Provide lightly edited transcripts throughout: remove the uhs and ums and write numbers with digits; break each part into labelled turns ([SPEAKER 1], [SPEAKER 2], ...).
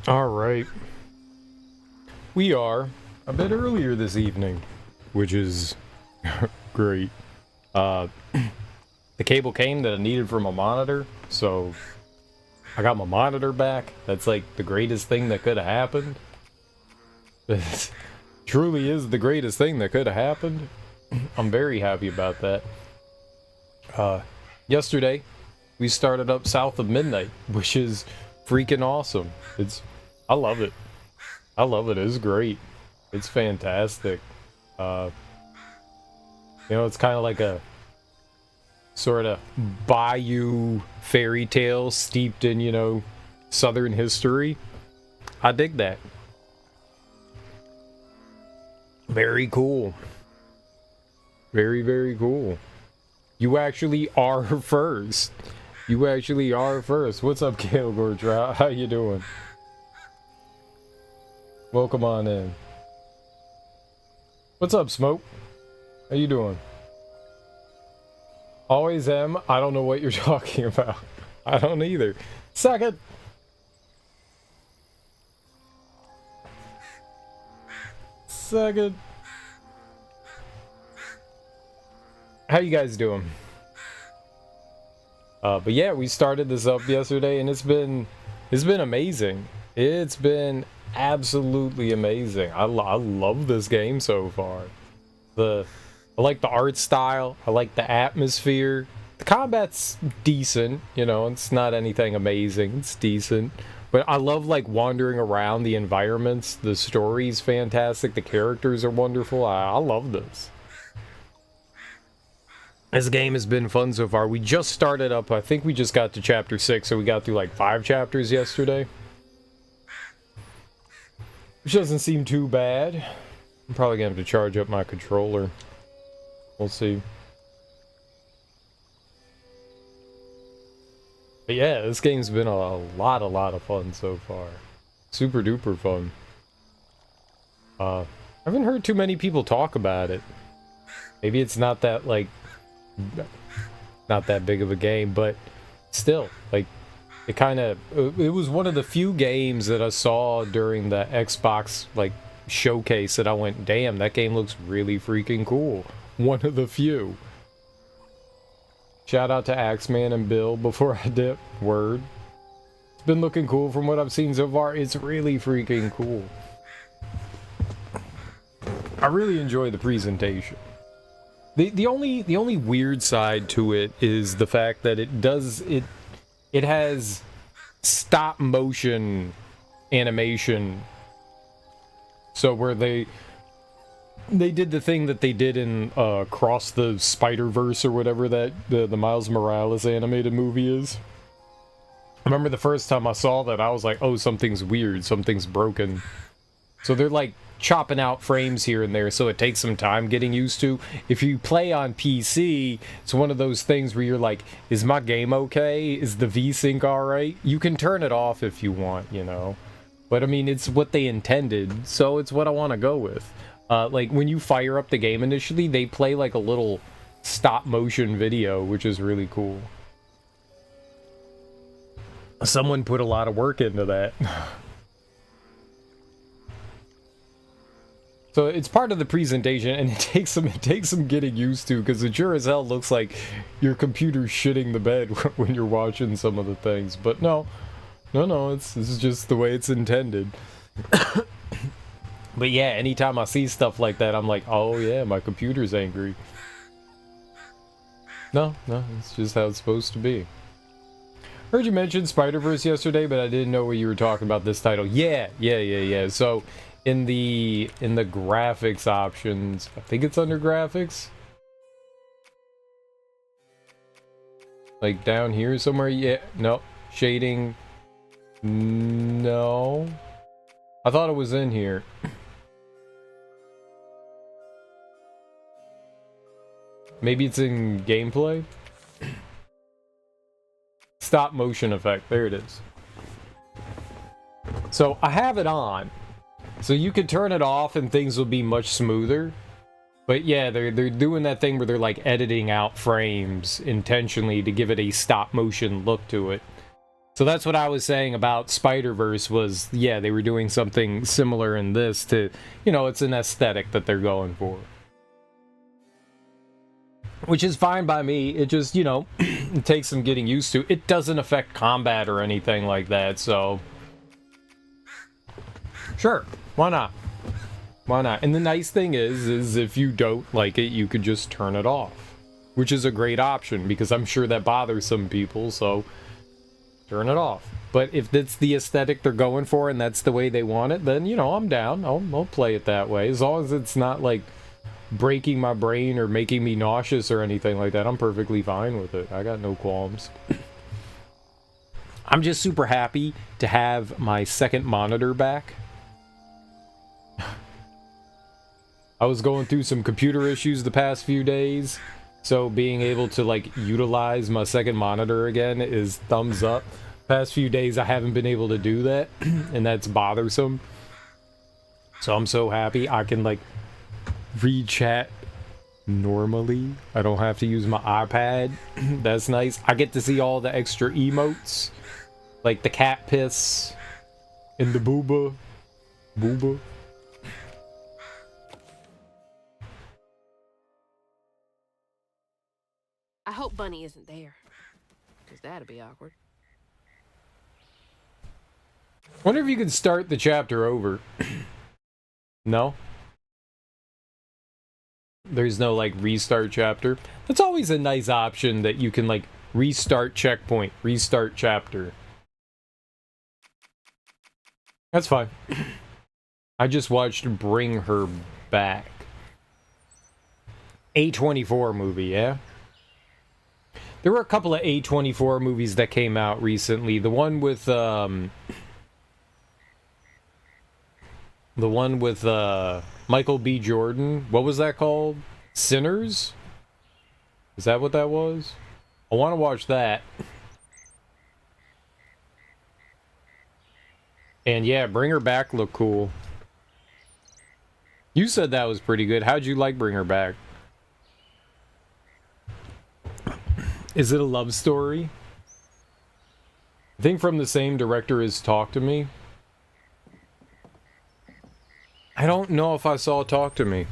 [SPEAKER 1] All right. We are a bit earlier this evening, which is great. Uh, the cable came that I needed for my monitor, so I got my monitor back. That's like the greatest thing that could have happened. This truly is the greatest thing that could have happened. I'm very happy about that. Yesterday, we started up South of Midnight, which is freaking awesome. I love it. I love it. It's great. It's fantastic. Uh, it's kind of like a sort of bayou fairy tale steeped in, Southern history. I dig that. Very cool. Very, very cool. You actually are first. You actually are first. What's up, Kale Gortrout? How you doing? Welcome on in. What's up, Smoke? How you doing? Always am. I don't know what you're talking about. I don't either. Second. How you guys doing? But yeah, we started this up yesterday, and it's been amazing. It's been absolutely amazing. I love this game so far. I like the art style. I like the atmosphere. The combat's decent. It's not anything amazing. It's decent. But I love like wandering around the environments. The story's fantastic. The characters are wonderful. I love this. This game has been fun so far. We just started up. I think we just got to chapter 6, so we got through like 5 chapters yesterday. Which doesn't seem too bad. I'm probably gonna have to charge up my controller. We'll see. But yeah, this game's been a lot of fun so far. Super duper fun. I haven't heard too many people talk about it. Maybe it's not that big of a game, but still, like, it was one of the few games that I saw during the Xbox showcase that I went, damn, that game looks really freaking cool. One of the few. Shout out to Axeman and Bill before I dip. Word. It's been looking cool from what I've seen so far. It's really freaking cool. I really enjoy the presentation. The only weird side to it is the fact that it has stop motion animation. So where they did the thing that they did in Across the Spider-Verse or whatever that the Miles Morales animated movie is. I remember the first time I saw that, I was like, oh, something's weird, something's broken. So they're like chopping out frames here and there, so it takes some time getting used to. If you play on PC, it's one of those things where you're like, is my game okay? Is the VSync alright? You can turn it off if you want, But I mean, it's what they intended, so it's what I want to go with. Like when you fire up the game initially, they play like a little stop motion video, which is really cool. Someone put a lot of work into that. So it's part of the presentation, and it takes some getting used to, because it sure as hell looks like your computer's shitting the bed when you're watching some of the things. But no, this is just the way it's intended. But yeah, anytime I see stuff like that, I'm like, oh yeah, my computer's angry. No, it's just how it's supposed to be. Heard you mention Spider-Verse yesterday, but I didn't know what you were talking about this title. Yeah. So in the graphics options, I think it's under graphics. Like down here somewhere, yeah, no. Shading, no. I thought it was in here. Maybe it's in gameplay? Stop motion effect, there it is. So I have it on. So you could turn it off and things will be much smoother. But yeah, they're doing that thing where they're like editing out frames intentionally to give it a stop motion look to it. So that's what I was saying about Spider-Verse was, yeah, they were doing something similar in this to, you know, it's an aesthetic that they're going for. Which is fine by me. It just, you know, it takes some getting used to. It doesn't affect combat or anything like that, so... Sure, why not? Why not? And the nice thing is if you don't like it, you could just turn it off. Which is a great option, because I'm sure that bothers some people, so... Turn it off. But if that's the aesthetic they're going for and that's the way they want it, then, you know, I'm down. I'll play it that way. As long as it's not, like, breaking my brain or making me nauseous or anything like that, I'm perfectly fine with it. I got no qualms. I'm just super happy to have my second monitor back. I was going through some computer issues the past few days, so being able to, like, utilize my second monitor again is thumbs up. Past few days I haven't been able to do that, and that's bothersome. So I'm so happy I can, like, read chat normally. I don't have to use my iPad. That's nice. I get to see all the extra emotes, like the cat piss and the booba.
[SPEAKER 2] I hope Bunny isn't there, because that'd be awkward.
[SPEAKER 1] Wonder if you could start the chapter over. No? There's no, like, restart chapter. That's always a nice option that you can, like, restart checkpoint, restart chapter. That's fine. I just watched Bring Her Back. A24 movie, yeah? There were a couple of A24 movies that came out recently. The one with Michael B. Jordan. What was that called? Sinners? Is that what that was? I want to watch that. And yeah, Bring Her Back looked cool. You said that was pretty good. How'd you like Bring Her Back? Is it a love story? I think from the same director as Talk to Me. I don't know if I saw Talk to Me.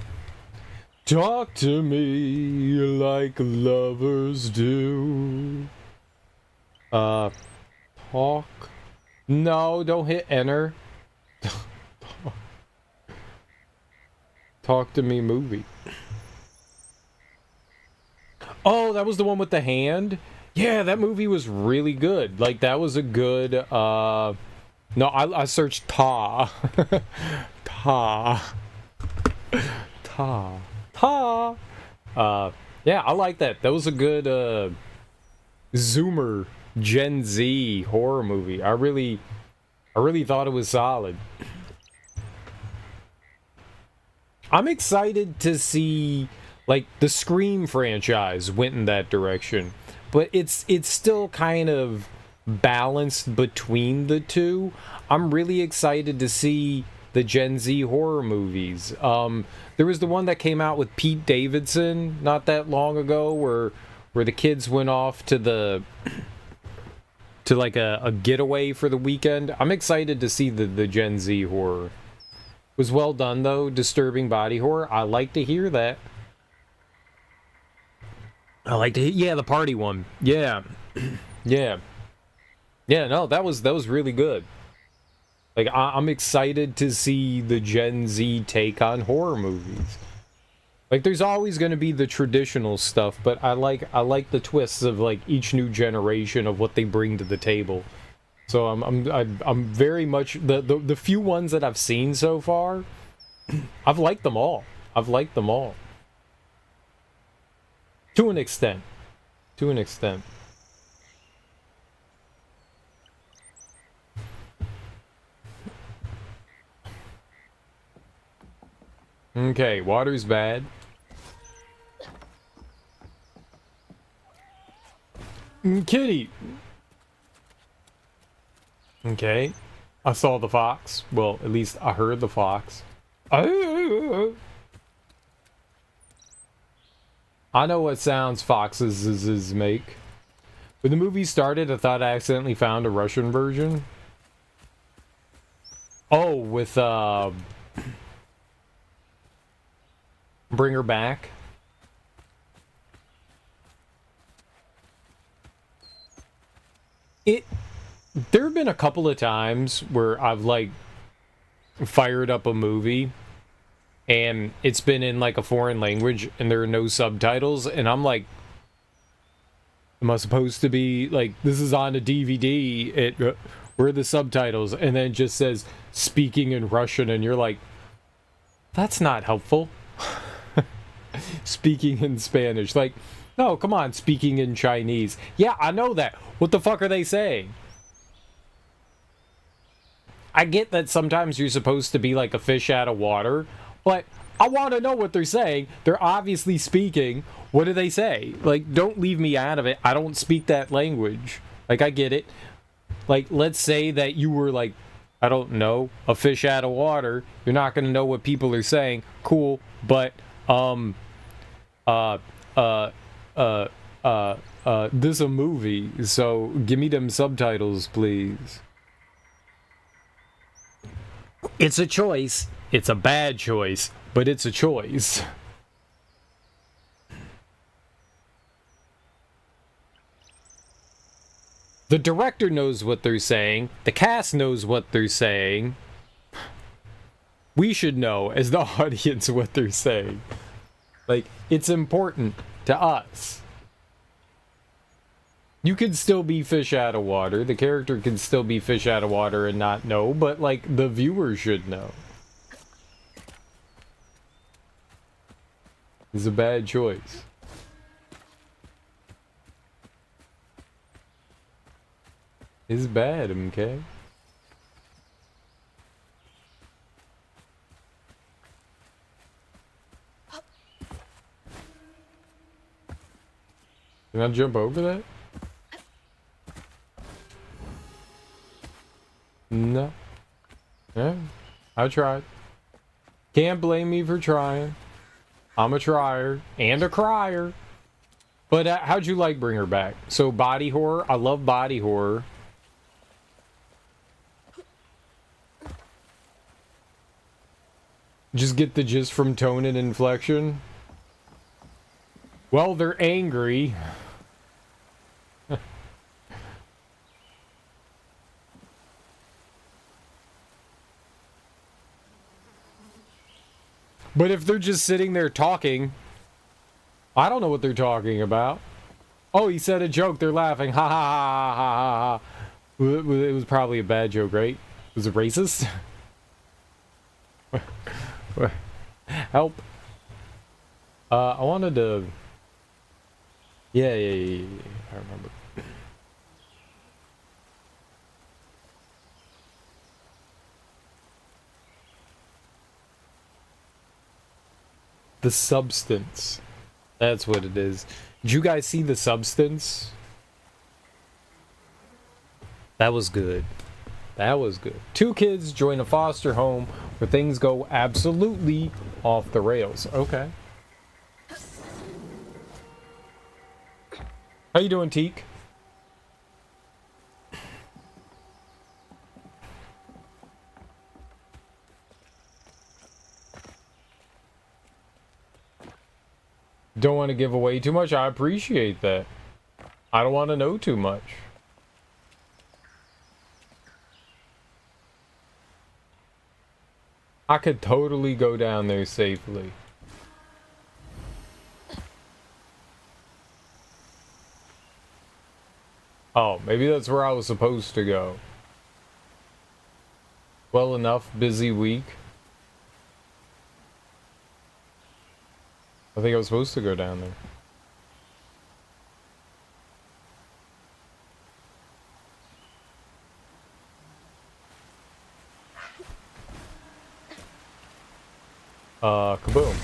[SPEAKER 1] Talk to me like lovers do. Talk. No, don't hit enter. Talk to Me movie. Oh, that was the one with the hand? Yeah, that movie was really good. Like, that was a good, No, I searched Ta. Ta. Ta. Ta. Yeah, I like that. That was a good, Zoomer Gen Z horror movie. I really thought it was solid. I'm excited to see, like, the Scream franchise went in that direction, but it's still kind of balanced between the two. I'm really excited to see the Gen Z horror movies. There was the one that came out with Pete Davidson not that long ago, where the kids went off to like a getaway for the weekend. I'm excited to see the Gen Z horror. It was well done though, disturbing body horror. I like to hear that. I like to hear, yeah, the party one. Yeah. Yeah. Yeah, no, that was really good. Like, I'm excited to see the Gen Z take on horror movies. Like, there's always going to be the traditional stuff, but I like the twists of, like, each new generation of what they bring to the table. So I'm very much the few ones that I've seen so far, I've liked them all. I've liked them all. To an extent. To an extent. Okay, water's bad. Kitty. Okay. I saw the fox. Well, at least I heard the fox. I know what sounds foxes make. When the movie started, I thought I accidentally found a Russian version. Oh, with Bring Her Back. There have been a couple of times where I've like fired up a movie and it's been in like a foreign language and there are no subtitles, and I'm like, am I supposed to be like, this is on a DVD, where are the subtitles? And then it just says speaking in Russian, and you're like, that's not helpful. Speaking in Spanish, like, no, come on, speaking in Chinese. Yeah, I know that. What the fuck are they saying? I get that sometimes you're supposed to be like a fish out of water, but I want to know what they're saying. They're obviously speaking. What do they say? Like, don't leave me out of it. I don't speak that language. Like, I get it. Like, let's say that you were like, I don't know, a fish out of water. You're not going to know what people are saying. Cool. But, this a movie, so give me them subtitles, please. It's a choice. It's a bad choice, but it's a choice. The director knows what they're saying. The cast knows what they're saying. We should know, as the audience, what they're saying. Like, it's important to us. You could still be fish out of water. The character can still be fish out of water and not know, but, like, the viewer should know. It's a bad choice. It's bad, okay? Can I jump over that? No. Yeah, I tried. Can't blame me for trying. I'm a trier and a crier. But how'd you like Bring Her Back? So body horror, I love body horror. Just get the gist from tone and inflection. Well, they're angry. But if they're just sitting there talking, I don't know what they're talking about. Oh, he said a joke, they're laughing. Ha ha ha ha ha ha. It was probably a bad joke, right? Was it racist? Help. I wanted to... Yeah, I remember. The Substance. That's what it is. Did you guys see The Substance? That was good. That was good. Two kids join a foster home where things go absolutely off the rails. Okay. How you doing, Teak? Don't want to give away too much. I appreciate that. I don't want to know too much. I could totally go down there safely. Oh, maybe that's where I was supposed to go. Well enough, busy week. I think I was supposed to go down there. Kaboom.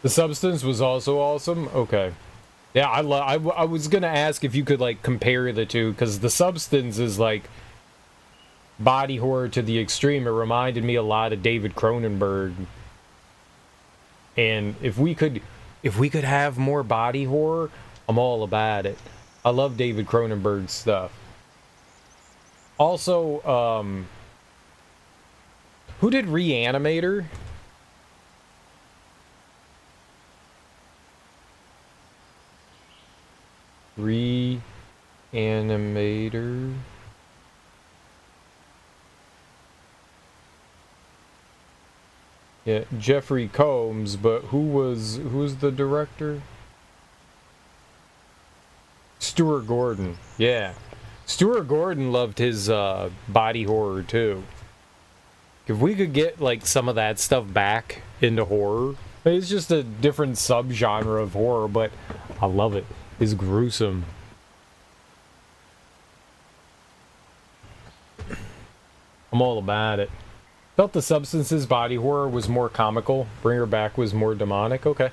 [SPEAKER 1] The Substance was also awesome? Okay. Yeah, I was gonna ask if you could, like, compare the two, because The Substance is, like, body horror to the extreme. It reminded me a lot of David Cronenberg. And if we could have more body horror, I'm all about it. I love David Cronenberg's stuff. Also, who did Reanimator? Reanimator. Yeah, Jeffrey Combs, but who was the director? Stuart Gordon. Yeah. Stuart Gordon loved his body horror too. If we could get like some of that stuff back into horror, it's just a different subgenre of horror, but I love it. It's gruesome. I'm all about it. Felt the Substance's body horror was more comical. Bring Her Back was more demonic. Okay.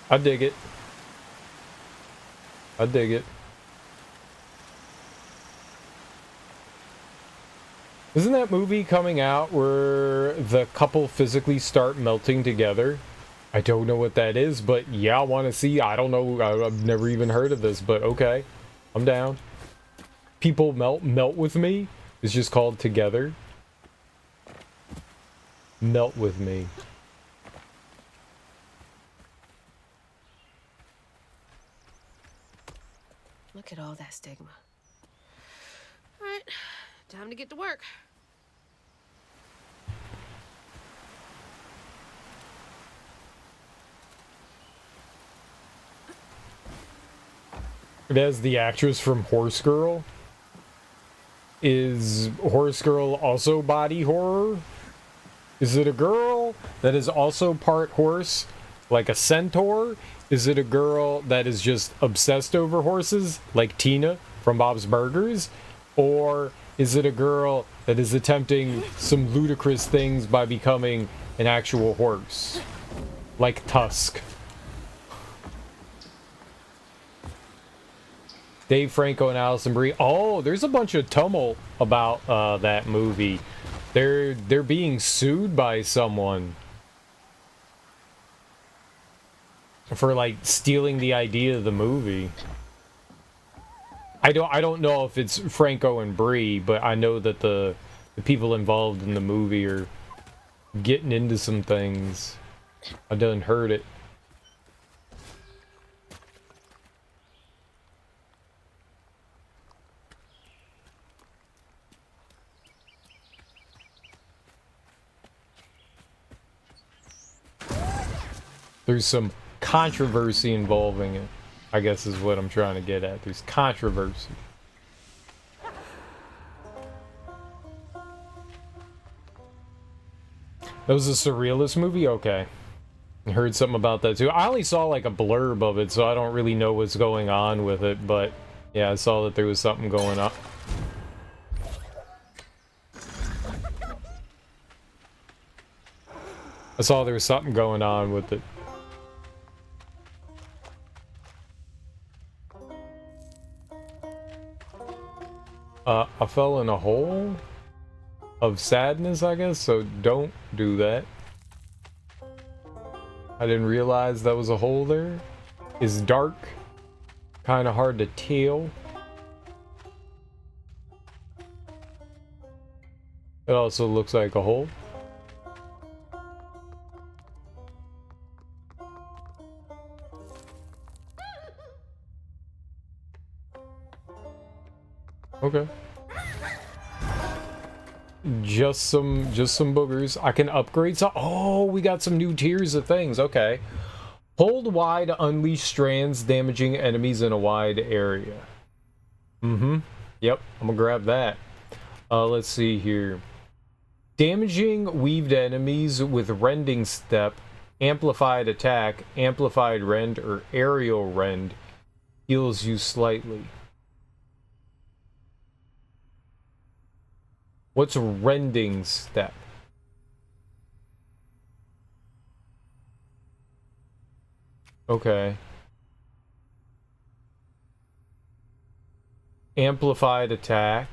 [SPEAKER 1] I dig it. I dig it. Isn't that movie coming out where the couple physically start melting together? I don't know what that is, but yeah, I want to see. I don't know. I've never even heard of this, but okay. I'm down. People melt with me. It's just called Together. Melt with me.
[SPEAKER 2] Look at all that stigma. All right, time to get to work.
[SPEAKER 1] As the actress from Horse Girl. Is Horse Girl also body horror? Is it a girl that is also part horse, like a centaur? Is it a girl that is just obsessed over horses, like Tina from Bob's Burgers? Or is it a girl that is attempting some ludicrous things by becoming an actual horse, like Tusk? Dave Franco and Allison Brie. Oh, there's a bunch of tumult about that movie. They're being sued by someone for like stealing the idea of the movie. I don't know if it's Franco and Brie, but I know that the people involved in the movie are getting into some things. I done heard it. There's some controversy involving it, I guess is what I'm trying to get at. There's controversy. That was a surrealist movie? Okay. I heard something about that too. I only saw like a blurb of it, so I don't really know what's going on with it, but yeah, I saw that there was something going on. I saw there was something going on with it. I fell in a hole of sadness, I guess, so don't do that. I didn't realize that was a hole there. It's dark, kind of hard to tell. It also looks like a hole. Okay. Just some boogers. I can upgrade some. Oh, we got some new tiers of things. Okay. Hold Y to unleash strands, damaging enemies in a wide area. Mm-hmm. Yep, I'm gonna grab that. Let's see here. Damaging weaved enemies with rending step, amplified attack, amplified rend, or aerial rend heals you slightly. What's rending step? Okay. Amplified attack.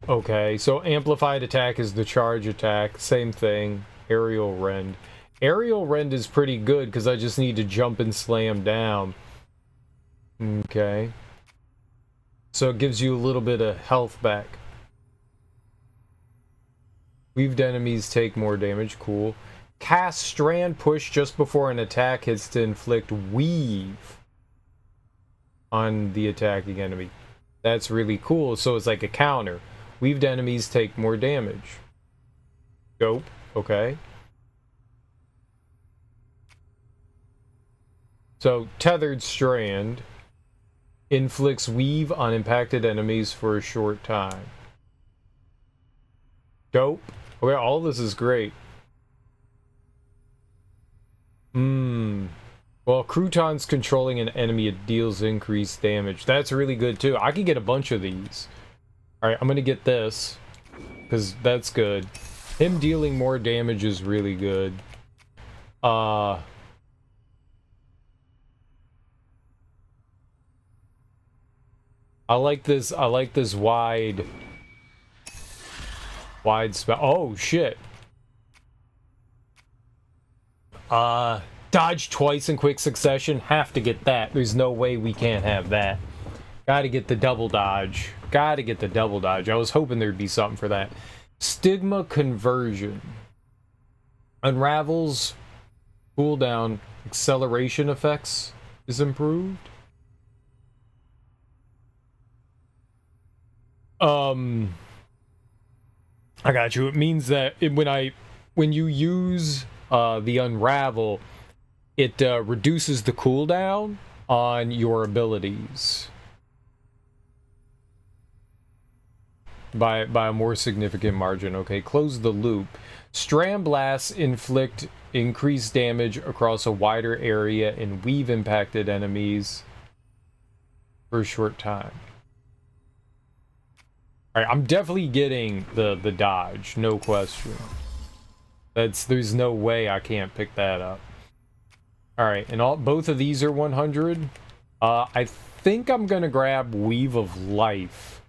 [SPEAKER 1] Okay, so amplified attack is the charge attack. Same thing. Aerial rend. Aerial rend is pretty good because I just need to jump and slam down. Okay. So it gives you a little bit of health back. Weaved enemies take more damage. Cool. Cast strand push just before an attack hits to inflict weave on the attacking enemy. That's really cool. So it's like a counter. Weaved enemies take more damage. Dope. Okay. So, tethered strand inflicts weave on impacted enemies for a short time. Dope. Okay, all this is great. Well, croutons controlling an enemy, it deals increased damage. That's really good too. I could get a bunch of these. Alright, I'm gonna get this, because that's good. Him dealing more damage is really good. I like this wide spell. Oh, shit. Dodge twice in quick succession. Have to get that. There's no way we can't have that. Gotta get the double dodge. Gotta get the double dodge. I was hoping there'd be something for that. Stigma conversion. Unravels. Cooldown. Acceleration effects is improved. I got you. It means that when you use the unravel, it reduces the cooldown on your abilities by a more significant margin. Okay, close the loop. Strand blasts inflict increased damage across a wider area and weave impacted enemies for a short time. Alright, I'm definitely getting the dodge, no question. There's no way I can't pick that up. Alright, and both of these are 100. I think I'm gonna grab Weave of Life.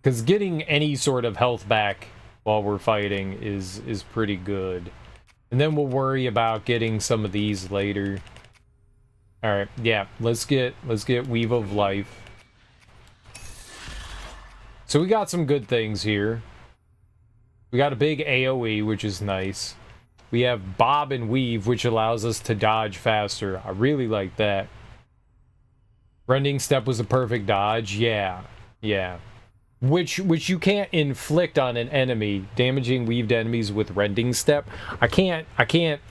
[SPEAKER 1] Because getting any sort of health back while we're fighting is pretty good. And then we'll worry about getting some of these later. Alright, yeah, let's get Weave of Life. So we got some good things here. We got a big AoE, which is nice. We have Bob and Weave, which allows us to dodge faster. I really like that. Rending Step was a perfect dodge. Yeah. Which you can't inflict on an enemy, damaging weaved enemies with Rending Step. I can't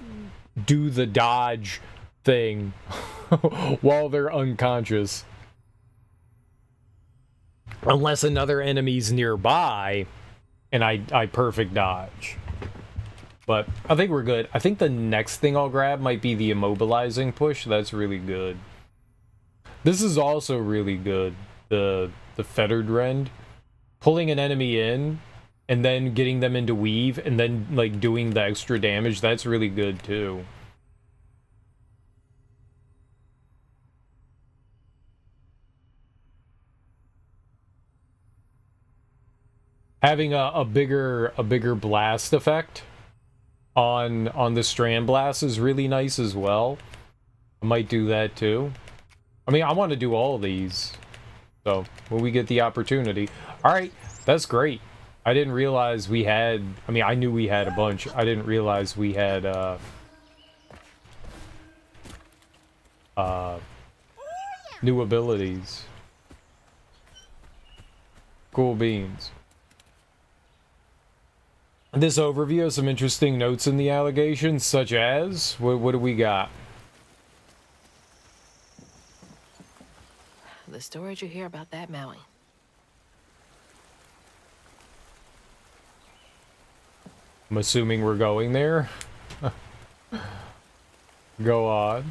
[SPEAKER 1] do the dodge thing while they're unconscious. Unless another enemy's nearby and I perfect dodge. But I think we're good. I think the next thing I'll grab might be the immobilizing push. That's really good. This is also really good. The fettered rend. Pulling an enemy in and then getting them into weave and then like doing the extra damage, that's really good too. Having a bigger blast effect on the strand blast is really nice as well. I might do that too. I mean, I want to do all of these. So, when we get the opportunity. Alright, that's great. I didn't realize we had... I mean, I knew we had a bunch. I didn't realize we had, new abilities. Cool beans. This overview has some interesting notes in the allegations, such as... What do we got?
[SPEAKER 2] The stories you hear about that Maui.
[SPEAKER 1] I'm assuming we're going there. Go on.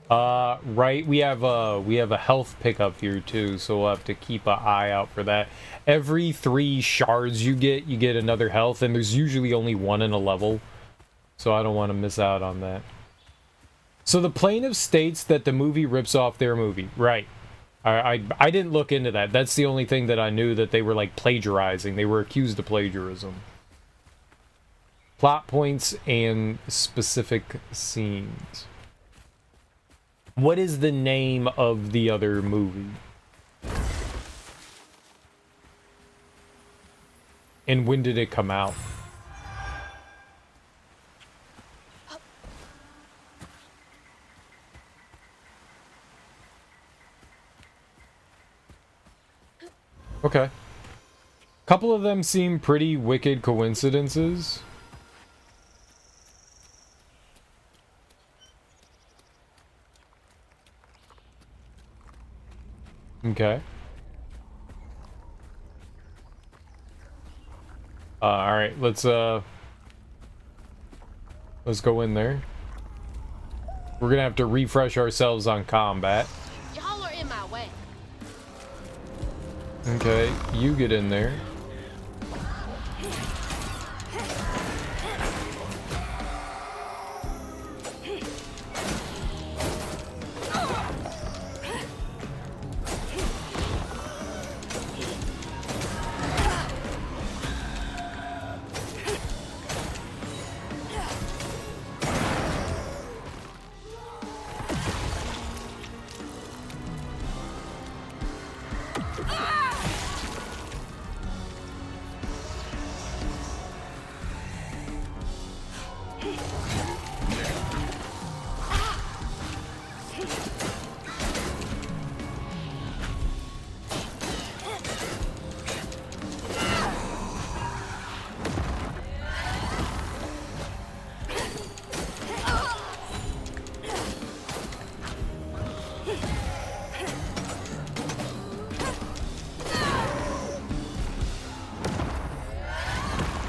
[SPEAKER 1] Right, we have a health pickup here too, so we'll have to keep an eye out for that. Every 3 shards you get another health, and there's usually only 1 in a level, so I don't want to miss out on that. So the plaintiff states that the movie rips off their movie. Right. I didn't look into that. That's the only thing that I knew, that they were like plagiarizing. They were accused of plagiarism. Plot points and specific scenes. What is the name of the other movie? And when did it come out? Okay. Couple of them seem pretty wicked coincidences. Okay. All right, let's go in there. We're gonna have to refresh ourselves on combat.
[SPEAKER 2] Y'all are in my way.
[SPEAKER 1] Okay, you get in there.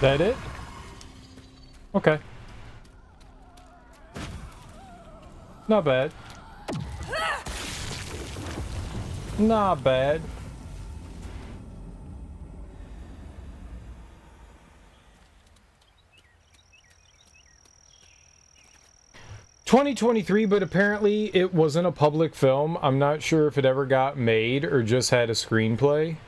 [SPEAKER 1] That it? Okay. Not bad. Not bad. $2023, but apparently it wasn't a public film. I'm not sure if it ever got made or just had a screenplay.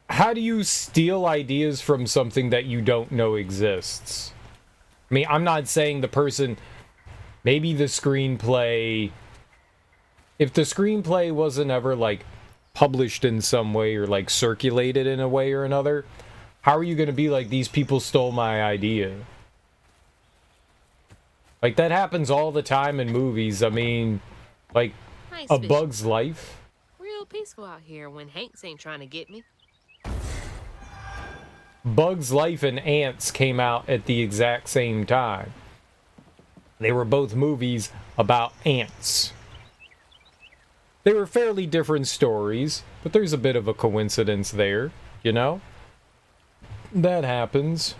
[SPEAKER 1] How do you steal ideas from something that you don't know exists? I mean, I'm not saying the person... Maybe the screenplay... If the screenplay wasn't ever, like, published in some way or, like, circulated in a way or another, how are you going to be like, these people stole my idea? Like, that happens all the time in movies. I mean, like,
[SPEAKER 2] Nice
[SPEAKER 1] A
[SPEAKER 2] fishing.
[SPEAKER 1] Bug's Life.
[SPEAKER 2] Real peaceful out here when Hanks ain't trying to get me.
[SPEAKER 1] Bug's Life and Ants came out at the exact same time. They were both movies about ants. They were fairly different stories, but there's a bit of a coincidence there, you know? That happens.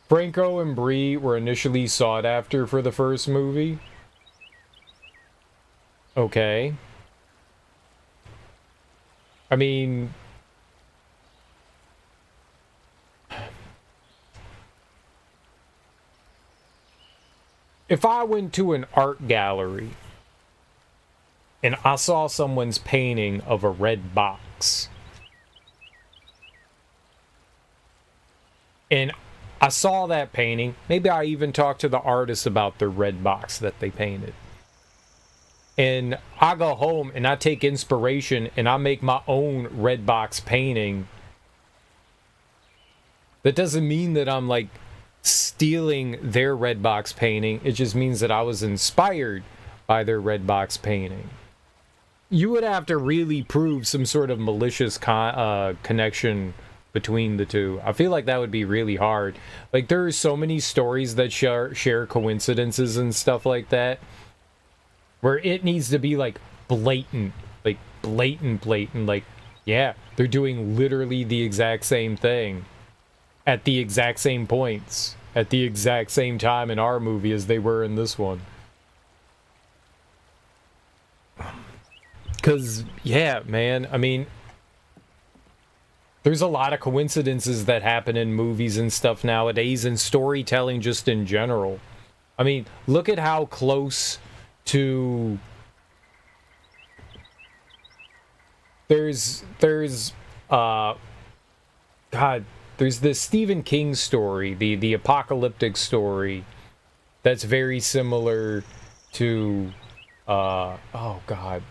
[SPEAKER 1] Franco and Brie were initially sought after for the first movie. Okay. I mean... If I went to an art gallery and I saw someone's painting of a red box, and I saw that painting, maybe I even talked to the artist about the red box that they painted, and I go home and I take inspiration and I make my own red box painting, that doesn't mean that I'm like stealing their red box painting. It just means that I was inspired by their red box painting. You would have to really prove some sort of malicious connection between the two. I feel like that would be really hard. Like, there are so many stories that share coincidences and stuff like that, where it needs to be like blatant. Like, blatant, like, yeah, they're doing literally the exact same thing at the exact same points, at the exact same time in our movie as they were in this one. Because, yeah, man, I mean, there's a lot of coincidences that happen in movies and stuff nowadays, and storytelling just in general. I mean, look at how close to... There's this Stephen King story, the apocalyptic story, that's very similar to, oh god,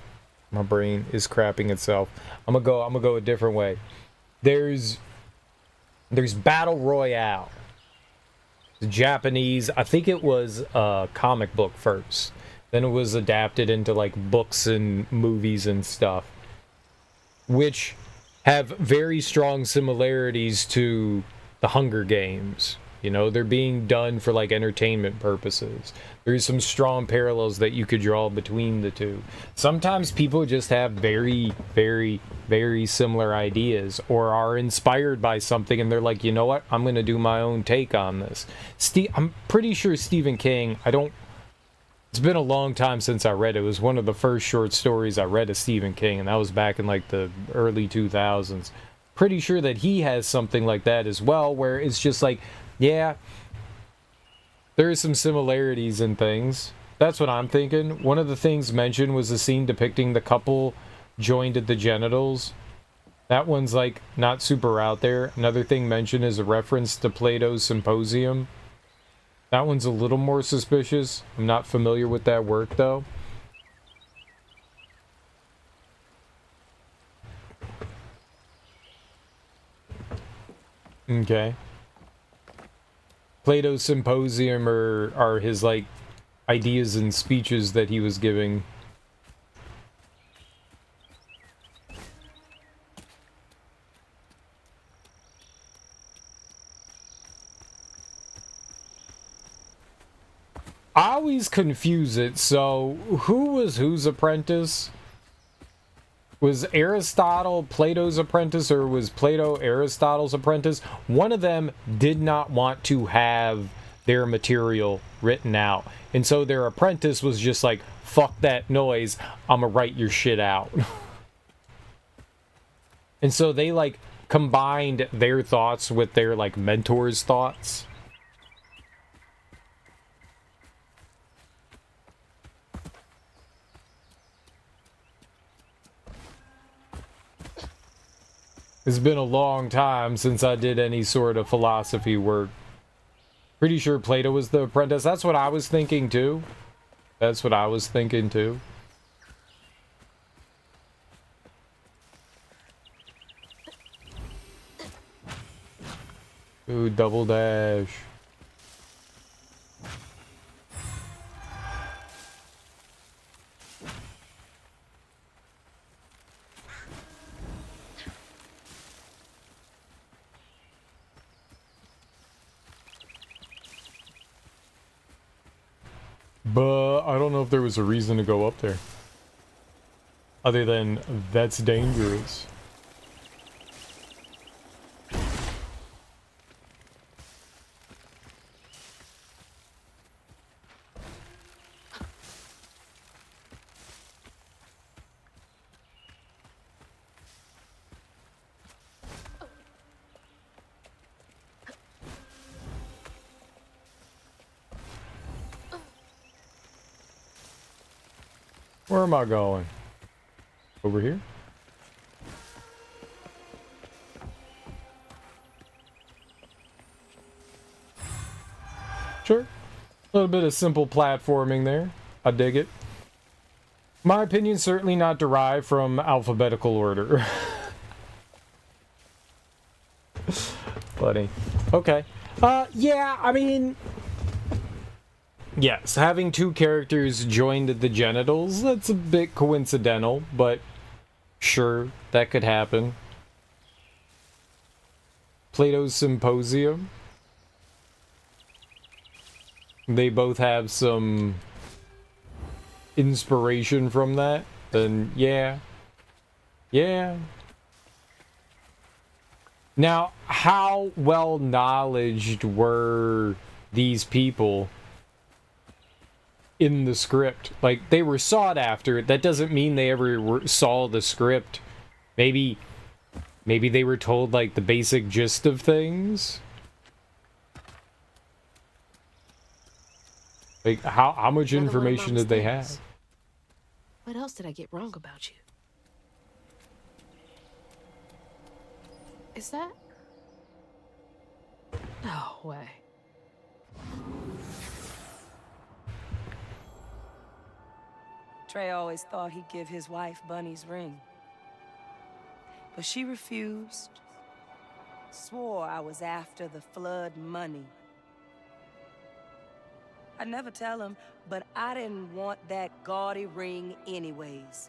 [SPEAKER 1] my brain is crapping itself. I'm gonna go a different way. There's Battle Royale. The Japanese, I think it was a comic book first. Then it was adapted into like books and movies and stuff, which have very strong similarities to the Hunger Games. You know, they're being done for like entertainment purposes. There's some strong parallels that you could draw between the two. Sometimes people just have very, very, very similar ideas or are inspired by something and they're like, you know what, I'm going to do my own take on this. I'm pretty sure Stephen King, it's been a long time since I read it. It was one of the first short stories I read of Stephen King, and that was back in like the early 2000s. Pretty sure that he has something like that as well, where it's just like, yeah, there are some similarities in things. That's what I'm thinking. One of the things mentioned was the scene depicting the couple joined at the genitals. That one's like not super out there. Another thing mentioned is a reference to Plato's Symposium. That one's a little more suspicious. I'm not familiar with that work, though. Okay. Plato's Symposium are his, like, ideas and speeches that he was giving. I always confuse it. So, who was whose apprentice? Was Aristotle Plato's apprentice, or was Plato Aristotle's apprentice? One of them did not want to have their material written out. And so their apprentice was just like, fuck that noise, I'ma write your shit out. And so they, like, combined their thoughts with their, like, mentor's thoughts. It's been a long time since I did any sort of philosophy work. Pretty sure Plato was the apprentice. That's what I was thinking too. That's what I was thinking too. Ooh, double dash. But I don't know if there was a reason to go up there. Other than, that's dangerous. Where am I going? Over here? Sure. A little bit of simple platforming there. I dig it. My opinion certainly not derived from alphabetical order. Funny. Okay. Yeah, I mean... Yes, having two characters joined at the genitals, that's a bit coincidental, but sure, that could happen. Plato's Symposium. They both have some inspiration from that, then yeah. Yeah. Now, how well knowledged were these people in the script? Like, they were sought after. That doesn't mean they ever saw the script. Maybe they were told, like, the basic gist of things. Like, how much
[SPEAKER 2] Another one of
[SPEAKER 1] information
[SPEAKER 2] Mama's
[SPEAKER 1] did they
[SPEAKER 2] things.
[SPEAKER 1] have?
[SPEAKER 2] What else did I get wrong about you? Is that? No way.
[SPEAKER 3] Trey always thought he'd give his wife Bunny's ring. But she refused. Swore I was after the flood money. I'd never tell him, but I didn't want that gaudy ring anyways.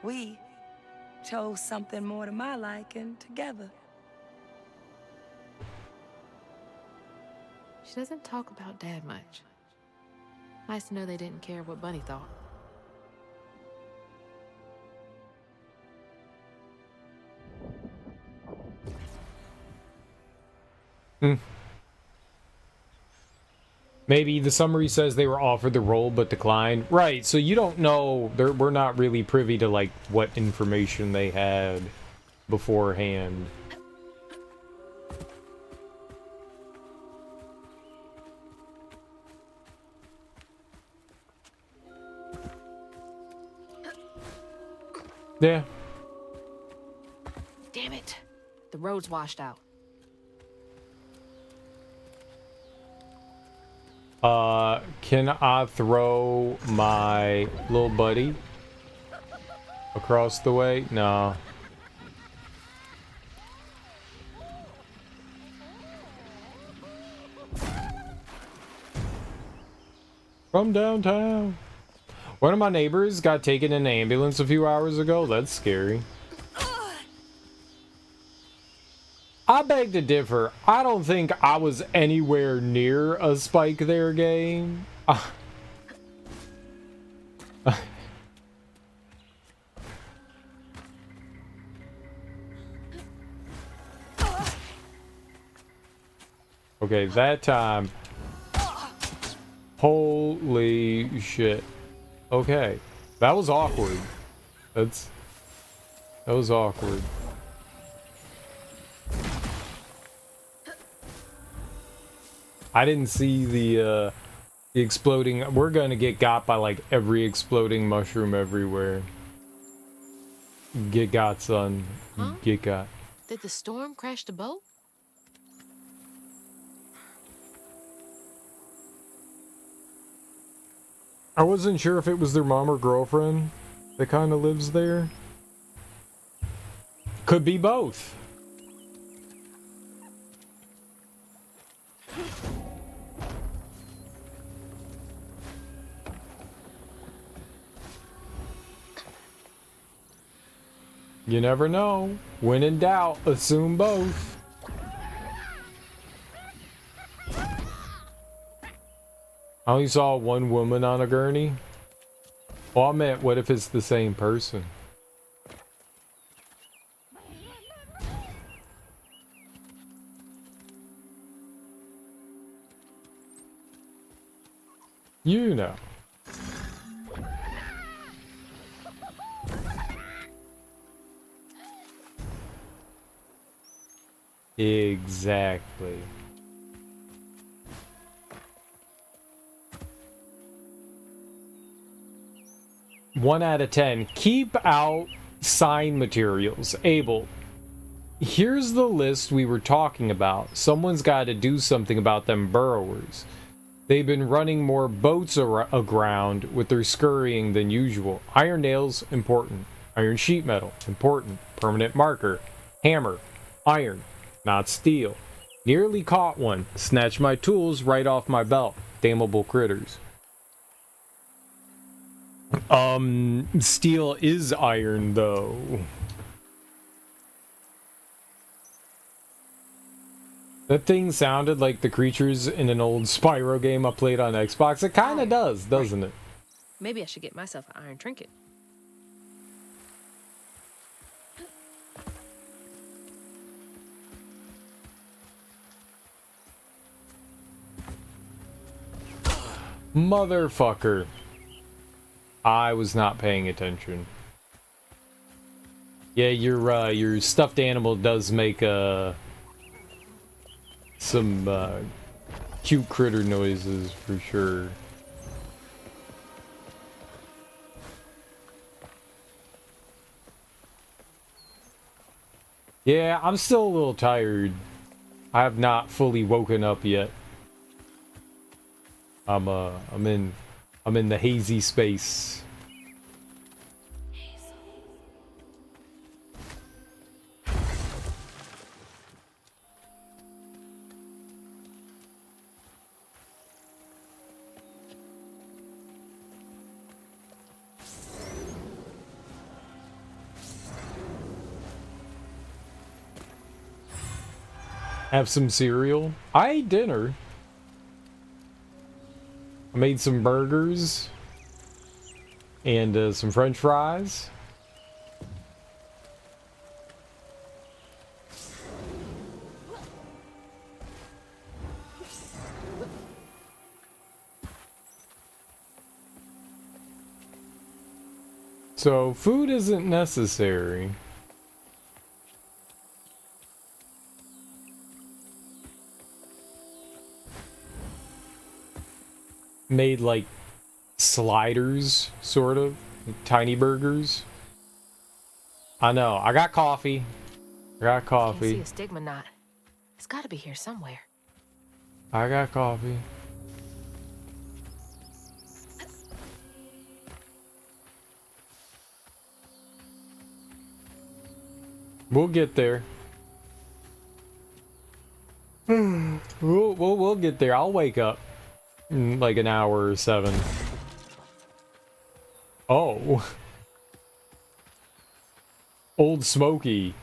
[SPEAKER 3] We chose something more to my liking together.
[SPEAKER 2] She doesn't talk about Dad much. Nice to know they didn't care what Bunny thought.
[SPEAKER 1] Maybe the summary says they were offered the role but declined. Right, so you don't know. We're not really privy to, like, what information they had beforehand. Yeah.
[SPEAKER 2] Damn it. The road's washed out.
[SPEAKER 1] Can I throw my little buddy across the way? No. From downtown. One of my neighbors got taken in an ambulance a few hours ago. That's scary. I beg to differ. I don't think I was anywhere near a Spike there game. Okay, that time. Holy shit. Okay. That was awkward. That was awkward. I didn't see the exploding. We're gonna get got by like every exploding mushroom everywhere. Get got, son.
[SPEAKER 2] Huh?
[SPEAKER 1] Get got.
[SPEAKER 2] Did the storm crash the boat?
[SPEAKER 1] I wasn't sure if it was their mom or girlfriend that kind of lives there. Could be both. You never know. When in doubt, assume both. I only saw one woman on a gurney. Well, I meant, what if it's the same person? You know. Exactly. One out of 10. Keep out sign materials. Abel, here's the list we were talking about. Someone's got to do something about them burrowers. They've been running more boats aground with their scurrying than usual. Iron nails, important. Iron sheet metal, important. Permanent marker. Hammer. Iron. Not steel. Nearly caught one. Snatched my tools right off my belt. Damnable critters. Steel is iron, though. That thing sounded like the creatures in an old Spyro game I played on Xbox. It kind of does, doesn't it?
[SPEAKER 2] Maybe I should get myself an iron trinket.
[SPEAKER 1] Motherfucker. I was not paying attention. Yeah, your stuffed animal does make some cute critter noises for sure. Yeah, I'm still a little tired. I have not fully woken up yet. I'm in the hazy space. Have some cereal. I ate dinner. I made some burgers and some French fries. So food isn't necessary. Made like sliders, sort of. Like tiny burgers. I know. I got coffee. I got
[SPEAKER 2] Can't
[SPEAKER 1] coffee.
[SPEAKER 2] see a stigma knot. It's got to be here somewhere.
[SPEAKER 1] I got coffee. We'll get there. We'll get there. I'll wake up in like an hour or 7. Oh. Old Smoky.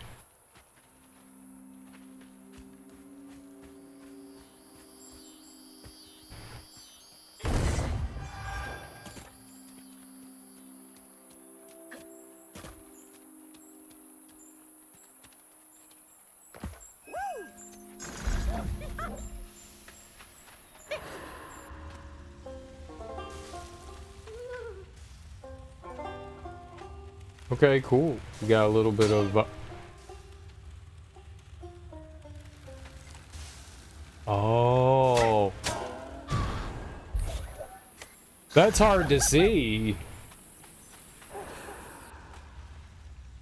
[SPEAKER 1] Okay, cool. We got a little bit of... Oh. That's hard to see.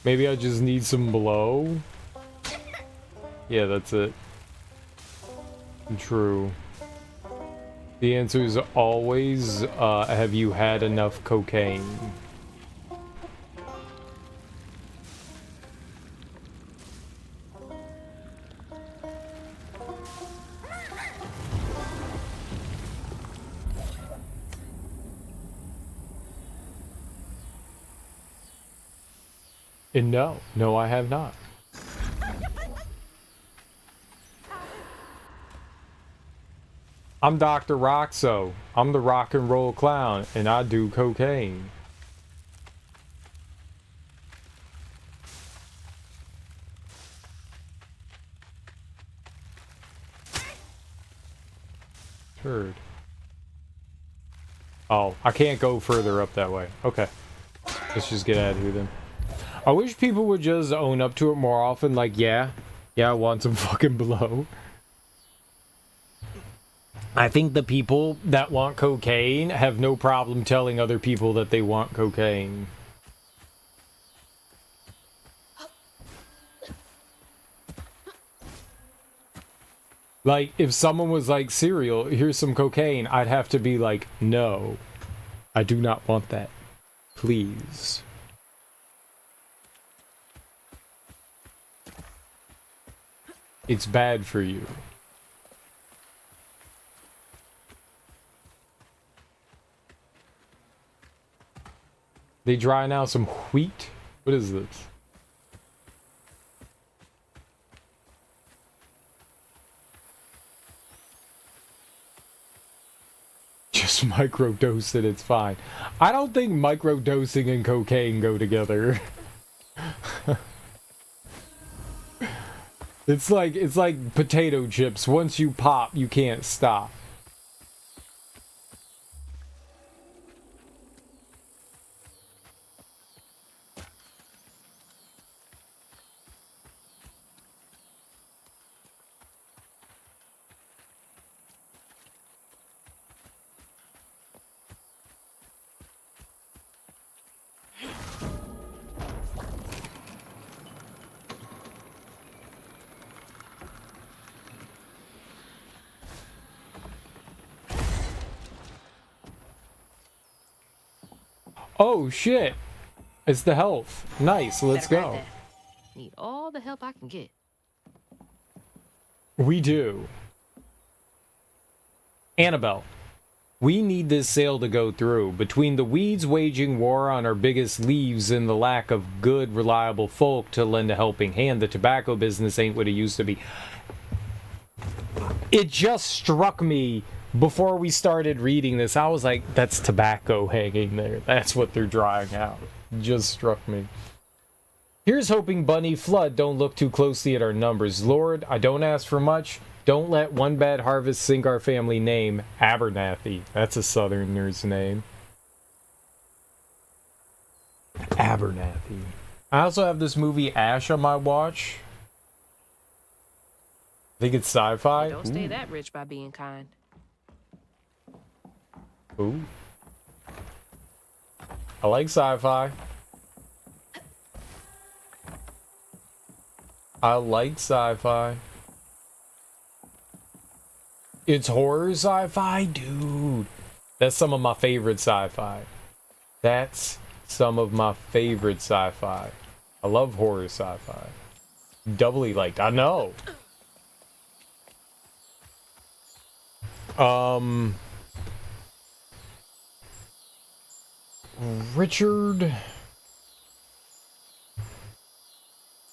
[SPEAKER 1] Maybe I just need some blow? Yeah, that's it. True. The answer is always, have you had enough cocaine? And no, I have not. I'm Dr. Roxo. I'm the rock and roll clown, and I do cocaine. Turd. Oh, I can't go further up that way. Okay. Let's just get out of here then. I wish people would just own up to it more often. Like, yeah, I want some fucking blow. I think the people that want cocaine have no problem telling other people that they want cocaine. Like, if someone was like, cereal, here's some cocaine, I'd have to be like, no, I do not want that. Please. It's bad for you. They dry now some wheat? What is this? just microdose it, it's fine. I don't think microdosing and cocaine go together. It's like potato chips. Once you pop, you can't stop. Oh shit! It's the health. Nice, let's
[SPEAKER 2] Better grab
[SPEAKER 1] go.
[SPEAKER 2] that. Need all the help I can get.
[SPEAKER 1] We do. Annabelle, we need this sale to go through. Between the weeds waging war on our biggest leaves and the lack of good, reliable folk to lend a helping hand, the tobacco business ain't what it used to be. It just struck me before we started reading this. I was like, that's tobacco hanging there. That's what they're drying out. Just struck me. Here's hoping Bunny Flood don't look too closely at our numbers. Lord, I don't ask for much. Don't let one bad harvest sink our family name. Abernathy. That's a southerner's name. Abernathy. I also have this movie Ash on my watch. I think it's sci-fi.
[SPEAKER 2] Don't stay that rich by being kind.
[SPEAKER 1] Ooh. I like sci-fi. I like sci-fi. It's horror sci-fi? Dude. That's some of my favorite sci-fi. That's some of my favorite sci-fi. I love horror sci-fi. Doubly liked. I know. Richard...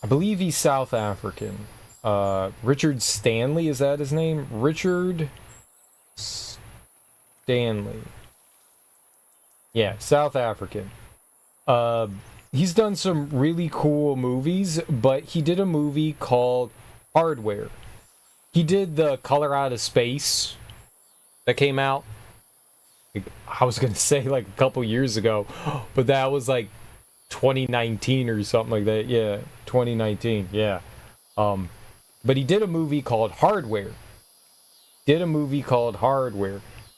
[SPEAKER 1] I believe he's South African. Richard Stanley, is that his name? Richard Stanley. Yeah, South African. He's done some really cool movies, but he did a movie called Hardware. He did The Color Out of Space that came out, I was gonna say like a couple years ago, but that was like 2019 or something like that. Yeah, 2019. Yeah. But he did a movie called Hardware.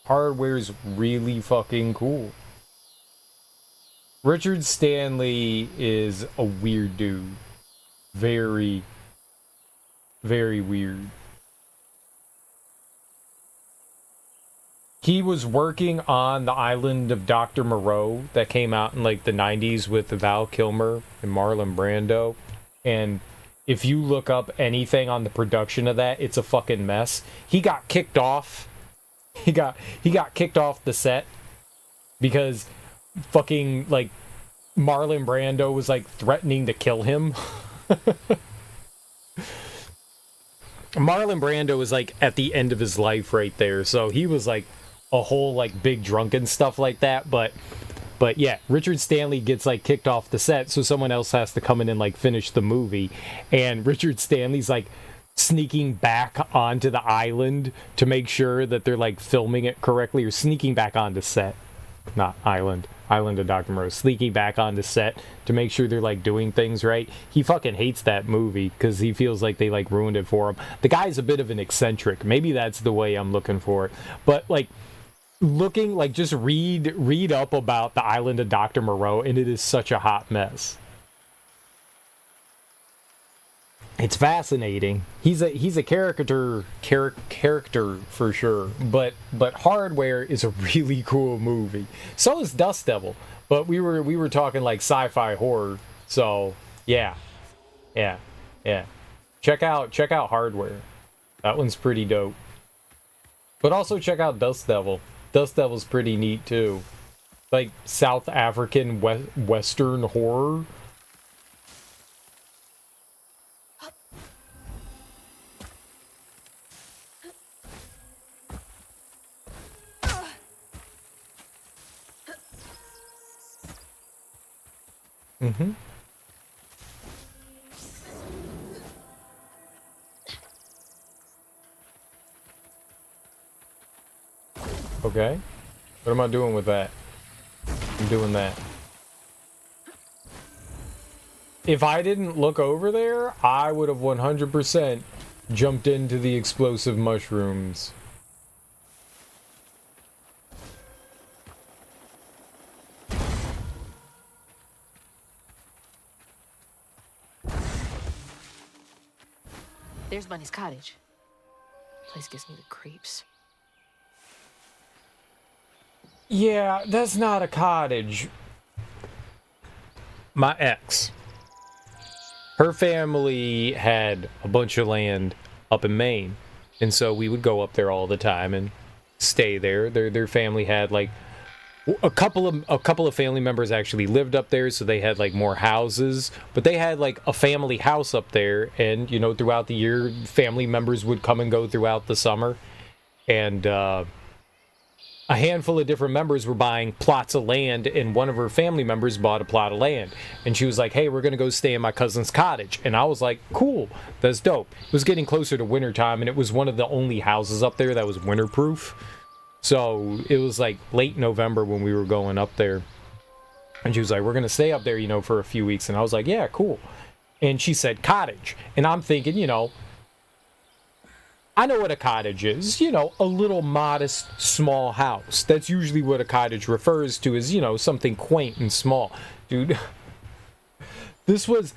[SPEAKER 1] Hardware's really fucking cool. Richard Stanley is a weird dude. Very, very weird. He was working on The Island of Dr. Moreau that came out in like the 90s with Val Kilmer and Marlon Brando. And if you look up anything on the production of that, it's a fucking mess. He got kicked off. He got kicked off the set because fucking like Marlon Brando was like threatening to kill him. Marlon Brando was like at the end of his life right there, so he was like a whole like big drunk and stuff like that. But yeah, Richard Stanley gets like kicked off the set, so someone else has to come in and like finish the movie. And Richard Stanley's like sneaking back onto the island to make sure that they're like filming it correctly, or sneaking back onto set, not island of Dr. Moreau, sneaking back onto set to make sure they're like doing things right. He fucking hates that movie because he feels like they like ruined it for him. The guy's a bit of an eccentric. Maybe that's the way I'm looking for it. But like looking like, just read up about the Island of Dr. Moreau, and it is such a hot mess. It's fascinating. He's a character for sure. But Hardware is a really cool movie. So is Dust Devil. But we were talking like sci-fi horror. So yeah. Check out Hardware. That one's pretty dope. But also check out Dust Devil. Dust Devil's pretty neat too. Like South African Western horror. Mm-hmm. Okay. What am I doing with that? I'm doing that. If I didn't look over there, I would have 100% jumped into the explosive mushrooms.
[SPEAKER 2] There's Bunny's cottage. Place gives me the creeps.
[SPEAKER 1] Yeah, that's not a cottage. My ex, her family had a bunch of land up in Maine, and so we would go up there all the time and stay there. Their family had like a couple of family members actually lived up there, so they had like more houses, but they had like a family house up there, and you know, throughout the year family members would come and go throughout the summer, and a handful of different members were buying plots of land, and one of her family members bought a plot of land, and she was like, hey, we're gonna go stay in my cousin's cottage. And I was like, cool, that's dope. It was getting closer to winter time, and it was one of the only houses up there that was winterproof, so it was like late November when we were going up there, and she was like, we're gonna stay up there, you know, for a few weeks. And I was like, yeah, cool. And she said cottage, and I'm thinking, you know, I know what a cottage is, you know, a little modest, small house. That's usually what a cottage refers to, is, you know, something quaint and small. Dude, this was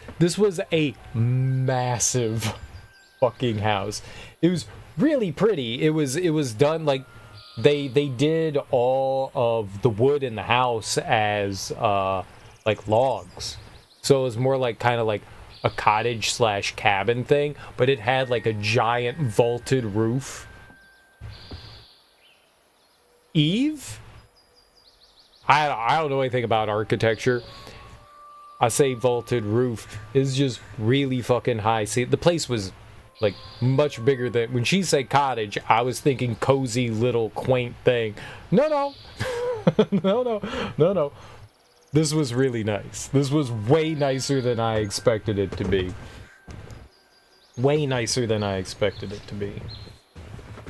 [SPEAKER 1] a massive fucking house. It was really pretty. It was done like they did all of the wood in the house as like logs. So it was more like kind of like a cottage slash cabin thing, but it had like a giant vaulted roof. Eve? I don't know anything about architecture. I say vaulted roof is just really fucking high. See, the place was like much bigger than, when she said cottage, I was thinking cozy little quaint thing. No. No. This was really nice. This was way nicer than I expected it to be. Way nicer than I expected it to be.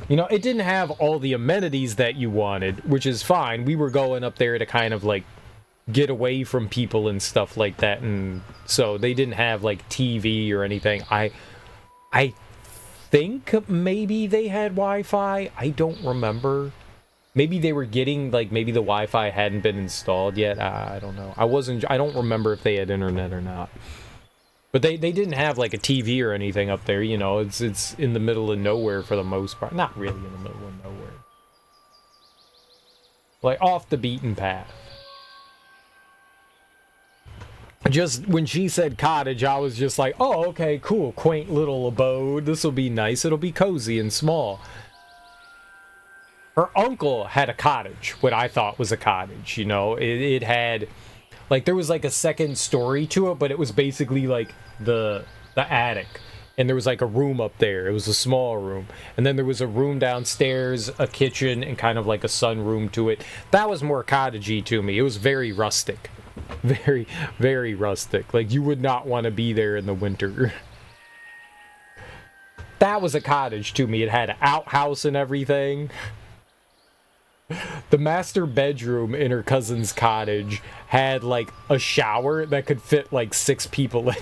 [SPEAKER 1] You know, it didn't have all the amenities that you wanted, which is fine. We were going up there to kind of like get away from people and stuff like that, and so they didn't have like TV or anything. I think maybe they had Wi-Fi. I don't remember. Maybe they were getting, like, maybe the Wi-Fi hadn't been installed yet. I don't know. I don't remember if they had internet or not. But they didn't have, like, a TV or anything up there, you know. It's in the middle of nowhere for the most part. Not really in the middle of nowhere. Like, off the beaten path. Just, when she said cottage, I was just like, oh, okay, cool. Quaint little abode. This will be nice. It'll be cozy and small. Her uncle had a cottage, what I thought was a cottage, you know. It had, like, there was like a second story to it, but it was basically like the attic, and there was like a room up there. It was a small room, and then there was a room downstairs, a kitchen, and kind of like a sunroom to it. That was more cottagey to me. It was very rustic, very, very rustic. Like, you would not want to be there in the winter. That was a cottage to me. It had an outhouse and everything. The master bedroom in her cousin's cottage had like a shower that could fit like 6 people in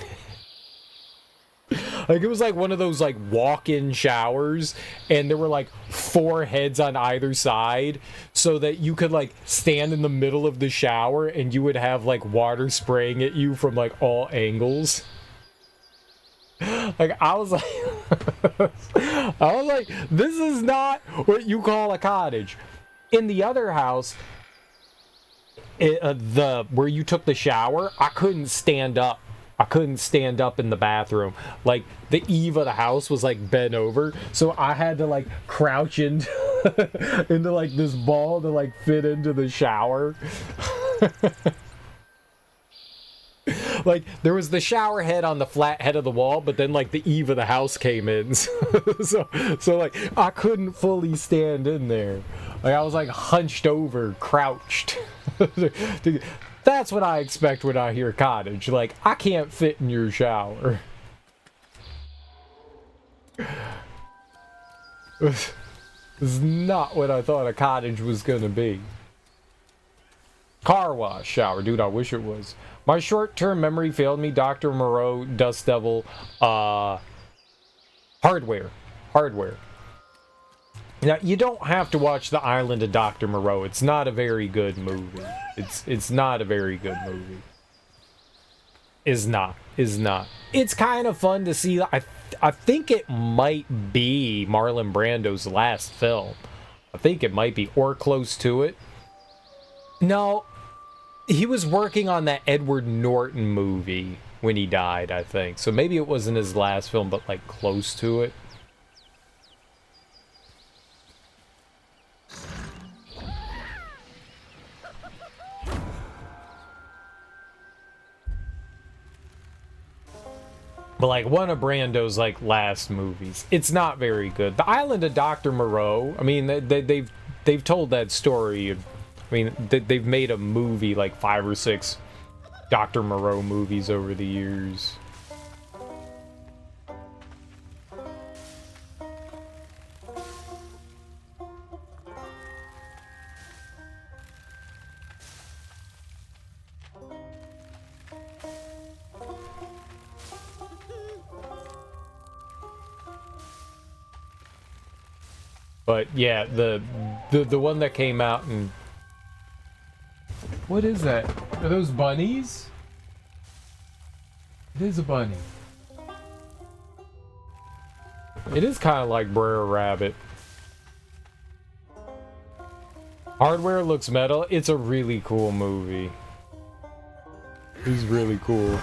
[SPEAKER 1] it. Like, it was like one of those like walk-in showers, and there were like 4 heads on either side, so that you could like stand in the middle of the shower and you would have like water spraying at you from like all angles. Like, I was like, this is not what you call a cottage. In the other house, where you took the shower, I couldn't stand up. I couldn't stand up in the bathroom. Like, the eave of the house was like bent over, so I had to like crouch into into like this ball to like fit into the shower. Like, there was the shower head on the flat head of the wall, but then like the eave of the house came in, so like I couldn't fully stand in there. Like, I was like hunched over, crouched. That's what I expect when I hear cottage. Like, I can't fit in your shower. This is not what I thought a cottage was gonna be. Car wash shower. Dude, I wish it was. My short-term memory failed me. Dr. Moreau, Dust Devil, Hardware. Now, you don't have to watch The Island of Dr. Moreau. It's not a very good movie. It's not a very good movie. Is not. It's kind of fun to see. I think it might be Marlon Brando's last film. I think it might be, or close to it. No, he was working on that Edward Norton movie when he died, I think. So maybe it wasn't his last film, but like close to it. But like one of Brando's like last movies, it's not very good. The Island of Dr. Moreau. I mean, they've told that story. I mean, they've made a movie, like 5 or 6 Dr. Moreau movies over the years. But yeah, the one that came out and what is that? Are those bunnies? It is a bunny. It is kind of like Brer Rabbit. Hardware looks metal. It's a really cool movie. It's really cool.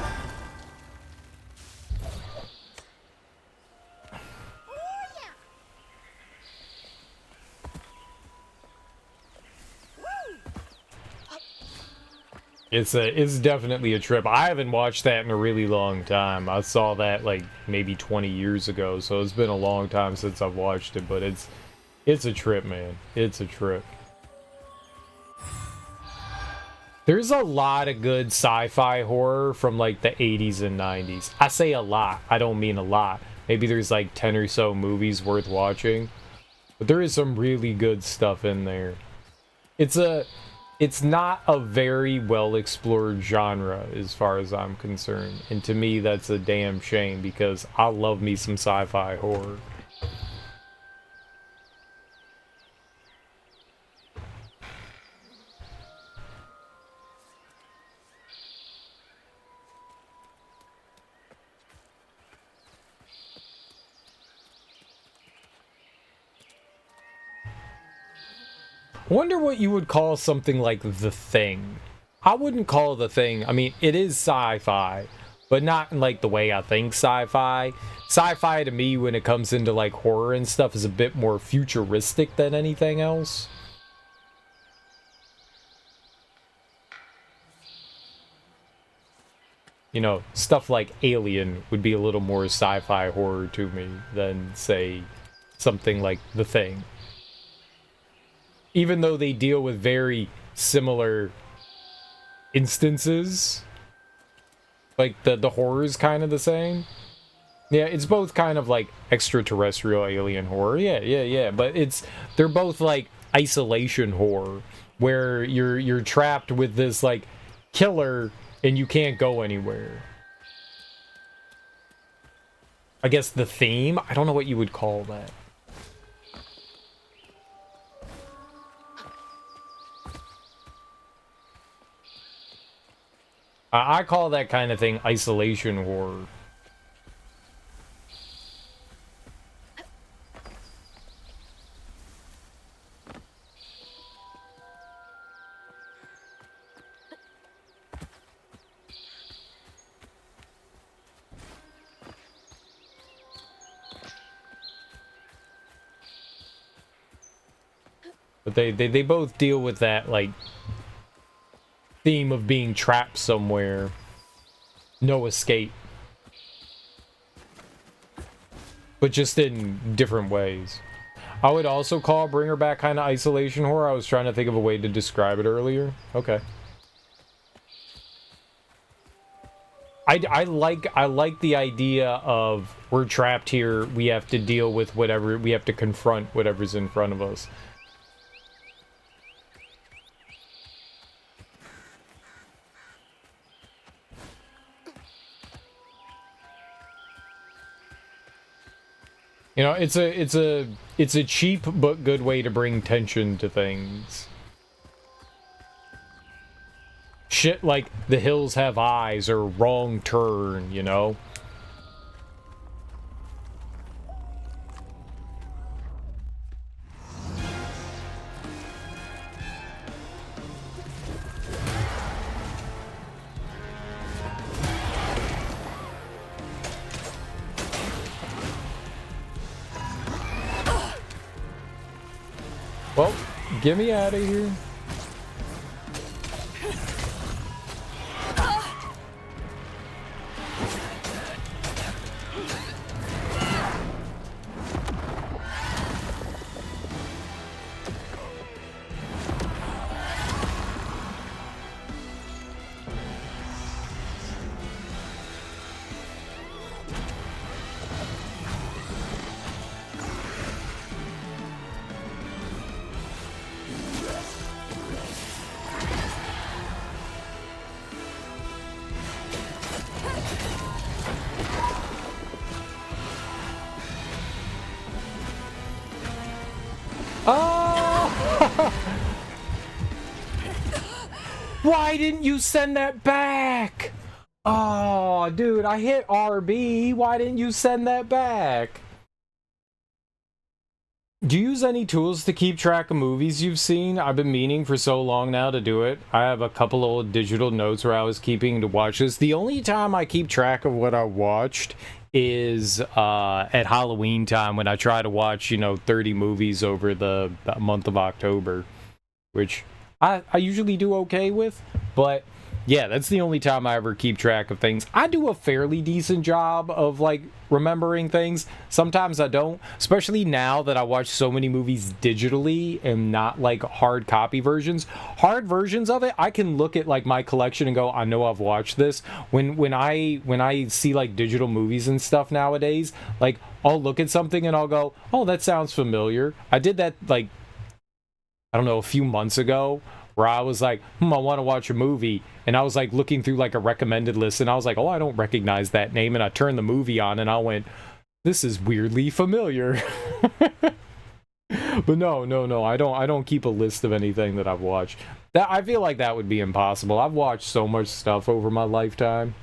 [SPEAKER 1] It's definitely a trip. I haven't watched that in a really long time. I saw that like maybe 20 years ago, so it's been a long time since I've watched it, but it's a trip, man. It's a trip. There's a lot of good sci-fi horror from like the 80s and 90s. I say a lot. I don't mean a lot. Maybe there's like 10 or so movies worth watching, but there is some really good stuff in there. It's not a very well explored genre as far as I'm concerned. And to me, that's a damn shame because I love me some sci-fi horror. Wonder what you would call something like The Thing. I wouldn't call The Thing, I mean, it is sci-fi, but not in like the way I think sci-fi. Sci-fi to me, when it comes into like horror and stuff, is a bit more futuristic than anything else. You know, stuff like Alien would be a little more sci-fi horror to me than, say, something like The Thing. Even though they deal with very similar instances, like the horror's kind of the same. Yeah, it's both kind of like extraterrestrial alien horror. Yeah. But they're both like isolation horror, where you're trapped with this like killer and you can't go anywhere. I guess the theme? I don't know what you would call that. I call that kind of thing isolation horror. But they both deal with that, like, theme of being trapped somewhere. No escape. But just in different ways. I would also call Bringer Back kind of isolation horror. I was trying to think of a way to describe it earlier. Okay. I like the idea of we're trapped here, we have to deal with whatever, we have to confront whatever's in front of us. You know, it's a cheap but good way to bring tension to things. Shit like The Hills Have Eyes or Wrong Turn, you know? Well, get me out of here. Why didn't you send that back? Oh, dude, I hit RB. Why didn't you send that back? Do you use any tools to keep track of movies you've seen? I've been meaning for so long now to do it. I have a couple old digital notes where I was keeping to watch this. The only time I keep track of what I watched is at Halloween time when I try to watch, 30 movies over the month of October, which I usually do okay with, but yeah, that's the only time I ever keep track of things. I do a fairly decent job of, remembering things. Sometimes I don't, especially now that I watch so many movies digitally and not, hard copy versions. Hard versions of it, I can look at, my collection and go, I know I've watched this. When I see, digital movies and stuff nowadays, I'll look at something and I'll go, oh, that sounds familiar. I did that, I don't know, a few months ago, where I was like, I want to watch a movie, and I was looking through a recommended list, and I was like, oh, I don't recognize that name, and I turned the movie on, and I went, this is weirdly familiar. But no, I don't keep a list of anything that I've watched. I feel like that would be impossible. I've watched so much stuff over my lifetime.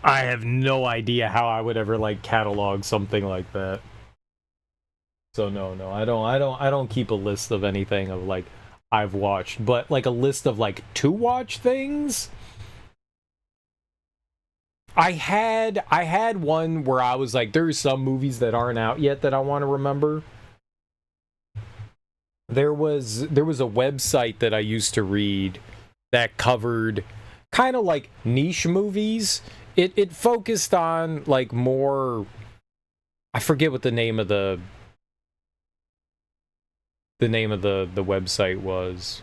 [SPEAKER 1] I have no idea how I would ever catalog something like that. So no, I don't keep a list of anything of I've watched, but a list of to watch things. I had one where I was there's some movies that aren't out yet that I want to remember. There was a website that I used to read that covered kind of niche movies. It focused on more, I forget what the name of the website was.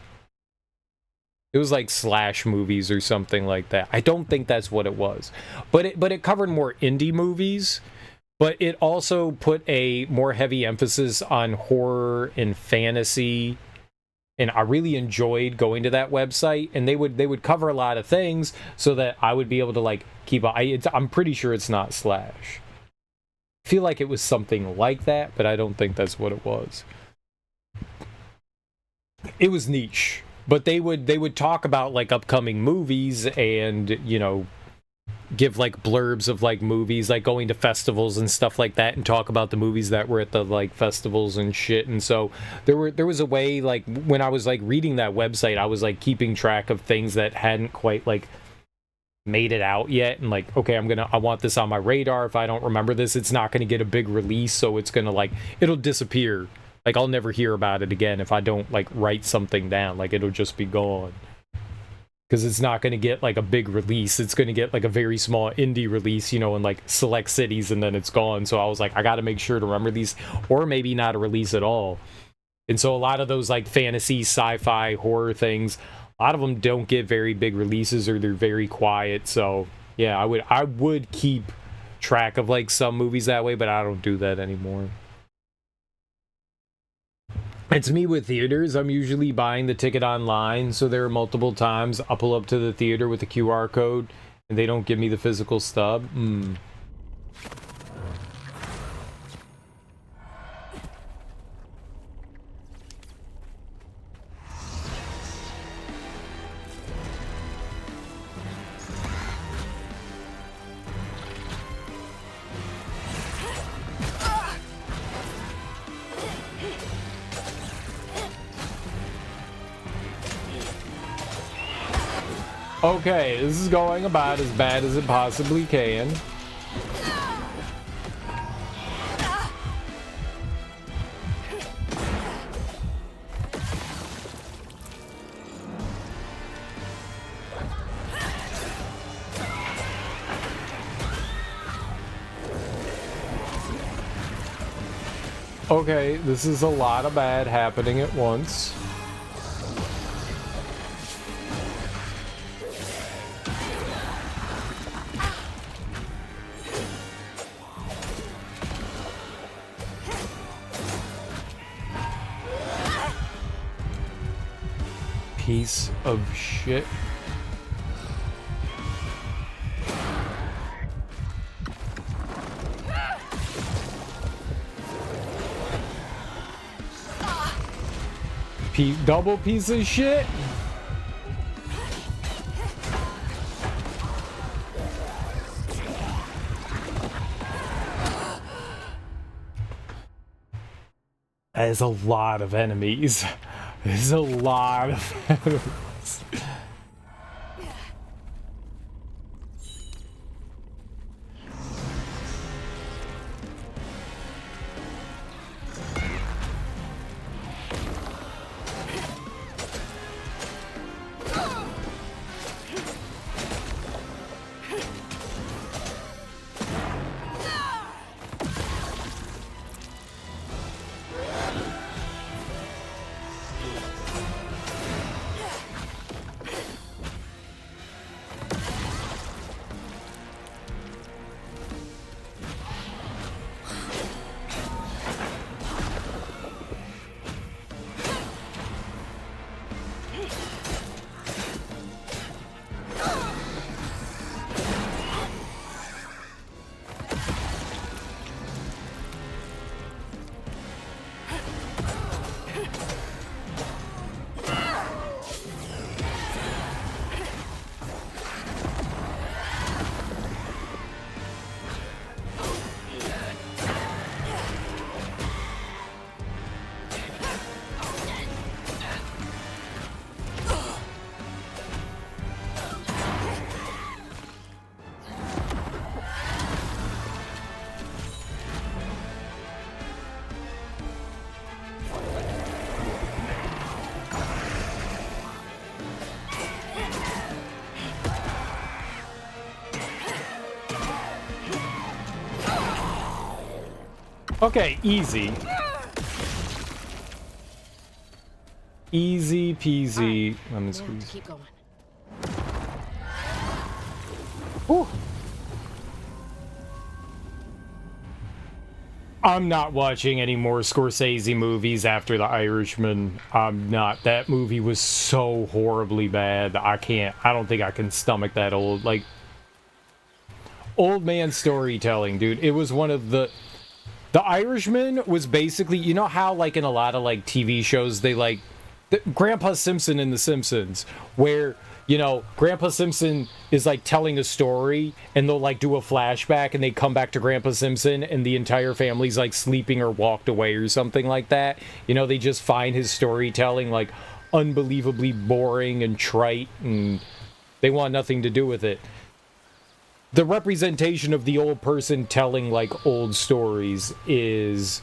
[SPEAKER 1] It was slash movies or something like that. I don't think that's what it was, but it covered more indie movies, but it also put a more heavy emphasis on horror and fantasy, and I really enjoyed going to that website, and they would cover a lot of things so that I would be able to keep I'm pretty sure it's not slash. I feel like it was something like that, but I don't think that's what it was. It was niche, but they would talk about upcoming movies and give blurbs of movies, going to festivals and stuff like that, and talk about the movies that were at the festivals and shit. And so there was a way when I was reading that website, I was keeping track of things that hadn't quite made it out yet, and okay, I want this on my radar. If I don't remember this, it's not gonna get a big release, so it's gonna it'll disappear. I'll never hear about it again if I don't, write something down. It'll just be gone. Because it's not going to get, a big release. It's going to get, a very small indie release, in, select cities, and then it's gone. So I was I got to make sure to remember these. Or maybe not a release at all. And so a lot of those, fantasy, sci-fi, horror things, A lot of them don't get very big releases, or they're very quiet. So yeah, I would keep track of like some movies that way, but I don't do that anymore. It's me with theaters. I'm usually buying the ticket online, so there are multiple times I'll pull up to the theater with the QR code and they don't give me the physical stub. Okay, this is going about as bad as it possibly can. Okay, this is a lot of bad happening at once. Piece of shit. Double piece of shit. That is a lot of enemies. There's a lot of enemies. Okay, easy. Easy peasy.
[SPEAKER 2] Right.
[SPEAKER 1] Lemon
[SPEAKER 2] Now
[SPEAKER 1] squeeze.
[SPEAKER 2] to keep going.
[SPEAKER 1] Whew. I'm not watching any more Scorsese movies after The Irishman. I'm not. That movie was so horribly bad. I don't think I can stomach that old man storytelling, dude. It was one of The Irishman was basically, you know how like in a lot of like TV shows they like Grandpa Simpson in The Simpsons, where, you know, Grandpa Simpson is like telling a story and they'll like do a flashback and they come back to Grandpa Simpson and the entire family's like sleeping or walked away or something like that. You know, they just find his storytelling like unbelievably boring and trite and they want nothing to do with it. The representation of the old person telling like old stories is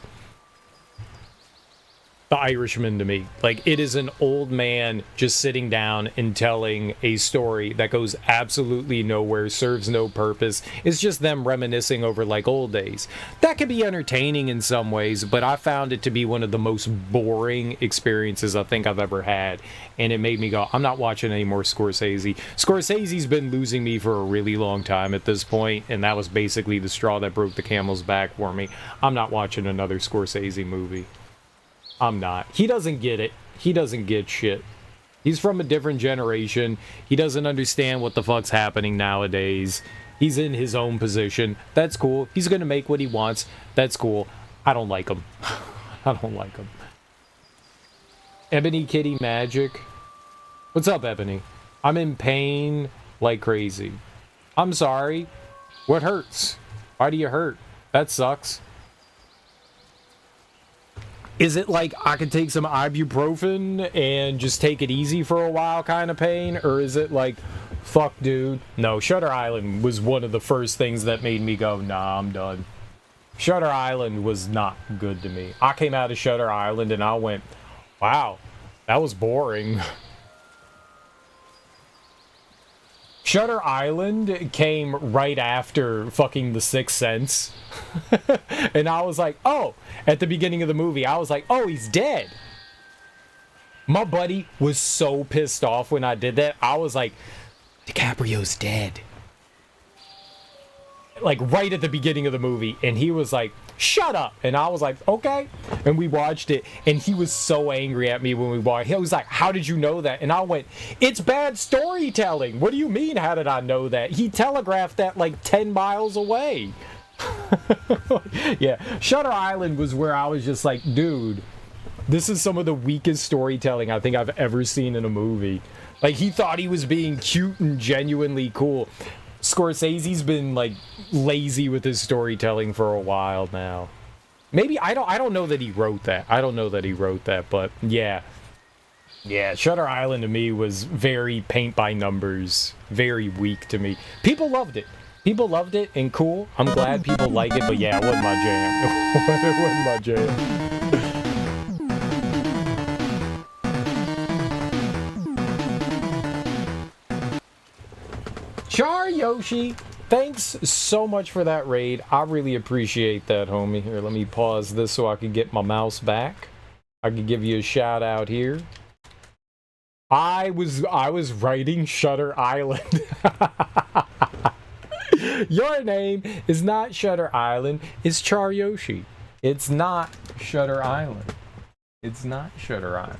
[SPEAKER 1] The Irishman to me. Like, it is an old man just sitting down and telling a story that goes absolutely nowhere, serves no purpose. It's just them reminiscing over like old days. That can be entertaining in some ways, but I found it to be one of the most boring experiences I think I've ever had. And it made me go, I'm not watching any more Scorsese. Scorsese's been losing me for a really long time at this point, and that was basically the straw that broke the camel's back for me. I'm not watching another Scorsese movie. I'm not. He doesn't get it. He doesn't get shit. He's from a different generation. He doesn't understand what the fuck's happening nowadays. He's in his own position. That's cool. He's gonna make what he wants. That's cool. I don't like him. I don't like him. Ebony Kitty Magic. What's up, Ebony? I'm in pain like crazy. I'm sorry. What hurts? Why do you hurt? That sucks. Is it like I could take some ibuprofen and just take it easy for a while kind of pain? Or is it like, fuck, dude? No, Shutter Island was one of the first things that made me go, nah, I'm done. Shutter Island was not good to me. I came out of Shutter Island and I went, wow, that was boring. Shutter Island came right after fucking The Sixth Sense. And I was like, oh, at the beginning of the movie, I was like, oh, he's dead. My buddy was so pissed off when I did that. I was like, DiCaprio's dead. Like, right at the beginning of the movie. And he was like, shut up. And I was like, okay. And we watched it. And he was so angry at me when we watched it. He was like, how did you know that? And I went, it's bad storytelling. What do you mean, how did I know that? He telegraphed that like 10 miles away. Yeah, Shutter Island was where I was just like, dude, this is some of the weakest storytelling I think I've ever seen in a movie. Like, he thought he was being cute and genuinely cool. Scorsese's been like lazy with his storytelling for a while now. Maybe I don't know that he wrote that. I don't know that he wrote that, but yeah. Yeah, Shutter Island to me was very paint by numbers, very weak to me. People loved it. People loved it and cool. I'm glad people like it, but yeah, it wasn't my jam. It wasn't my jam. Char Yoshi, thanks so much for that raid. I really appreciate that, homie. Here, let me pause this so I can get my mouse back. I can give you a shout out here. I was writing Shutter Island. Your name is not Shutter Island, it's Char Yoshi. It's not Shutter Island. It's not Shutter Island.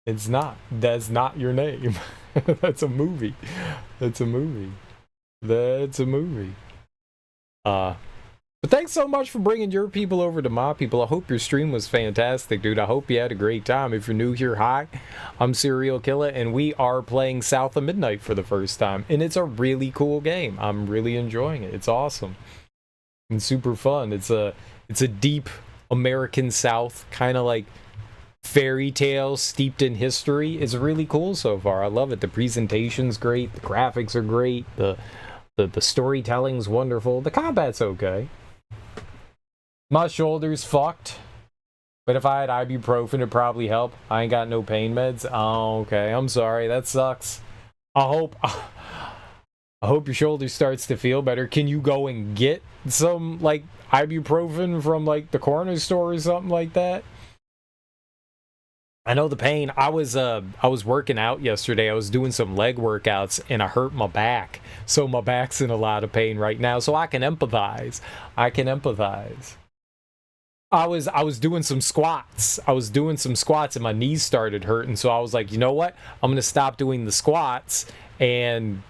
[SPEAKER 1] It's not. That's not your name. That's a movie. That's a movie. That's a movie. But thanks so much for bringing your people over to my people. I hope your stream was fantastic, dude. I hope you had a great time. If you're new here, hi. I'm Serial Killer, and we are playing South of Midnight for the first time. And it's a really cool game. I'm really enjoying it. It's awesome. And super fun. It's a deep American South, kind of like fairy tale steeped in history. It's really cool so far. I love it. The presentation's great. The graphics are great. The storytelling's wonderful. The combat's okay. My shoulder's fucked, but if I had ibuprofen, it'd probably help. I ain't got no pain meds. Oh, okay. I'm sorry. That sucks. I hope your shoulder starts to feel better. Can you go and get some, like, ibuprofen from, like, the corner store or something like that? I know the pain. I was working out yesterday. I was doing some leg workouts and I hurt my back. So my back's in a lot of pain right now. So I can empathize. I was doing some squats. And my knees started hurting. So I was like, you know what? I'm going to stop doing the squats and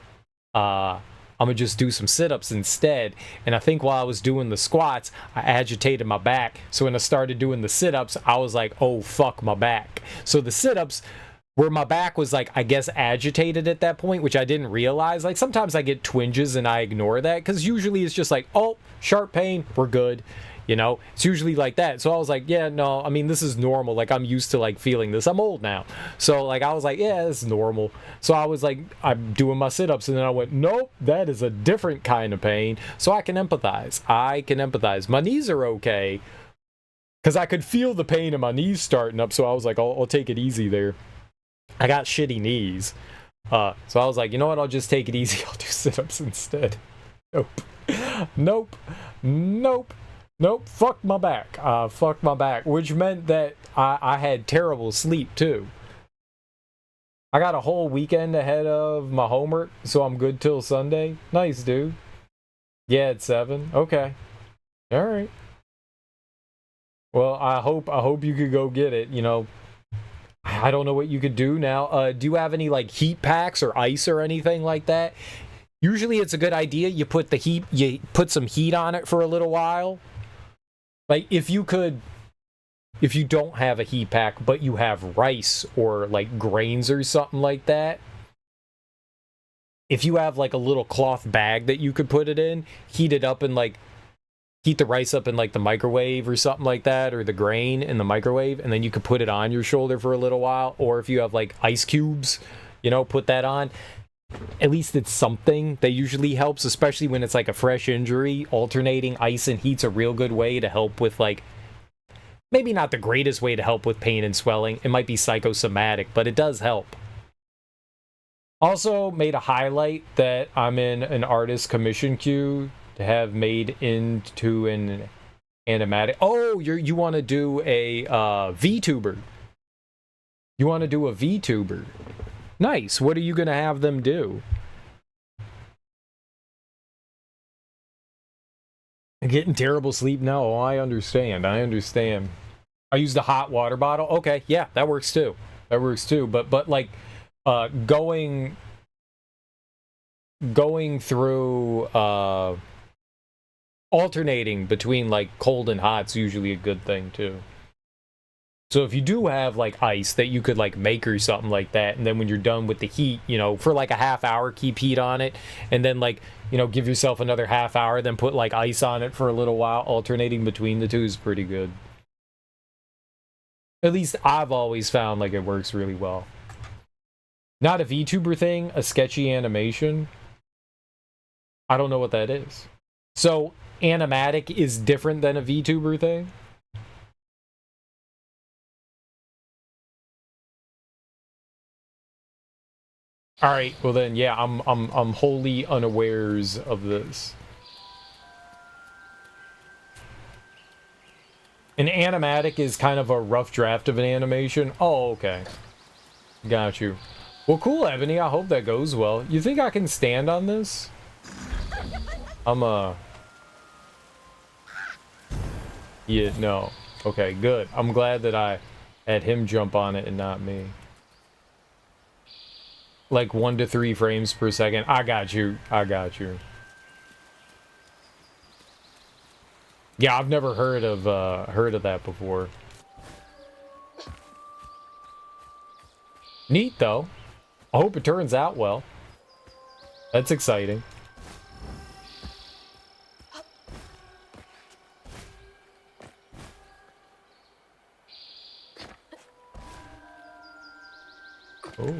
[SPEAKER 1] I'm going to just do some sit-ups instead. And I think while I was doing the squats, I agitated my back. So when I started doing the sit-ups, I was like, oh, fuck my back. So the sit-ups, where my back was like, I guess, agitated at that point, which I didn't realize. Like, sometimes I get twinges and I ignore that because usually it's just like, oh, sharp pain, we're good. You know, it's usually like that. So I was like, yeah, no, I mean, this is normal. Like, I'm used to, like, feeling this. I'm old now. So, like, I was like, yeah, this is normal. So I was like, I'm doing my sit-ups. And then I went, nope, that is a different kind of pain. So I can empathize. My knees are okay. Because I could feel the pain in my knees starting up, so I was like, I'll take it easy there. I got shitty knees. So I was like, you know what, I'll just take it easy. I'll do sit-ups instead. Nope. Nope. Nope. Nope. Fuck my back. Fuck my back. Which meant that I had terrible sleep, too. I got a whole weekend ahead of my homework, so I'm good till Sunday. Nice, dude. Yeah, it's 7. Okay. Alright. Well, I hope you could go get it, you know. I don't know what you could do now. Do you have any, like, heat packs or ice or anything like that? Usually it's a good idea. You put some heat on it for a little while. Like, if you don't have a heat pack, but you have rice or, like, grains or something like that, if you have, like, a little cloth bag that you could put it in, heat the rice up in, like, the microwave or something like that, or the grain in the microwave, and then you could put it on your shoulder for a little while. Or if you have, like, ice cubes, you know, put that on. At least it's something that usually helps, especially when it's, like, a fresh injury. Alternating ice and heat's a real good way to help with, like, maybe not the greatest way to help with pain and swelling. It might be psychosomatic, but it does help. Also made a highlight that I'm in an artist commission queue to have made into an animatic. Oh, you want to do a VTuber. You want to do a VTuber. Nice. What are you going to have them do? I'm getting terrible sleep now. Oh, I understand. I use the hot water bottle. Okay, yeah, that works too. But like going through alternating between, like, cold and hot's usually a good thing too. So if you do have, like, ice that you could, like, make or something like that, and then when you're done with the heat, you know, for like a half hour, keep heat on it, and then, like, you know, give yourself another half hour, then put, like, ice on it for a little while. Alternating between the two is pretty good. At least I've always found like it works really well. Not a VTuber thing, a sketchy animation. I don't know what that is. So animatic is different than a VTuber thing? All right, well then, yeah, I'm wholly unawares of this. An animatic is kind of a rough draft of an animation. Oh, okay. Got you. Well, cool, Ebony. I hope that goes well. You think I can stand on this? Yeah, no. Okay, good. I'm glad that I had him jump on it and not me. Like 1 to 3 frames per second. I got you. Yeah, I've never heard of that before. Neat though. I hope it turns out well. That's exciting. Oh.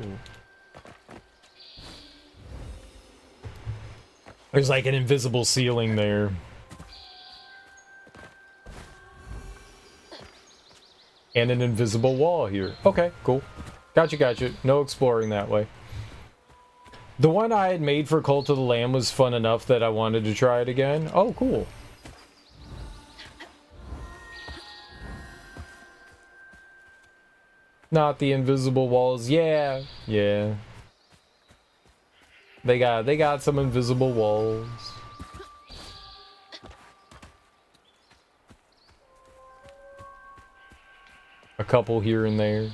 [SPEAKER 1] There's like an invisible ceiling there. And an invisible wall here. Okay, cool. Gotcha. No exploring that way. The one I had made for Cult of the Lamb was fun enough that I wanted to try it again. Oh, cool. Not the invisible walls. Yeah. They got some invisible walls. A couple here and there.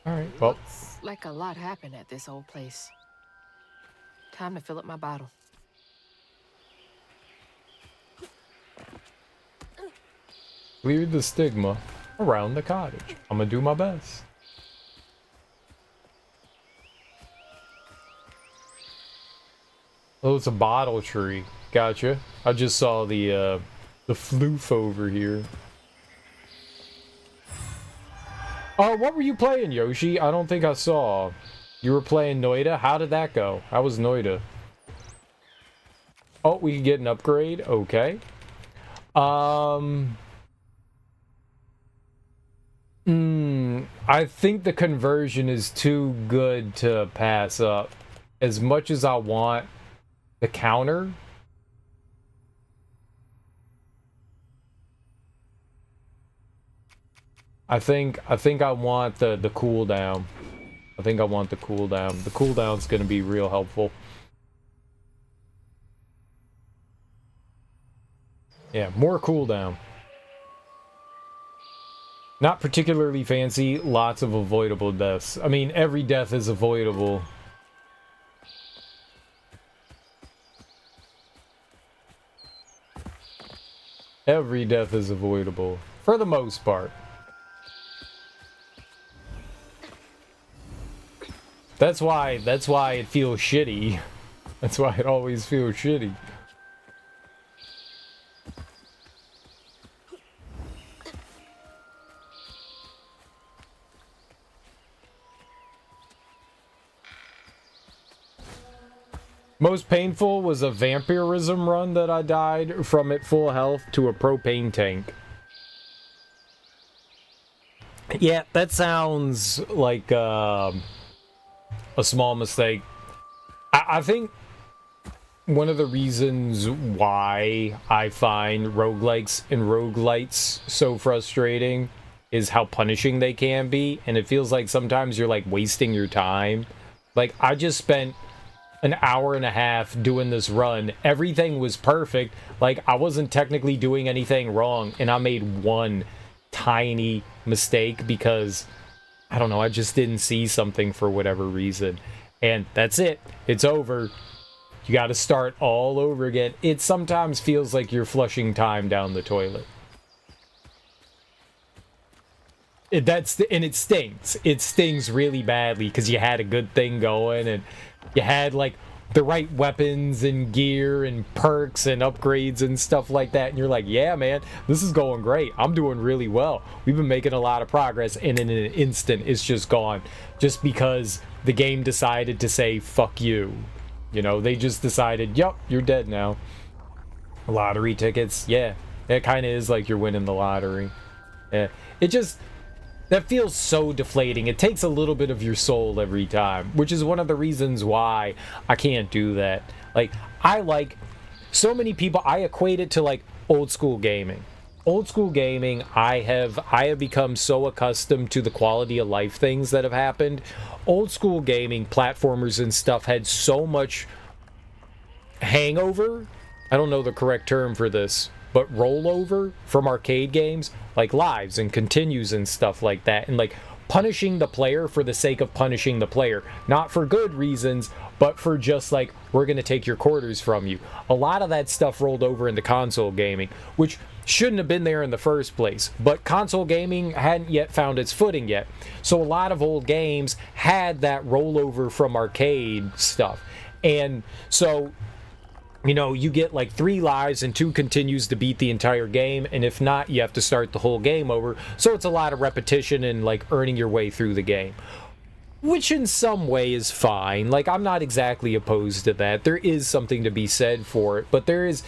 [SPEAKER 1] Alright, well.
[SPEAKER 2] Looks like a lot happened at this old place. Time to fill up my bottle.
[SPEAKER 1] Clear the stigma around the cottage. I'm gonna do my best. Oh, it's a bottle tree. Gotcha. I just saw the floof over here. Oh, what were you playing, Yoshi? I don't think I saw. You were playing Noita? How did that go? How was Noita? Oh, we can get an upgrade. Okay. I think the conversion is too good to pass up. As much as I want the counter. I think I want the cooldown. I think I want the cooldown. The cooldown's gonna be real helpful. Yeah, more cooldown. Not particularly fancy, lots of avoidable deaths. I mean, every death is avoidable. Every death is avoidable, for the most part. That's why it feels shitty. That's why it always feels shitty. Most painful was a vampirism run that I died from at full health to a propane tank. Yeah, that sounds like a small mistake. I think one of the reasons why I find roguelikes and roguelites so frustrating is how punishing they can be, and it feels like sometimes you're like wasting your time. Like, I just spent an hour and a half doing this run. Everything was perfect. Like, I wasn't technically doing anything wrong, and I made one tiny mistake because, I don't know, I just didn't see something for whatever reason. And that's it. It's over. You got to start all over again. It sometimes feels like you're flushing time down the toilet. And it stings. It stings really badly because you had a good thing going and you had like the right weapons and gear and perks and upgrades and stuff like that, and you're like, yeah man, this is going great, I'm doing really well, we've been making a lot of progress, and in an instant it's just gone, just because the game decided to say fuck you. You know, they just decided, yup, you're dead now. Lottery tickets, yeah, it kind of is like you're winning the lottery. Yeah, it just, that feels so deflating. It takes a little bit of your soul every time, which is one of the reasons why I can't do that. Like, I like, so many people, I equate it to like old school gaming. Old school gaming, I have become so accustomed to the quality of life things that have happened. Old school gaming, platformers and stuff had so much hangover. I don't know the correct term for this, but rollover from arcade games, like lives and continues and stuff like that, and like punishing the player for the sake of punishing the player, not for good reasons, but for just like, we're gonna take your quarters from you. A lot of that stuff rolled over into console gaming, which shouldn't have been there in the first place, but console gaming hadn't yet found its footing yet, so a lot of old games had that rollover from arcade stuff. And so, you know, you get like 3 lives and 2 continues to beat the entire game, and if not, you have to start the whole game over. So it's a lot of repetition and like earning your way through the game, which in some way is fine. Like, I'm not exactly opposed to that. There is something to be said for it, but there is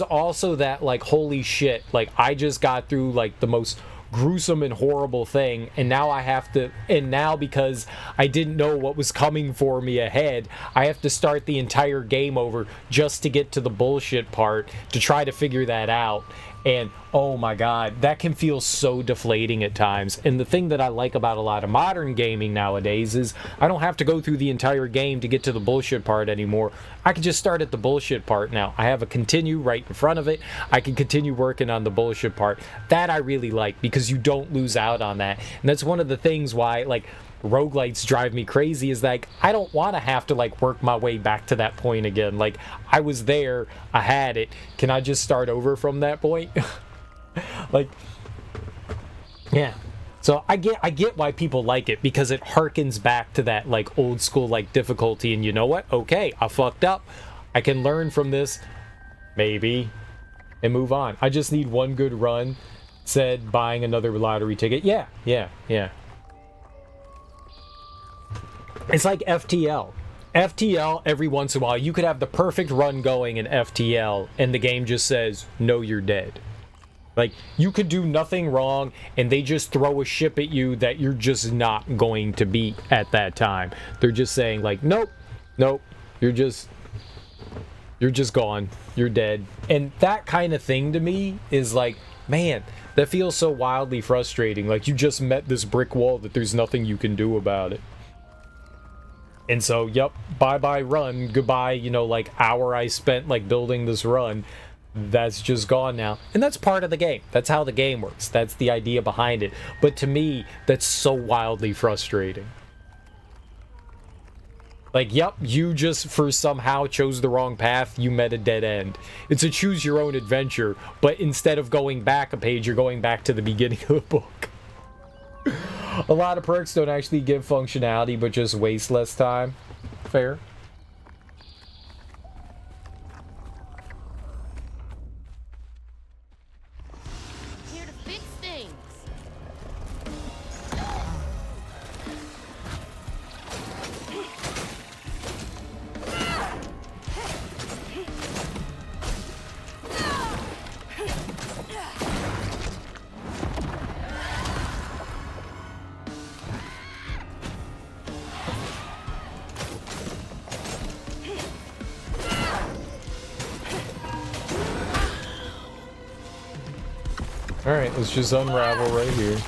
[SPEAKER 1] also that like, holy shit, like I just got through like the most gruesome and horrible thing, and now I have to, and now because I didn't know what was coming for me ahead, I have to start the entire game over just to get to the bullshit part to try to figure that out. And oh my god, that can feel so deflating at times. And the thing that I like about a lot of modern gaming nowadays is I don't have to go through the entire game to get to the bullshit part anymore. I can just start at the bullshit part now. I have a continue right in front of it. I can continue working on the bullshit part. That I really like, because you don't lose out on that. And that's one of the things why, like, roguelites drive me crazy, is like, I don't want to have to like work my way back to that point again. Like, I was there, I had it, can I just start over from that point? Like, yeah. So I get why people like it, because it harkens back to that like old school like difficulty. And you know what, okay, I fucked up, I can learn from this maybe and move on. I just need one good run. Said buying another lottery ticket. Yeah. It's like FTL. FTL, every once in a while, you could have the perfect run going in FTL, and the game just says, no, you're dead. Like, you could do nothing wrong, and they just throw a ship at you that you're just not going to beat at that time. They're just saying, like, nope, nope, you're just gone. You're dead. And that kind of thing to me is like, man, that feels so wildly frustrating. Like, you just met this brick wall that there's nothing you can do about it. And so, yep, bye-bye run, goodbye, you know, like, hour I spent, like, building this run. That's just gone now. And that's part of the game. That's how the game works. That's the idea behind it. But to me, that's so wildly frustrating. Like, yep, you just for somehow chose the wrong path, you met a dead end. It's a choose your own adventure, but instead of going back a page, you're going back to the beginning of the book. A lot of perks don't actually give functionality, but just waste less time. Fair.
[SPEAKER 2] Here to fix things.
[SPEAKER 1] Alright, let's just unravel right here.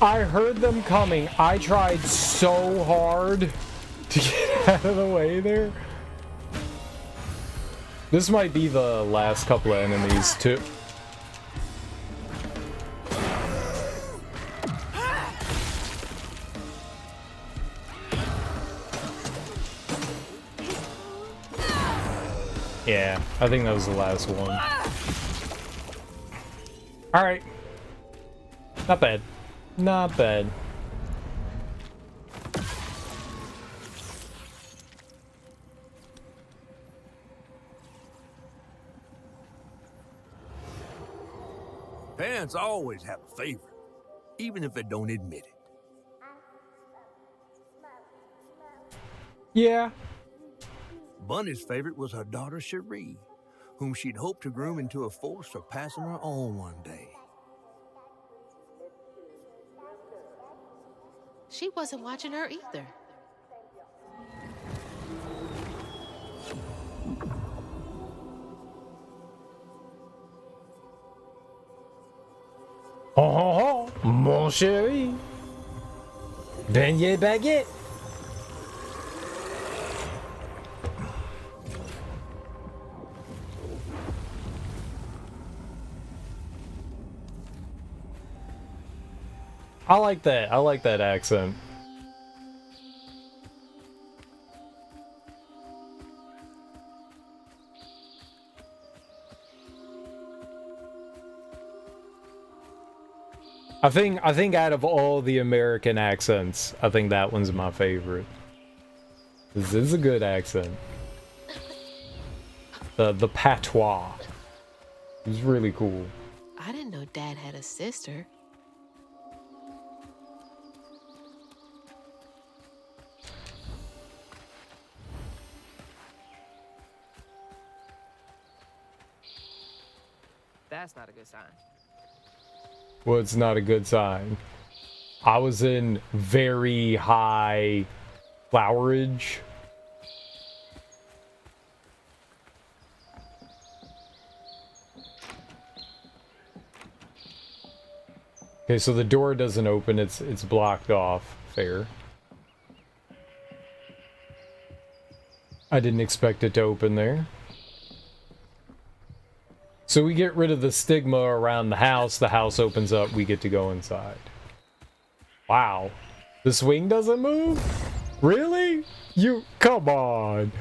[SPEAKER 1] I heard them coming. I tried so hard to get out of the way there. This might be the last couple of enemies, too. Yeah, I think that was the last one. Alright. Not bad. Not bad.
[SPEAKER 4] Parents always have a favorite, even if they don't admit it.
[SPEAKER 1] Yeah.
[SPEAKER 4] Bunny's favorite was her daughter Cherie, whom she'd hoped to groom into a force surpassing her own one day.
[SPEAKER 2] She wasn't watching her either.
[SPEAKER 1] Oh, mon chéri. Beignet baguette. I like that. I like that accent. I think out of all the American accents, I think that one's my favorite. This is a good accent. The patois. It was really cool.
[SPEAKER 2] I didn't know Dad had a sister.
[SPEAKER 5] That's not a good sign.
[SPEAKER 1] Well, it's not a good sign. I was in very high flowerage. Okay, so the door doesn't open, it's blocked off. Fair. I didn't expect it to open there. So we get rid of the stigma around the house opens up, we get to go inside. Wow. The swing doesn't move? Really? Come on.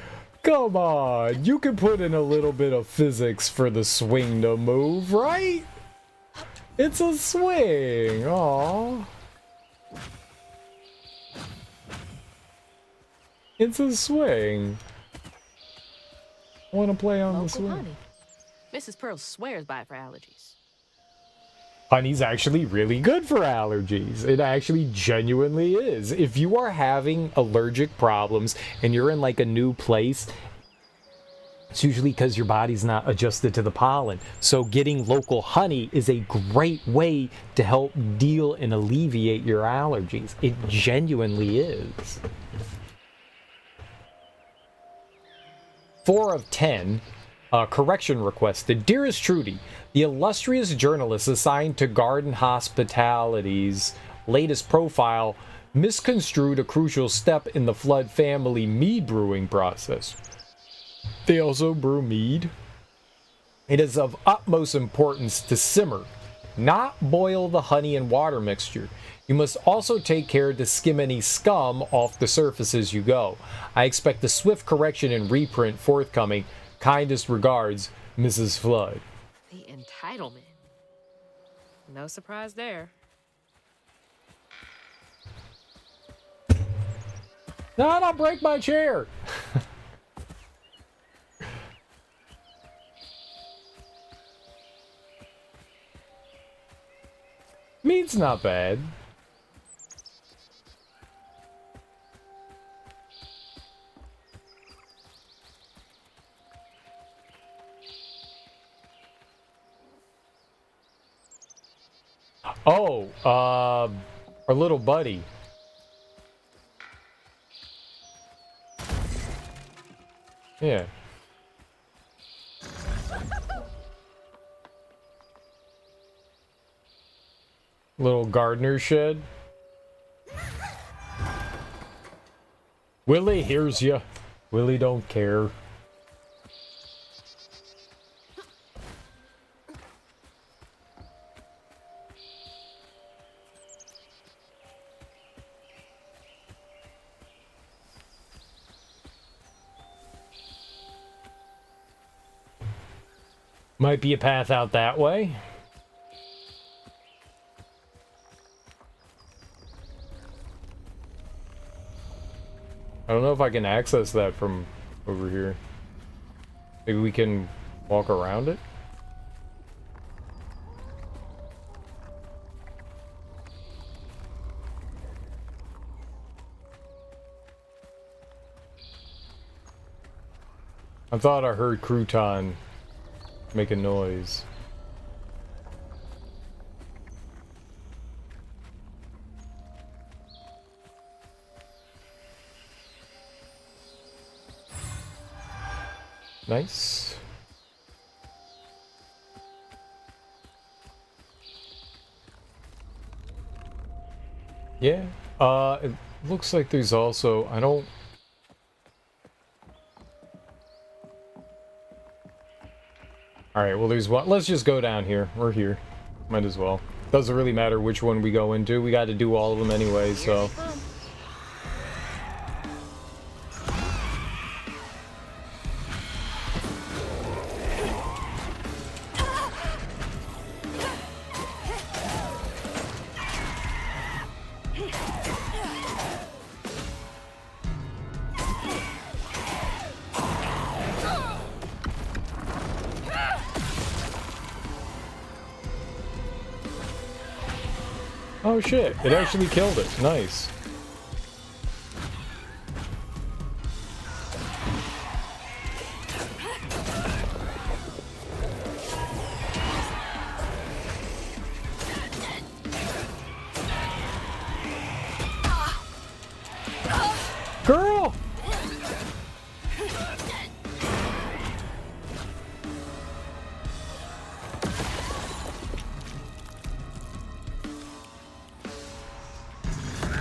[SPEAKER 1] Come on. You can put in a little bit of physics for the swing to move, right? It's a swing. Aww. It's a swing. I want to play on the swing.
[SPEAKER 2] Honey. Mrs. Pearl swears by it for allergies.
[SPEAKER 1] Honey's actually really good for allergies. It actually genuinely is. If you are having allergic problems and you're in like a new place, it's usually because your body's not adjusted to the pollen. So getting local honey is a great way to help deal and alleviate your allergies. It genuinely is. 4 of 10. Correction requested. Dearest Trudy, the illustrious journalist assigned to Garden Hospitality's latest profile misconstrued a crucial step in the Flood family mead brewing process. They also brew mead. It is of utmost importance to simmer, not boil the honey and water mixture. You must also take care to skim any scum off the surface as you go. I expect a swift correction and reprint forthcoming. Kindest regards, Mrs. Flood.
[SPEAKER 2] The entitlement. No surprise there.
[SPEAKER 1] No, don't break my chair. Meat's not bad. Oh, our little buddy. Yeah. Little gardener shed. Willie hears ya. Willie don't care. Might be a path out that way. I don't know if I can access that from over here. Maybe we can walk around it? I thought I heard Crouton make a noise. Nice. Yeah. It looks like there's also, I don't... Alright, well there's one. Let's just go down here. We're here. Might as well. Doesn't really matter which one we go into. We got to do all of them anyway, so... Oh shit, it actually killed it. Nice. Girl!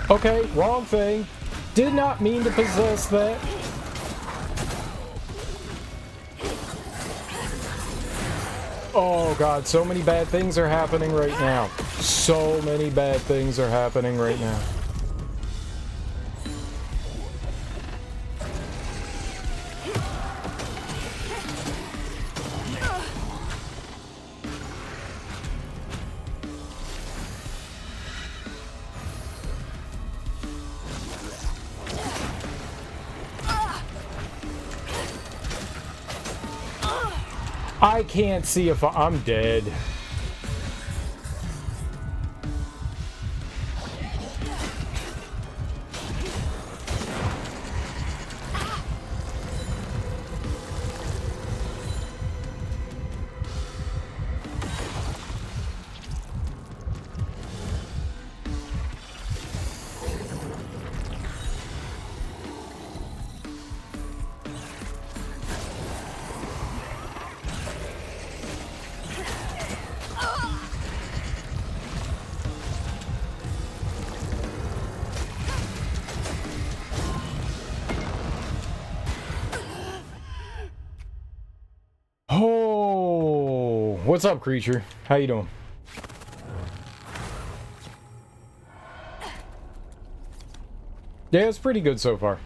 [SPEAKER 1] Okay, wrong thing. Did not mean to possess that. Oh god, so many bad things are happening right now. So many bad things are happening right now. I can't see if I'm dead. Oh, what's up, creature? How you doing? Yeah, it's pretty good so far.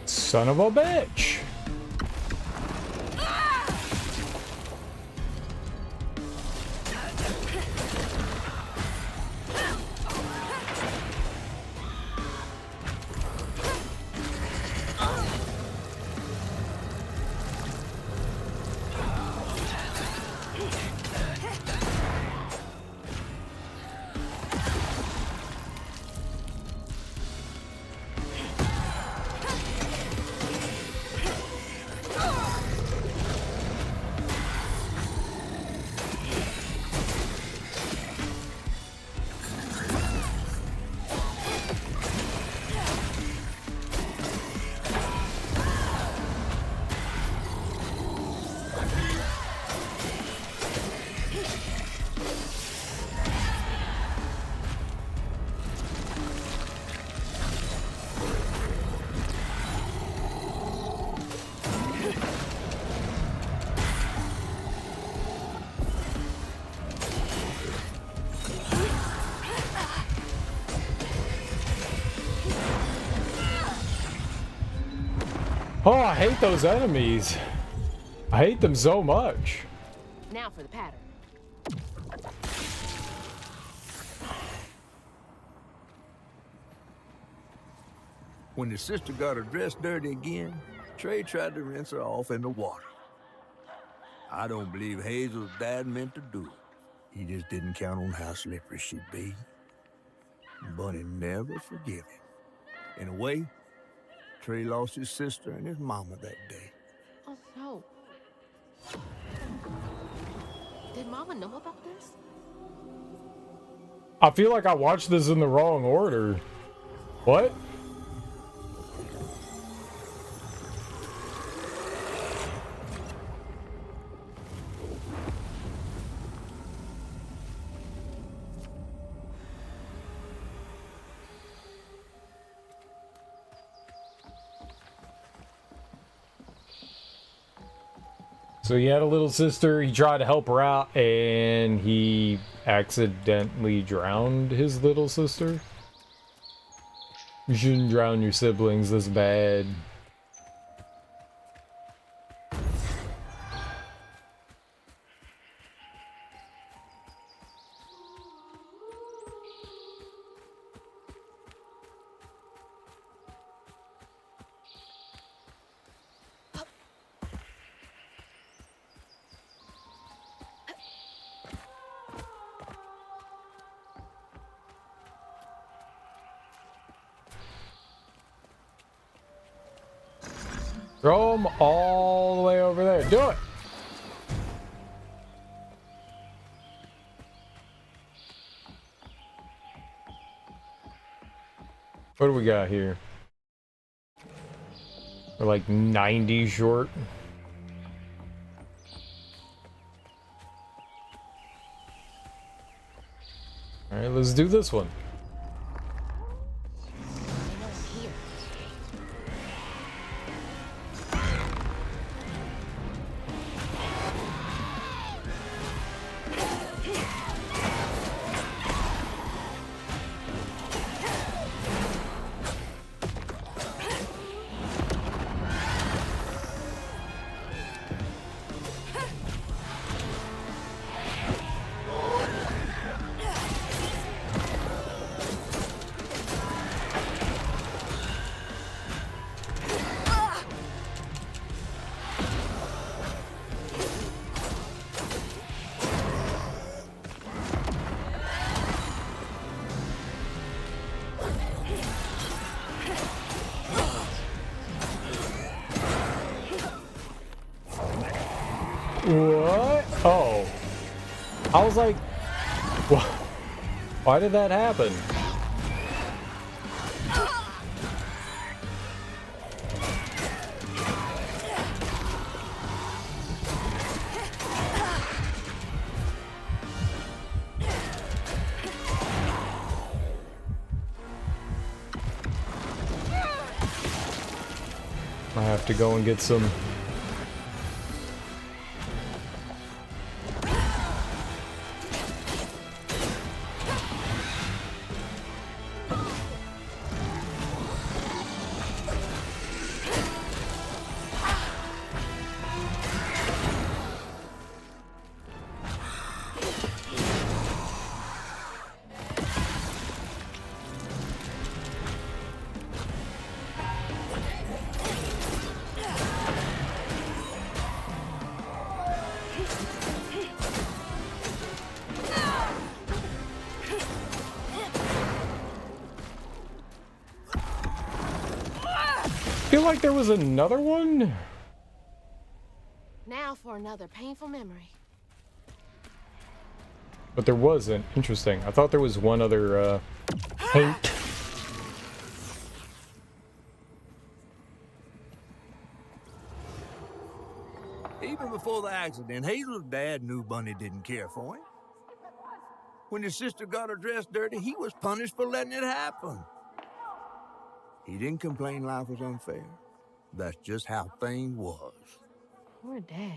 [SPEAKER 1] Son of a bitch. Oh, I hate those enemies. I hate them so much.
[SPEAKER 2] Now for the pattern.
[SPEAKER 4] When his sister got her dress dirty again, Trey tried to rinse her off in the water. I don't believe Hazel's dad meant to do it. He just didn't count on how slippery she'd be. Bunny never forgive him. In a way, Trey lost his sister and his mama that day.
[SPEAKER 2] Oh no. Did Mama know about this?
[SPEAKER 1] I feel like I watched this in the wrong order. What? So he had a little sister, he tried to help her out, and he accidentally drowned his little sister. You shouldn't drown your siblings this bad. Throw them all the way over there. Do it! What do we got here? We're like 90 short. Alright, let's do this one. What? Oh. I was like, why did that happen? I have to go and get some. I feel like there was another one.
[SPEAKER 2] Now for another painful memory.
[SPEAKER 1] But there wasn't. Interesting. I thought there was one other paint.
[SPEAKER 4] Even before the accident, Hazel's dad knew Bunny didn't care for him. When his sister got her dress dirty, he was punished for letting it happen. He didn't complain life was unfair. That's just how things was.
[SPEAKER 2] Poor Dad.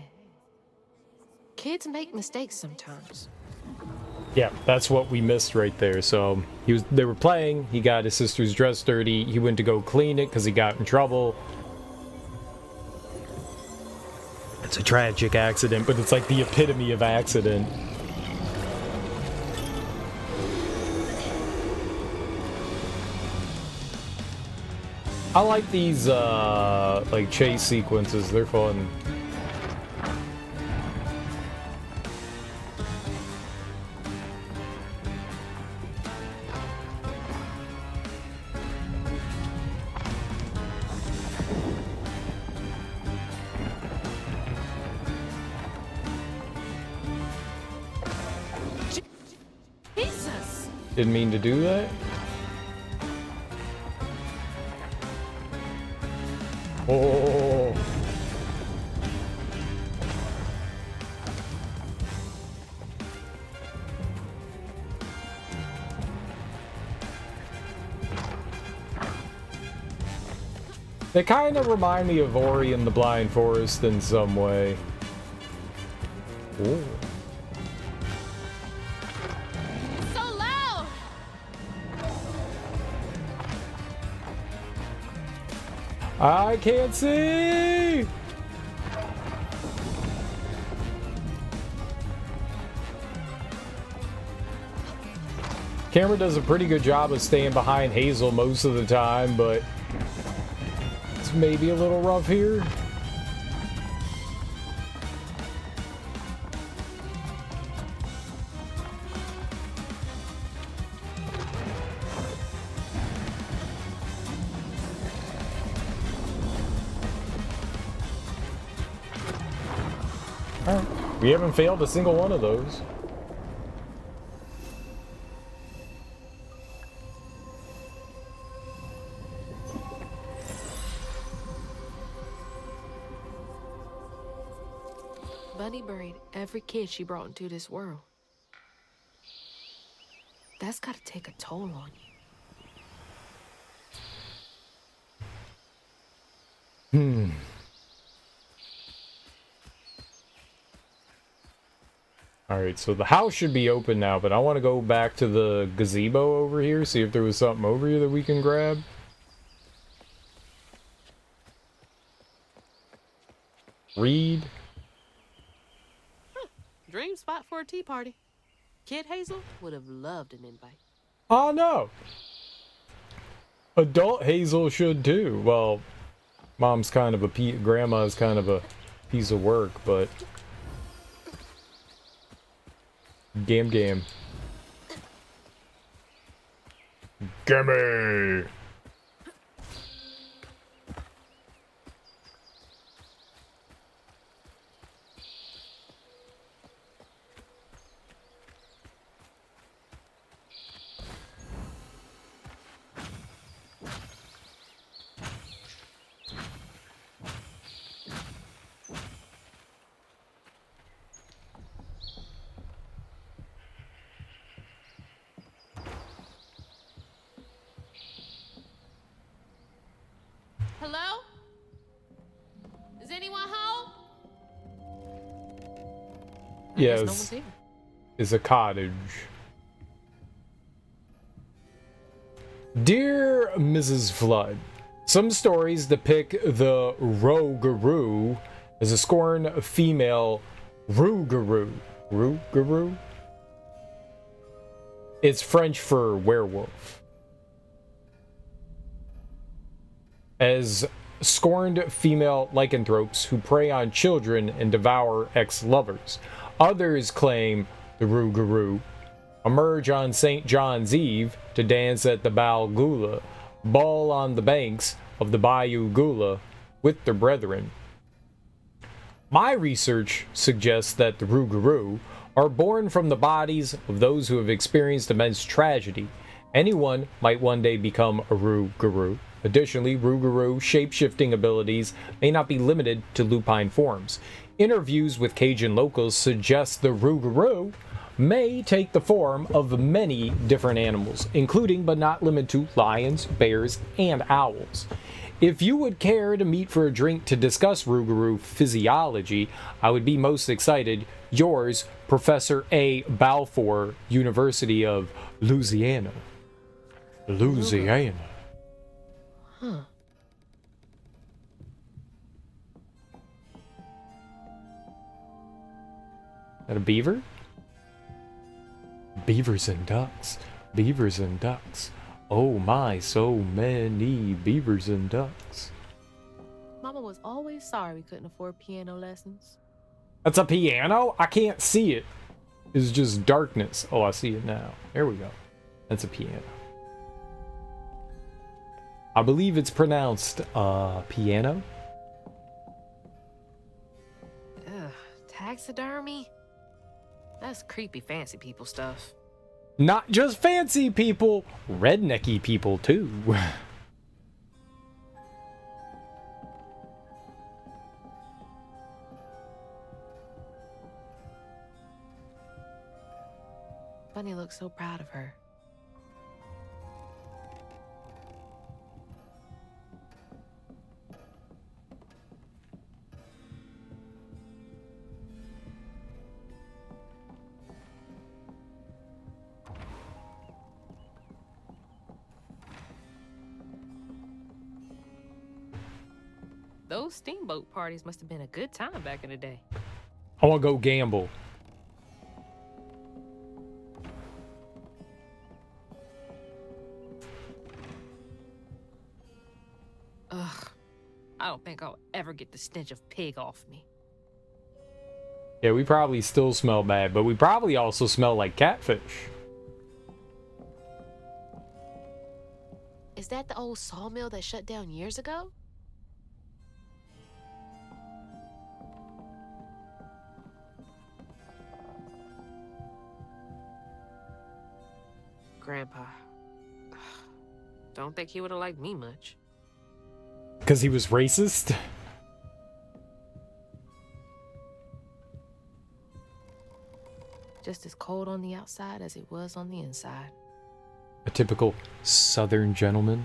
[SPEAKER 2] Kids make mistakes sometimes.
[SPEAKER 1] Yeah, that's what we missed right there. So they were playing, he got his sister's dress dirty, he went to go clean it because he got in trouble. It's a tragic accident, but it's like the epitome of accident. I like these like chase sequences, they're fun.
[SPEAKER 2] Jesus!
[SPEAKER 1] Didn't mean to do that. Oh. They kind of remind me of Ori and the Blind Forest in some way. Ooh.
[SPEAKER 2] So loud!
[SPEAKER 1] I can't see! Camera does a pretty good job of staying behind Hazel most of the time, but it's maybe a little rough here. All right. We haven't failed a single one of those.
[SPEAKER 2] Bunny buried every kid she brought into this world. That's gotta take a toll on you.
[SPEAKER 1] Alright, so the house should be open now, but I want to go back to the gazebo over here, see if there was something over here that we can grab. Read.
[SPEAKER 2] Dream spot for a tea party. Kid Hazel would have loved an invite.
[SPEAKER 1] Oh no! Adult Hazel should too. Well, mom's kind of a grandma's kind of a piece of work, but... Game. Gimme!
[SPEAKER 2] Hello? Is anyone home? I guess no one's
[SPEAKER 1] Yes,
[SPEAKER 2] here.
[SPEAKER 1] is a cottage. Dear Mrs. Flood, some stories depict the Rougarou as a scorned female Rougarou. Rougarou? It's French for werewolf. As scorned female lycanthropes who prey on children and devour ex-lovers. Others claim the Rougarou emerge on St. John's Eve to dance at the Bal Gula, ball on the banks of the Bayou Gula with their brethren. My research suggests that the Rougarou are born from the bodies of those who have experienced immense tragedy. Anyone might one day become a Rougarou. Additionally, Rougarou shape-shifting abilities may not be limited to lupine forms. Interviews with Cajun locals suggest the Rougarou may take the form of many different animals, including but not limited to lions, bears, and owls. If you would care to meet for a drink to discuss Rougarou physiology, I would be most excited. Yours, Professor A. Balfour, University of Louisiana. Louisiana.
[SPEAKER 2] Huh.
[SPEAKER 1] That a beaver? Beavers and ducks. Beavers and ducks. Oh my, so many beavers and ducks.
[SPEAKER 2] Mama was always sorry we couldn't afford piano lessons.
[SPEAKER 1] That's a piano? I can't see it. It's just darkness. Oh, I see it now. There we go. That's a piano. I believe it's pronounced piano.
[SPEAKER 2] Ugh, taxidermy? That's creepy fancy people stuff.
[SPEAKER 1] Not just fancy people, rednecky people too.
[SPEAKER 2] Bunny looks so proud of her. Those steamboat parties must have been a good time back in the day.
[SPEAKER 1] I want to go gamble.
[SPEAKER 2] Ugh. I don't think I'll ever get the stench of pig off me.
[SPEAKER 1] Yeah, we probably still smell bad, but we probably also smell like catfish.
[SPEAKER 2] Is that the old sawmill that shut down years ago? Grandpa. Don't think he would have liked me much.
[SPEAKER 1] Because he was racist?
[SPEAKER 2] Just as cold on the outside as it was on the inside.
[SPEAKER 1] A typical Southern gentleman.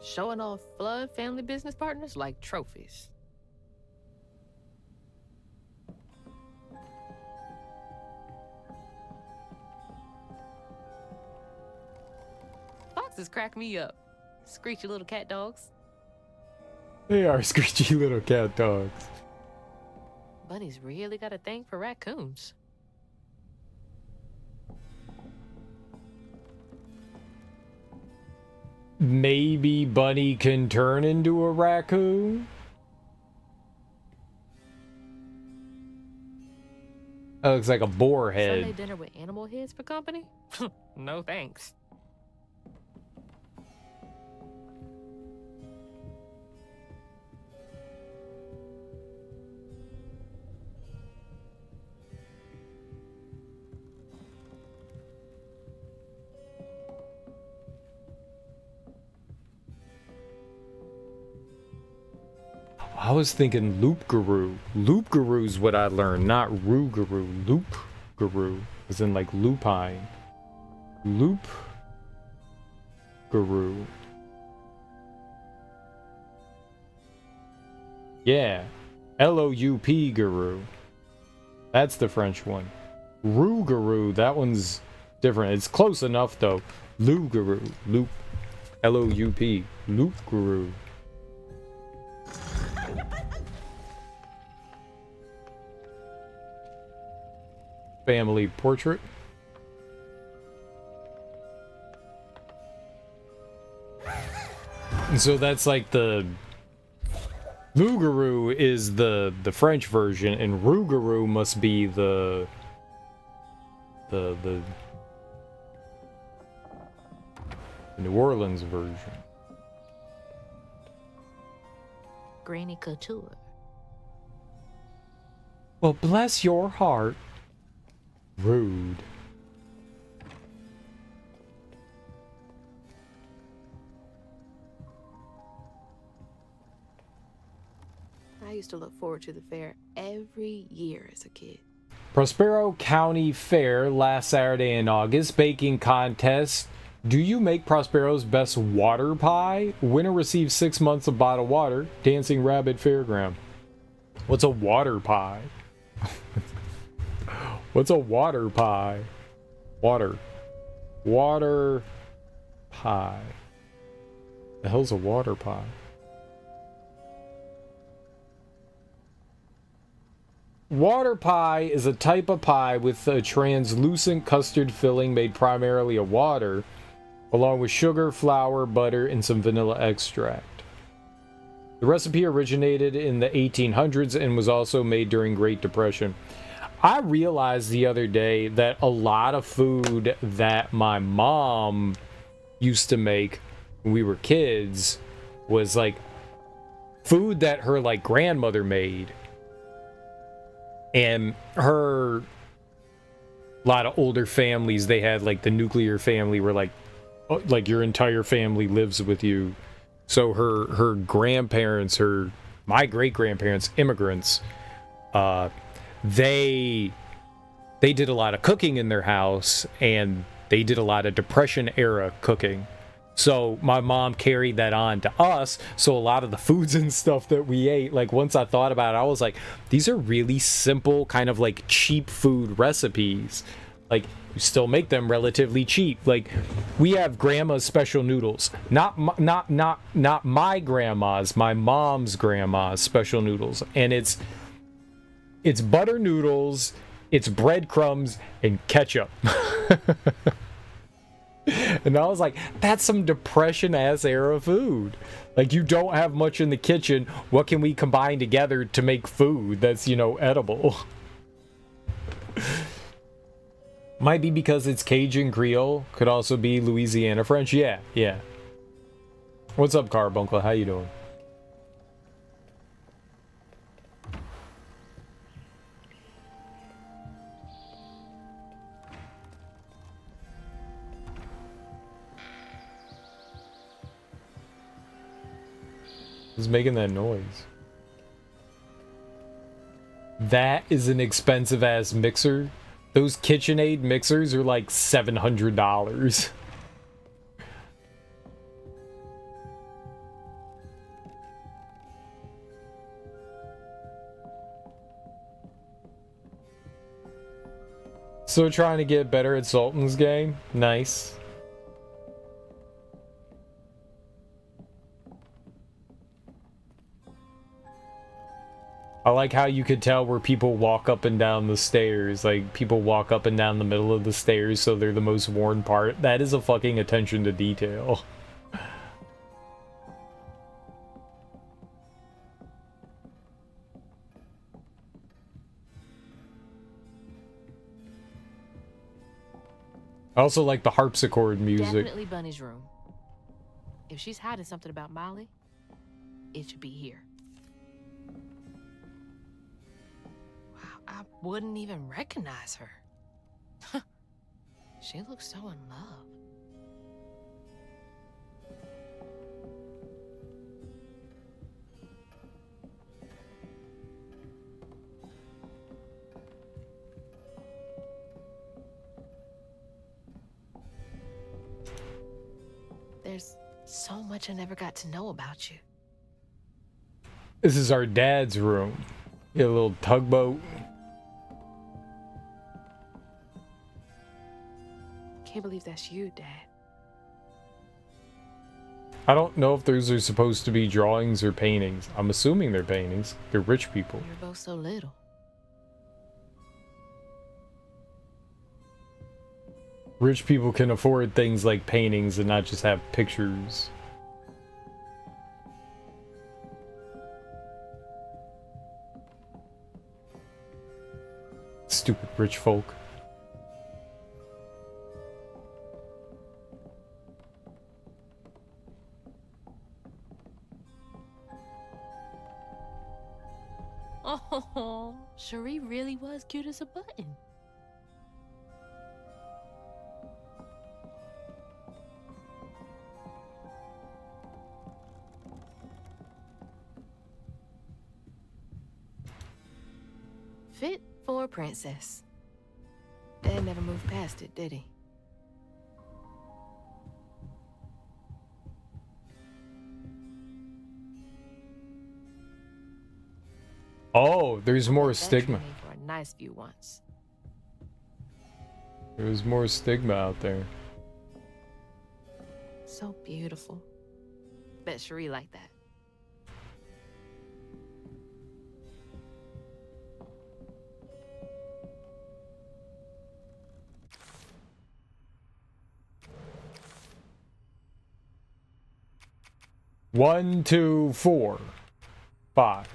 [SPEAKER 2] Showing off Flood family business partners like trophies. Foxes crack me up. Screechy little cat dogs.
[SPEAKER 1] They are screechy little cat dogs.
[SPEAKER 2] Bunny's really got a thing for raccoons.
[SPEAKER 1] Maybe Bunny can turn into a raccoon? That looks like a boar head.
[SPEAKER 2] Sunday dinner with animal heads for company? No thanks.
[SPEAKER 1] I was thinking Loop Guru. Loop Guru's what I learned, not Roo Guru. Loop Guru, as in like lupine. Loop Guru. Yeah, L-O-U-P Guru. That's the French one. Roo Guru, that one's different. It's close enough though. Loop Guru, Loop, L-O-U-P, Loop Guru. Family portrait. And so that's like the Loup-garou is the French version, and Rougarou must be the New Orleans version.
[SPEAKER 2] Granny Couture.
[SPEAKER 1] Well, bless your heart. Rude.
[SPEAKER 2] I used to look forward to the fair every year as a kid.
[SPEAKER 1] Prospero County Fair last Saturday in August. Baking contest. Do you make Prospero's best water pie? Winner receives 6 months of bottled water. Dancing Rabbit Fairground. What's a water pie? What's a water pie? Water pie. The hell's a water pie? Water pie is a type of pie with a translucent custard filling made primarily of water, along with sugar, flour, butter, and some vanilla extract. The recipe originated in the 1800s and was also made during Great Depression. I realized the other day that a lot of food that my mom used to make when we were kids was like food that her like grandmother made. And her, a lot of older families, they had like the nuclear family where like your entire family lives with you. So her grandparents, my great grandparents, immigrants, they did a lot of cooking in their house, and they did a lot of Depression era cooking. So my mom carried that on to us. So a lot of the foods and stuff that we ate, like once I thought about it, I was like, these are really simple kind of like cheap food recipes. Like, you still make them relatively cheap. Like, we have grandma's special noodles. Not my grandma's, my mom's grandma's special noodles. And it's butter noodles, it's breadcrumbs, and ketchup. And I was like, that's some depression-ass era food. Like, you don't have much in the kitchen. What can we combine together to make food that's, you know, edible? Might be because it's Cajun Creole. Could also be Louisiana French. Yeah, yeah. What's up, Carbuncle? How you doing? Who's making that noise? That is an expensive ass mixer. Those KitchenAid mixers are like $700. So trying to get better at Sultan's game? Nice. I like how you could tell where people walk up and down the stairs. Like, people walk up and down the middle of the stairs, so they're the most worn part. That is a fucking attention to detail. I also like the harpsichord music.
[SPEAKER 2] Definitely Bunny's room. If she's hiding something about Molly, it should be here. I wouldn't even recognize her. She looks so in love. There's so much I never got to know about you.
[SPEAKER 1] This is our dad's room. Get a little tugboat.
[SPEAKER 2] Can't believe that's you, Dad.
[SPEAKER 1] I don't know if those are supposed to be drawings or paintings. I'm assuming they're paintings. They're rich people.
[SPEAKER 2] You're both so little.
[SPEAKER 1] Rich people can afford things like paintings and not just have pictures. Stupid rich folk.
[SPEAKER 2] Oh, Cherie really was cute as a button. Fit for a princess. Dad never moved past it, did he?
[SPEAKER 1] Oh, there's more
[SPEAKER 2] That
[SPEAKER 1] stigma.
[SPEAKER 2] training for a nice view once.
[SPEAKER 1] There's more stigma out there.
[SPEAKER 2] So beautiful. Bet Cherie like that.
[SPEAKER 1] One, two, 4, 5.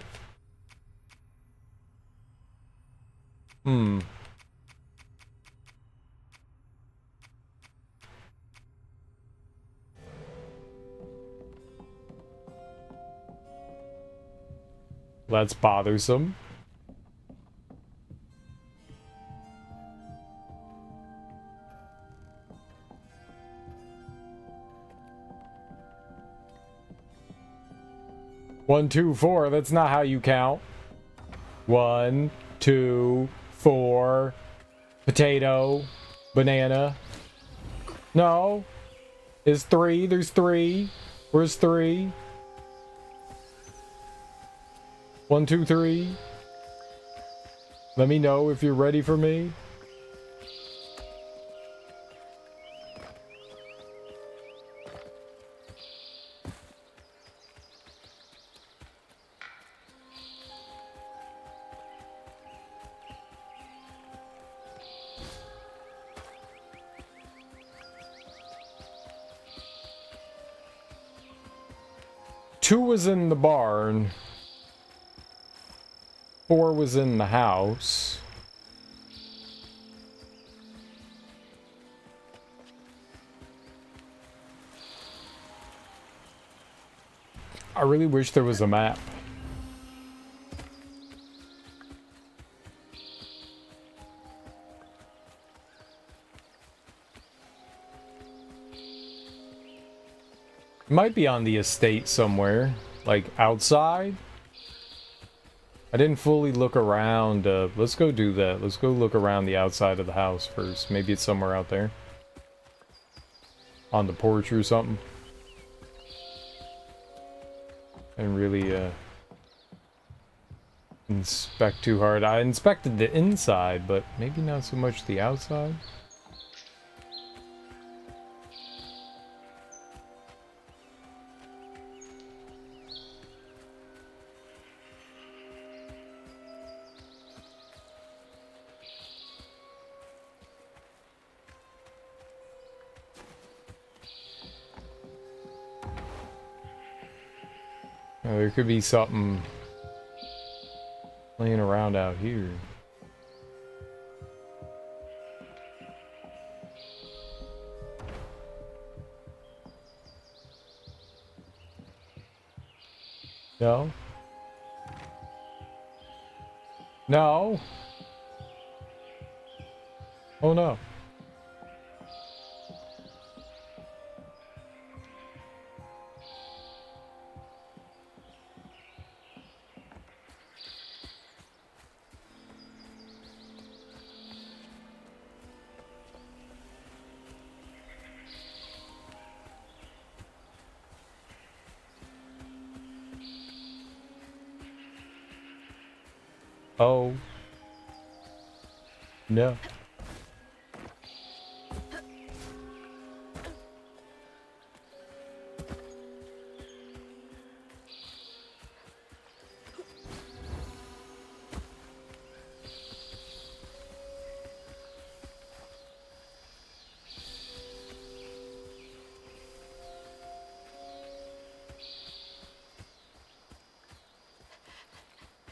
[SPEAKER 1] That's bothersome. One, two, 4. That's not how you count. 1, 2, 4. Potato. Banana. No. It's 3. There's 3. Where's 3? 1, 2, 3. Let me know if you're ready for me. 2 was in the barn. 4 was in the house. I really wish there was a map. It might be on the estate somewhere, like outside. I didn't fully look around. Let's go do that. Let's go look around the outside of the house first. Maybe it's somewhere out there. On the porch or something. And really inspect too hard. I inspected the inside, but maybe not so much the outside. There could be something laying around out here. No? No? Oh no. Oh. No.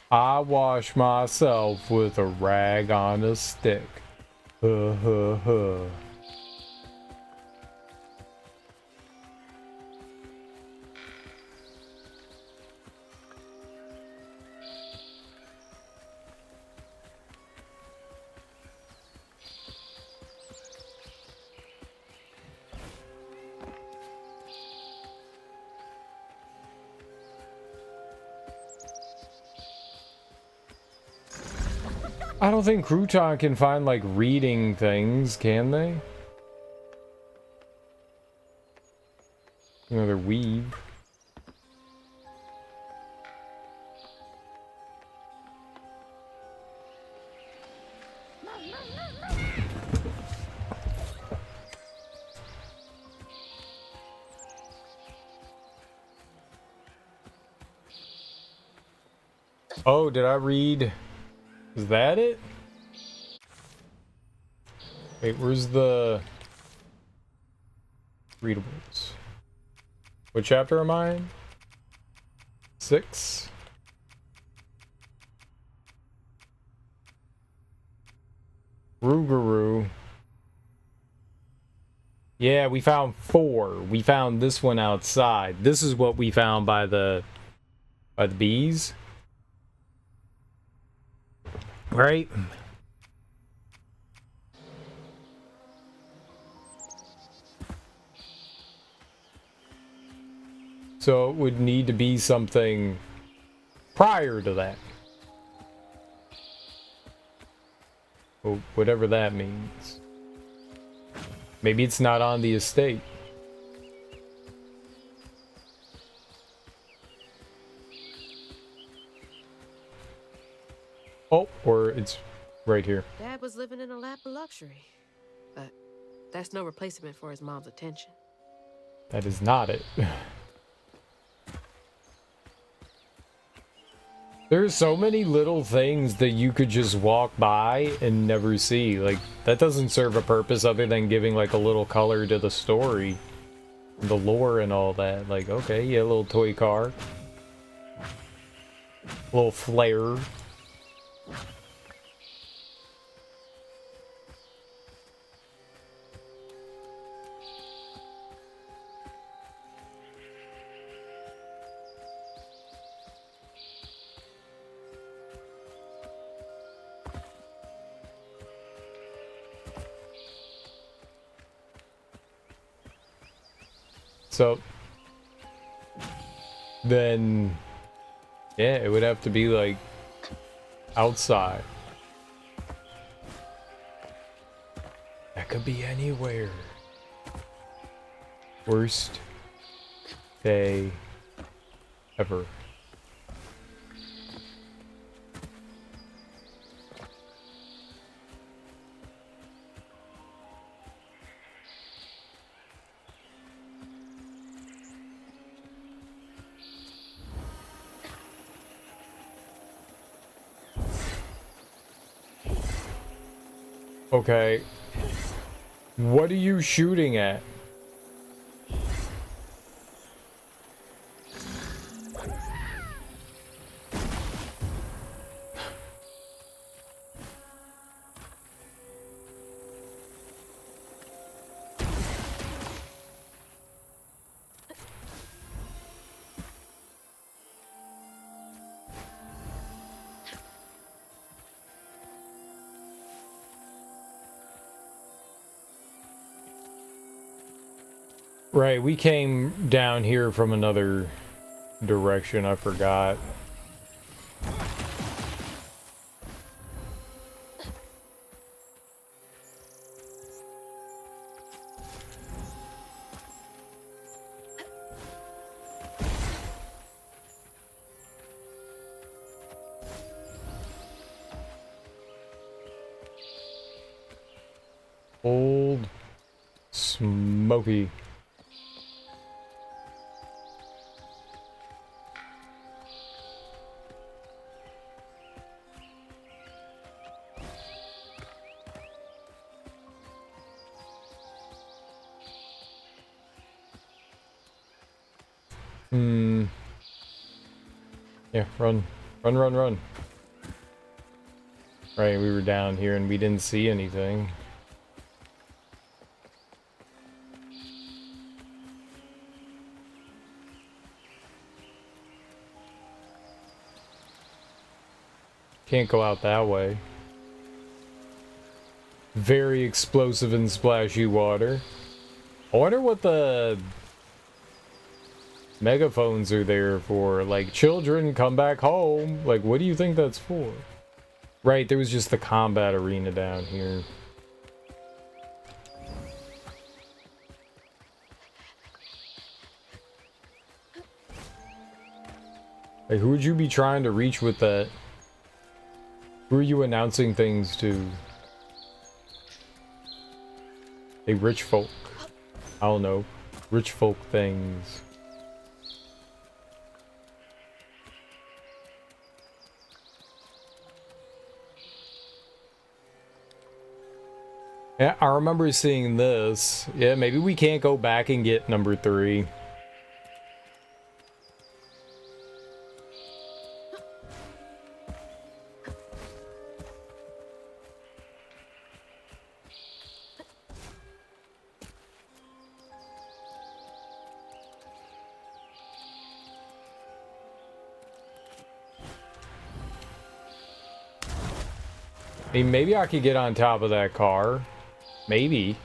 [SPEAKER 1] I wash myself with a rag on a stick. Huh, huh, huh. I don't think Crouton can find, like, reading things, can they? Another weave. Oh, did I read... Is that it? Wait, where's the readables? What chapter am I in? 6? Rougarou. Yeah, we found 4. We found this one outside. This is what we found by the bees. Right? So it would need to be something prior to that. Well, whatever that means. Maybe it's not on the estate. Oh, or it's right here.
[SPEAKER 2] Dad was living in a lap of luxury. But that's no replacement for his mom's attention.
[SPEAKER 1] That is not it. There's so many little things that you could just walk by and never see. Like, that doesn't serve a purpose other than giving, like, a little color to the story. the lore and all that. Like, okay, yeah, a little toy car. A little flare. So then, yeah, it would have to be like outside. That could be anywhere. Worst day ever. Okay. What are you shooting at? Right, we came down here from another direction, I forgot. Old Smoky. Yeah, run. Run, run, run. Right, we were down here and we didn't see anything. Can't go out that way. Very explosive and splashy water. I wonder what the megaphones are there for. Like, children, come back home. Like, what do you think that's for? Right, there was just the combat arena down here. Like, who would you be trying to reach with that? Who are you announcing things to? Hey, rich folk. I don't know. Rich folk things. Yeah, I remember seeing this. Yeah, maybe we can't go back and get number 3. I mean, maybe I could get on top of that car. Maybe.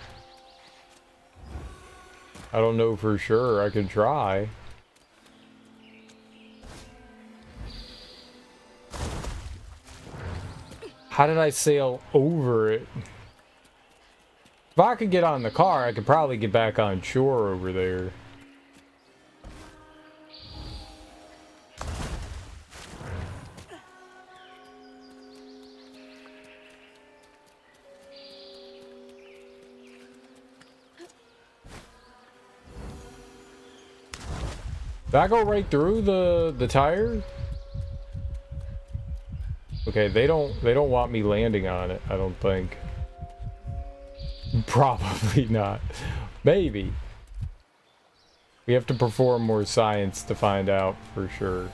[SPEAKER 1] I don't know for sure. I could try. How did I sail over it? If I could get on the car, I could probably get back on shore over there. Did I go right through the tire? Okay, they don't want me landing on it, I don't think. Probably not. Maybe. We have to perform more science to find out for sure.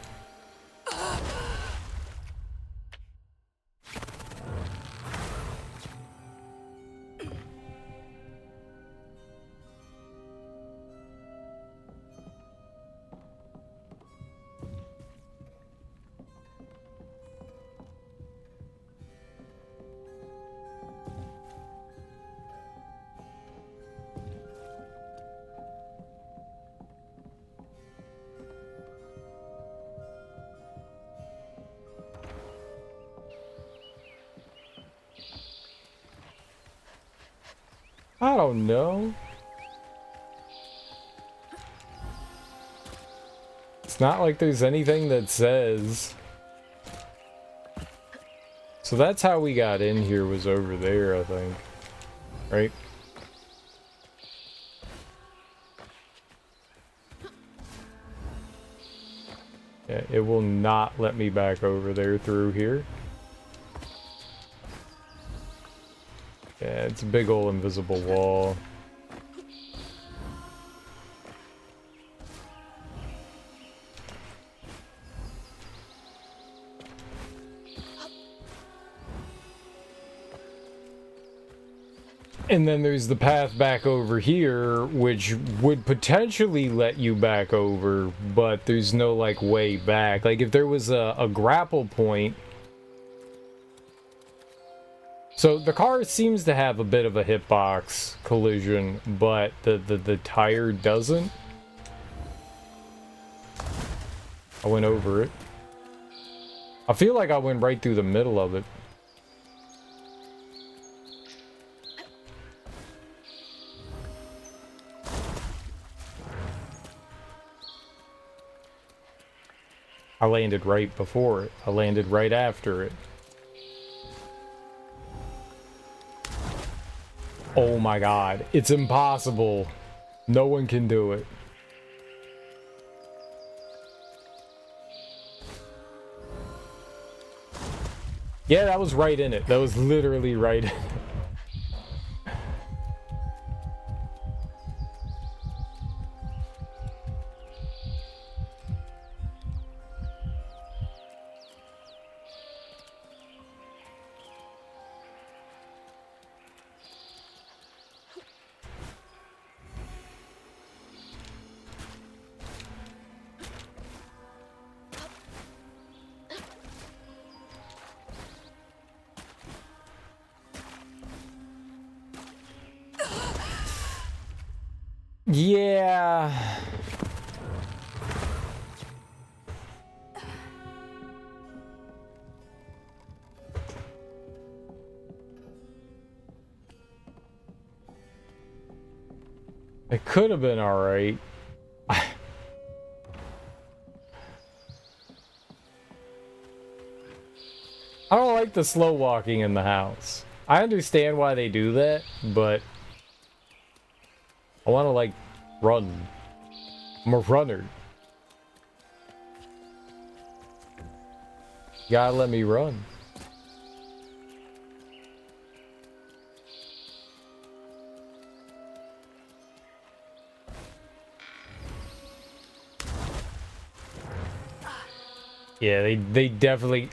[SPEAKER 1] I don't know. It's not like there's anything that says. So that's how we got in here, was over there, I think. Right? Yeah, it will not let me back over there through here. Yeah, it's a big old invisible wall. And then there's the path back over here, which would potentially let you back over, but there's no, like, way back. Like, if there was a grapple point... So, the car seems to have a bit of a hitbox collision, but the tire doesn't. I went over it. I feel like I went right through the middle of it. I landed right before it. I landed right after it. Oh my god. It's impossible. No one can do it. Yeah, that was right in it. That was literally right in it. Yeah. It could have been all right. I don't like the slow walking in the house. I understand why they do that, but I want to, like, run. I'm a runner. You gotta let me run. Yeah, they definitely...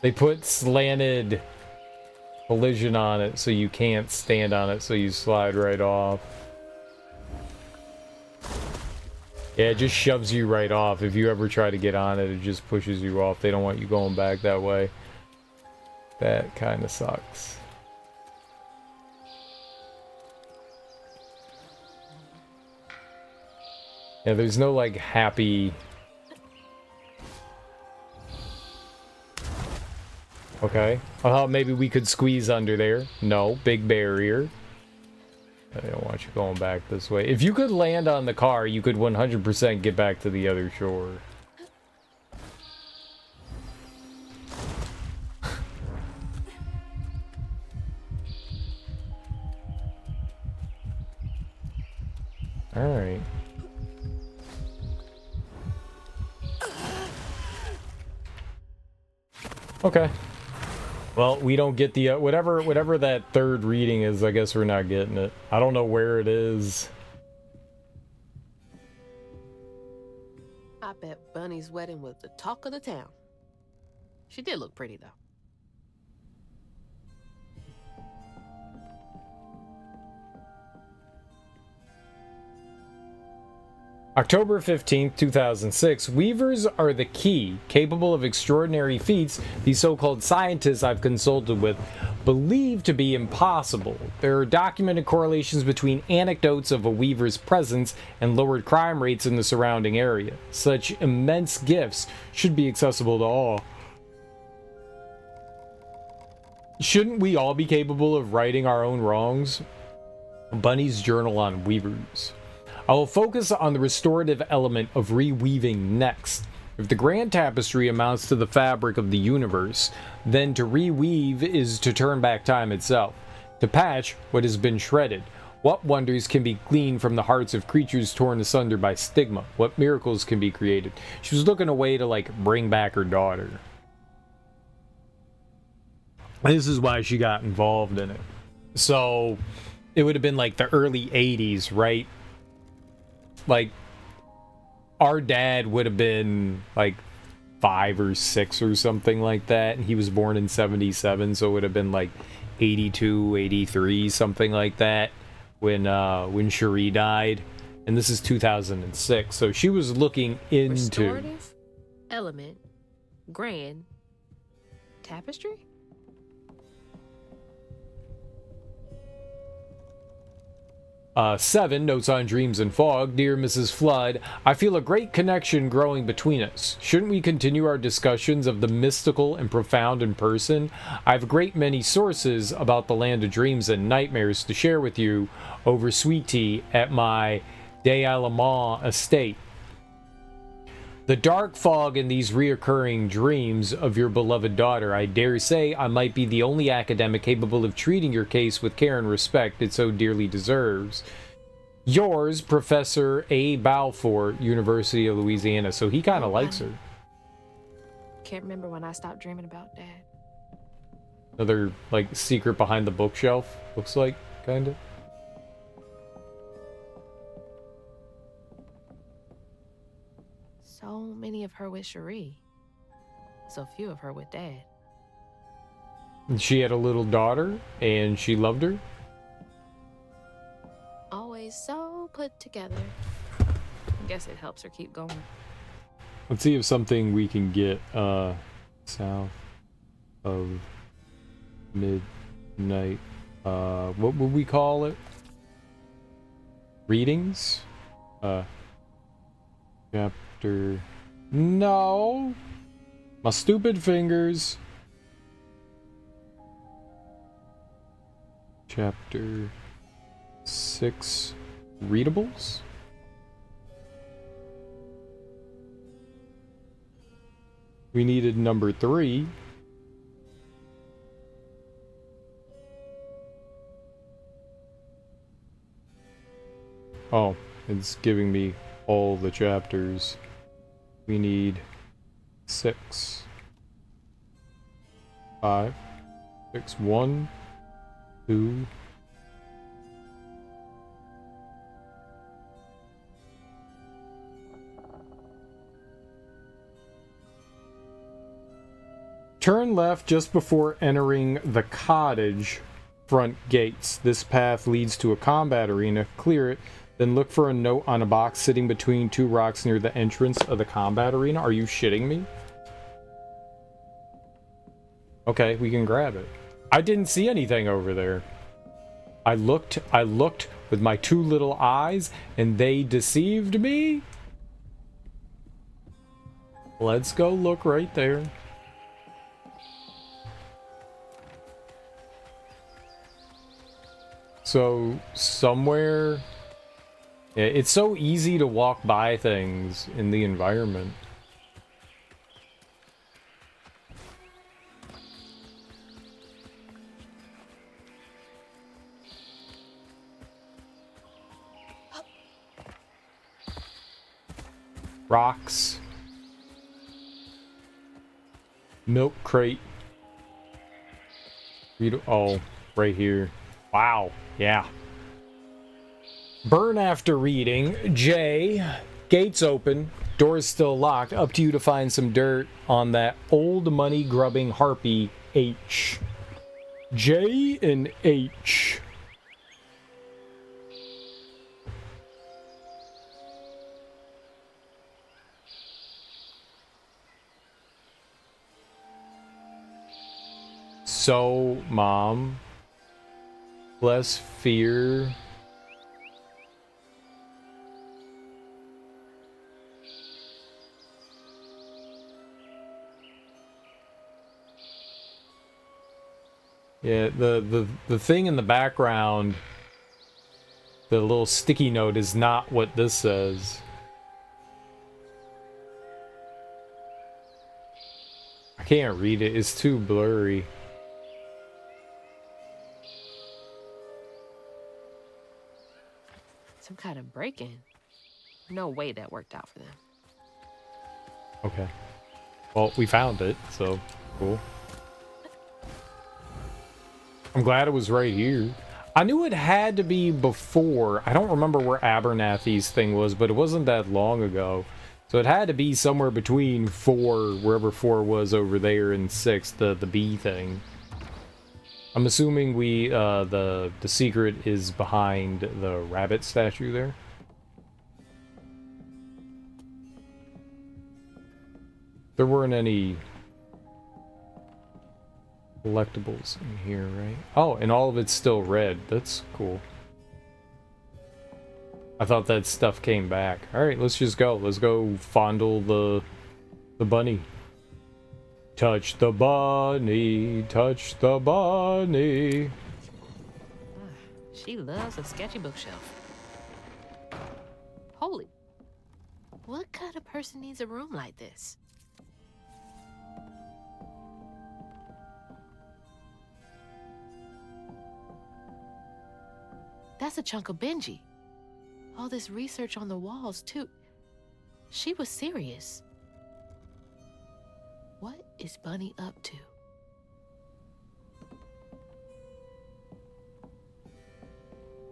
[SPEAKER 1] They put slanted collision on it so you can't stand on it, so you slide right off. Yeah, it just shoves you right off. If you ever try to get on it, it just pushes you off. They don't want you going back that way. That kind of sucks. Yeah, there's no, like, happy... Okay. I thought maybe we could squeeze under there. No, big barrier. I don't want you going back this way. If you could land on the car, you could 100% get back to the other shore. Alright. Okay. Well, we don't get the whatever that third reading is. I guess we're not getting it. I don't know where it is.
[SPEAKER 2] I bet Bunny's wedding was the talk of the town. She did look pretty, though.
[SPEAKER 1] October 15th, 2006, weavers are the key, capable of extraordinary feats these so-called scientists I've consulted with believe to be impossible. There are documented correlations between anecdotes of a weaver's presence and lowered crime rates in the surrounding area. Such immense gifts should be accessible to all. Shouldn't we all be capable of righting our own wrongs? Bunny's Journal on Weavers. I will focus on the restorative element of reweaving next. If the grand tapestry amounts to the fabric of the universe, then to reweave is to turn back time itself, to patch what has been shredded. What wonders can be gleaned from the hearts of creatures torn asunder by stigma? What miracles can be created? She was looking away to, like, bring back her daughter. This is why she got involved in it. So, it would have been like the early 80s, right? Like, our dad would have been like 5 or 6 or something like that, and he was born in 77, so it would have been like 82, 83, something like that when Cherie died. And this is 2006, so she was looking into
[SPEAKER 2] Restorative element, grand tapestry.
[SPEAKER 1] 7, Notes on Dreams and Fog. Dear Mrs. Flood, I feel a great connection growing between us. Shouldn't we continue our discussions of the mystical and profound in person? I have a great many sources about the land of dreams and nightmares to share with you over sweet tea at my Des Allemands estate. The dark fog in these reoccurring dreams of your beloved daughter, I dare say I might be the only academic capable of treating your case with care and respect it so dearly deserves. Yours, Professor A. Balfour, University of Louisiana. So he kind of likes her.
[SPEAKER 2] Can't remember when I stopped dreaming about Dad.
[SPEAKER 1] Another, like, secret behind the bookshelf, looks like, kind of.
[SPEAKER 2] So many of her with Cherie. So few of her with Dad.
[SPEAKER 1] And she had a little daughter, and she loved her.
[SPEAKER 2] Always so put together. I guess it helps her keep going.
[SPEAKER 1] Let's see if something we can get south of midnight. What would we call it? Readings? Chapter... No! My stupid fingers. Chapter 6 readables? We needed number 3. Oh, it's giving me all the chapters. We need 6. 5. 6. 1. 2. Turn left just before entering the cottage front gates. This path leads to a combat arena. Clear it, then look for a note on a box sitting between 2 rocks near the entrance of the combat arena. Are you shitting me? Okay, we can grab it. I didn't see anything over there. I looked with my 2 little eyes, and they deceived me. Let's go look right there. So, somewhere... Yeah, it's so easy to walk by things in the environment. Rocks. Milk crate. Read, oh, right here. Wow. Yeah. Burn after reading. J. Gates open. Doors still locked. Up to you to find some dirt on that old money grubbing harpy H. J and H. So, Mom, less fear. Yeah, the thing in the background, the little sticky note is not what this says. I can't read it, it's too blurry.
[SPEAKER 2] Some kind of break-in. No way that worked out for them.
[SPEAKER 1] Okay. Well, we found it, so cool. I'm glad it was right here. I knew it had to be before. I don't remember where Abernathy's thing was, but it wasn't that long ago. So it had to be somewhere between 4, wherever 4 was over there, and 6, the bee thing. I'm assuming we, the secret is behind the rabbit statue there. There weren't any collectibles in here, right? Oh, and all of it's still red. That's cool. I thought that stuff came back. Alright, let's just go. Let's go fondle the bunny. Touch the bunny, touch the bunny.
[SPEAKER 2] She loves a sketchy bookshelf. Holy. What kind of person needs a room like this? That's a chunk of Benji. All this research on the walls, too. She was serious. What is Bunny up to?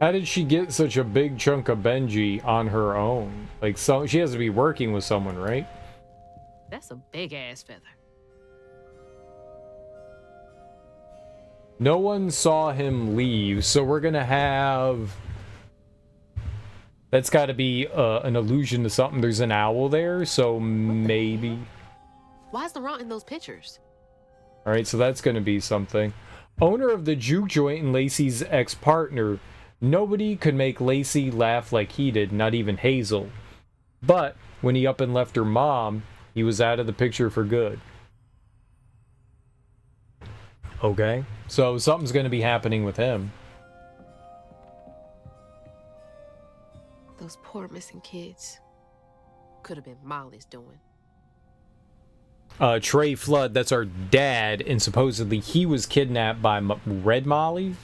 [SPEAKER 1] How did she get such a big chunk of Benji on her own? Like, so she has to be working with someone, right?
[SPEAKER 2] That's a big-ass feather.
[SPEAKER 1] No one saw him leave, so we're gonna have... That's gotta be an allusion to something. There's an owl there, so maybe...
[SPEAKER 2] Why's the rot in those pictures?
[SPEAKER 1] Alright, so that's gonna be something. Owner of the juke joint and Lacey's ex-partner. Nobody could make Lacey laugh like he did, not even Hazel. But when he up and left her mom, he was out of the picture for good. Okay, so something's gonna be happening with him.
[SPEAKER 2] Those poor missing kids. Could have been Molly's doing.
[SPEAKER 1] Trey Flood, that's our dad, and supposedly he was kidnapped by Red Molly?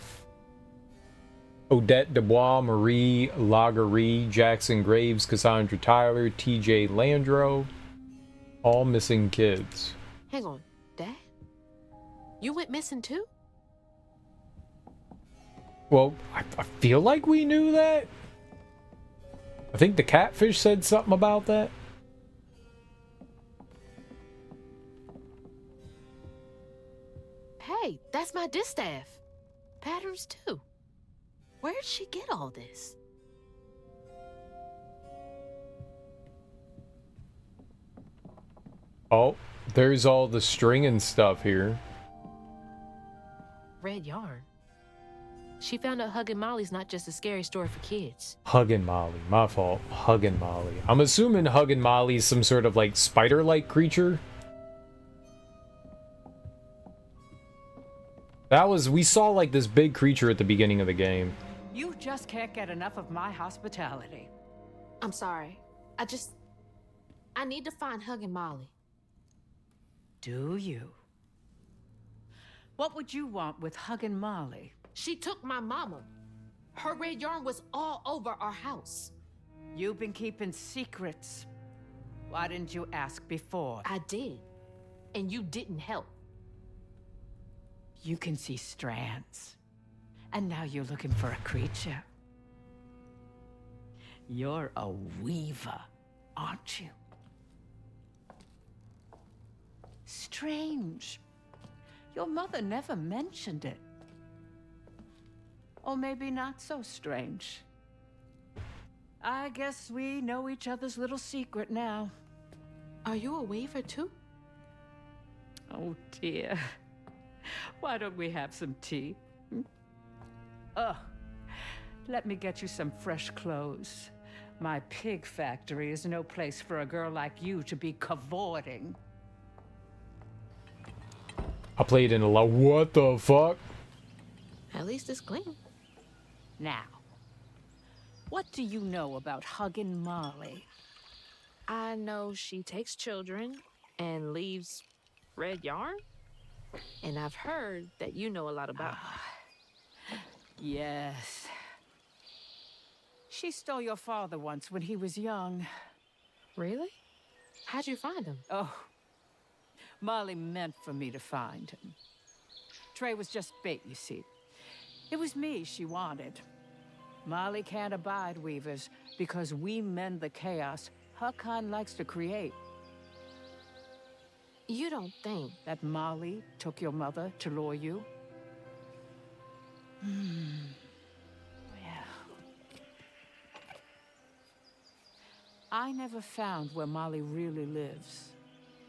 [SPEAKER 1] Odette Dubois, Marie Lagerie, Jackson Graves, Cassandra Tyler, TJ Landro. All missing kids.
[SPEAKER 2] Hang on, Dad? You went missing too?
[SPEAKER 1] Well, I feel like we knew that. I think the catfish said something about that.
[SPEAKER 2] Hey, that's my distaff. Patterns too. Where'd she get all this?
[SPEAKER 1] Oh, there's all the string and stuff here.
[SPEAKER 2] Red yarn. She found out Huggin' Molly's not just a scary story for kids.
[SPEAKER 1] Huggin' Molly, my fault. Huggin' Molly. I'm assuming Huggin' Molly's some sort of like spider-like creature. We saw like this big creature at the beginning of the game.
[SPEAKER 5] You just can't get enough of my hospitality.
[SPEAKER 2] I'm sorry. I need to find Huggin' Molly.
[SPEAKER 5] Do you? What would you want with Huggin' Molly?
[SPEAKER 2] She took my mama. Her red yarn was all over our house.
[SPEAKER 5] You've been keeping secrets. Why didn't you ask before?
[SPEAKER 2] I did. And you didn't help.
[SPEAKER 5] You can see strands. And now you're looking for a creature. You're a weaver, aren't you? Strange. Your mother never mentioned it. Or maybe not so strange. I guess we know each other's little secret now.
[SPEAKER 2] Are you a weaver too?
[SPEAKER 5] Oh dear. Why don't we have some tea? Oh, let me get you some fresh clothes. My pig factory is no place for a girl like you to be cavorting.
[SPEAKER 1] I played in a lot. What the fuck?
[SPEAKER 2] At least it's clean.
[SPEAKER 5] Now, what do you know about hugging Molly?
[SPEAKER 2] I know she takes children and leaves red yarn. And I've heard that you know a lot about her.
[SPEAKER 5] Yes. She stole your father once when he was young.
[SPEAKER 2] Really? How'd you find him?
[SPEAKER 5] Oh, Molly meant for me to find him. Trey was just bait, you see. It was me she wanted. Molly can't abide weavers because we mend the chaos her kind likes to create.
[SPEAKER 2] You don't think
[SPEAKER 5] That Molly took your mother to lure you? Well, I never found where Molly really lives,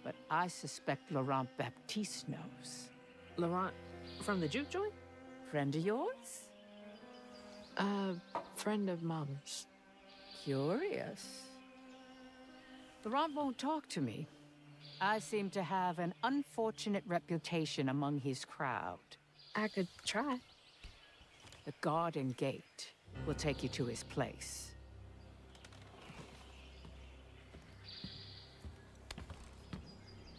[SPEAKER 5] but I suspect Laurent Baptiste knows.
[SPEAKER 2] Laurent from the juke joint?
[SPEAKER 5] Friend of yours?
[SPEAKER 2] A friend of Mama's.
[SPEAKER 5] Curious. Laurent won't talk to me. I seem to have an unfortunate reputation among his crowd.
[SPEAKER 2] I could try.
[SPEAKER 5] The garden gate will take you to his place.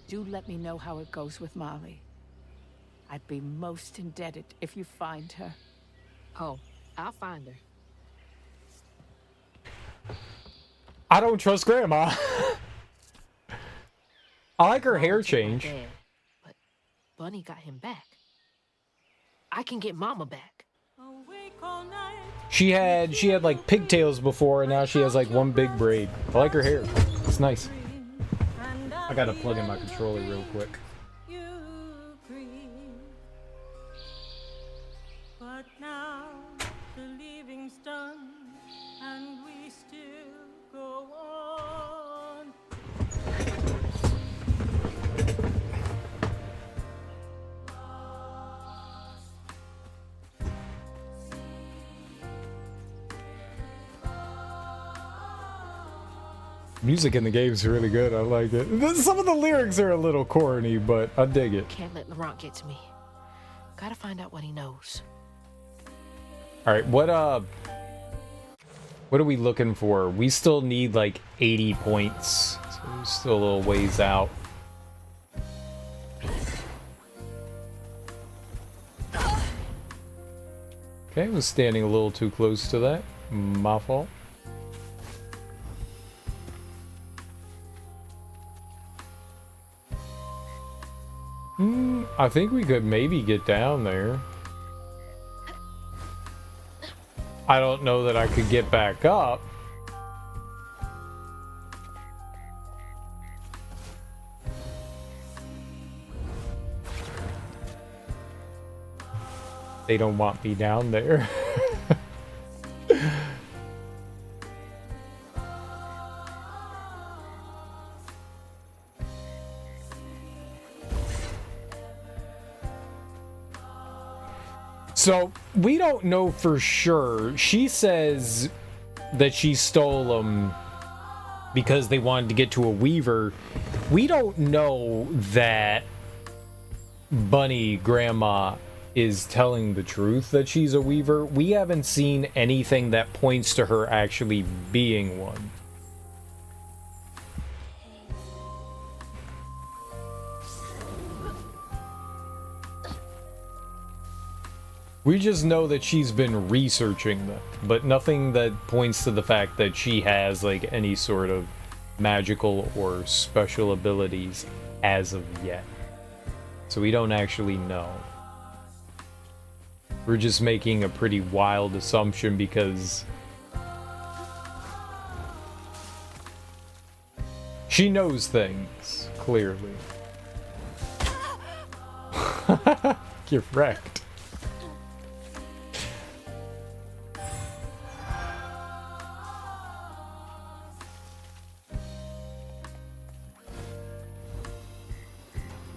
[SPEAKER 5] Do let me know how it goes with Molly. I'd be most indebted if you find her.
[SPEAKER 2] Oh, I'll find her.
[SPEAKER 1] I don't trust Grandma. I like her
[SPEAKER 2] Mama
[SPEAKER 1] hair
[SPEAKER 2] took my
[SPEAKER 1] change.
[SPEAKER 2] dad, but Bunny got him back. I can get Mama back.
[SPEAKER 1] She had like pigtails before, and now she has like one big braid. I like her hair. It's nice. I gotta plug in my controller real quick.
[SPEAKER 6] But now the leaving's done, and we still go on.
[SPEAKER 1] Music in the game is really good. I like it. Some of the lyrics are a little corny, but I dig it.
[SPEAKER 2] Can't let Laurent get to me. Gotta find out what he knows.
[SPEAKER 1] All right, what are we looking for? We still need like 80 points, so we're still a little ways out. Okay, I was standing a little too close to that. My fault. I think we could maybe get down there. I don't know that I could get back up. They don't want me down there. So, we don't know for sure. She says that she stole them because they wanted to get to a weaver. We don't know that Bunny Grandma is telling the truth that she's a weaver. We haven't seen anything that points to her actually being one. We just know that she's been researching them, but nothing that points to the fact that she has like any sort of magical or special abilities as of yet. So we don't actually know. We're just making a pretty wild assumption because she knows things, clearly. You're wrecked.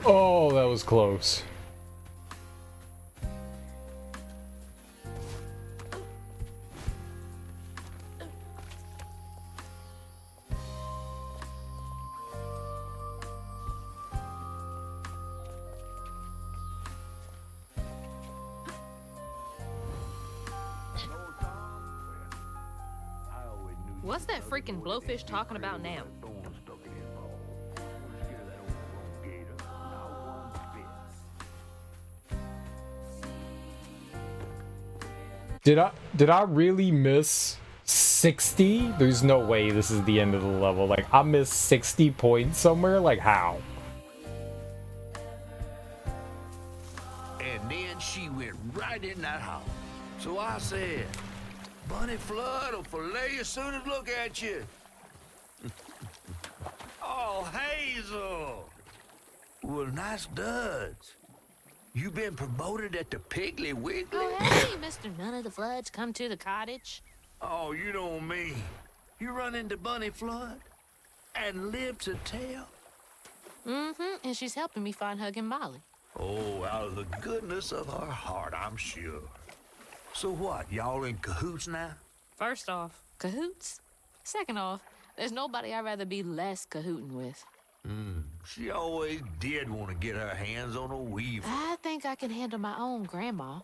[SPEAKER 1] Oh, that was close.
[SPEAKER 2] What's that freaking blowfish talking about now?
[SPEAKER 1] Did I really miss 60? There's no way this is the end of the level. Like, I missed 60 points somewhere? Like, how?
[SPEAKER 4] And then she went right in that house. So I said, Bunny Flood will fillet you as soon as look at you. Oh, Hazel! Well, nice duds. You been promoted at the Piggly Wiggly?
[SPEAKER 2] Oh, hey, Mr. None of the Floods, come to the cottage.
[SPEAKER 4] Oh, you know me. You run into Bunny Flood and live to tell?
[SPEAKER 2] Mm-hmm, and she's helping me find Huggin' Molly.
[SPEAKER 4] Oh, out of the goodness of her heart, I'm sure. So what, y'all in cahoots now?
[SPEAKER 2] First off, cahoots. Second off, there's nobody I'd rather be less cahooting with.
[SPEAKER 4] She always did want to get her hands on a weaver.
[SPEAKER 2] I think I can handle my own grandma.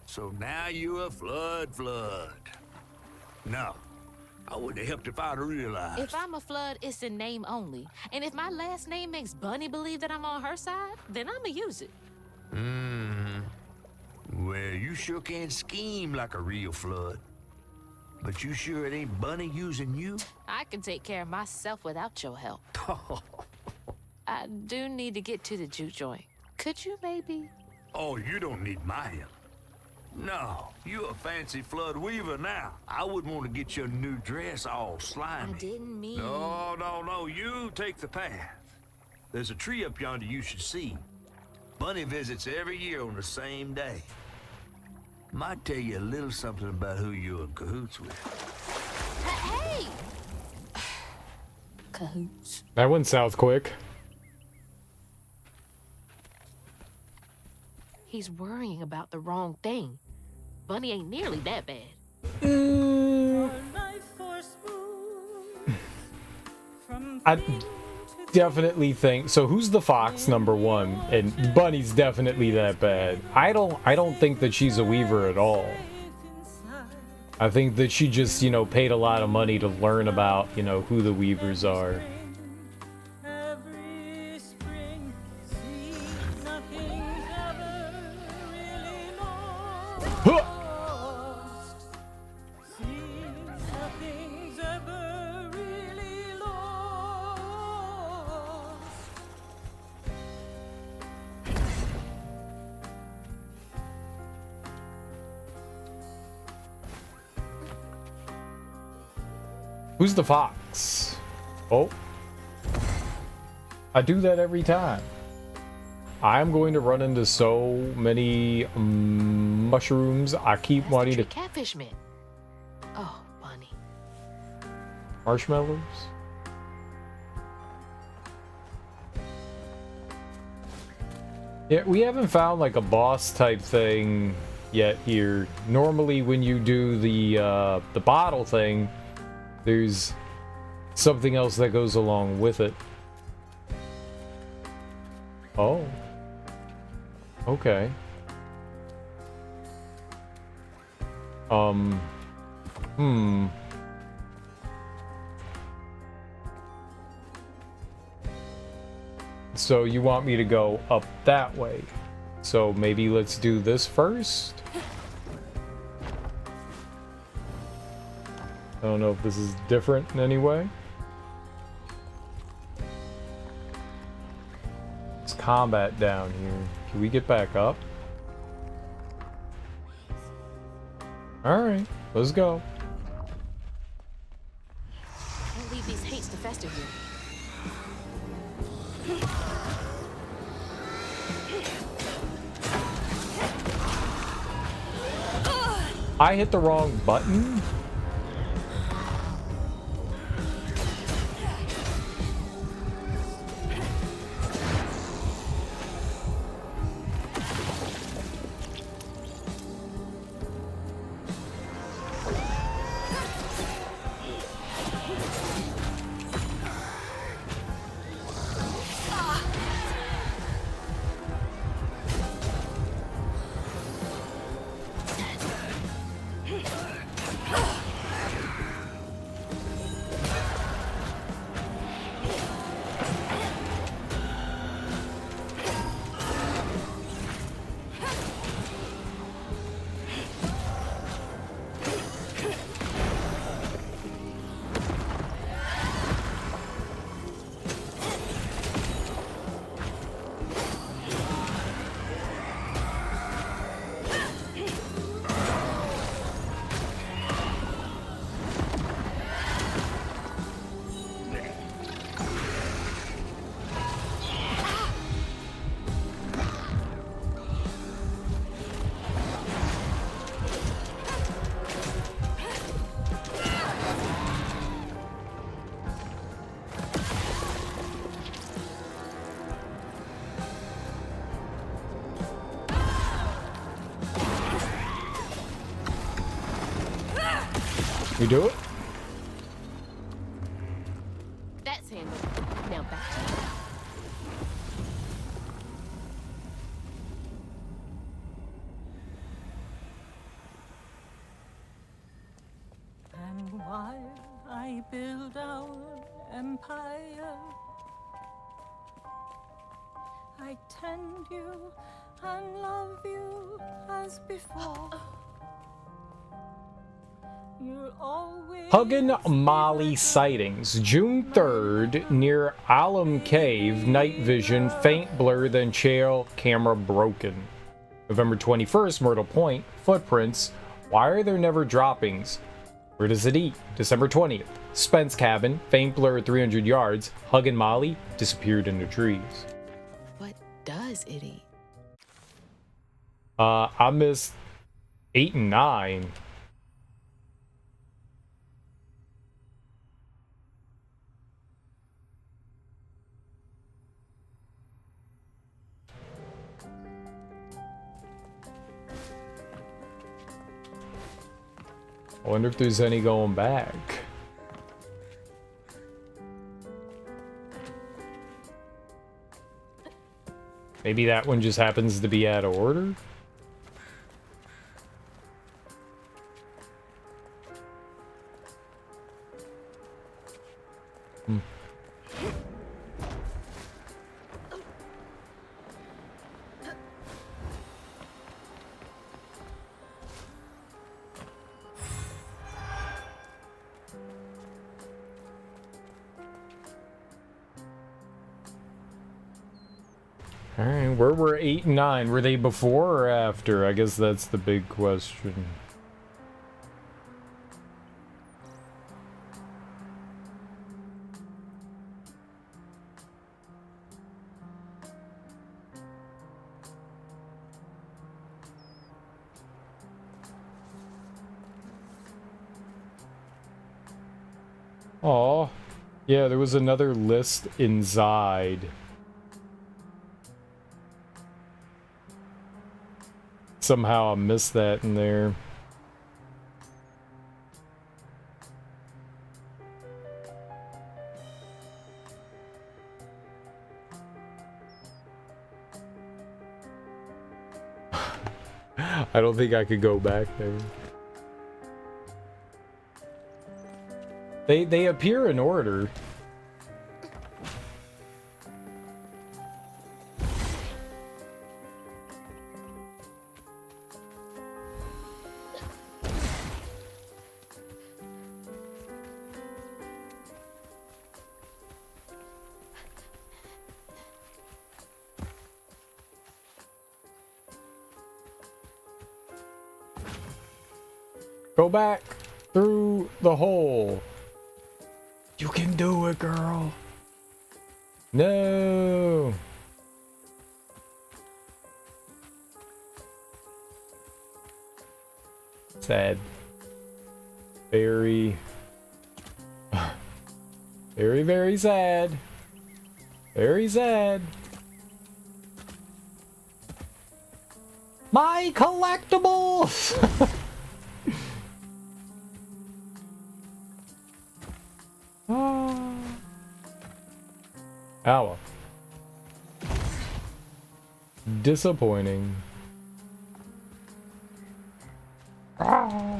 [SPEAKER 4] So now you're a flood. No, I wouldn't have helped if I'd realized.
[SPEAKER 2] If I'm a Flood, it's in name only. And if my last name makes Bunny believe that I'm on her side, then I'ma use it.
[SPEAKER 4] Well, you sure can scheme like a real flood. But you sure it ain't Bunny using you?
[SPEAKER 2] I can take care of myself without your help. I do need to get to the juke joint. Could you maybe?
[SPEAKER 4] Oh, you don't need my help. No, you a fancy flood weaver now. I wouldn't want to get your new dress all slimy.
[SPEAKER 2] I didn't mean...
[SPEAKER 4] No, you take the path. There's a tree up yonder you should see. Bunny visits every year on the same day. Might tell you a little something about who you're in cahoots with.
[SPEAKER 2] Hey! Cahoots.
[SPEAKER 1] That went south quick.
[SPEAKER 2] He's worrying about the wrong thing. Bunny ain't nearly that bad.
[SPEAKER 6] Life force moves from
[SPEAKER 1] I
[SPEAKER 6] thing to
[SPEAKER 1] definitely think so. Who's the fox number one? And Bunny's definitely that bad. I don't think that she's a weaver at all.
[SPEAKER 6] inside.
[SPEAKER 1] I think that she just, you know, paid a lot of money to learn about, you know, who the weavers are.
[SPEAKER 6] Every spring, see, nothing's ever really lost. See, nothing's ever really lost.
[SPEAKER 1] Who's the fox? Oh. I do that every time. I'm going to run into so many mushrooms. I keep
[SPEAKER 2] That's
[SPEAKER 1] wanting
[SPEAKER 2] the
[SPEAKER 1] to...
[SPEAKER 2] tree catfish meant. Oh, Bunny.
[SPEAKER 1] Marshmallows? Yeah, we haven't found like a boss type thing yet here. Normally when you do the bottle thing, there's something else that goes along with it. Oh. Okay. So you want me to go up that way. So maybe let's do this first. I don't know if this is different in any way. It's combat down here. Can we get back up? Alright, let's go.
[SPEAKER 2] Can't leave these hates to fester here.
[SPEAKER 1] I hit the wrong button? We do it?
[SPEAKER 2] That's handled. Now back to you.
[SPEAKER 6] And while I build our empire, I tend you and love you as before. You'll always
[SPEAKER 1] Huggin Molly sightings. June 3rd, near Alum Cave, night vision, faint blur, then trail camera broken. November 21st, Myrtle Point, footprints. Why are there never droppings? Where does it eat? December 20th, Spence cabin, faint blur at 300 yards. Huggin Molly disappeared in the trees.
[SPEAKER 2] What does it eat?
[SPEAKER 1] I missed 8 and 9. I wonder if there's any going back. Maybe that one just happens to be out of order? Alright, where were 8 and 9? Were they before or after? I guess that's the big question. Aw. Yeah, there was another list inside. Somehow I missed that in there. I don't think I could go back there. They appear in order. Go back through the hole. You can do it, girl. No. Sad. Very, very, very sad. Very sad. My collectibles! Oh well. Disappointing. I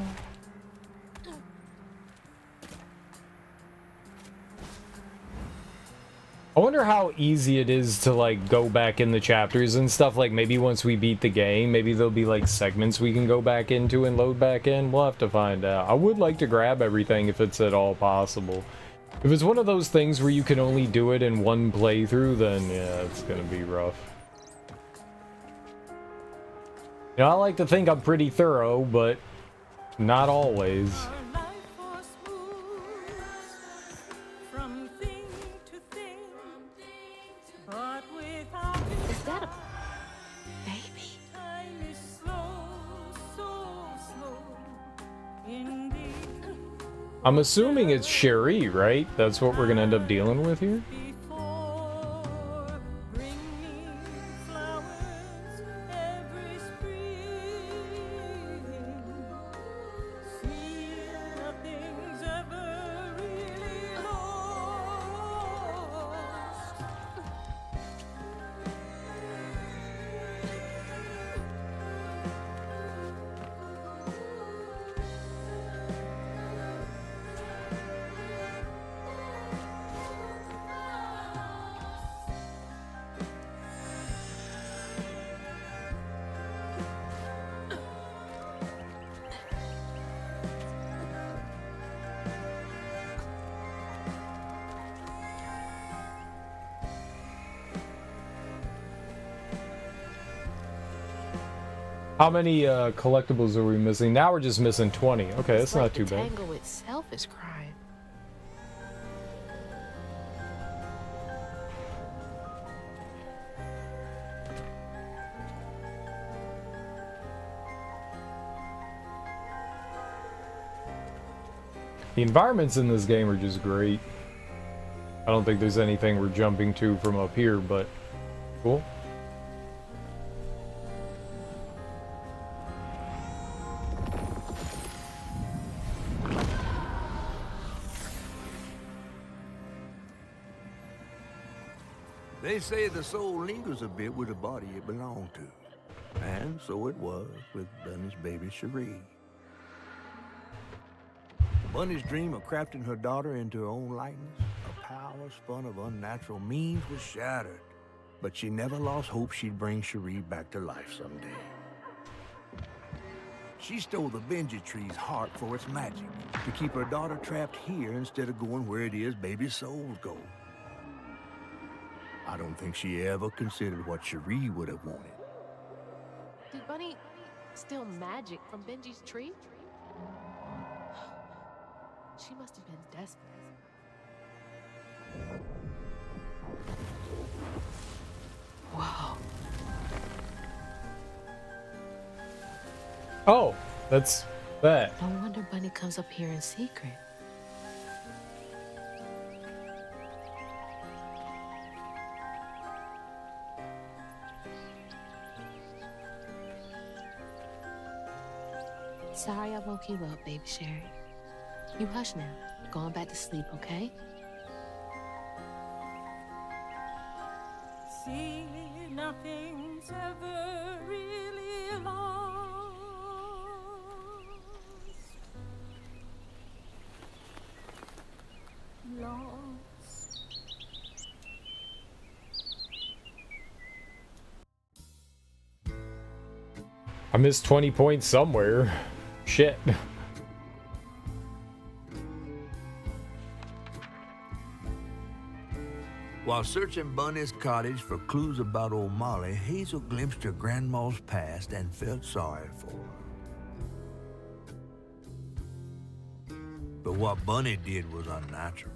[SPEAKER 1] wonder how easy it is to like go back in the chapters and stuff. Like maybe once we beat the game, maybe there'll be like segments we can go back into and load back in. We'll have to find out. I would like to grab everything if it's at all possible. If it's one of those things where you can only do it in one playthrough, then yeah, it's gonna be rough. You know, I like to think I'm pretty thorough, but not always.
[SPEAKER 2] Is that a baby?
[SPEAKER 1] I'm assuming it's Cherie, right? That's what we're gonna end up dealing with here? How many collectibles are we missing? Now we're just missing 20. Okay, that's not too bad.
[SPEAKER 2] The tango itself is crying.
[SPEAKER 1] The environments in this game are just great. I don't think there's anything we're jumping to from up here, but cool.
[SPEAKER 4] They say the soul lingers a bit with the body it belonged to. And so it was with Bunny's baby Cherie. Bunny's dream of crafting her daughter into her own likeness, a power spun of unnatural means, was shattered. But she never lost hope she'd bring Cherie back to life someday. She stole the Benji tree's heart for its magic, to keep her daughter trapped here instead of going where it is baby souls go. I don't think she ever considered what Cherie would have wanted.
[SPEAKER 2] Did Bunny steal magic from Benji's tree? She must have been desperate. Wow.
[SPEAKER 1] Oh, that's that.
[SPEAKER 2] No wonder Bunny comes up here in secret. Sorry I woke you up, baby Cherie. You hush now. Going back to sleep, okay?
[SPEAKER 6] See, nothing's ever really lost. Lost.
[SPEAKER 1] I missed 20 points somewhere. Shit.
[SPEAKER 4] While searching Bunny's cottage for clues about old Molly, Hazel glimpsed her grandma's past and felt sorry for her. what Bunny did was unnatural.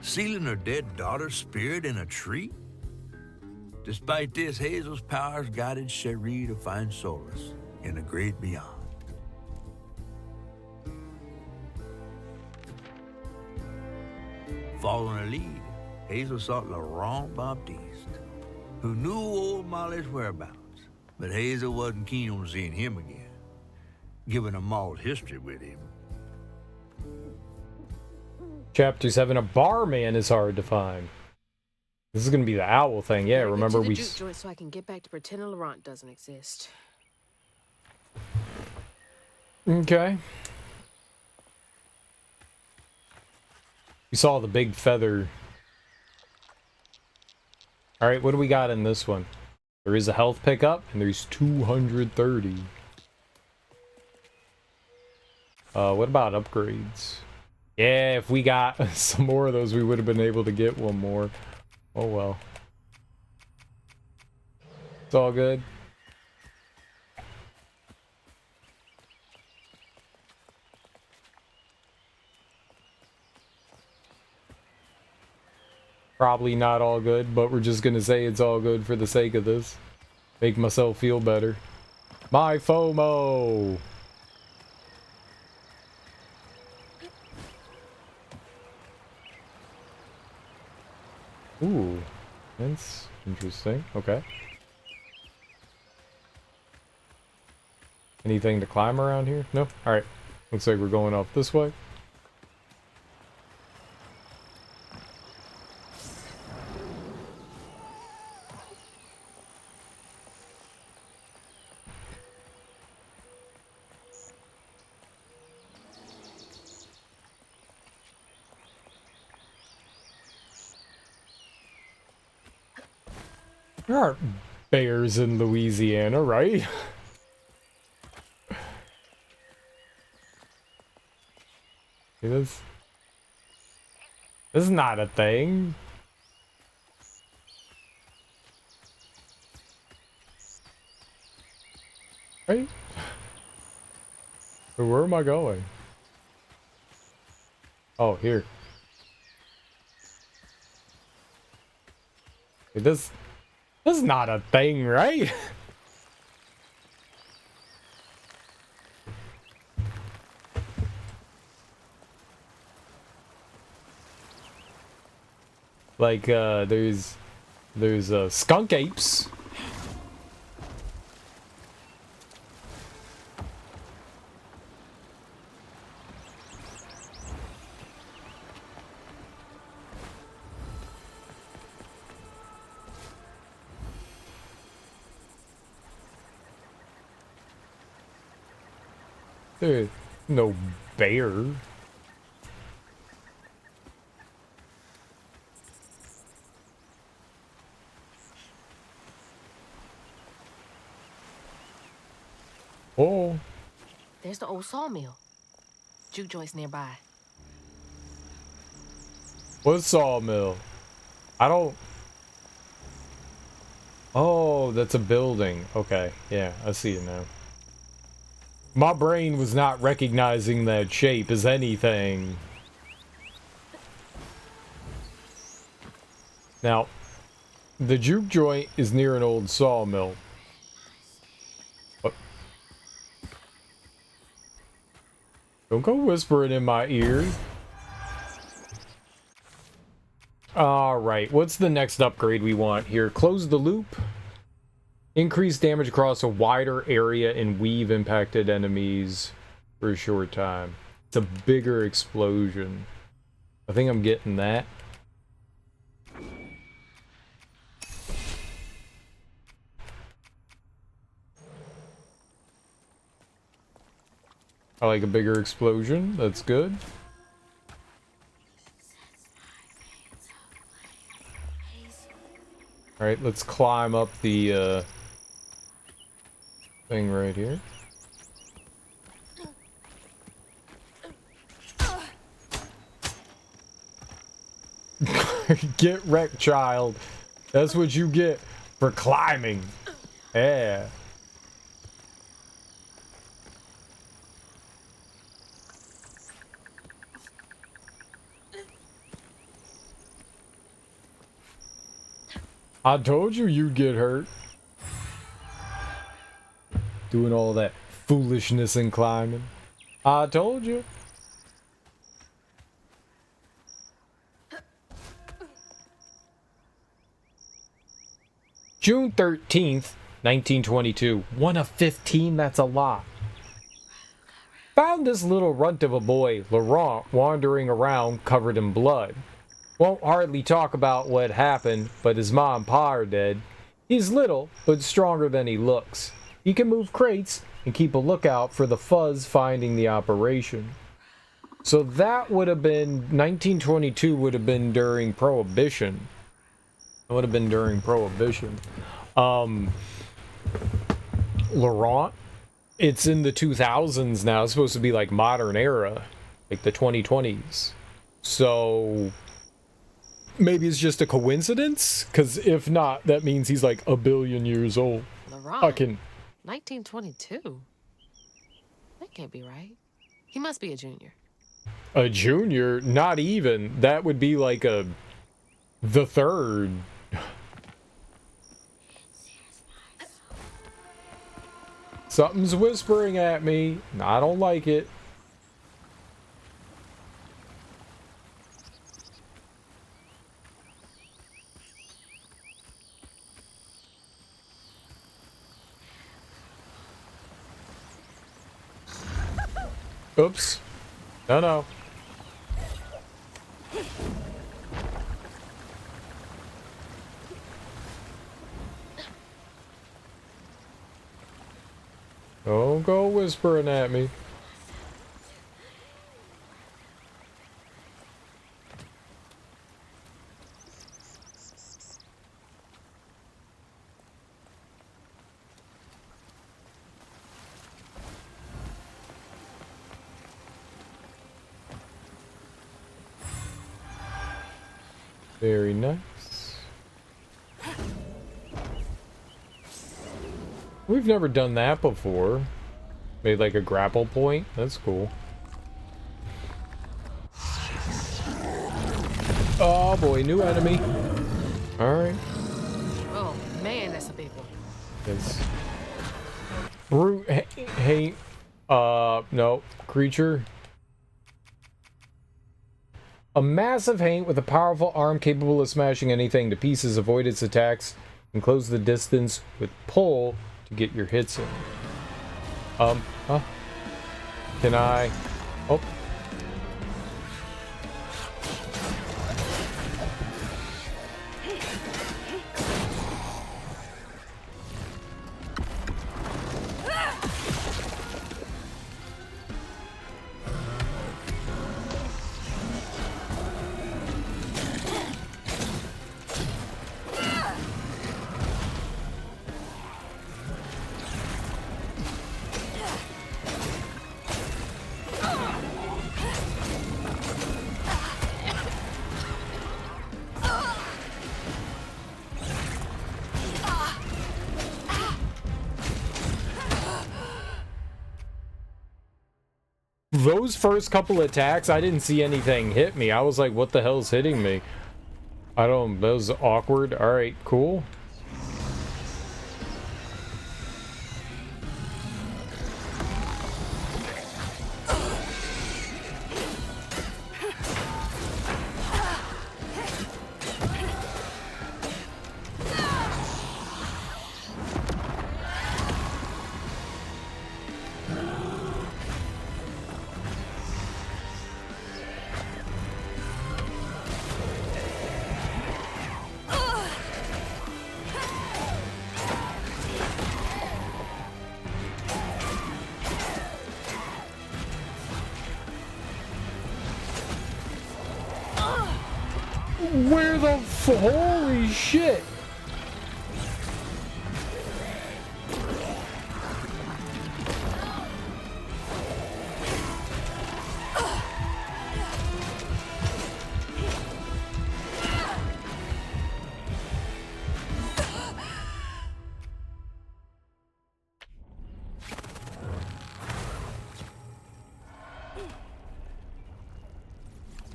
[SPEAKER 4] Sealing her dead daughter's spirit in a tree? Despite this, Hazel's powers guided Cherie to find solace in the great beyond. Following her lead, Hazel sought Laurent Baptiste, who knew old Molly's whereabouts, but Hazel wasn't keen on seeing him again, given a mauled history with him.
[SPEAKER 1] Chapter 7, a barman is hard to find. This is gonna be the owl thing, yeah. Remember we.
[SPEAKER 7] Juke joint so I can get back to pretending Laurent doesn't exist.
[SPEAKER 1] Okay. We saw the big feather. All right, what do we got in this one? There is a health pickup, and there's 230. What about upgrades? Yeah, if we got some more of those, we would have been able to get one more. Oh well. It's all good. Probably not all good, but we're just gonna say it's all good for the sake of this. Make myself feel better. My FOMO! Ooh, that's interesting. Okay. Anything to climb around here? No? Alright. Looks like we're going off this way. There aren't bears in Louisiana, right? This is not a thing. Right? So where am I going? Oh, here. This is not a thing, right? Like, there's skunk apes. There's no bear. Oh.
[SPEAKER 7] There's the old sawmill. Juke joint's nearby.
[SPEAKER 1] What sawmill? I don't... Oh, that's a building. Okay, yeah, I see it now. My brain was not recognizing that shape as anything. Now, the juke joint is near an old sawmill. Don't go whispering in my ear. Alright, what's the next upgrade we want here? Close the loop. Increase damage across a wider area and weave impacted enemies for a short time. It's a bigger explosion. I think I'm getting that. I like a bigger explosion. That's good. Alright, let's climb up the thing right here. Get wrecked, child. That's what you get for climbing. Yeah. I told you you'd get hurt. Doing all that foolishness and climbing. I told you. June 13th, 1922. 1 of 15, that's a lot. Found this little runt of a boy, Laurent, wandering around covered in blood. Won't hardly talk about what happened, but his ma and pa are dead. He's little, but stronger than he looks. He can move crates and keep a lookout for the fuzz finding the operation. So that would have been, 1922 would have been during Prohibition. It would have been during Prohibition. Laurent, it's in the 2000s now. It's supposed to be like modern era, like the 2020s. So maybe it's just a coincidence? Because if not, that means he's like a billion years old.
[SPEAKER 7] Laurent? 1922? That can't be right. He must be a junior.
[SPEAKER 1] A junior? Not even. That would be like the third. Something's whispering at me. I don't like it. Oops. No. Don't go whispering at me. Very nice. We've never done that before. Made like a grapple point. That's cool. Oh boy, new enemy. Alright.
[SPEAKER 7] Oh, man, that's a big one.
[SPEAKER 1] Yes. Brute. Hey. No. Creature. A massive haint with a powerful arm capable of smashing anything to pieces. Avoid its attacks and close the distance with pull to get your hits in. Huh? Can I? Oh. Those first couple attacks, I didn't see anything hit me. I was like, what the hell's hitting me? That was awkward. Alright, cool. Where the holy shit?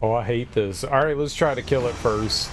[SPEAKER 1] Oh, I hate this. Alright, let's try to kill it first.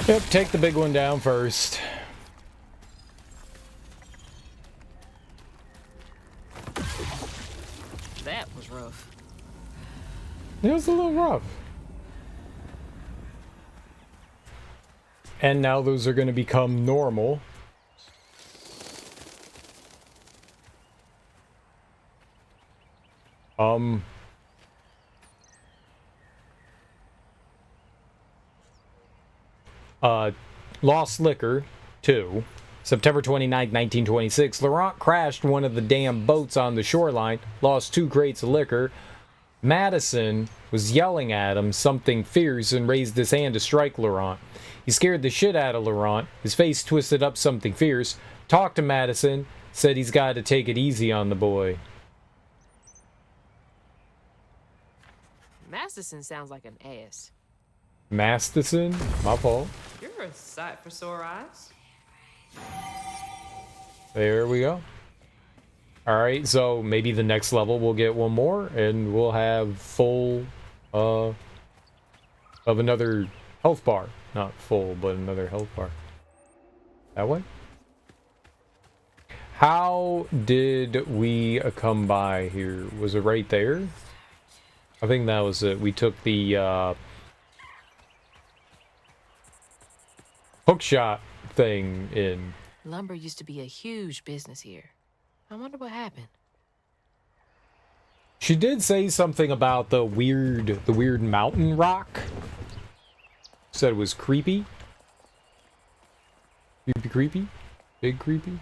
[SPEAKER 1] Yep, take the big one down first.
[SPEAKER 7] That was rough.
[SPEAKER 1] It was a little rough. And now those are going to become normal. Lost Liquor 2. September 29, 1926. Laurent crashed one of the damn boats on the shoreline, lost 2 crates of liquor. Madison was yelling at him something fierce and raised his hand to strike Laurent. He scared the shit out of Laurent. His face twisted up something fierce. Talked to Madison, said he's got to take it easy on the boy.
[SPEAKER 7] Masterson sounds like an ass.
[SPEAKER 1] Masterson? My fault.
[SPEAKER 7] You're a sight for sore eyes.
[SPEAKER 1] There we go. Alright, so maybe the next level we'll get one more and we'll have full of another health bar. Not full, but another health bar. That way? How did we come by here? Was it right there? I think that was it. We took the hookshot thing in.
[SPEAKER 7] Lumber used to be a huge business here. I wonder what happened.
[SPEAKER 1] She did say something about the weird mountain rock. Said it was creepy. Creepy? Big creepy?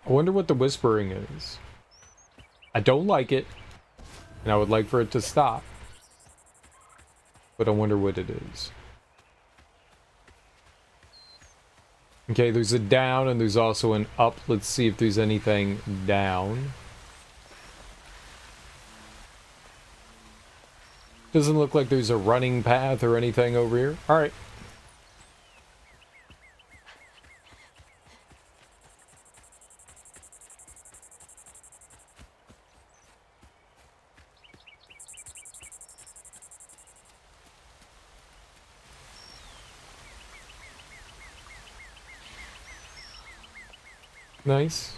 [SPEAKER 1] I wonder what the whispering is. I don't like it, and I would like for it to stop. But I wonder what it is. Okay, there's a down and there's also an up. Let's see if there's anything down. Doesn't look like there's a running path or anything over here. Alright. Nice.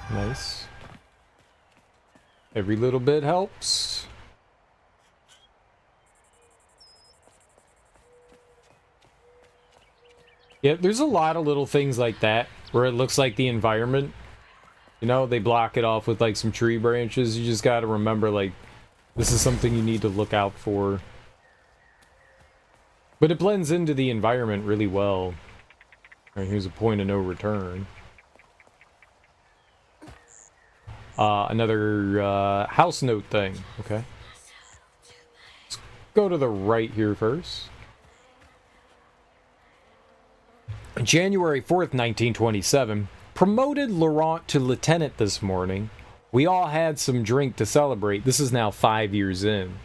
[SPEAKER 1] Nice. Every little bit helps. Yeah, there's a lot of little things like that where it looks like the environment, you know, they block it off with like some tree branches. You just got to remember, like, this is something you need to look out for. But it blends into the environment really well. Alright, here's a point of no return. Another house note thing. Okay. Let's go to the right here first. January 4th, 1927. Promoted Laurent to lieutenant this morning. We all had some drink to celebrate. This is now 5 years in.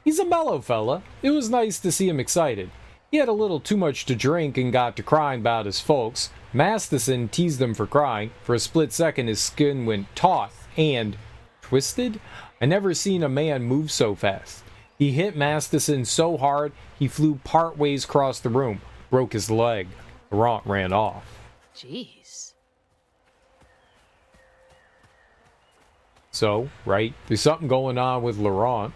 [SPEAKER 1] He's a mellow fella. It was nice to see him excited. He had a little too much to drink and got to crying about his folks. Masterson teased him for crying. For a split second, his skin went taut and twisted. I never seen a man move so fast. He hit Masterson so hard, he flew part ways across the room, broke his leg. Laurent ran off.
[SPEAKER 7] Jeez.
[SPEAKER 1] So, right, there's something going on with Laurent.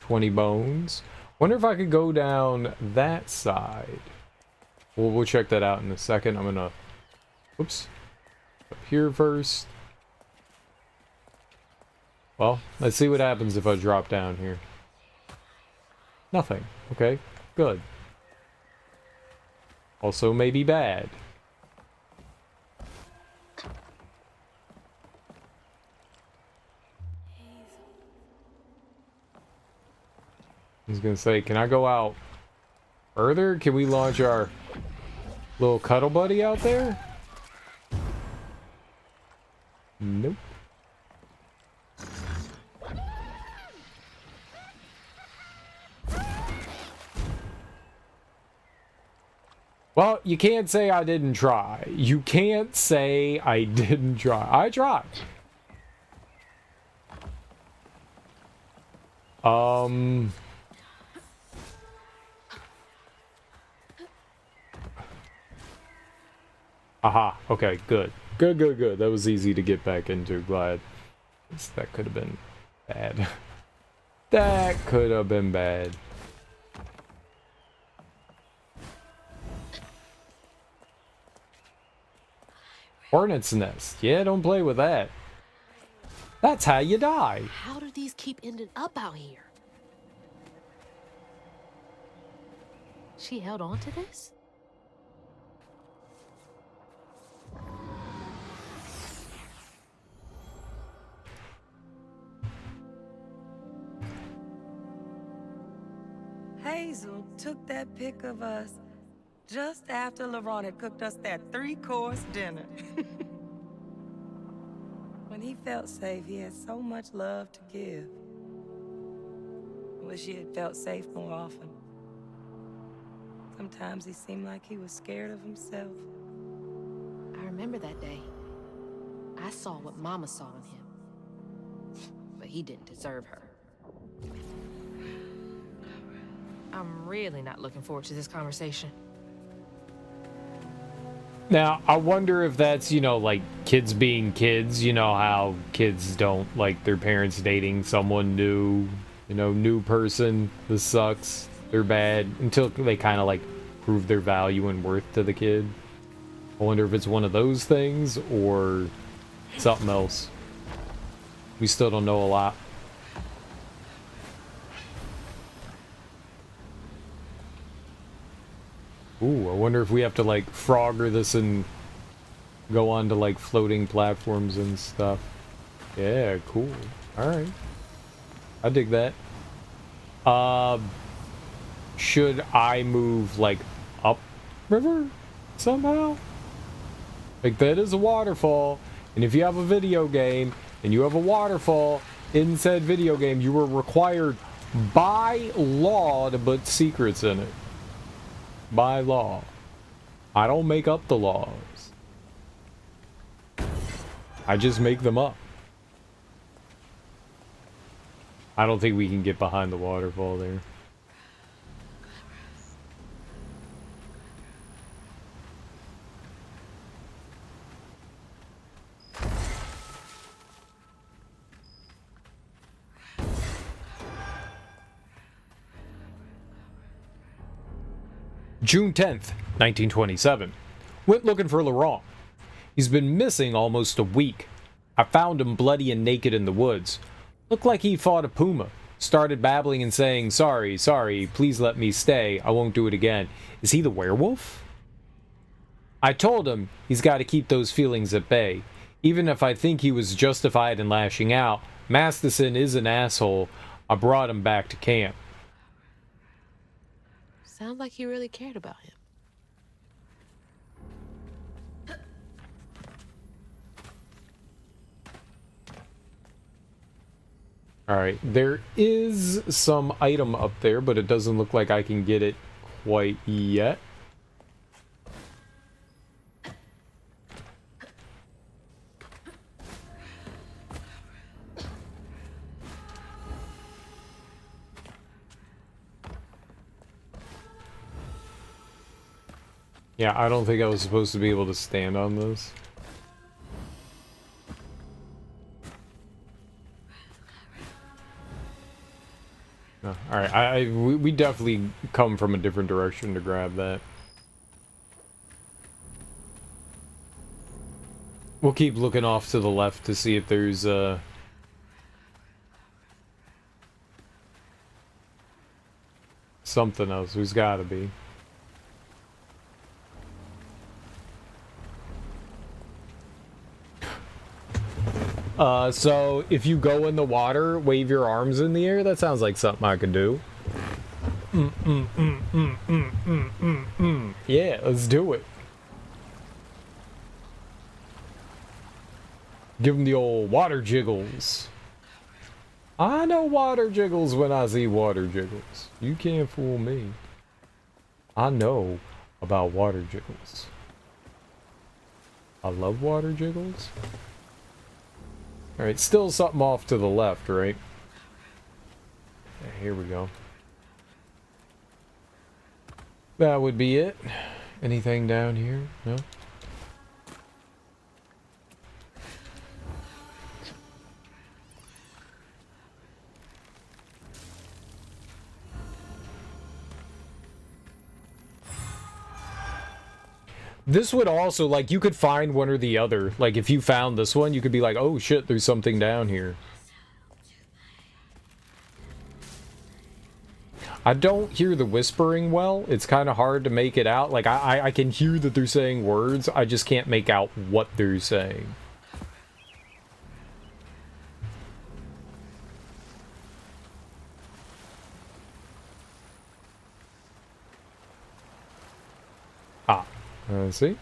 [SPEAKER 1] $20 bones. Wonder if I could go down that side. We'll check that out in a second. I'm gonna... Whoops. Up here first. Well, let's see what happens if I drop down here. Nothing. Okay, good. Also maybe bad. I was gonna say, can I go out further? Can we launch our little cuddle buddy out there? Nope. Well, you can't say I didn't try. You can't say I didn't try. I tried. Aha. Okay, good. Good. That was easy to get back into. Glad. That could have been bad. That could have been bad. Hornet's nest. Yeah, don't play with that. That's how you die.
[SPEAKER 7] How do these keep ending up out here? She held on to this?
[SPEAKER 3] Hazel took that pic of us just after LaRon had cooked us that 3-course dinner. When he felt safe, he had so much love to give. I wish he had felt safe more often. Sometimes he seemed like he was scared of himself.
[SPEAKER 7] I remember that day. I saw what Mama saw in him. But he didn't deserve her. I'm really not looking forward to this conversation.
[SPEAKER 1] Now, I wonder if that's, you know, like kids being kids. You know how kids don't like their parents dating someone new, you know, new person. This sucks. They're bad until they kind of like prove their value and worth to the kid. I wonder if it's one of those things or something else. We still don't know a lot. Ooh, I wonder if we have to like Frogger this and go on to like floating platforms and stuff. Yeah, cool. Alright. I dig that. Should I move like up river somehow? Like that is a waterfall, and if you have a video game and you have a waterfall in said video game, you are required by law to put secrets in it. By law. I don't make up the laws. I just make them up. I don't think we can get behind the waterfall there. June 10th, 1927. Went looking for LaRon. He's been missing almost a week. I found him bloody and naked in the woods. Looked like he fought a puma. Started babbling and saying, sorry, please let me stay. I won't do it again. Is he the werewolf? I told him he's got to keep those feelings at bay. Even if I think he was justified in lashing out, Masterson is an asshole. I brought him back to camp.
[SPEAKER 7] Sounds like he really cared about him.
[SPEAKER 1] Alright, there is some item up there, but it doesn't look like I can get it quite yet. Yeah, I don't think I was supposed to be able to stand on this. No. Alright, we definitely come from a different direction to grab that. We'll keep looking off to the left to see if there's something else. There's gotta be. So if you go in the water, wave your arms in the air. That sounds like something I could do. Yeah, let's do it. Give him the old water jiggles. I know water jiggles when I see water jiggles. You can't fool me. I know about water jiggles. I love water jiggles. Alright, still something off to the left, right? Here we go. That would be it. Anything down here? No? This would also, like, you could find one or the other. Like, if you found this one, you could be like, oh shit, there's something down here. I don't hear the whispering well. It's kind of hard to make it out. Like, I can hear that they're saying words. I just can't make out what they're saying. Ah. Let's see.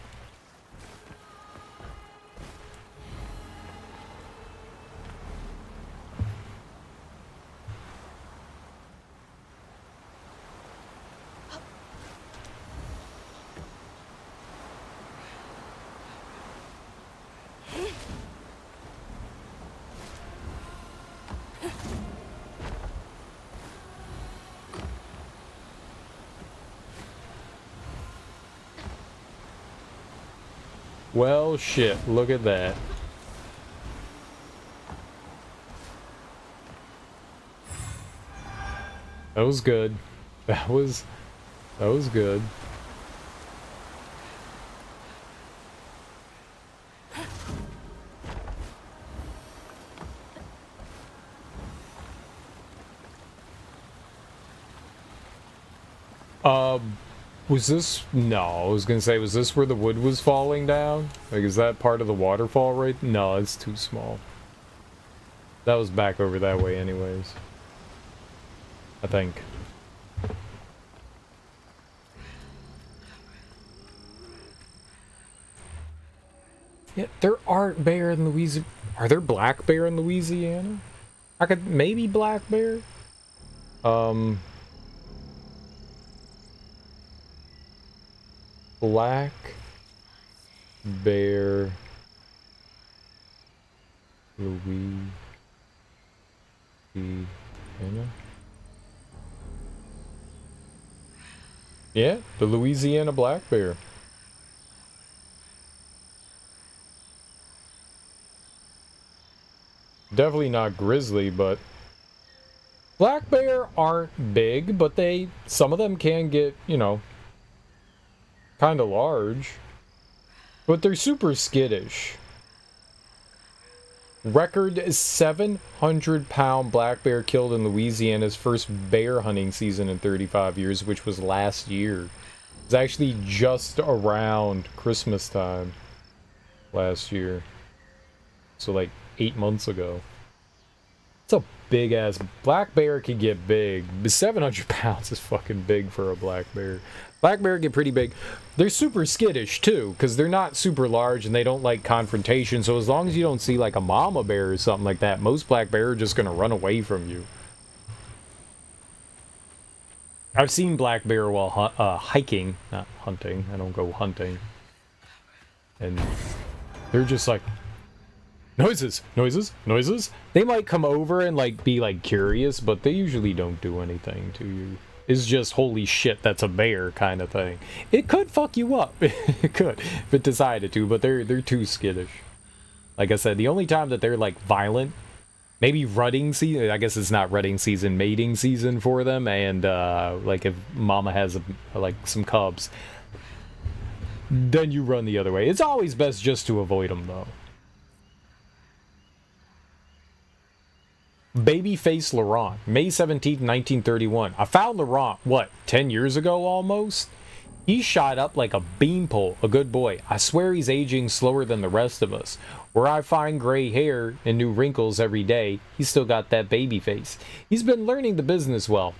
[SPEAKER 1] Well, shit, look at that. That was good. That was good. Was this... No, I was gonna say, was this where the wood was falling down? Like, is that part of the waterfall right? No, it's too small. That was back over that way anyways. I think. Yeah, there aren't bear in Louisiana. Are there black bear in Louisiana? I could... Maybe black bear? Black bear Louisiana. Yeah, the Louisiana black bear. Definitely not grizzly, but black bear aren't big, but some of them can get, you know, kind of large, but they're super skittish. Record 700-pound black bear killed in Louisiana's first bear hunting season in 35 years, which was last year. It's actually just around Christmas time last year. So like 8 months ago. It's a big ass... Black bear can get big, but 700 pounds is fucking big for a black bear. Black bear get pretty big. They're super skittish too, because they're not super large and they don't like confrontation. So as long as you don't see like a mama bear or something like that, most black bear are just gonna run away from you. I've seen black bear while hiking, not hunting. I don't go hunting. And they're just like, noises, noises, noises. They might come over and like be like curious, but they usually don't do anything to you. It's just, holy shit, that's a bear kind of thing. It could fuck you up. It could, if it decided to, but they're too skittish. Like I said, the only time that they're like violent, maybe rutting season, I guess it's not rutting season, mating season for them, and like if mama has like some cubs, then you run the other way. It's always best just to avoid them though. Babyface Laurent, May 17th, 1931. I found Laurent, what, 10 years ago almost? He's shot up like a beanpole, a good boy. I swear he's aging slower than the rest of us. Where I find gray hair and new wrinkles every day, he's still got that baby face. He's been learning the business well.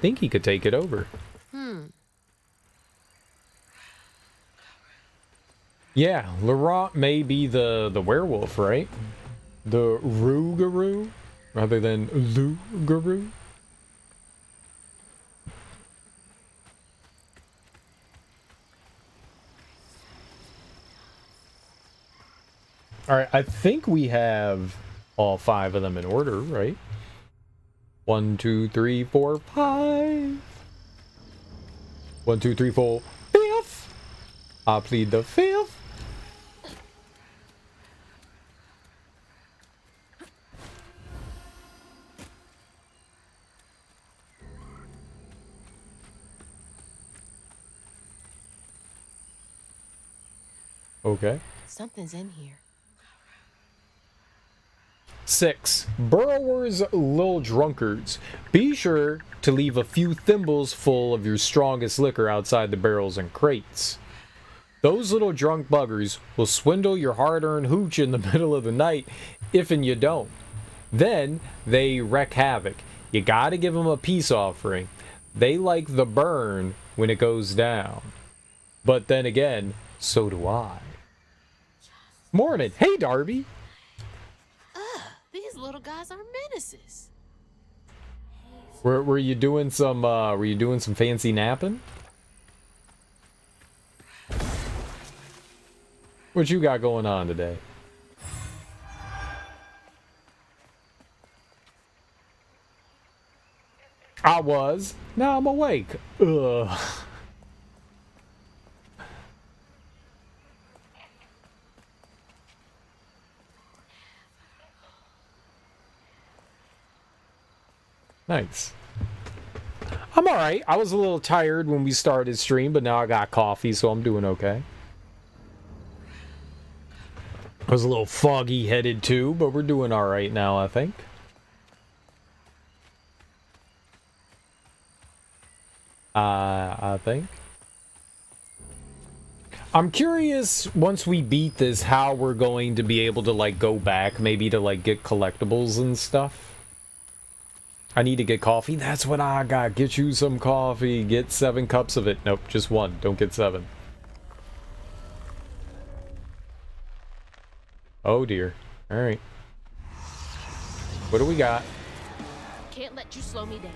[SPEAKER 1] Think he could take it over. Yeah, Laurent may be the werewolf, right? The Rougarou, rather than Loup-garou. Alright, I think we have all 5 of them in order, right? 1, 2, 3, 4, 5. 1, 2, 3, 4, 5th. I plead the 5th. Okay.
[SPEAKER 7] Something's in here.
[SPEAKER 1] 6. Burrowers, little drunkards. Be sure to leave a few thimbles full of your strongest liquor outside the barrels and crates. Those little drunk buggers will swindle your hard-earned hooch in the middle of the night if and you don't. Then they wreak havoc. You gotta give them a peace offering. They like the burn when it goes down. But then again, so do I. Morning. Hey, Darby.
[SPEAKER 7] These little guys are menaces.
[SPEAKER 1] Were you doing some fancy napping? What you got going on today? I was. Now I'm awake. Ugh. Nice. I'm alright. I was a little tired when we started stream, but now I got coffee, so I'm doing okay. I was a little foggy headed too, but we're doing alright now, I think. I think. I'm curious, once we beat this, how we're going to be able to, like, go back, maybe to, like, get collectibles and stuff. I need to get coffee. That's what I got. Get you some coffee. Get 7 cups of it. Nope, just 1. Don't get 7. Oh, dear. All right. What do we got?
[SPEAKER 7] Can't let you slow me down.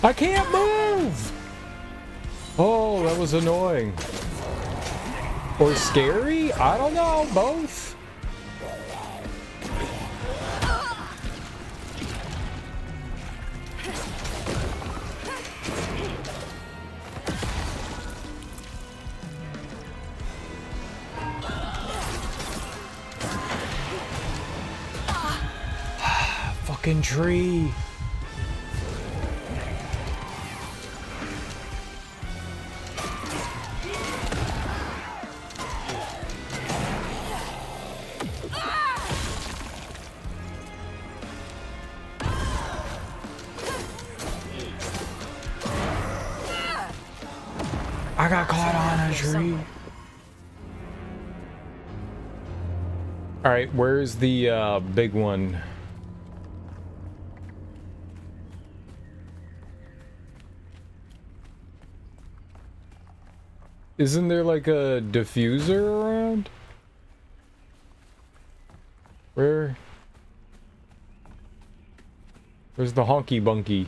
[SPEAKER 1] I can't move! Oh, that was annoying. Or scary? I don't know, both. Fucking tree. I got caught on a tree. Alright, where's the big one? Isn't there like a diffuser around? Where's the honky bunky?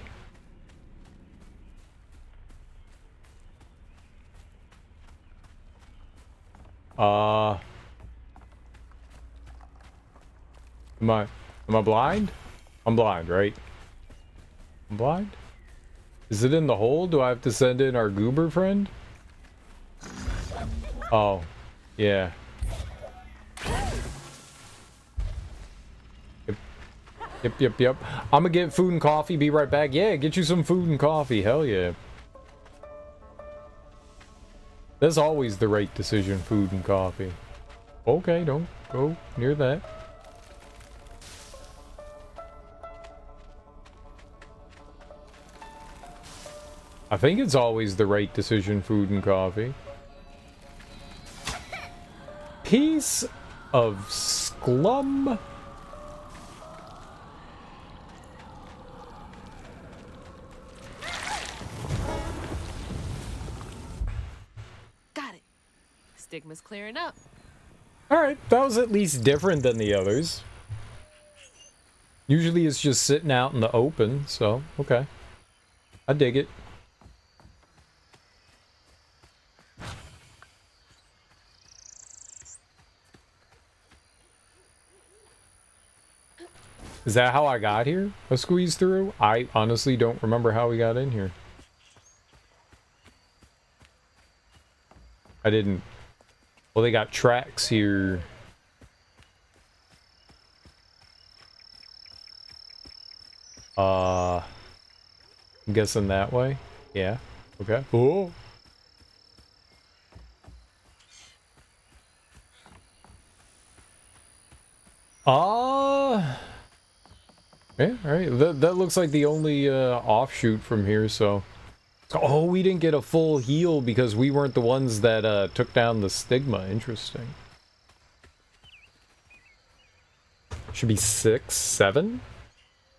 [SPEAKER 1] Am I blind? I'm blind, right? I'm blind? Is it in the hole? Do I have to send in our goober friend? Oh, yeah. Yep. I'm gonna get food and coffee, be right back. Yeah, get you some food and coffee. Hell yeah. That's always the right decision, food and coffee. Okay, don't go near that. I think it's always the right decision, food and coffee. Piece of schlum.
[SPEAKER 7] Got it. Stigma's clearing up.
[SPEAKER 1] Alright, that was at least different than the others. Usually it's just sitting out in the open, so, okay. I dig it. Is that how I got here? A squeeze through? I honestly don't remember how we got in here. I didn't. Well, they got tracks here. I'm guessing that way. Yeah. Okay. Oh. Yeah, alright. That looks like the only offshoot from here, so... Oh, we didn't get a full heal because we weren't the ones that took down the stigma. Interesting. Should be 6, 7?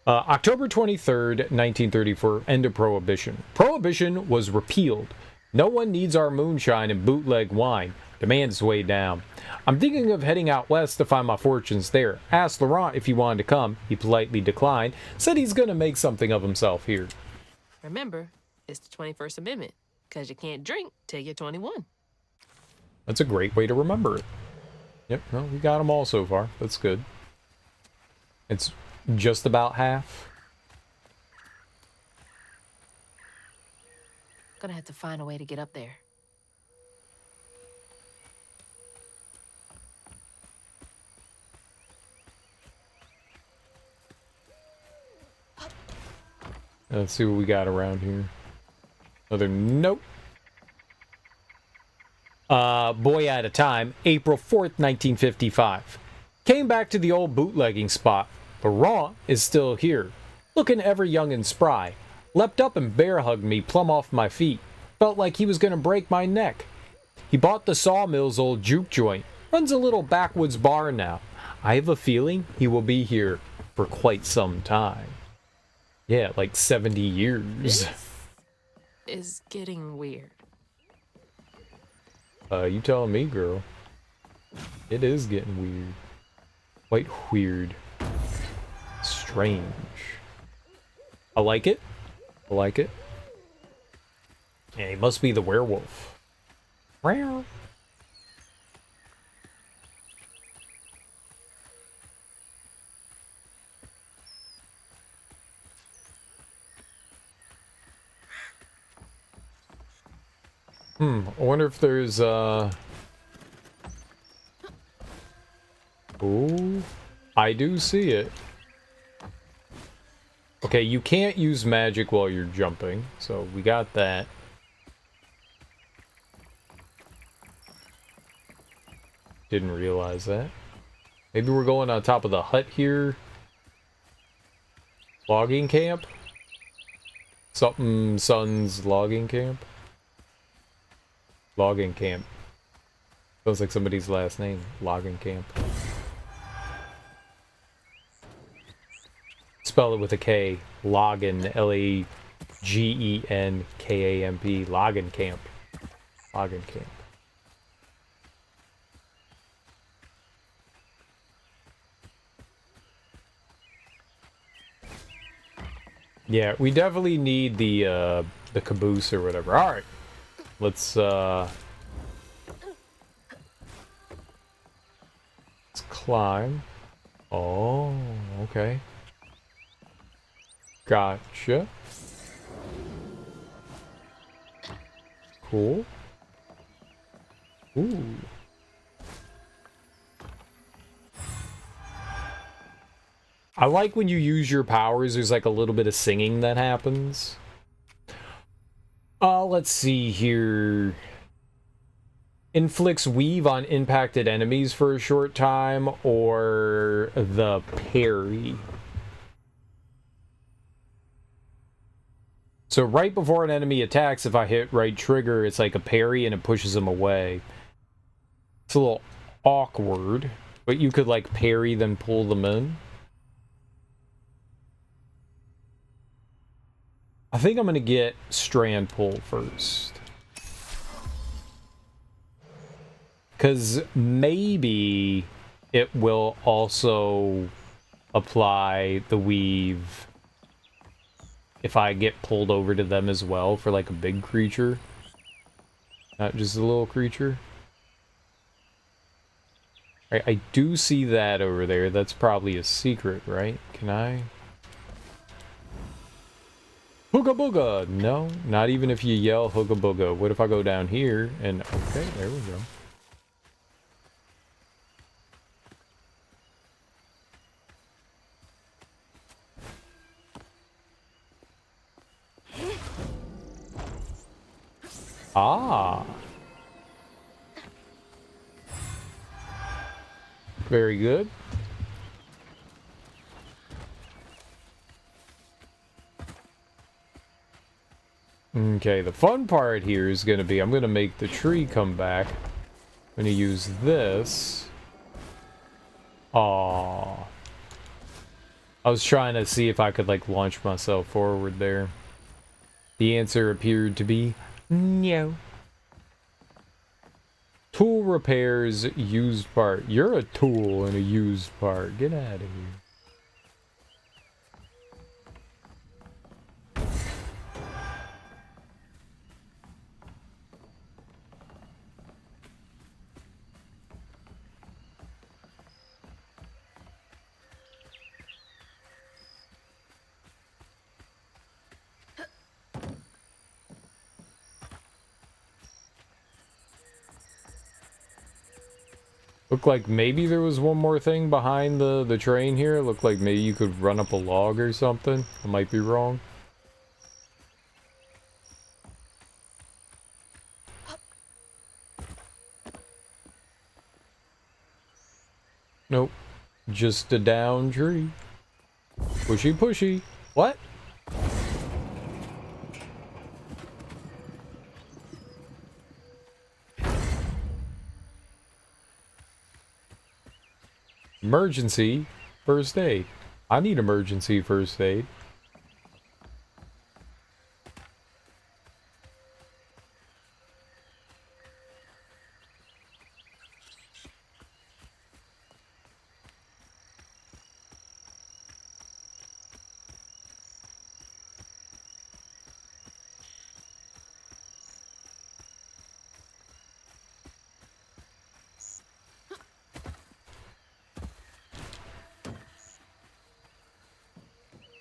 [SPEAKER 1] October 23rd, 1934, end of Prohibition. Prohibition was repealed. No one needs our moonshine and bootleg wine. Demand's way down. I'm thinking of heading out west to find my fortunes there. Asked Laurent if he wanted to come. He politely declined. Said he's gonna make something of himself here.
[SPEAKER 7] Remember, it's the 21st Amendment, because you can't drink till you're 21.
[SPEAKER 1] That's a great way to remember it. Yep, no, we got them all so far. That's good. It's just about half.
[SPEAKER 7] Gonna have to find a way to get up there.
[SPEAKER 1] Let's see what we got around here. Another nope. Boy at a time, April 4th, 1955. Came back to the old bootlegging spot. Laurent is still here, looking ever young and spry. Leapt up and bear hugged me plumb off my feet. Felt like he was gonna break my neck. He bought the Sawmill's old juke joint. Runs a little backwoods bar now. I have a feeling he will be here for quite some time. Yeah, like 70 years.
[SPEAKER 7] This is getting weird.
[SPEAKER 1] You telling me, girl. It is getting weird. Quite weird. Strange. I like it. I like it. Yeah, he must be the werewolf. Rare. I wonder if there's, Oh, I do see it. Okay, you can't use magic while you're jumping, so we got that. Didn't realize that. Maybe we're going on top of the hut here. Logging camp? Something Son's logging camp? Logging camp. Sounds like somebody's last name. Logging camp. Spell it with a K. Login. L-A-G-E-N-K-A-M-P. Login camp. Login camp. Yeah, we definitely need the caboose or whatever. All right, let's climb. Oh, okay. Gotcha. Cool. Ooh. I like when you use your powers, there's like a little bit of singing that happens. Let's see here. Inflicts weave on impacted enemies for a short time, or the parry. So right before an enemy attacks, if I hit right trigger, it's like a parry and it pushes them away. It's a little awkward, but you could like parry then pull them in. I think I'm gonna get strand pull first. Because maybe it will also apply the weave if I get pulled over to them as well for like a big creature. Not just a little creature. I do see that over there. That's probably a secret, right? Can I? Hooga booga! No, not even if you yell hooga booga. What if I go down here and... Okay, there we go. Ah. Very good. Okay, the fun part here is going to be, I'm going to make the tree come back. I'm going to use this. Aww. I was trying to see if I could, like, launch myself forward there. The answer appeared to be no. Tool repairs used part. You're a tool and a used part. Get out of here. Looked like maybe there was one more thing behind the train here. Looked like maybe you could run up a log or something. I might be wrong. Nope. Just a down tree. Pushy pushy. What? Emergency first aid. I need emergency first aid.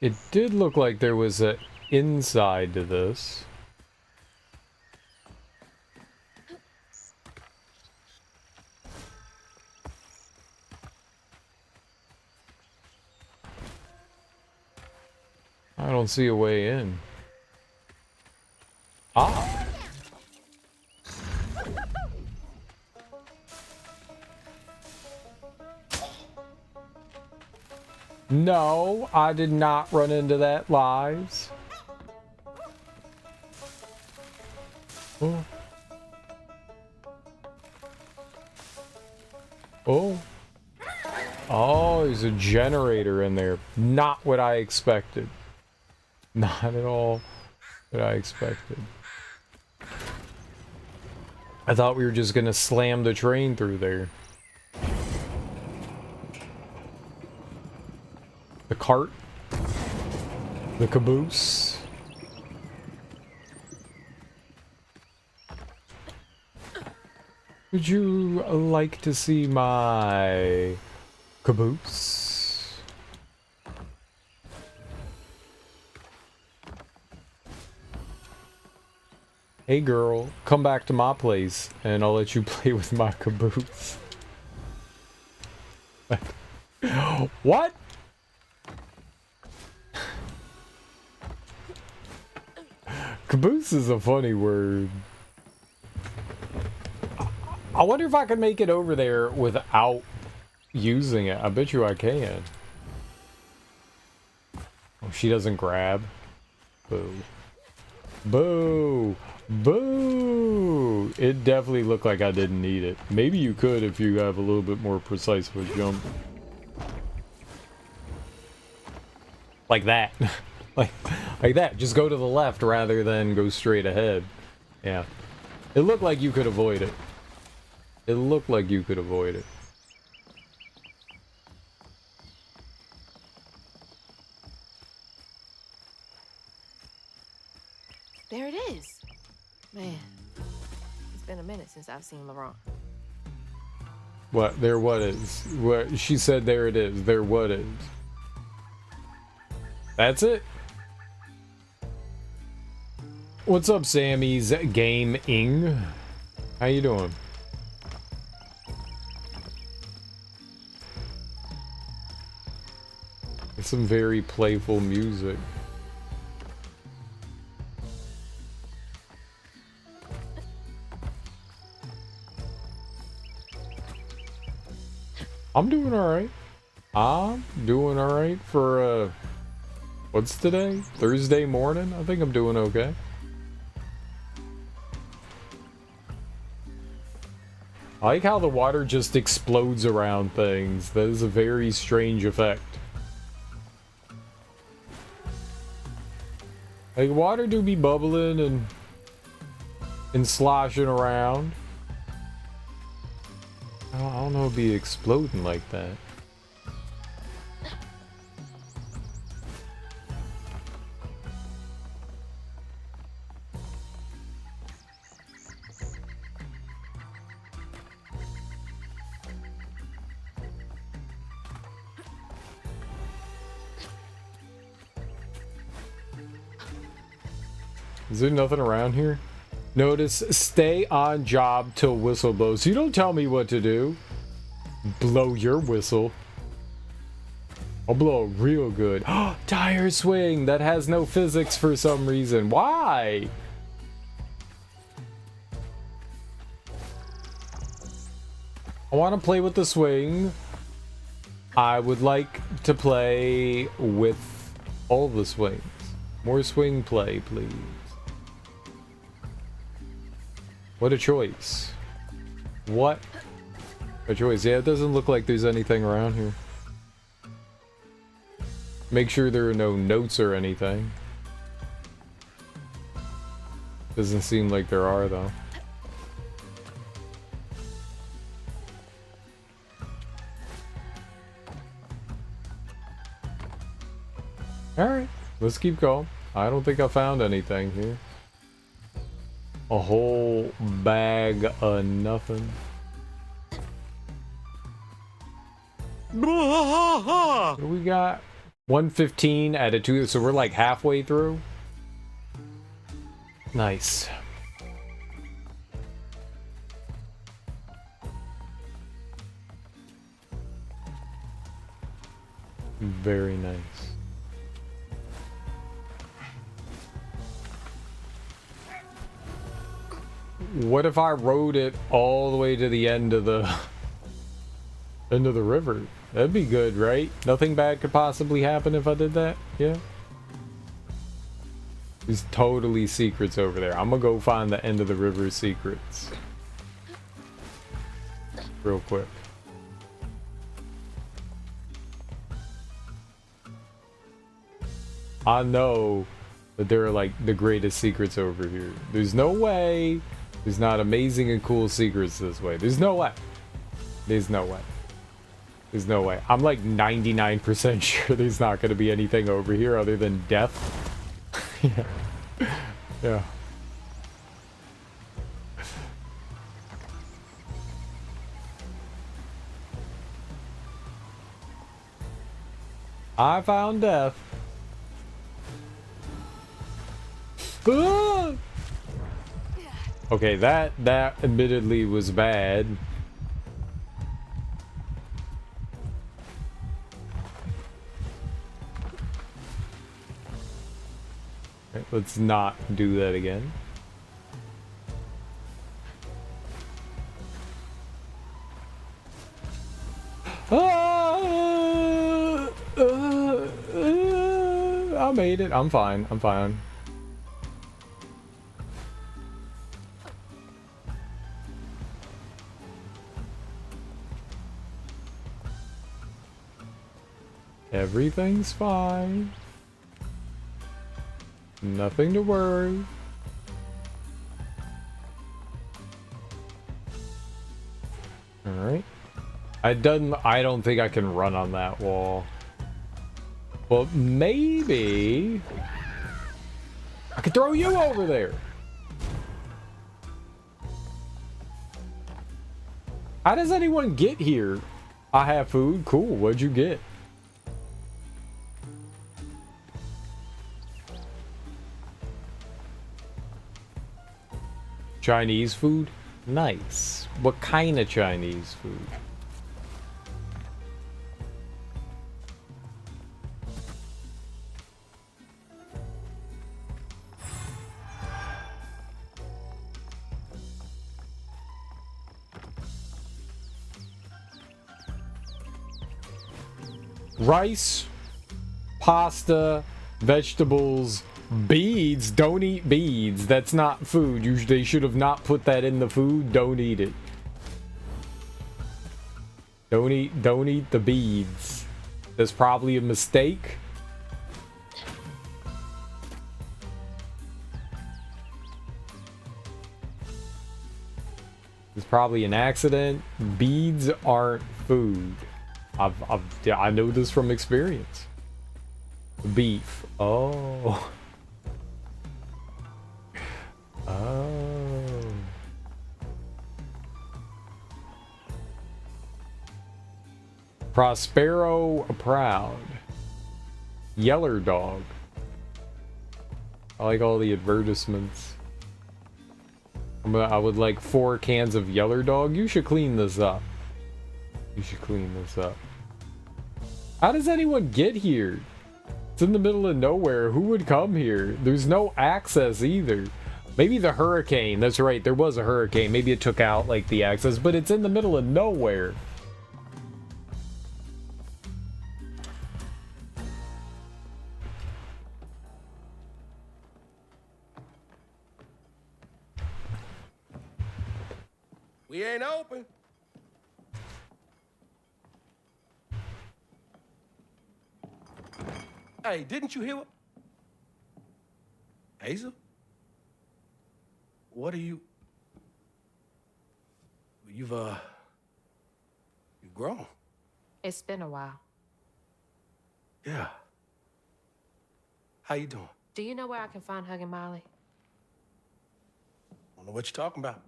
[SPEAKER 1] It did look like there was an inside to this. I don't see a way in. Ah! No, I did not run into that, lies. Oh. Oh. Oh, there's a generator in there. Not what I expected. Not at all what I expected. I thought we were just gonna slam the train through there. The cart? The caboose. Would you like to see my caboose? Hey girl, come back to my place and I'll let you play with my caboose. What? Caboose is a funny word. I wonder if I can make it over there without using it. I bet you I can. Oh, she doesn't grab. Boo. Boo! Boo! It definitely looked like I didn't need it. Maybe you could if you have a little bit more precise of a jump. Like that. like that. Just go to the left rather than go straight ahead. Yeah. It looked like you could avoid it. It looked like you could avoid it.
[SPEAKER 7] There it is. Man, it's been a minute since I've seen Laurent.
[SPEAKER 1] What? There what is? What? She said there it is. There what is? That's it? What's up, Sammy's Gaming? How you doing? It's some very playful music. I'm doing alright. I'm doing alright for, what's today? Thursday morning? I think I'm doing okay. I like how the water just explodes around things. That is a very strange effect. Like, water do be bubbling and sloshing around. I don't know, it'd be exploding like that. Is there nothing around here? Notice, stay on job till whistle blows. You don't tell me what to do. Blow your whistle. I'll blow it real good. Tire swing! That has no physics for some reason. Why? I want to play with the swing. I would like to play with all the swings. More swing play, please. What a choice. What a choice. Yeah, it doesn't look like there's anything around here. Make sure there are no notes or anything. Doesn't seem like there are, though. Alright, let's keep going. I don't think I found anything here. A whole bag of nothing. What do we got? 115 out of 2, so we're like halfway through. Nice. Very nice. What if I rode it all the way to the end of the river? That'd be good, right? Nothing bad could possibly happen if I did that. Yeah. There's totally secrets over there. I'm gonna go find the end of the river secrets. Real quick. I know that there are like the greatest secrets over here. There's no way there's not amazing and cool secrets this way. There's no way. There's no way. There's no way. I'm like 99% sure there's not going to be anything over here other than death. Yeah. Yeah. I found death. Ah! Okay, that admittedly was bad. Okay, let's not do that again. I made it. I'm fine. I'm fine. Everything's fine. Nothing to worry. Alright. I don't think I can run on that wall. Well, maybe I could throw you over there. How does anyone get here? I have food. Cool. What'd you get? Chinese food? Nice. What kind of Chinese food? Rice, pasta, vegetables, beads. Don't eat beads. That's not food. They should have not put that in the food. Don't eat it. Don't eat the beads. That's probably a mistake. It's probably an accident. Beads aren't food. I know this from experience. Beef. Oh. Oh. Prospero Proud. Yeller Dog. I like all the advertisements. I would like 4 cans of Yeller Dog. You should clean this up. You should clean this up. How does anyone get here? It's in the middle of nowhere. Who would come here? There's no access either. Maybe the hurricane. That's right. There was a hurricane. Maybe it took out like the access, but it's in the middle of nowhere.
[SPEAKER 8] We ain't open. Hey, didn't you hear what? Hazel? What are you? You've grown.
[SPEAKER 7] It's been a while.
[SPEAKER 8] Yeah. How you doing?
[SPEAKER 7] Do you know where I can find Huggin' Molly?
[SPEAKER 8] Don't know what you're talking about.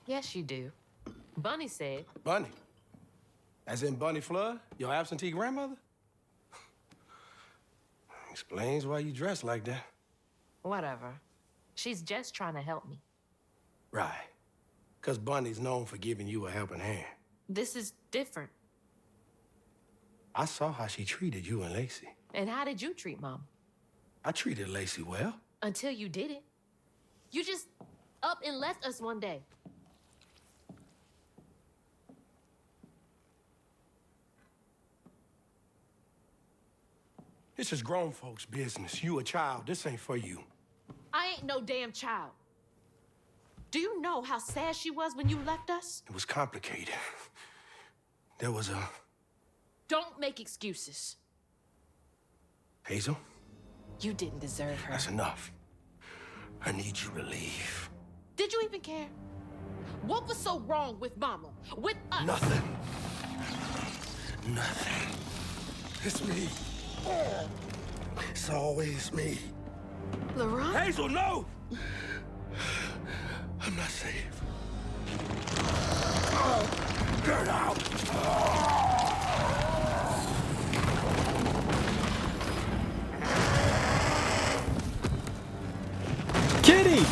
[SPEAKER 7] Yes, you do. Bunny said.
[SPEAKER 8] Bunny? As in Bunny Flood, your absentee grandmother? Explains why you dress like that.
[SPEAKER 7] Whatever. She's just trying to help me.
[SPEAKER 8] Right. Because Bunny's known for giving you a helping hand.
[SPEAKER 7] This is different.
[SPEAKER 8] I saw how she treated you and Lacey.
[SPEAKER 7] And how did you treat Mom?
[SPEAKER 8] I treated Lacey well.
[SPEAKER 7] Until you didn't. You just up and left us one day.
[SPEAKER 8] This is grown folks' business. You a child. This ain't for you.
[SPEAKER 7] I ain't no damn child. Do you know how sad she was when you left us?
[SPEAKER 8] It was complicated. There was a...
[SPEAKER 7] Don't make excuses.
[SPEAKER 8] Hazel?
[SPEAKER 7] You didn't deserve her.
[SPEAKER 8] That's enough. I need you to leave.
[SPEAKER 7] Did you even care? What was so wrong with Mama? With us?
[SPEAKER 8] Nothing. nothing. It's me. It's always me.
[SPEAKER 7] Laurent?
[SPEAKER 8] Hazel, no! I'm not safe. Get out!
[SPEAKER 1] Kitty!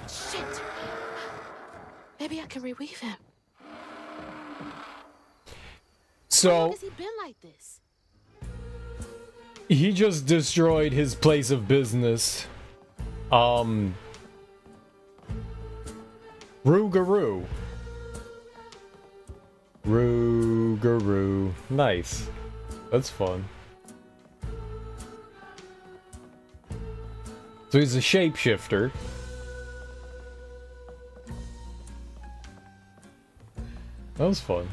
[SPEAKER 7] Shit! Maybe I can reweave him. How long
[SPEAKER 1] So
[SPEAKER 7] has he been like this?
[SPEAKER 1] he just destroyed his place of business. Rougarou. Rougarou. Nice. That's fun. So he's a shapeshifter. That was fun.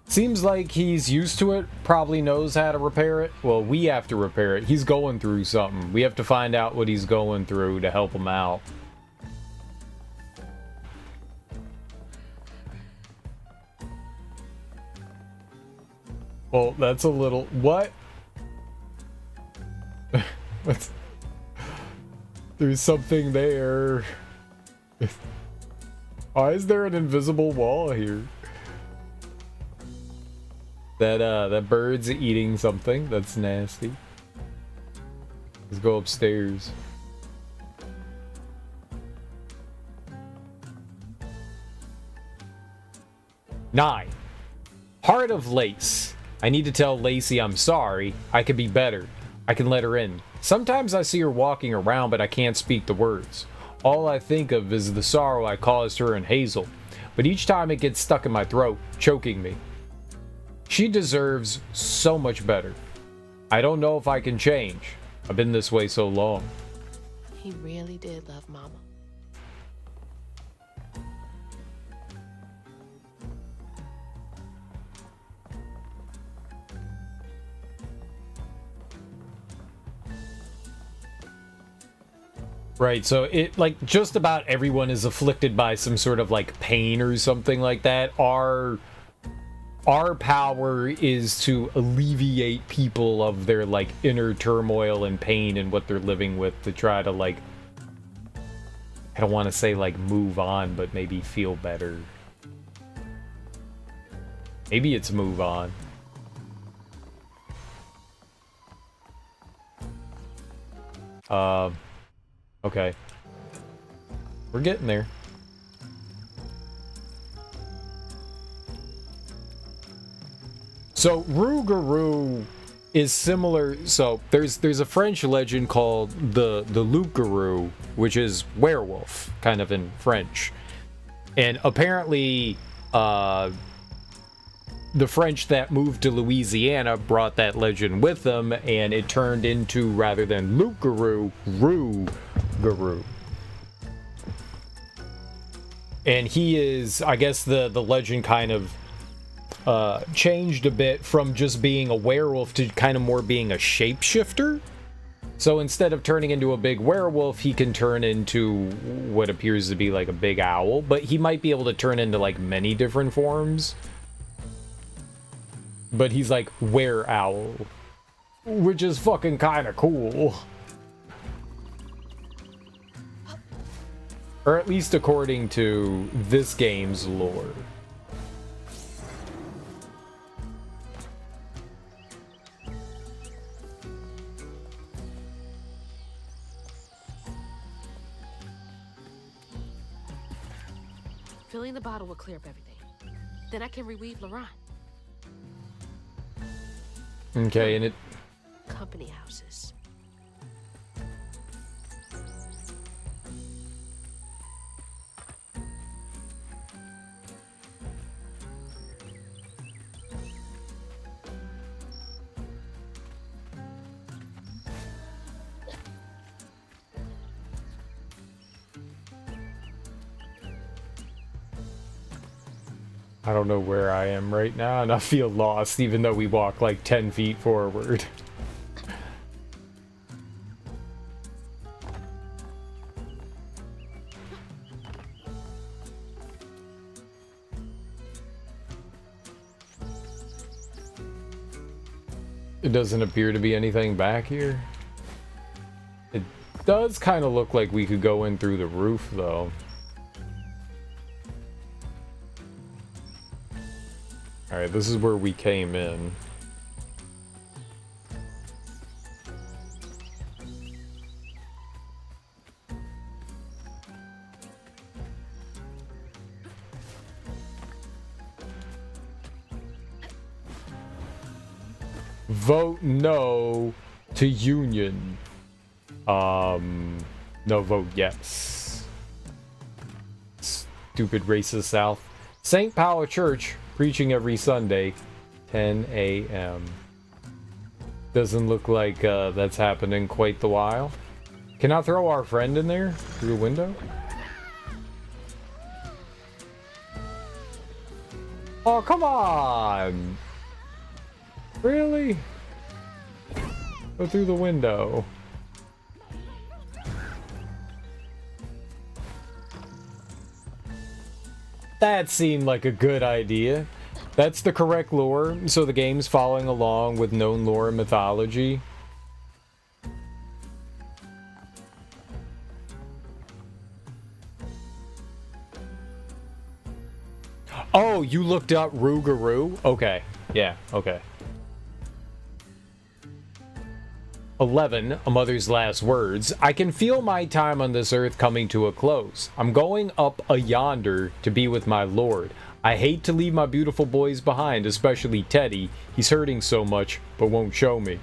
[SPEAKER 1] Seems like he's used to it, probably knows how to repair it. Well, we have to repair it. He's going through something. We have to find out what he's going through to help him out. Well, that's a little... What? What's... There's something there. Why is there an invisible wall here? That bird's eating something. That's nasty. Let's go upstairs. Nine. Heart of Lace. I need to tell Lacey I'm sorry. I could be better. I can let her in. Sometimes I see her walking around, but I can't speak the words. All I think of is the sorrow I caused her and Hazel. But each time it gets stuck in my throat, choking me. She deserves so much better. I don't know if I can change. I've been this way so long.
[SPEAKER 7] He really did love Mama.
[SPEAKER 1] Right, so it, like, just about everyone is afflicted by some sort of, like, pain or something like that. Our power is to alleviate people of their, like, inner turmoil and pain and what they're living with to try to, like, I don't want to say, like, move on, but maybe feel better. Maybe it's move on. Okay. We're getting there. So Rougarou is similar. So there's a French legend called the Loup-garou, which is werewolf, kind of in French. And apparently the French that moved to Louisiana brought that legend with them, and it turned into, rather than Loup-garou, Rougarou. And he is, I guess the legend kind of changed a bit from just being a werewolf to kind of more being a shapeshifter. So instead of turning into a big werewolf, he can turn into what appears to be like a big owl, but he might be able to turn into like many different forms. But he's like were-owl, which is fucking kind of cool. Or at least according to this game's lore.
[SPEAKER 7] Filling the bottle will clear up everything. Then I can reweave Laurent.
[SPEAKER 1] Okay, and it...
[SPEAKER 7] Company houses.
[SPEAKER 1] I don't know where I am right now, and I feel lost, even though we walk like 10 feet forward. It doesn't appear to be anything back here. It does kind of look like we could go in through the roof, though. Alright, this is where we came in. Vote no to union. No, vote yes. Stupid racist South. St. Paula Church, preaching every Sunday, 10 a.m. Doesn't look like that's happening quite the while. Can I throw our friend in there through the window? Oh, come on! Really? Go through the window. That seemed like a good idea. That's the correct lore, so the game's following along with known lore and mythology. Oh, you looked up Rougarou? Okay. Yeah, okay. 11, a mother's last words. I can feel my time on this earth coming to a close. I'm going up a yonder to be with my lord. I hate to leave my beautiful boys behind, especially Teddy. He's hurting so much, but won't show me.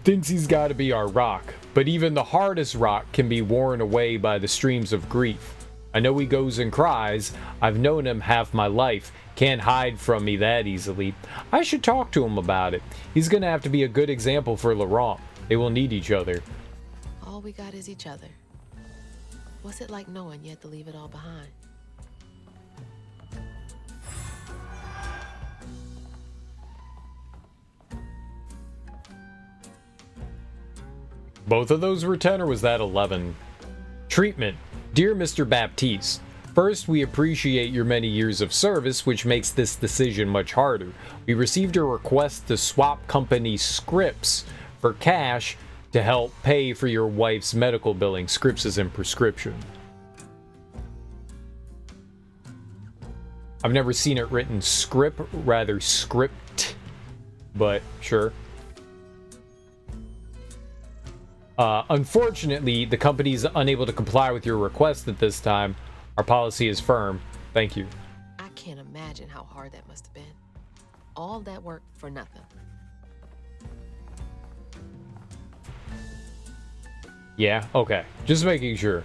[SPEAKER 1] Thinks he's got to be our rock, but even the hardest rock can be worn away by the streams of grief. I know he goes and cries. I've known him half my life. Can't hide from me that easily. I should talk to him about it. He's gonna have to be a good example for Laurent. They will need each other.
[SPEAKER 7] All we got is each other. What's it like knowing you have to leave it all behind?
[SPEAKER 1] Both of those were 10, or was that 11? Treatment. Dear Mr. Baptiste, first, we appreciate your many years of service, which makes this decision much harder. We received a request to swap company Scripps for cash to help pay for your wife's medical billing. Scripps is in prescription. I've never seen it written script, rather script, but sure. Unfortunately, the company is unable to comply with your request at this time. Our policy is firm. Thank you.
[SPEAKER 7] I can't imagine how hard that must have been. All that work for nothing.
[SPEAKER 1] Yeah, okay. Just making sure.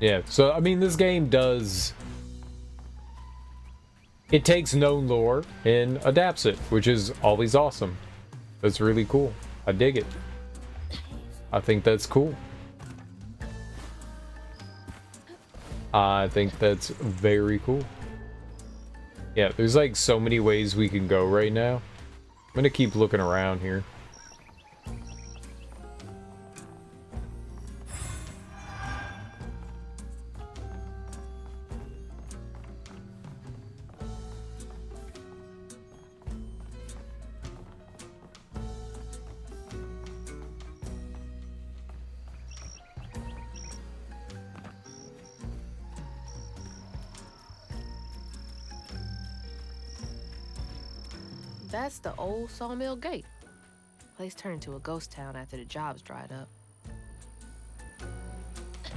[SPEAKER 1] Yeah, so, I mean, this game does... It takes known lore and adapts it, which is always awesome. That's really cool. I dig it. I think that's cool. I think that's very cool. Yeah, there's like so many ways we can go right now. I'm gonna keep looking around here.
[SPEAKER 7] That's the old Sawmill Gate. Place turned into a ghost town after the jobs dried up.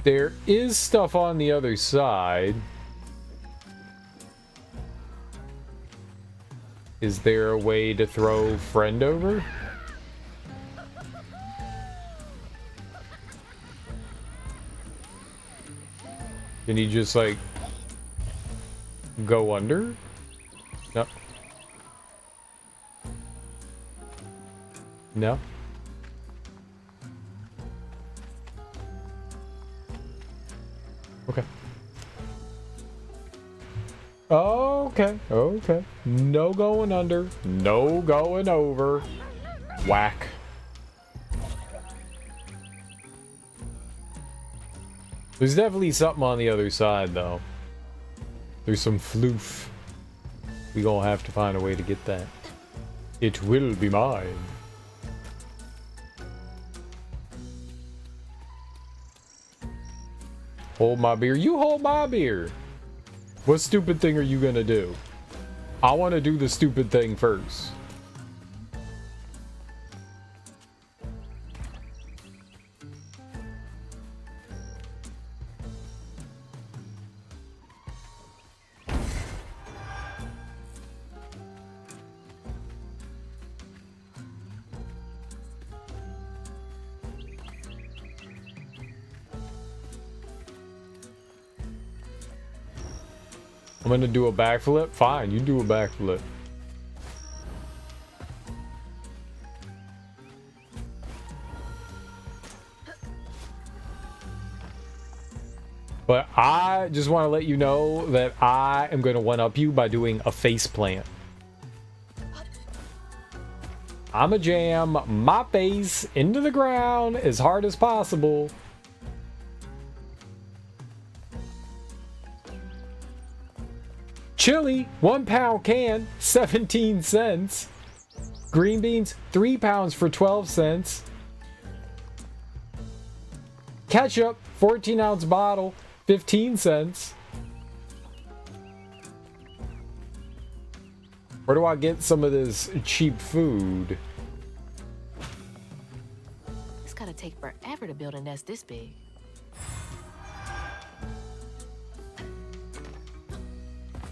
[SPEAKER 1] There is stuff on the other side. Is there a way to throw friend over? Can he just like go under? No. No. Okay. Okay. Okay. No going under. No going over. Whack. There's definitely something on the other side, though. There's some floof. We gonna have to find a way to get that. It will be mine. Hold my beer. You hold my beer. What stupid thing are you gonna do? I want to do the stupid thing first. I'm gonna do a backflip. Fine, you do a backflip. But I just want to let you know that I am going to one-up you by doing a face plant. I'm a jam my face into the ground as hard as possible. Chili, 1 pound can, 17 cents. Green beans, 3 pounds for 12 cents. Ketchup, 14-ounce bottle, 15 cents. Where do I get some of this cheap food?
[SPEAKER 7] It's gotta take forever to build a nest this big.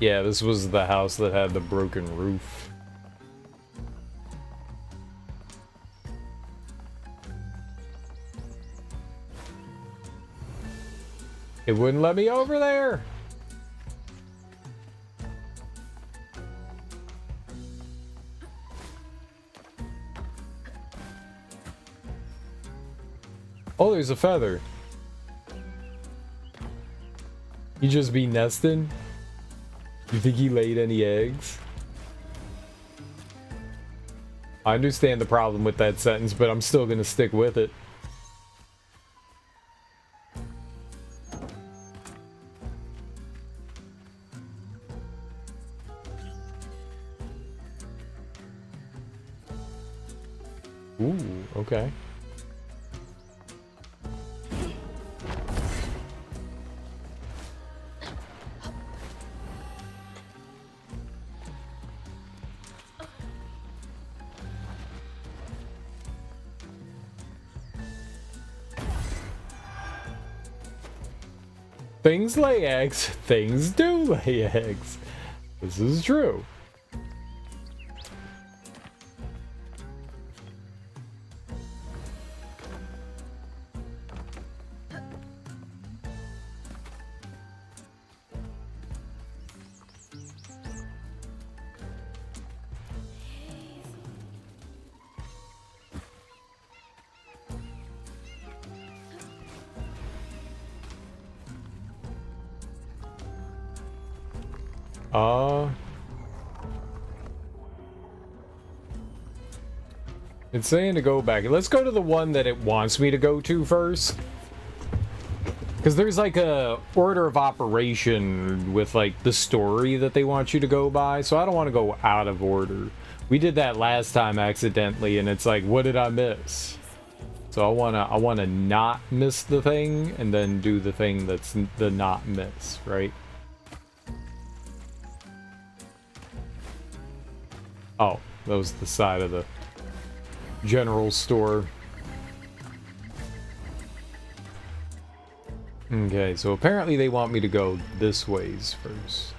[SPEAKER 1] Yeah, this was the house that had the broken roof. It wouldn't let me over there. Oh, there's a feather. You just be nesting? You think he laid any eggs? I understand the problem with that sentence, but I'm still gonna stick with it. Ooh, okay. Things lay eggs, things do lay eggs. This is true. It's saying to go back. Let's go to the one that it wants me to go to first. Because there's like a order of operation with like the story that they want you to go by. So I don't want to go out of order. We did that last time accidentally and it's like, what did I miss? So I wanna not miss the thing and then do the thing that's the not miss, right? Oh, that was the side of the general store. Okay, so apparently they want me to go this ways first.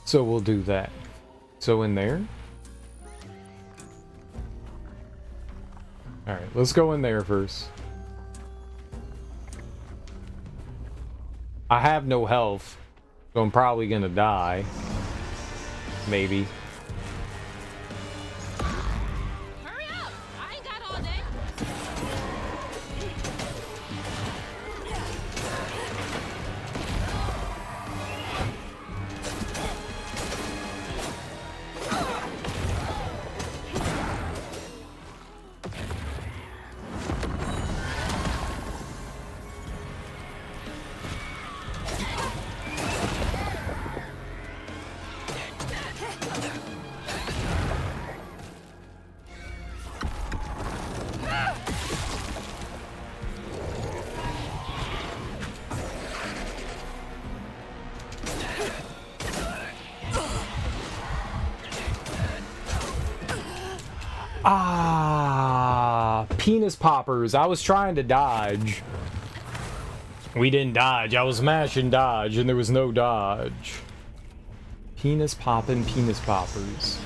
[SPEAKER 1] So we'll do that. So in there. Alright, let's go in there first. I have no health, so I'm probably gonna die. Maybe.
[SPEAKER 2] Hurry up! I ain't got all day.
[SPEAKER 1] penis poppers. I was trying to dodge. We didn't dodge. I was mashing dodge, and there was no dodge. Penis poppin' penis poppers.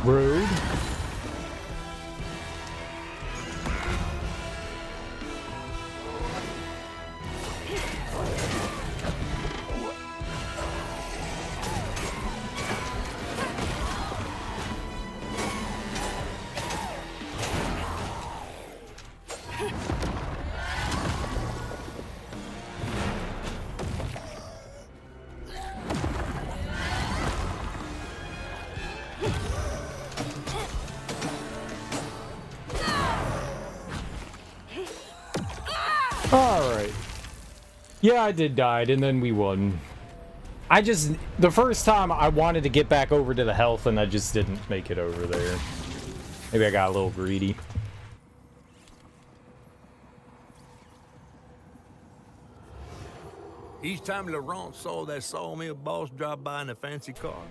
[SPEAKER 1] Rude. Alright. Yeah, I did die, and then we won. The first time I wanted to get back over to the health, and I just didn't make it over there. Maybe I got a little greedy.
[SPEAKER 4] Each time Laurent saw that sawmill boss drop by in a fancy car,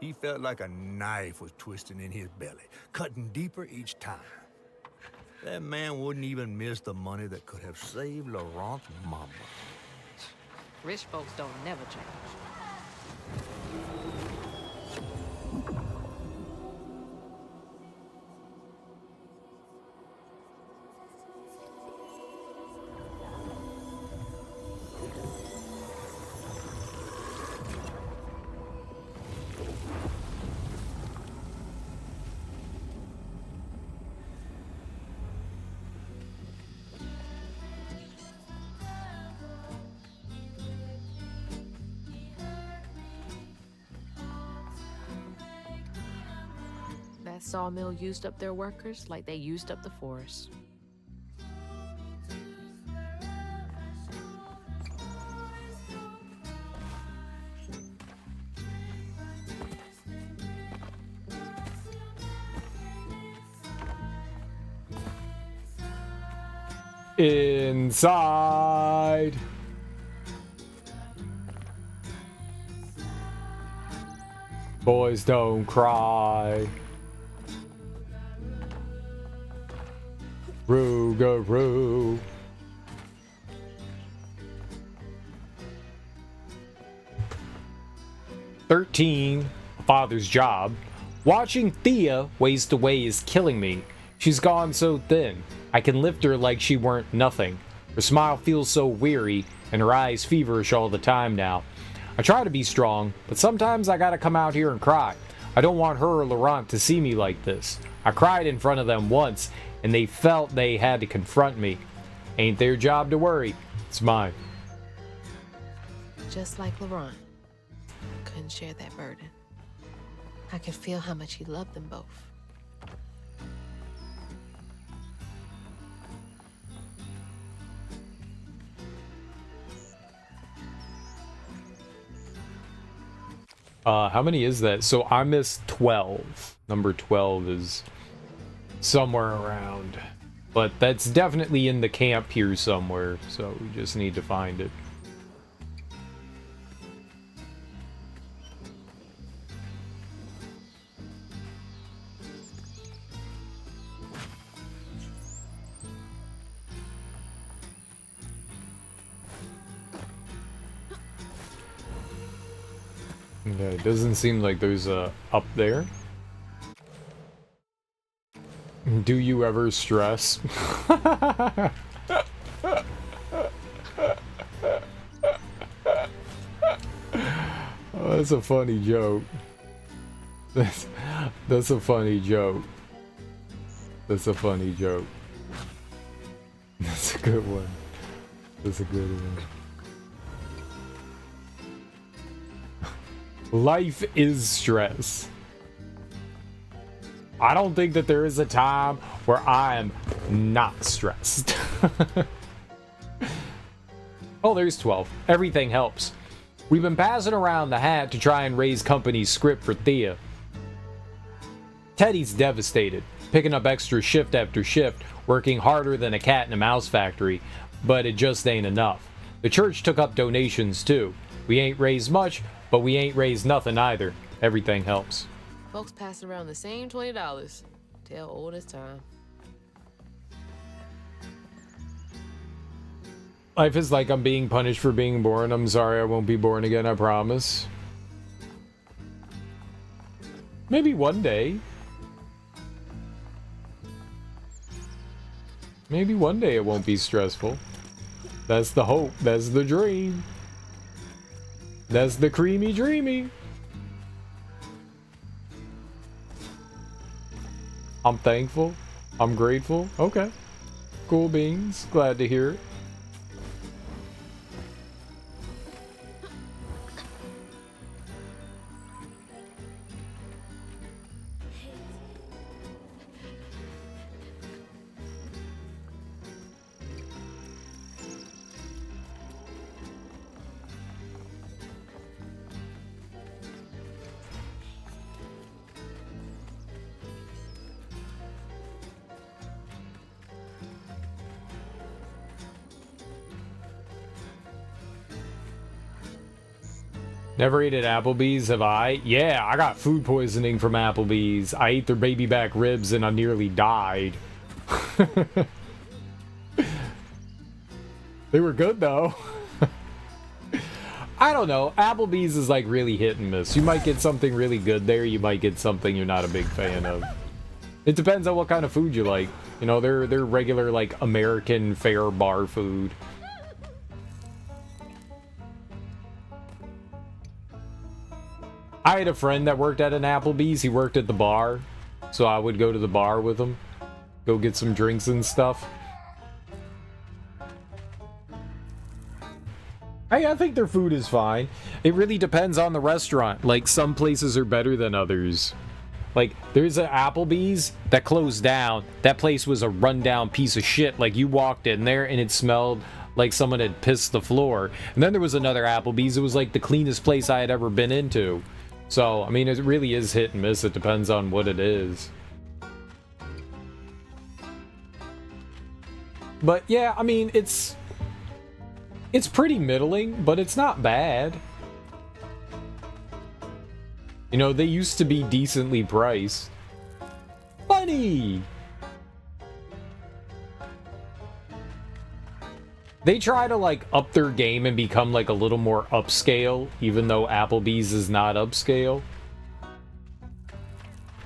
[SPEAKER 4] he felt like a knife was twisting in his belly, cutting deeper each time. That man wouldn't even miss the money that could have saved Laurent's mama.
[SPEAKER 7] Rich folks don't never change. That sawmill used up their workers like they used up the forest.
[SPEAKER 1] Inside. Boys don't cry. Rougarou. "13, a father's job. Watching Thea waste away is killing me. She's gone so thin. I can lift her like she weren't nothing. Her smile feels so weary, and her eyes feverish all the time now. I try to be strong, but sometimes I gotta come out here and cry. I don't want her or Laurent to see me like this. I cried in front of them once, and they felt they had to confront me. Ain't their job to worry. It's mine."
[SPEAKER 7] Just like Laurent. Couldn't share that burden. I could feel how much he loved them both.
[SPEAKER 1] How many is that? So I missed 12. Number 12 is somewhere around. But that's definitely in the camp here somewhere, so we just need to find it. Yeah, it doesn't seem like there's a up there. Do you ever stress? Oh, that's a funny joke. That's a funny joke. That's a funny joke. That's a good one. That's a good one. Life is stress. I don't think that there is a time where I am not stressed. Oh, there's 12. Everything helps. We've been passing around the hat to try and raise company's script for Thea. Teddy's devastated, picking up extra shift after shift, working harder than a cat in a mouse factory, but it just ain't enough. The church took up donations too. We ain't raised much, but we ain't raised nothing either. Everything helps.
[SPEAKER 7] Folks passing around the same $20. Tell old as time.
[SPEAKER 1] Life is like I'm being punished for being born. I'm sorry I won't be born again, I promise. Maybe one day. Maybe one day it won't be stressful. That's the hope. That's the dream. That's the creamy dreamy. I'm thankful. I'm grateful. Okay. Cool beans. Glad to hear it. Never ate at Applebee's, have I? Yeah, I got food poisoning from Applebee's. I ate their baby back ribs and I nearly died. They were good though. I don't know. Applebee's is like really hit and miss. You might get something really good there. You might get something you're not a big fan of. It depends on what kind of food you like. You know, they're regular like American fare bar food. I had a friend that worked at an Applebee's. He worked at the bar, so I would go to the bar with him, go get some drinks and stuff. Hey, I think their food is fine. It really depends on the restaurant. Like, some places are better than others. Like, there's an Applebee's that closed down. That place was a rundown piece of shit. Like, you walked in there and it smelled like someone had pissed the floor. And then there was another Applebee's. It was like the cleanest place I had ever been into. So, I mean, it really is hit and miss. It depends on what it is. But yeah, I mean, it's pretty middling, but it's not bad. You know, they used to be decently priced. Funny! They try to, like, up their game and become, like, a little more upscale, even though Applebee's is not upscale.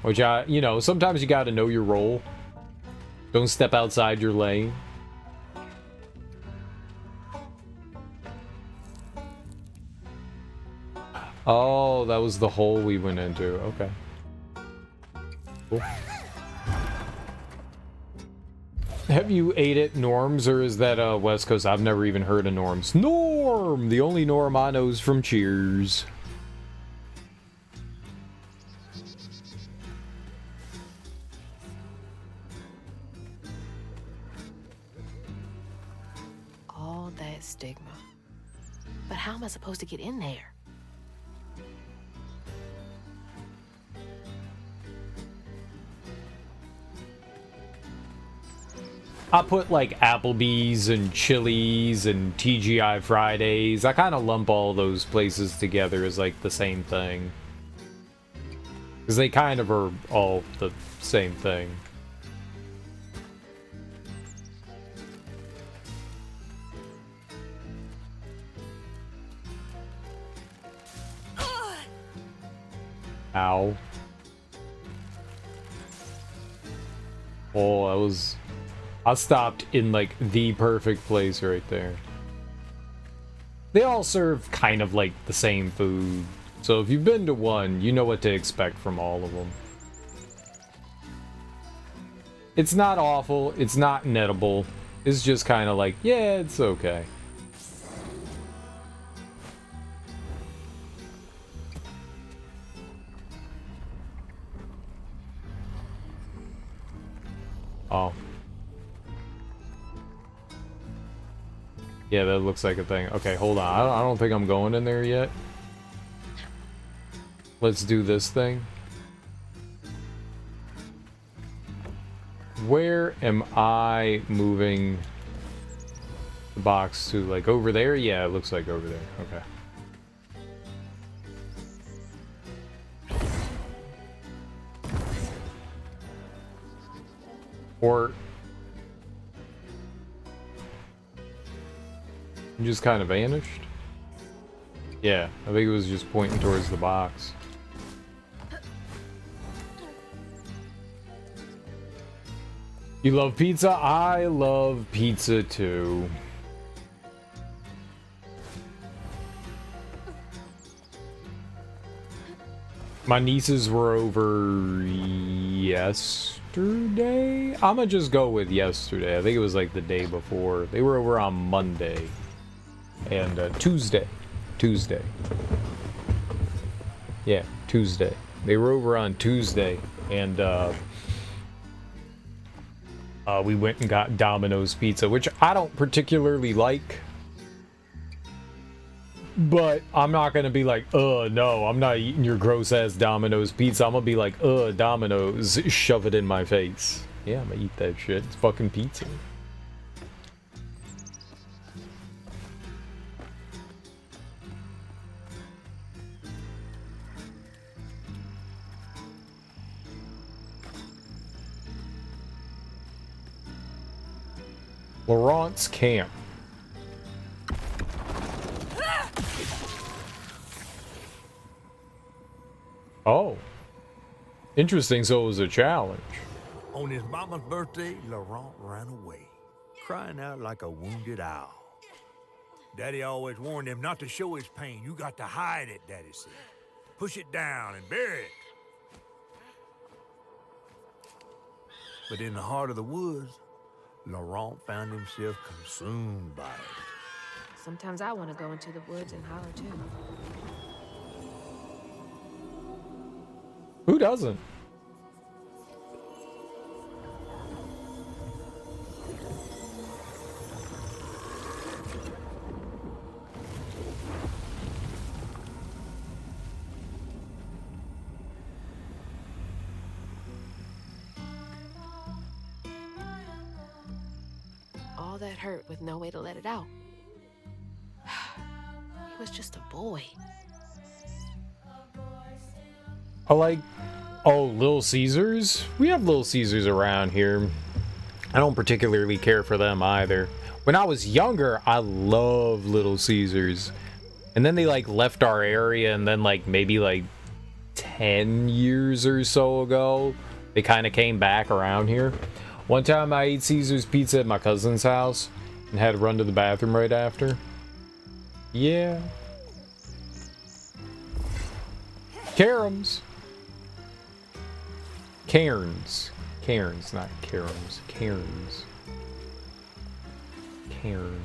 [SPEAKER 1] Which, you know, sometimes you gotta know your role. Don't step outside your lane. Oh, that was the hole we went into. Okay. Cool. Have you ate at Norm's, or is that West Coast? I've never even heard of Norm's. Norm! The only Norm I know is from Cheers.
[SPEAKER 7] All that stigma. But how am I supposed to get in there?
[SPEAKER 1] I put like Applebee's and Chili's and TGI Fridays. I kind of lump all those places together as like the same thing. Because they kind of are all the same thing. Ow. Oh, that was... I stopped in, like, the perfect place right there. They all serve kind of, like, the same food. So if you've been to one, you know what to expect from all of them. It's not awful. It's not nettable. It's just kind of like, yeah, it's okay. Oh. Yeah, that looks like a thing. Okay, hold on. I don't think I'm going in there yet. Let's do this thing. Where am I moving the box to? Like over there? Yeah, it looks like over there. Okay. Or it just kind of vanished? Yeah, I think it was just pointing towards the box. You love pizza? I love pizza too. My nieces were over yesterday? I'ma just go with yesterday. I think it was like the day before. They were over on Monday. And Tuesday. Yeah, Tuesday. They were over on Tuesday. And we went and got Domino's pizza, which I don't particularly like. But I'm not gonna be like, no, I'm not eating your gross-ass Domino's pizza. I'm gonna be like, Domino's, shove it in my face. Yeah, I'm gonna eat that shit. It's fucking pizza. Laurent's camp. Oh. Interesting, so it was a challenge.
[SPEAKER 4] On his mama's birthday, Laurent ran away, crying out like a wounded owl. Daddy always warned him not to show his pain. You got to hide it, Daddy said. Push it down and bury it. But in the heart of the woods, Laurent found himself consumed by it.
[SPEAKER 7] Sometimes I want to go into the woods and holler too.
[SPEAKER 1] Who doesn't?
[SPEAKER 7] All that hurt with no way to let it out. He was just a boy.
[SPEAKER 1] I like, Little Caesars? We have Little Caesars around here. I don't particularly care for them either. When I was younger, I loved Little Caesars. And then they, like, left our area, and then, like, maybe, like, 10 years or so ago, they kind of came back around here. One time I ate Caesar's pizza at my cousin's house and had to run to the bathroom right after. Yeah. Cairns. Cairns. Cairns, not Cairns. Cairns. Cairn.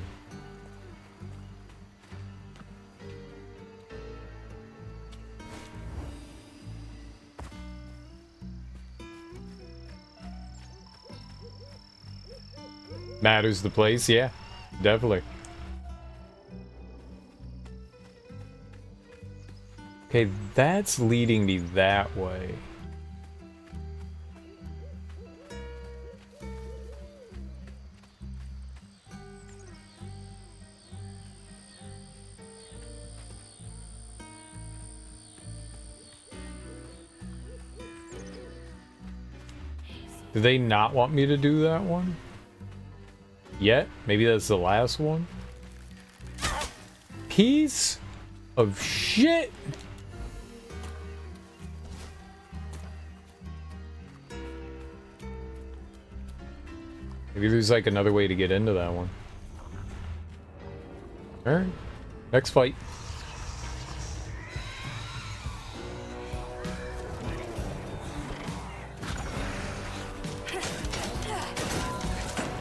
[SPEAKER 1] Matters the place, yeah. Definitely. Okay, that's leading me that way. Do they not want me to do that one? Yet? Maybe that's the last one? Piece of shit! Maybe there's like another way to get into that one. Alright. Next fight.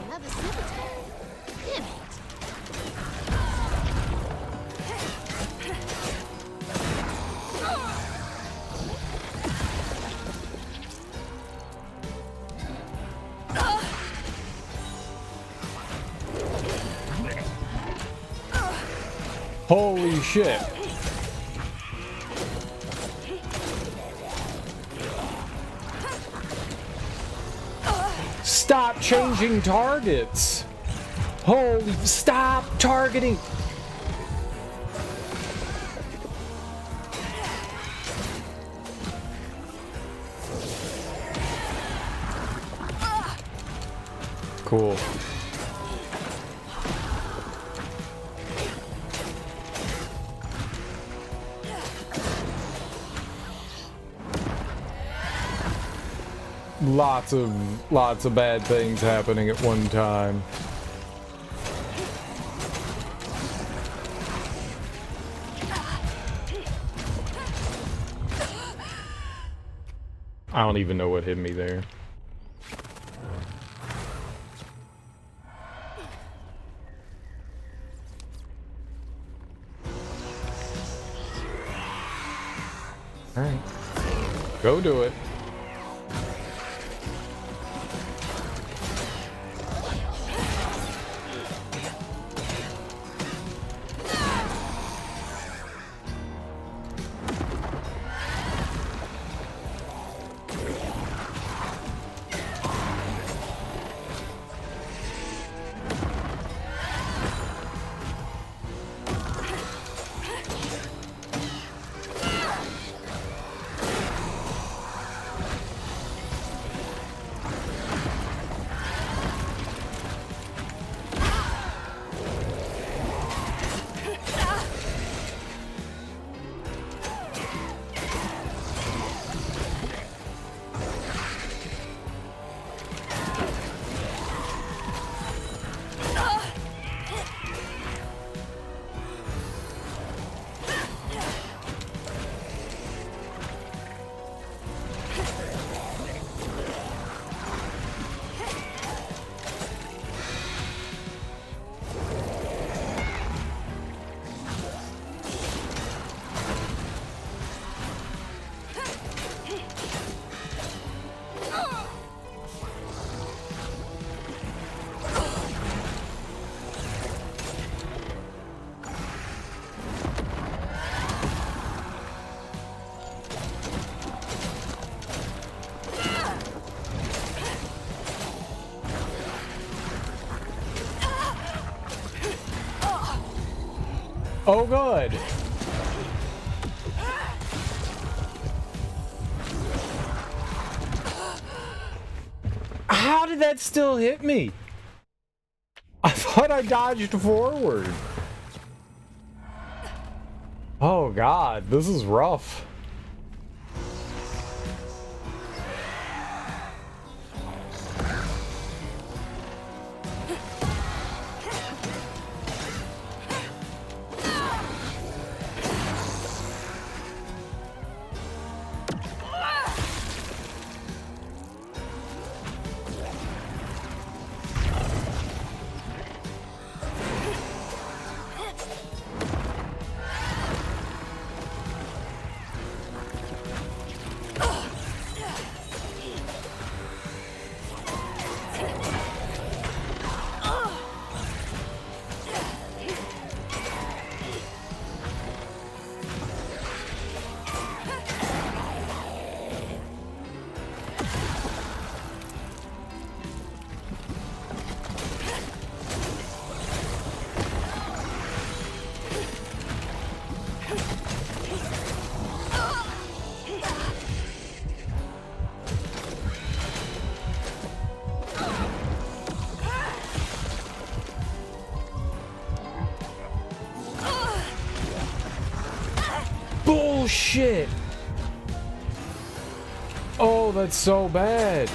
[SPEAKER 7] Another cemetery. Damn it.
[SPEAKER 1] Holy shit. Stop changing targets. Holy, stop targeting. Cool. Lots of bad things happening at one time. I don't even know what hit me there. All right. Go do it. Oh, good. How did that still hit me? I thought I dodged forward. Oh, God. This is rough. Bullshit! Oh, that's so bad.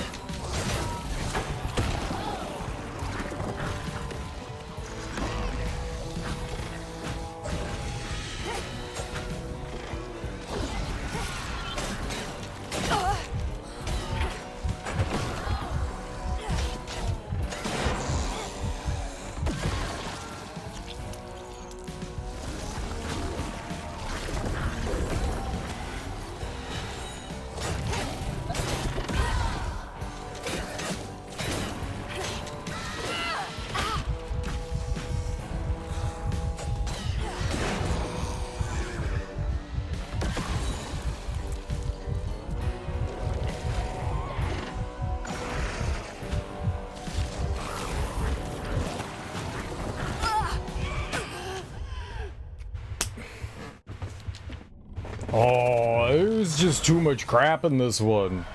[SPEAKER 1] Oh, there's just too much crap in this one.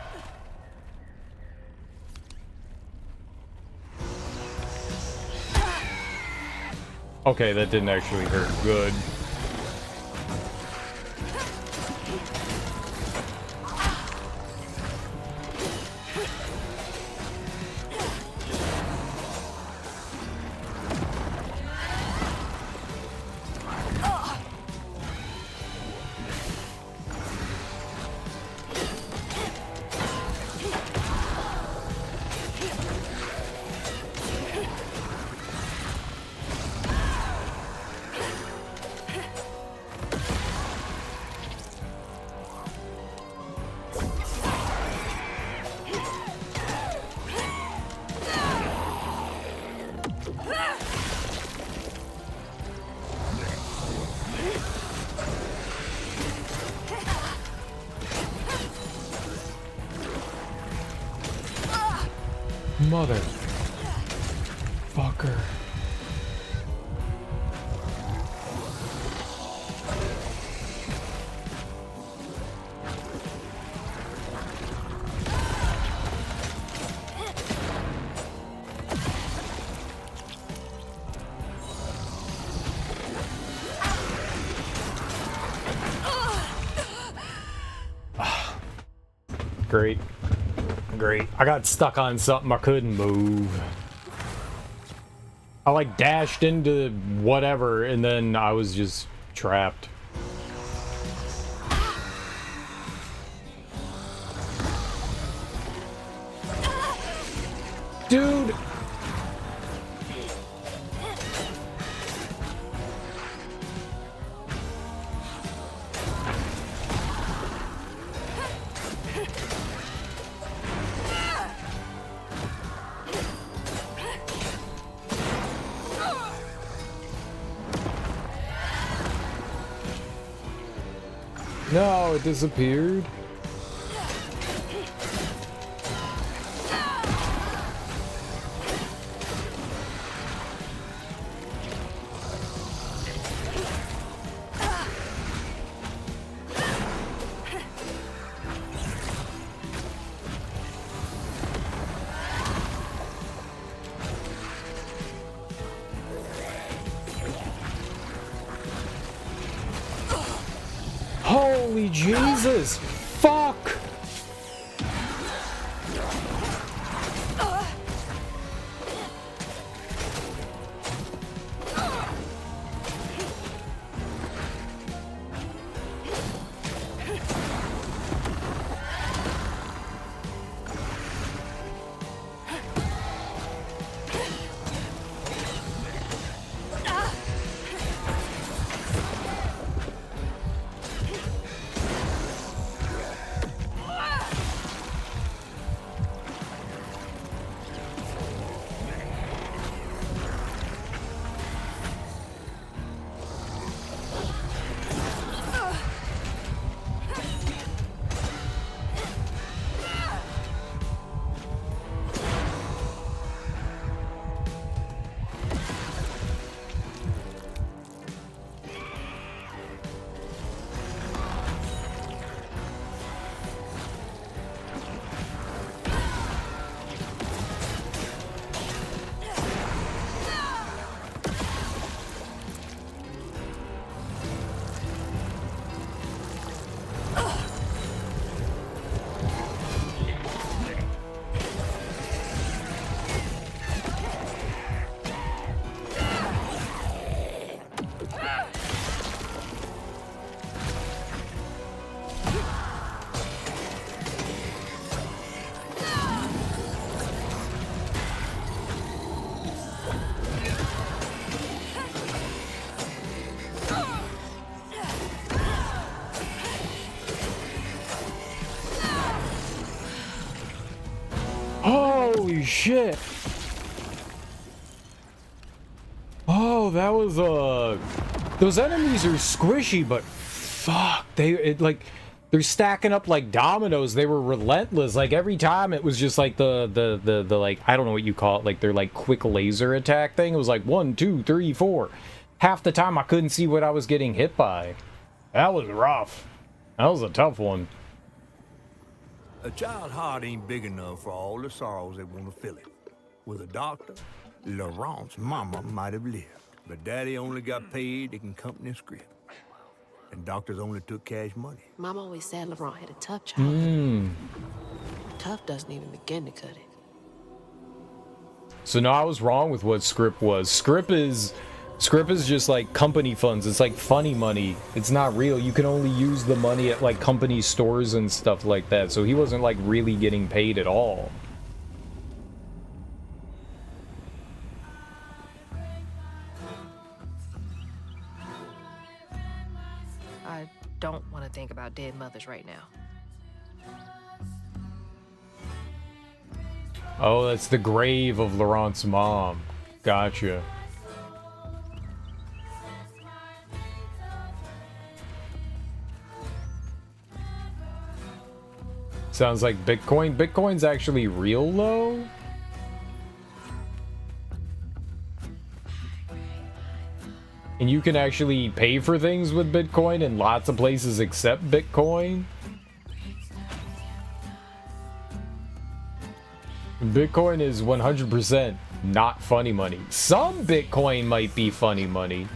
[SPEAKER 1] Okay, that didn't actually hurt. Good. Mother fucker. Great. Great. I got stuck on something. I couldn't move. I like dashed into whatever and then I was just trapped. Dude! No, it disappeared. Holy Jesus! Fuck! Holy shit! Oh, that was those enemies are squishy, but fuck, they're stacking up like dominoes. They were relentless. Like every time it was just like the like, I don't know what you call it, like their like quick laser attack thing. It was like 1, 2, 3, 4. Half the time I couldn't see what I was getting hit by. That was rough. That was a tough one.
[SPEAKER 4] A child's heart ain't big enough for all the sorrows that want to fill it. With a doctor, Laurent's mama might have lived. But Daddy only got paid to accompany script. And doctors only took cash money.
[SPEAKER 7] Mom always said Laurent had a tough childhood. Tough doesn't even begin to cut it.
[SPEAKER 1] So no, I was wrong with what Script was. Script is just like company funds. It's like funny money. It's not real. You can only use the money at like company stores and stuff like that. So he wasn't like really getting paid at all.
[SPEAKER 7] I don't want to think about dead mothers right now.
[SPEAKER 1] Oh, that's the grave of Laurent's mom. Gotcha. Sounds like Bitcoin. Bitcoin's actually real low? And you can actually pay for things with Bitcoin in lots of places except Bitcoin? Bitcoin is 100% not funny money. Some Bitcoin might be funny money.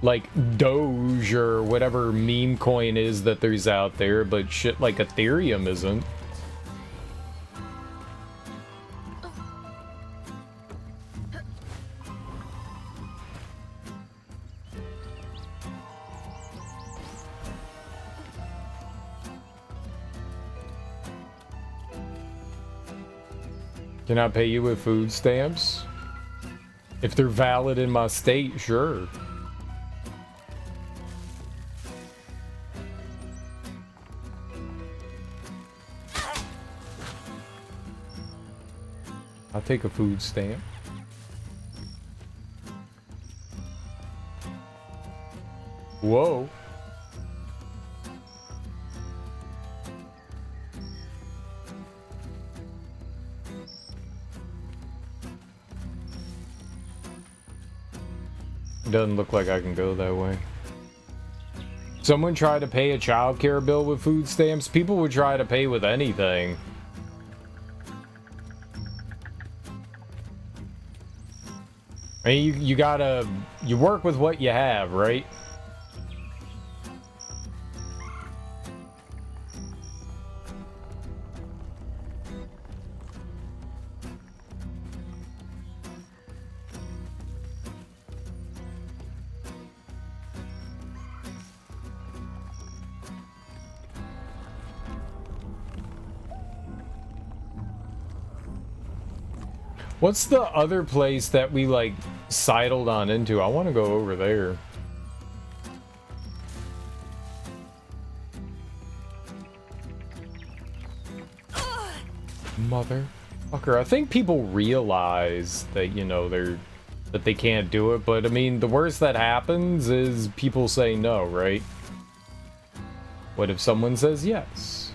[SPEAKER 1] Like Doge or whatever meme coin is that there's out there, but shit like Ethereum isn't. Can I pay you with food stamps? If they're valid in my state, sure. I'll take a food stamp. Whoa. Doesn't look like I can go that way. Someone tried to pay a childcare bill with food stamps. People would try to pay with anything. I mean, you work with what you have, right? What's the other place that we, like, sidled on into? I want to go over there. Motherfucker. I think people realize that, you know, that they can't do it, but, I mean, the worst that happens is people say no, right? What if someone says yes?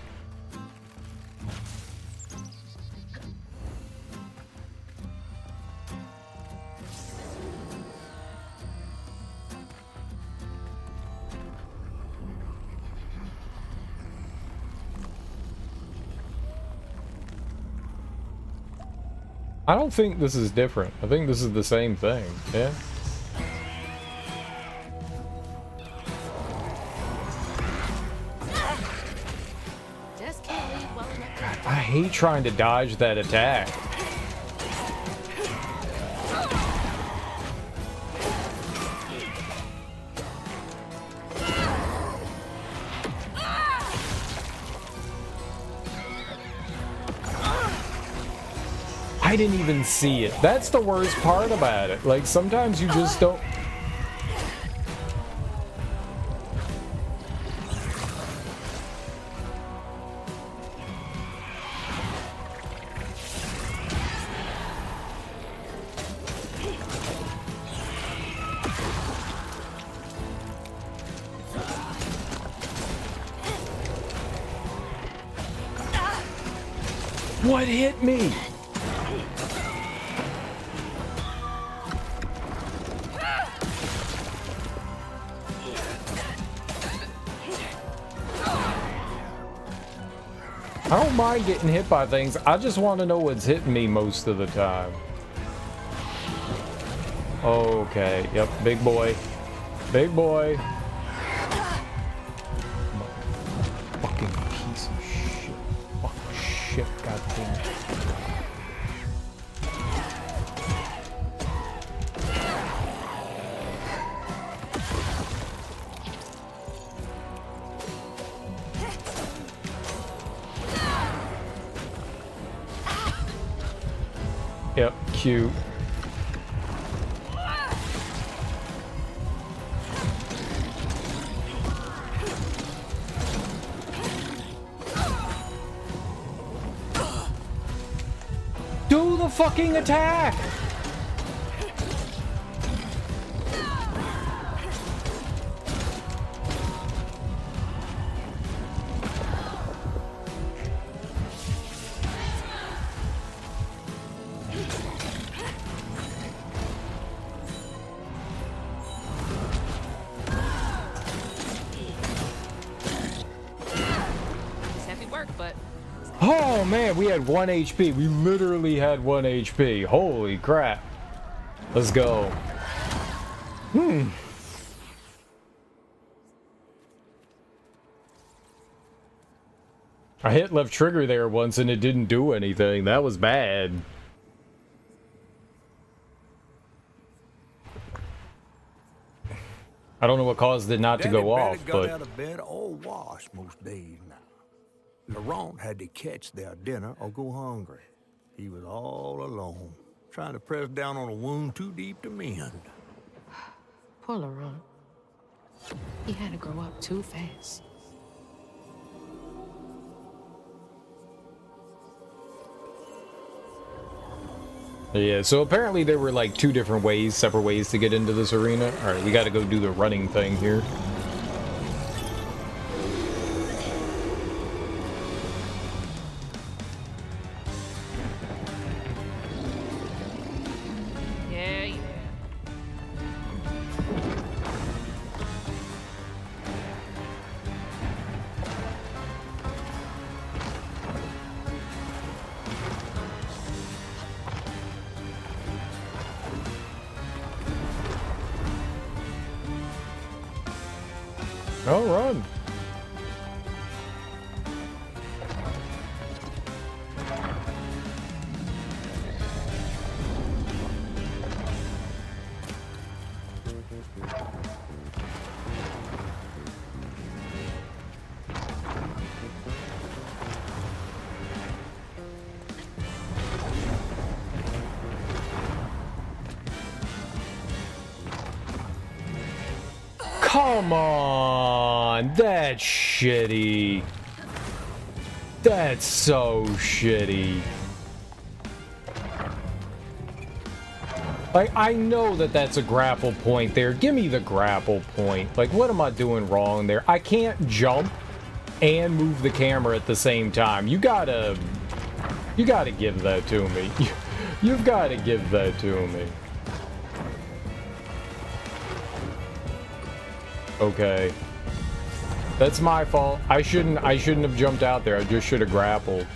[SPEAKER 1] I don't think this is different. I think this is the same thing, yeah?
[SPEAKER 7] Just can't leave well enough.
[SPEAKER 1] God, I hate trying to dodge that attack. I didn't even see it. That's the worst part about it. Like, sometimes you just don't... What hit me? I don't mind getting hit by things. I just want to know what's hitting me most of the time. Okay, yep, big boy. Big boy. Fucking piece of shit. Fuck shit, goddamn. Yep, cute. Do the fucking attack! Oh man, we had 1 HP. We literally had 1 HP. Holy crap. Let's go. I hit left trigger there once and it didn't do anything. That was bad. I don't know what caused it not to go off,
[SPEAKER 4] got
[SPEAKER 1] but
[SPEAKER 4] out of bed all washed most days now. Laurent had to catch their dinner or go hungry. He was all alone, trying to press down on a wound too deep to mend.
[SPEAKER 7] Poor Laurent. He had to grow up too fast.
[SPEAKER 1] yeah, so apparently there were like 2 different ways, separate ways to get into this arena. Alright, we gotta go do the running thing here. Oh, run. Come on, that's shitty. That's so shitty. Like, I know that that's a grapple point there. Give me the grapple point. Like, what am I doing wrong there? I can't jump and move the camera at the same time. You gotta give that to me. You've gotta give that to me. Okay. That's my fault. I shouldn't have jumped out there. I just should have grappled.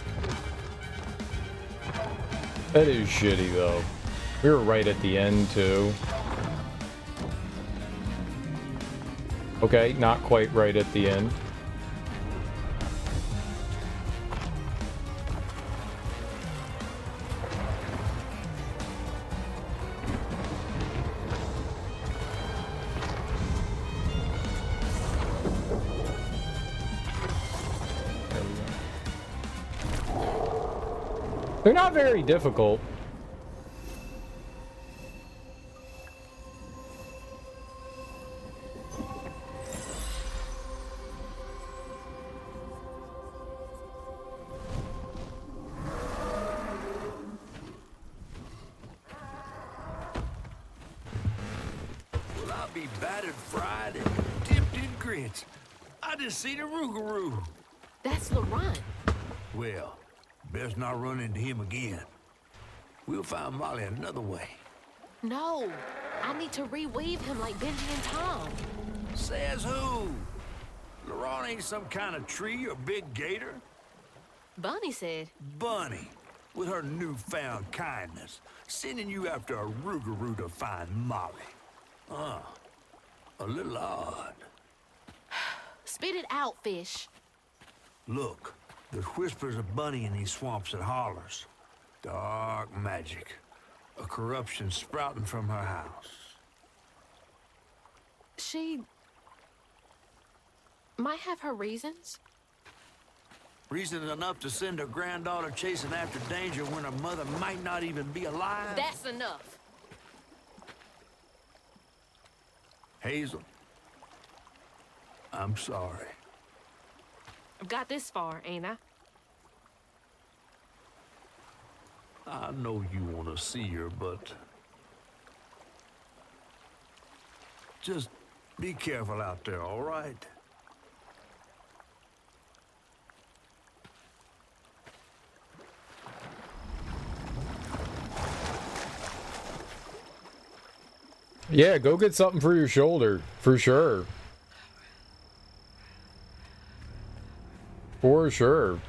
[SPEAKER 1] That is shitty though. We were right at the end too. Okay, not quite right at the end. They're not very difficult.
[SPEAKER 4] Well, I'll be battered, fried, and dipped in grits. I just seen a Rougarou.
[SPEAKER 7] That's Laurent.
[SPEAKER 4] Well, best not run into him again. We'll find Molly another way.
[SPEAKER 7] No, I need to reweave him like Benji and Tom.
[SPEAKER 4] Says who? Laurent ain't some kind of tree or big gator.
[SPEAKER 7] Bunny said.
[SPEAKER 4] Bunny, with her newfound kindness, sending you after a rougarou to find Molly. A little odd.
[SPEAKER 7] Spit it out, fish.
[SPEAKER 4] Look, there's whispers of Bunny in these swamps and hollers. Dark magic. A corruption sprouting from her house.
[SPEAKER 7] She might have her reasons.
[SPEAKER 4] Reason enough to send her granddaughter chasing after danger when her mother might not even be alive?
[SPEAKER 7] That's enough.
[SPEAKER 4] Hazel, I'm sorry.
[SPEAKER 7] I've got this far, ain't I?
[SPEAKER 4] I know you want to see her, but just be careful out there, all right?
[SPEAKER 1] Yeah, go get something for your shoulder, for sure. For sure.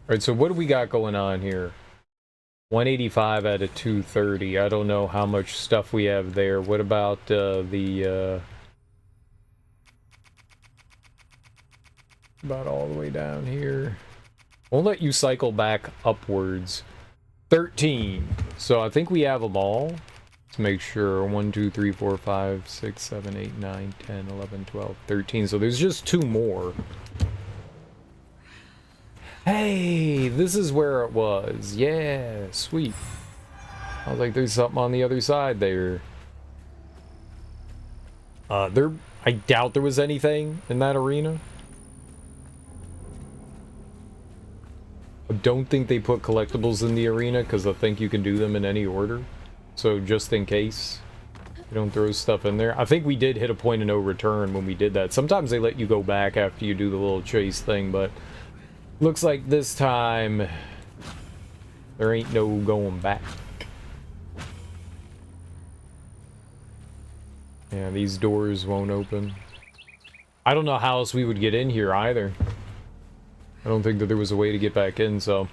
[SPEAKER 1] Alright, so what do we got going on here? 185 out of 230. I don't know how much stuff we have there. What about about all the way down here? Won't let you cycle back upwards. 13. So I think we have them all. Let's make sure. 1, 2, 3, 4, 5, 6, 7, 8, 9, 10, 11, 12, 13. So there's just 2 more. Hey, this is where it was. Yeah, sweet. I was like, there's something on the other side there. I doubt there was anything in that arena. I don't think they put collectibles in the arena because I think you can do them in any order. So just in case you don't throw stuff in there. I think we did hit a point of no return when we did that. Sometimes they let you go back after you do the little chase thing, but looks like this time there ain't no going back. Yeah, these doors won't open. I don't know how else we would get in here either. I don't think that there was a way to get back in, so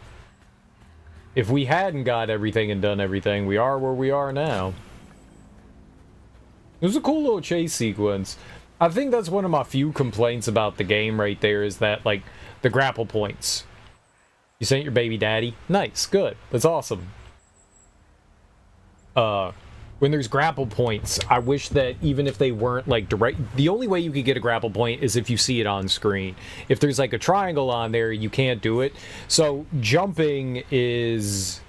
[SPEAKER 1] if we hadn't got everything and done everything, we are where we are now. It was a cool little chase sequence. I think that's one of my few complaints about the game right there, is that, like, the grapple points. You sent your baby daddy? Nice, good. That's awesome. When there's grapple points, I wish that even if they weren't, like, direct... The only way you could get a grapple point is if you see it on screen. If there's, like, a triangle on there, you can't do it. So, jumping is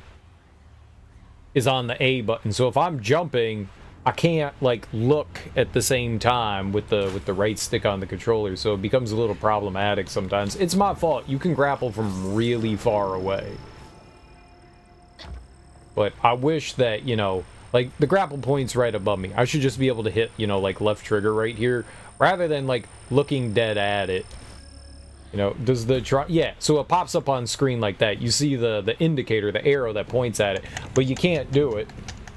[SPEAKER 1] on the A button. So if I'm jumping, I can't, like, look at the same time with the right stick on the controller, so it becomes a little problematic sometimes. It's my fault. You can grapple from really far away. But I wish that, you know, like, the grapple point's right above me. I should just be able to hit, you know, like, left trigger right here, rather than, like, looking dead at it. You know, does the... Yeah, so it pops up on screen like that. You see the indicator, the arrow that points at it, but you can't do it.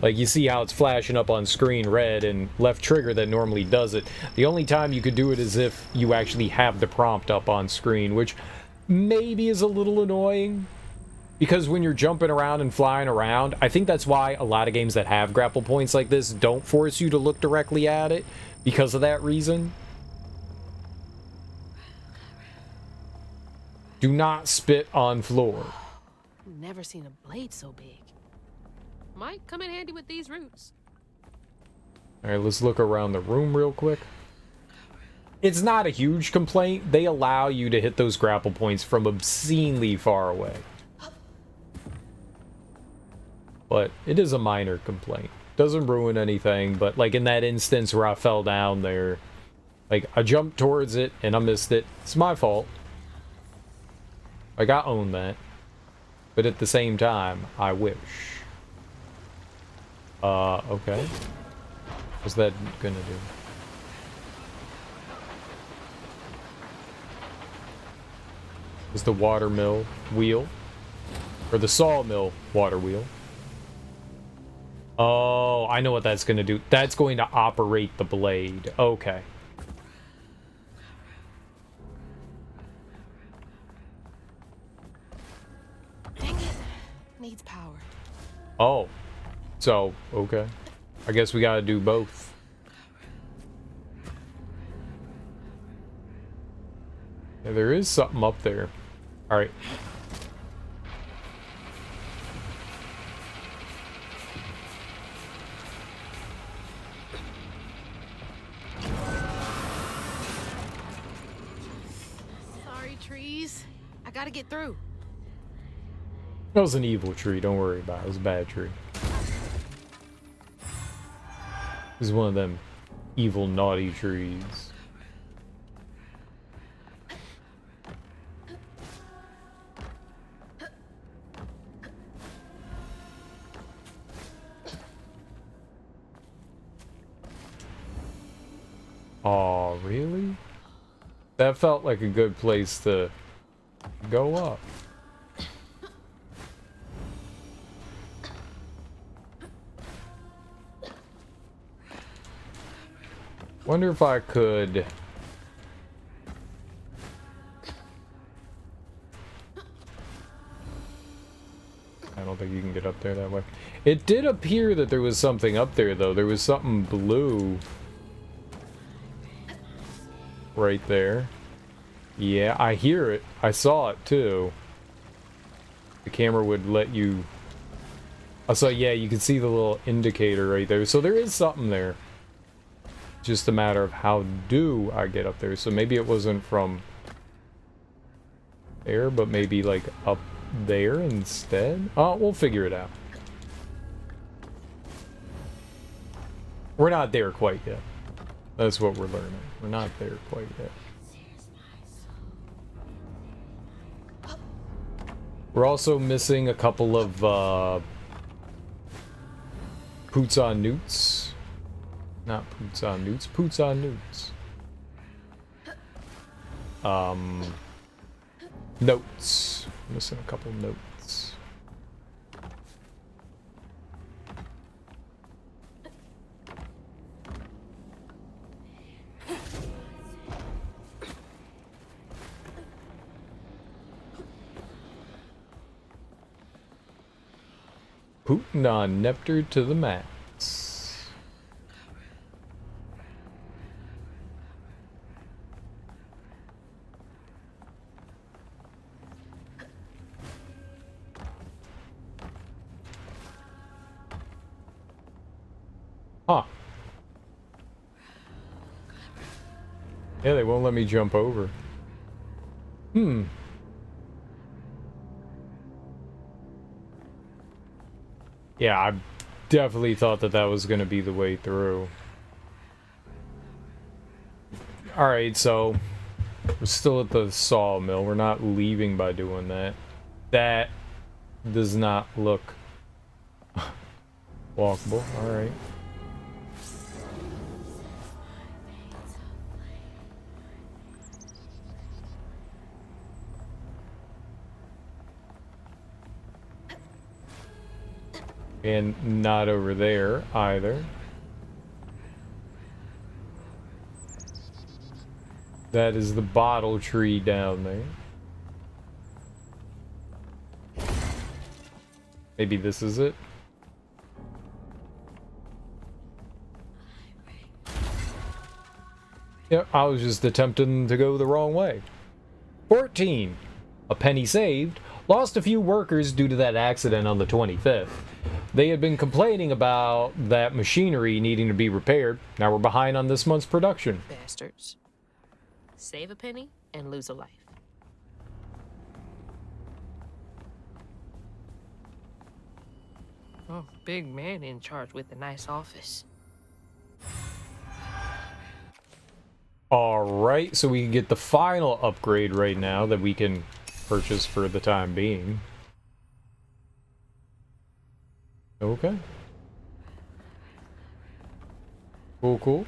[SPEAKER 1] Like, you see how it's flashing up on screen red, and left trigger that normally does it. The only time you could do it is if you actually have the prompt up on screen, which maybe is a little annoying. Because when you're jumping around and flying around, I think that's why a lot of games that have grapple points like this don't force you to look directly at it, because of that reason. Do not spit on floor.
[SPEAKER 7] Never seen a blade so big. Might come in handy with these roots.
[SPEAKER 1] Alright, let's look around the room real quick. It's not a huge complaint. They allow you to hit those grapple points from obscenely far away. But it is a minor complaint. Doesn't ruin anything, but like in that instance where I fell down there, like I jumped towards it and I missed it. It's my fault. Like, I own that. But at the same time, I wish. Okay. What's that gonna do? Is the watermill wheel? Or the sawmill water wheel? Oh, I know what that's gonna do. That's going to operate the blade. Okay.
[SPEAKER 7] Dang it. Needs power.
[SPEAKER 1] Oh. So, okay. I guess we gotta do both. Yeah, there is something up there. Alright.
[SPEAKER 7] Sorry, trees. I gotta get through.
[SPEAKER 1] That was an evil tree, don't worry about it. It was a bad tree. This is one of them evil, naughty trees. Oh, really? That felt like a good place to go up. Wonder if I could... I don't think you can get up there that way. It did appear that there was something up there, though. There was something blue. Right there. Yeah, I hear it. I saw it, too. The camera would let you... I saw, yeah, you can see the little indicator right there. So there is something there. Just a matter of how do I get up there. So maybe it wasn't from there, but maybe like up there instead. Oh, we'll figure it out. We're not there quite yet. That's what we're learning. We're not there quite yet. We're also missing a couple of Poots on Newts. Not Poots on Newts, Poots on Newts. Notes. Missing a couple notes. Putin on Neptune to the max. Huh. Yeah, they won't let me jump over. Hmm. Yeah, I definitely thought that that was going to be the way through. Alright, so we're still at the sawmill. We're not leaving by doing that. That does not look walkable. Alright. And not over there either. That is the bottle tree down there. Maybe this is it. Yep, I was just attempting to go the wrong way. 14. A penny saved. Lost a few workers due to that accident on the 25th. They had been complaining about that machinery needing to be repaired. Now we're behind on this month's production.
[SPEAKER 2] Bastards. Save a penny and lose a life. Oh, big man in charge with a nice office.
[SPEAKER 1] Alright, so we can get the final upgrade right now that we can purchase for the time being. Okay. Cool, cool.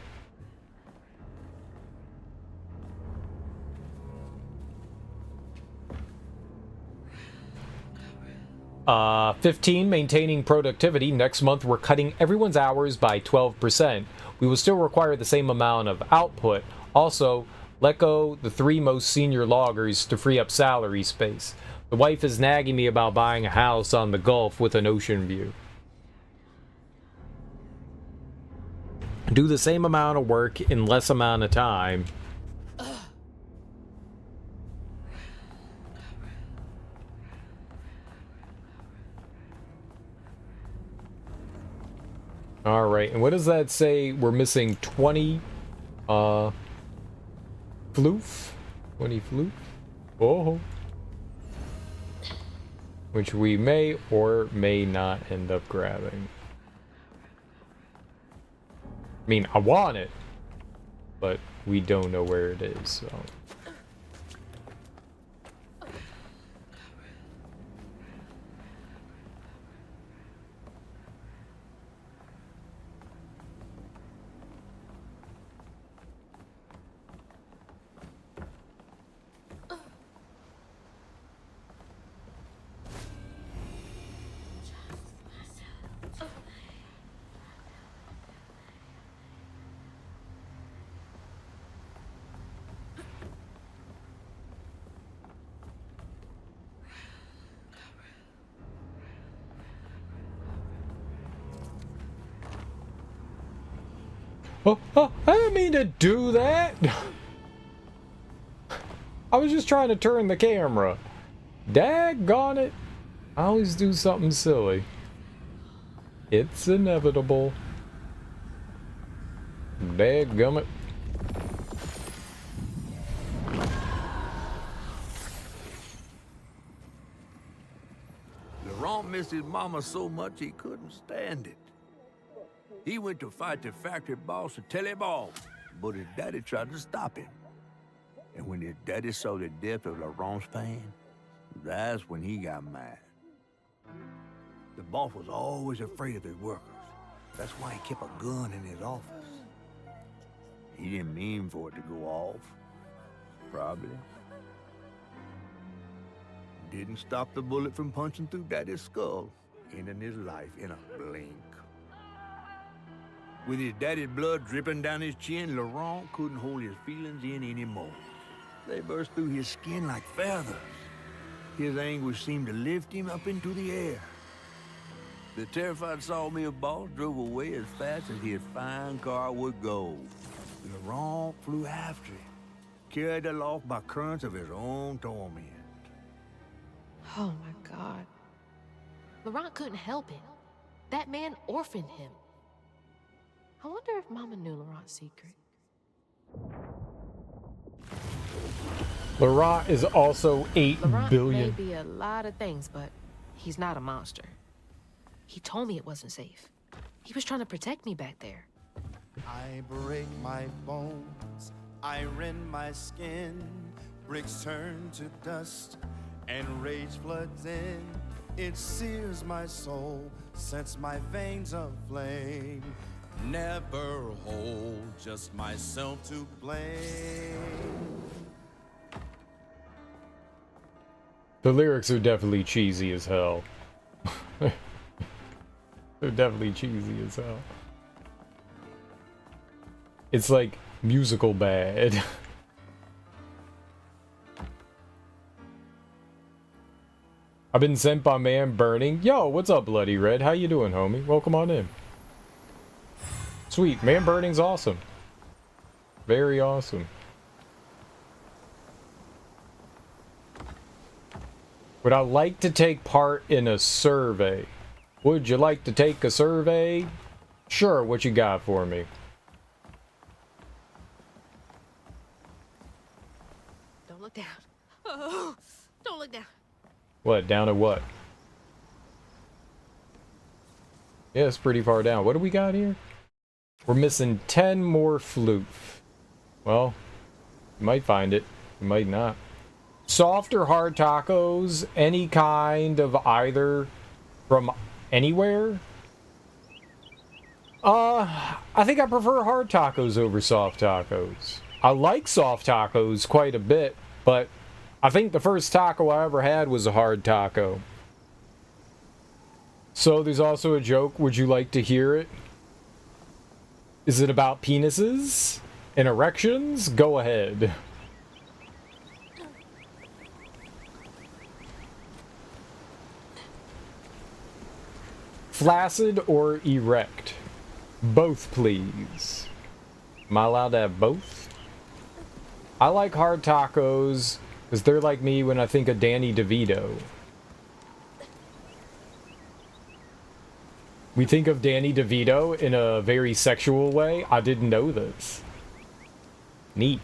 [SPEAKER 1] 15, maintaining productivity. Next month, we're cutting everyone's hours by 12%. We will still require the same amount of output. Also, let go the 3 most senior loggers to free up salary space. The wife is nagging me about buying a house on the Gulf with an ocean view. Do the same amount of work in less amount of time. Alright, and what does that say? We're missing 20 floof? 20 floof? Oh. Which we may or may not end up grabbing. I mean, I want it, but we don't know where it is, so. Oh, I didn't mean to do that. I was just trying to turn the camera. Daggone it. I always do something silly. It's inevitable. Dadgummit.
[SPEAKER 4] Laurent missed his mama so much he couldn't stand it. He went to fight the factory boss to tell him off, but his daddy tried to stop him. And when his daddy saw the depth of Laurent's pain, that's when he got mad. The boss was always afraid of his workers. That's why he kept a gun in his office. He didn't mean for it to go off. Probably. Didn't stop the bullet from punching through Daddy's skull, ending his life in a blink. With his daddy's blood dripping down his chin, Laurent couldn't hold his feelings in anymore. They burst through his skin like feathers. His anguish seemed to lift him up into the air. The terrified sawmill boss drove away as fast as his fine car would go. Laurent flew after him, carried aloft by currents of his own torment.
[SPEAKER 7] Oh my God. Laurent couldn't help it. That man orphaned him. I wonder if Mama knew Laurent's secret.
[SPEAKER 1] Laurent is also 8
[SPEAKER 7] Laurent
[SPEAKER 1] billion.
[SPEAKER 7] may be a lot of things, but he's not a monster. He told me it wasn't safe. He was trying to protect me back there.
[SPEAKER 9] I break my bones, I rend my skin, bricks turn to dust, and rage floods in. It sears my soul, sets my veins aflame. Never hold, just myself to blame.
[SPEAKER 1] The lyrics are definitely cheesy as hell. They're definitely cheesy as hell. It's like musical bad. I've been sent by Man Burning. Yo, what's up, Bloody Red? How you doing, homie? Welcome on in. Sweet. Man Burning's awesome. Very awesome. Would I like to take part in a survey? Would you like to take a survey? Sure, what you got for me?
[SPEAKER 7] Don't look down. Oh, don't look down.
[SPEAKER 1] What, down at what? Yeah, it's pretty far down. What do we got here? We're missing 10 more floof. Well, you might find it. You might not. Soft or hard tacos, any kind of either from anywhere. I think I prefer hard tacos over soft tacos. I like soft tacos quite a bit, but I think the first taco I ever had was a hard taco. So there's also a joke. Would you like to hear it? Is it about penises and erections? Go ahead. Flaccid or erect? Both, please. Am I allowed to have both? I like hard tacos because they're like me when I think of Danny DeVito. We think of Danny DeVito in a very sexual way. I didn't know this. Neat.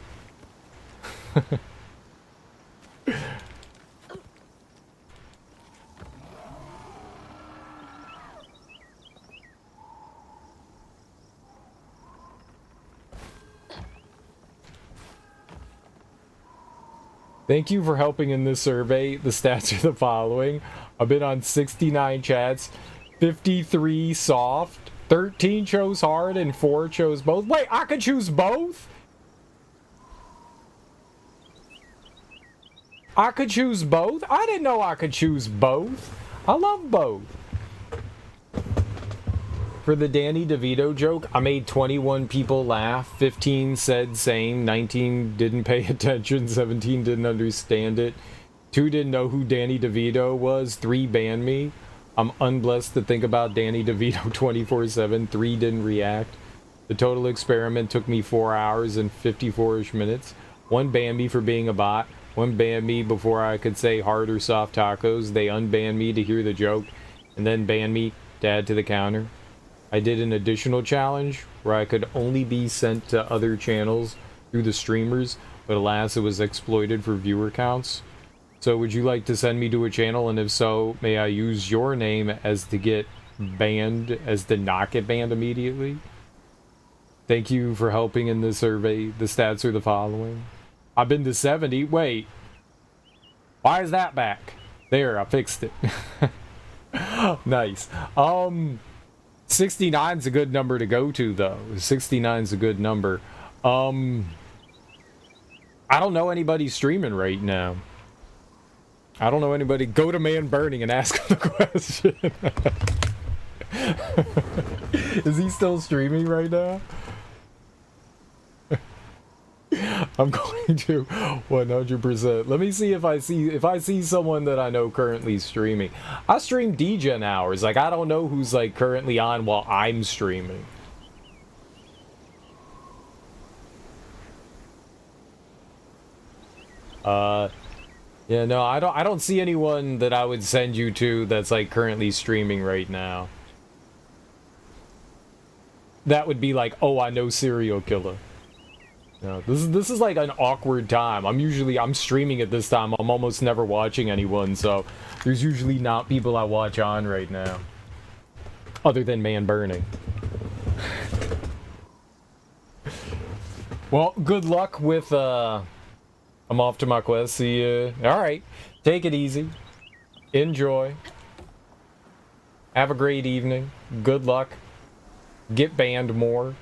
[SPEAKER 1] Thank you for helping in this survey. The stats are the following. I've been on 69 chats. 53 soft, 13 chose hard, and 4 chose both. Wait, I could choose both? I could choose both? I didn't know I could choose both. I love both. For the Danny DeVito joke, I made 21 people laugh, 15 said same, 19 didn't pay attention, 17 didn't understand it, 2 didn't know who Danny DeVito was, 3 banned me. I'm unblessed to think about Danny DeVito 24/7. 3 didn't react. The total experiment took me 4 hours and 54-ish minutes. 1 banned me for being a bot. 1 banned me before I could say hard or soft tacos. They unbanned me to hear the joke, and then banned me to add to the counter. I did an additional challenge where I could only be sent to other channels through the streamers, but alas, it was exploited for viewer counts. So would you like to send me to a channel, and if so, may I use your name as to get banned, as to not get banned immediately? Thank you for helping in this survey. The stats are the following. I've been to 70. Wait. Why is that back? There, I fixed it. Nice. 69's a good number to go to, though. 69's a good number. I don't know anybody streaming right now. I don't know anybody. Go to Man Burning and ask him the question. Is he still streaming right now? I'm going to 100%. Let me see if I see someone that I know currently streaming. I stream DGen hours. Like, I don't know who's like currently on while I'm streaming. Yeah, no, I don't see anyone that I would send you to that's like currently streaming right now. That would be like, oh, I know serial killer. No, this is like an awkward time. I'm streaming at this time. I'm almost never watching anyone, so there's usually not people I watch on right now. Other than Man Burning. Well, good luck with I'm off to my quest. See ya. Alright. Take it easy. Enjoy. Have a great evening. Good luck. Get banned more.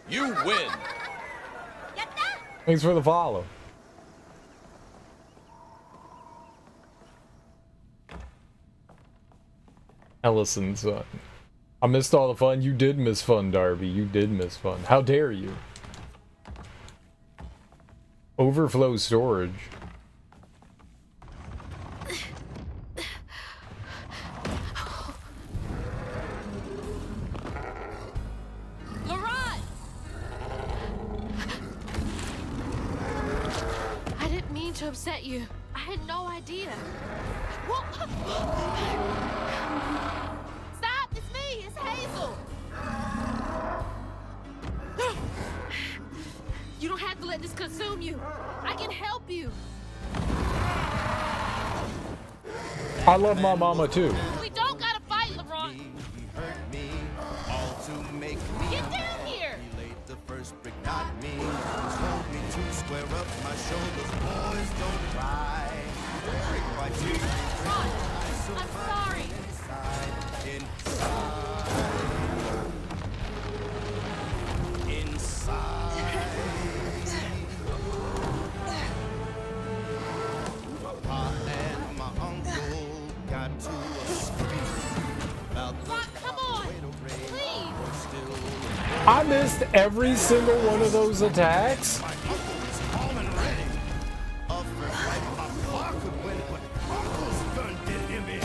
[SPEAKER 10] You win.
[SPEAKER 1] Thanks for the follow. Ellison, son. I missed all the fun. You did miss fun, Darby. You did miss fun. How dare you? Overflow storage.
[SPEAKER 7] Laurent! I didn't mean to upset you. I had no idea. Stop! It's me! It's Hazel! You don't have to let this consume you. I can help you.
[SPEAKER 1] I love my mama too.
[SPEAKER 7] We don't gotta fight, Laurent. Get down here!
[SPEAKER 9] He laid the first brick, not me. Told me to square up my shoulders, boys don't cry.
[SPEAKER 7] I'm sorry.
[SPEAKER 9] Papa and my uncle got to a scream about the
[SPEAKER 7] Come on, please.
[SPEAKER 1] I missed every single one of those attacks.
[SPEAKER 9] my uncle was calm and ready. A first fight Papa could win, but Uncle's gun did him in.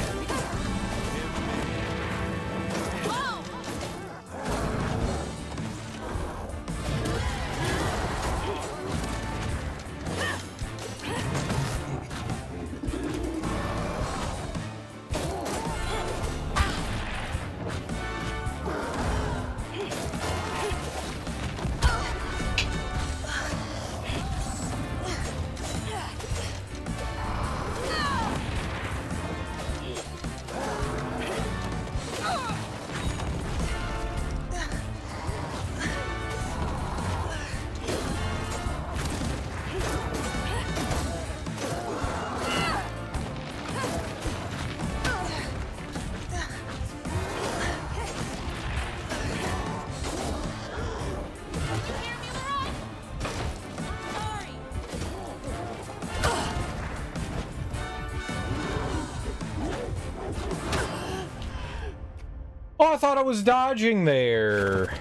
[SPEAKER 1] Oh, I thought I was dodging there.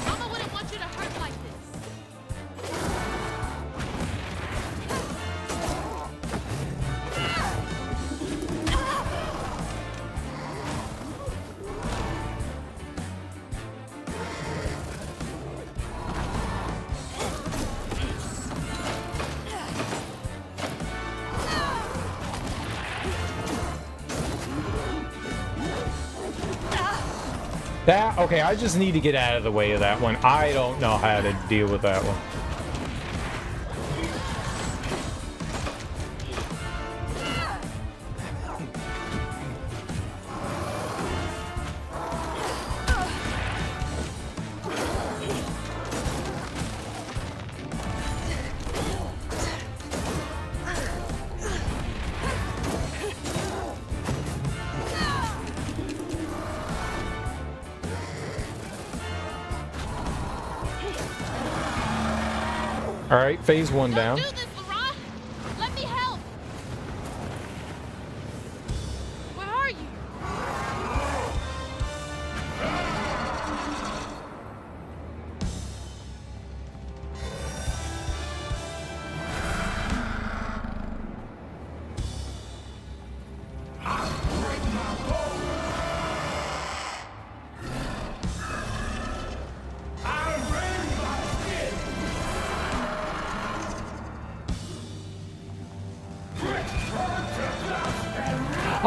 [SPEAKER 7] Mama wouldn't want you to hurt like this.
[SPEAKER 1] That, okay, I just need to get out of the way of that one. I don't know how to deal with that one. All right, phase one down.
[SPEAKER 7] Do this, Laurent. Let me help. Where are you?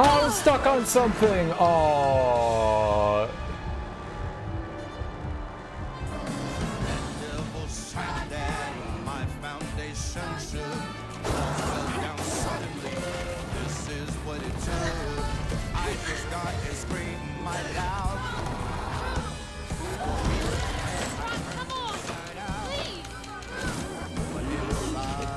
[SPEAKER 1] Oh, I was stuck on something. Oh.
[SPEAKER 9] Devil shot that my foundation should fall down suddenly. This is what it took. I just got to scream my loud.
[SPEAKER 7] Come on, please.
[SPEAKER 9] But inside,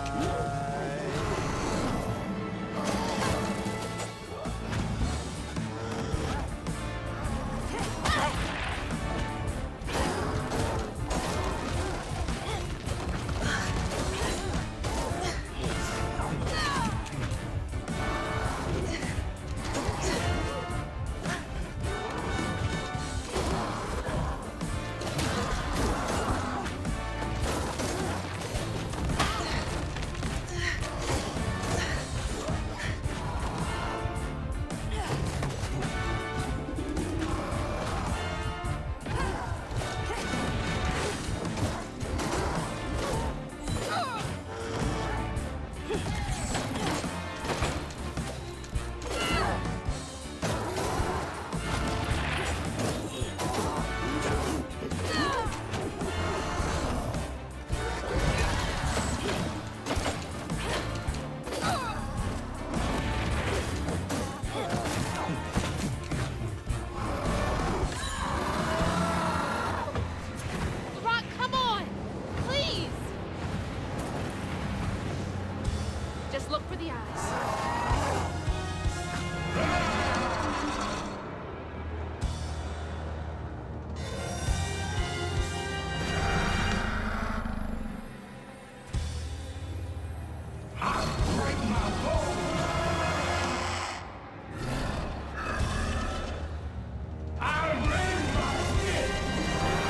[SPEAKER 7] Just look for the eyes.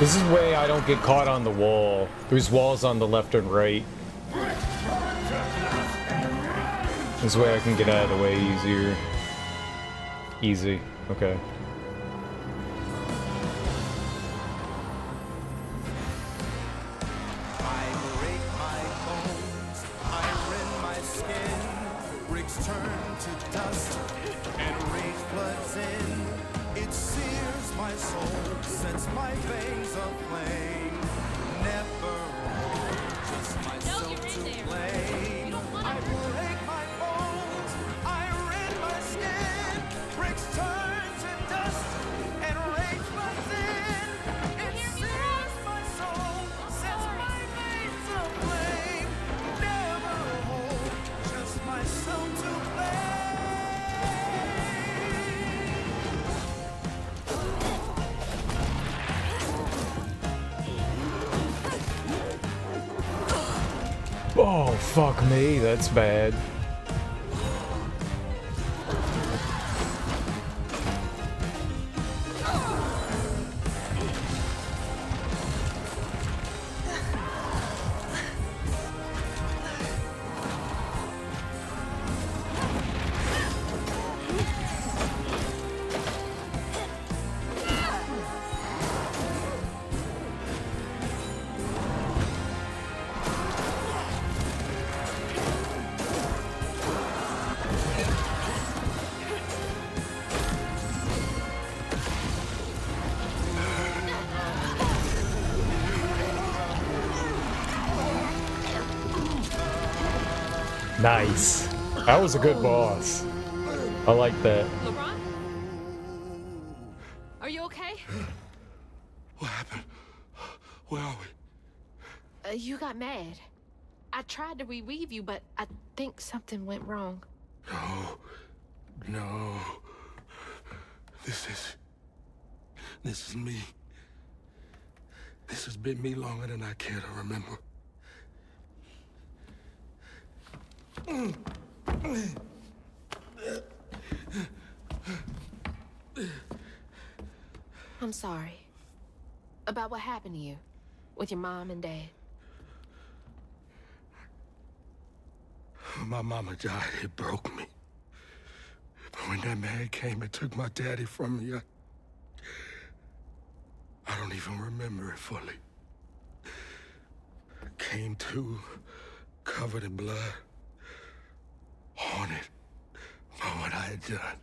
[SPEAKER 1] This is way I don't get caught on the wall. There's walls on the left and right. This way I can get out of the way easier. Easy. Okay.
[SPEAKER 9] I break my bones, I rend my skin, bricks turn to dust, and rage floods in. It sears my soul, sets my veins aflame. Never hold just myself to blame. I break my bones, I rend my skin, bricks turn to dust, and rage floods in. It sears my soul, sets my veins aflame. Never hold just myself to blame.
[SPEAKER 1] Oh, fuck me. That's bad. Nice. That was a good boss. I like that.
[SPEAKER 7] LeBron? Are you okay?
[SPEAKER 8] What happened? Where are we?
[SPEAKER 7] You got mad. I tried to revive you, but I think something went wrong.
[SPEAKER 8] No. This is me. This has been me longer than I care to remember.
[SPEAKER 7] I'm sorry. About what happened to you with your mom and dad.
[SPEAKER 8] My mama died. It broke me. But when that man came and took my daddy from me, I don't even remember it fully. Came to, covered in blood, haunted by what I had done.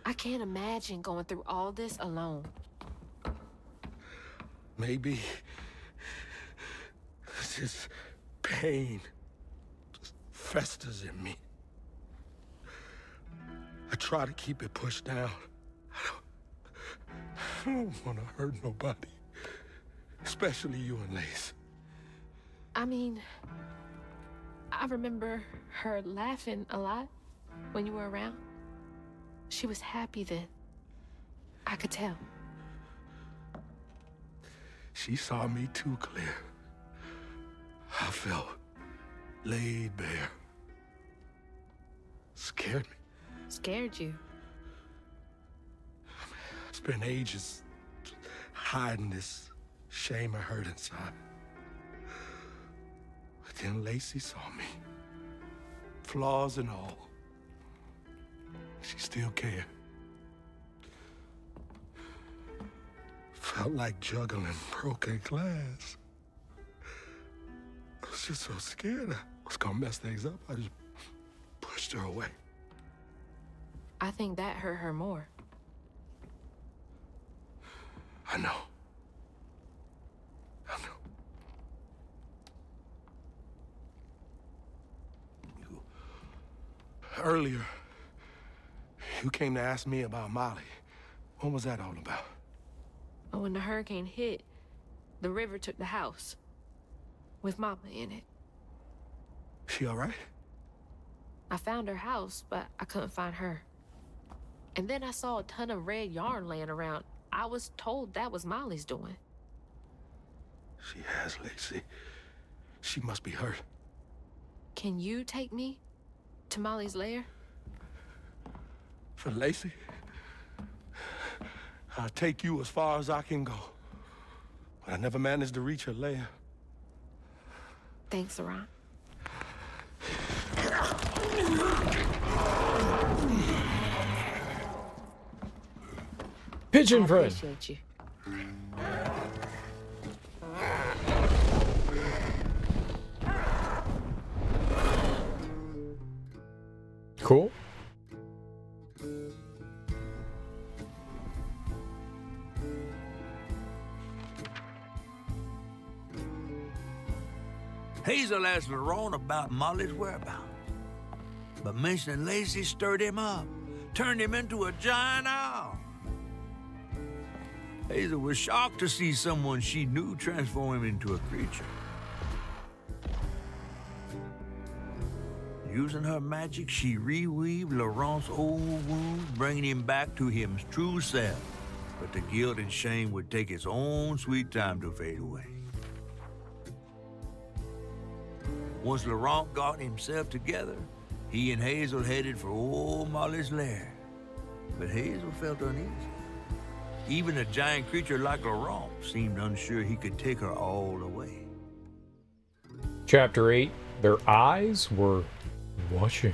[SPEAKER 7] I can't imagine going through all this alone.
[SPEAKER 8] Maybe this pain just festers in me. I try to keep it pushed down. I don't want to hurt nobody, especially you and Lace.
[SPEAKER 7] I mean, I remember her laughing a lot when you were around. She was happy then. I could tell.
[SPEAKER 8] She saw me too clear. I felt laid bare. Scared me.
[SPEAKER 7] Scared you?
[SPEAKER 8] I spent ages hiding this shame and hurt inside. But then Lacey saw me. Flaws and all. She still cared. Felt like juggling broken glass. I was just so scared I was gonna mess things up. I just pushed her away.
[SPEAKER 7] I think that hurt her more.
[SPEAKER 8] I know. Earlier, you came to ask me about Molly. What was that all about?
[SPEAKER 7] But when the hurricane hit, the river took the house with Mama in it.
[SPEAKER 8] She all right?
[SPEAKER 7] I found her house, but I couldn't find her. And then I saw a ton of red yarn laying around. I was told that was Molly's doing.
[SPEAKER 8] She has, Lacey. She must be hurt.
[SPEAKER 7] Can you take me to Molly's lair?
[SPEAKER 8] For Lacey? I'll take you as far as I can go. But I never managed to reach her lair.
[SPEAKER 7] Thanks, Aran.
[SPEAKER 1] Pigeon
[SPEAKER 7] I
[SPEAKER 1] friend.
[SPEAKER 7] appreciate you.
[SPEAKER 1] Cool.
[SPEAKER 4] Hazel asked Laurent about Molly's whereabouts. But mentioning Lacey stirred him up, turned him into a giant owl. Hazel was shocked to see someone she knew transform him into a creature. Using her magic, she reweaved Laurent's old wounds, bringing him back to his true self. But the guilt and shame would take its own sweet time to fade away. Once Laurent got himself together, he and Hazel headed for old Molly's lair. But Hazel felt uneasy. Even a giant creature like Laurent seemed unsure he could take her all away.
[SPEAKER 1] Chapter 8. Their eyes were watching.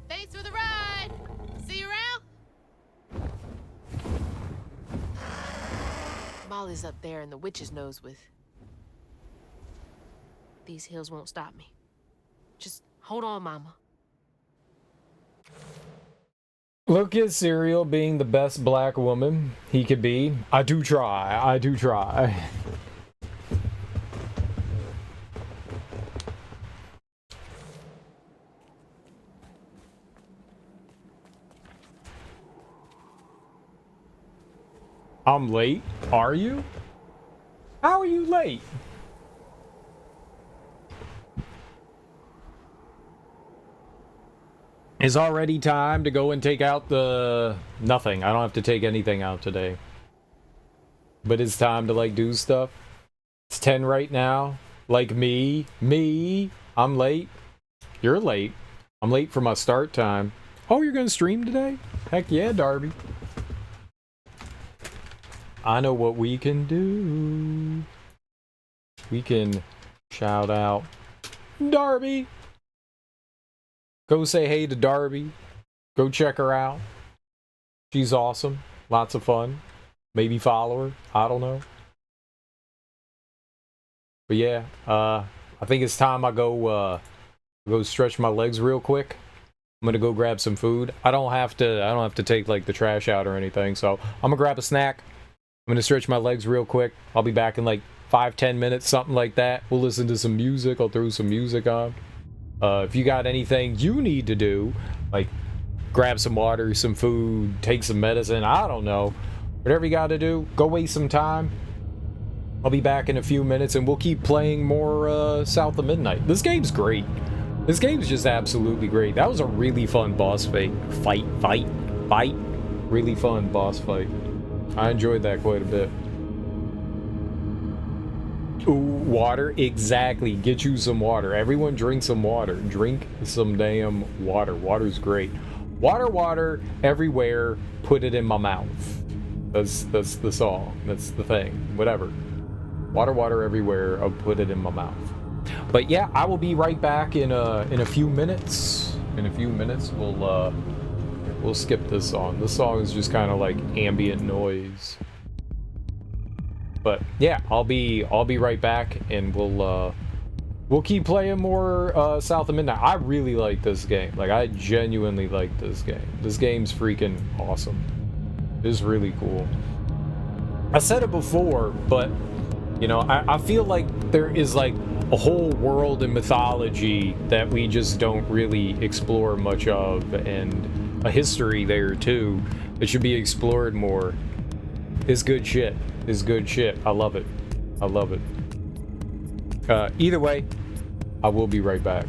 [SPEAKER 7] Thanks for the ride. See you around. Molly's up there in the witch's nose with. These hills won't stop me. Just hold on, Mama.
[SPEAKER 1] Look at Serial being the best black woman he could be. I do try. I do try. I'm late? Are you? How are you late? It's already time to go and take out the... Nothing. I don't have to take anything out today. But it's time to, like, do stuff. It's 10 right now. Like me. I'm late. You're late. I'm late for my start time. Oh, you're gonna stream today? Heck yeah, Darby. I know what we can do. We can shout out Darby. Go say hey to Darby. Go check her out. She's awesome. Lots of fun. Maybe follow her. I don't know. But yeah, I think it's time I go stretch my legs real quick. I'm gonna go grab some food. I don't have to take like the trash out or anything, so I'm gonna grab a snack. I'm gonna stretch my legs real quick. I'll be back in like 5-10 minutes, something like that. We'll listen to some music. I'll throw some music on. If you got anything you need to do, like grab some water, some food, take some medicine, I don't know. Whatever you gotta do, go waste some time. I'll be back in a few minutes and we'll keep playing more South of Midnight. This game's great. This game's just absolutely great. That was a really fun boss fight. Really fun boss fight. I enjoyed that quite a bit. Ooh, water? Exactly. Get you some water. Everyone drink some water. Drink some damn water. Water's great. Water everywhere. Put it in my mouth. That's the song. That's the thing. Whatever. Water everywhere. I'll put it in my mouth. But yeah, I will be right back in a few minutes. In a few minutes, we'll skip this song. This song is just kind of like ambient noise. But yeah, I'll be right back, and we'll keep playing more South of Midnight. I really like this game. Like, I genuinely like this game. This game's freaking awesome. It's really cool. I said it before, but you know, I feel like there is like a whole world and mythology that we just don't really explore much of, and a history there too that should be explored more. It's good shit. It's good shit. I love it. I love it. Either way, I will be right back.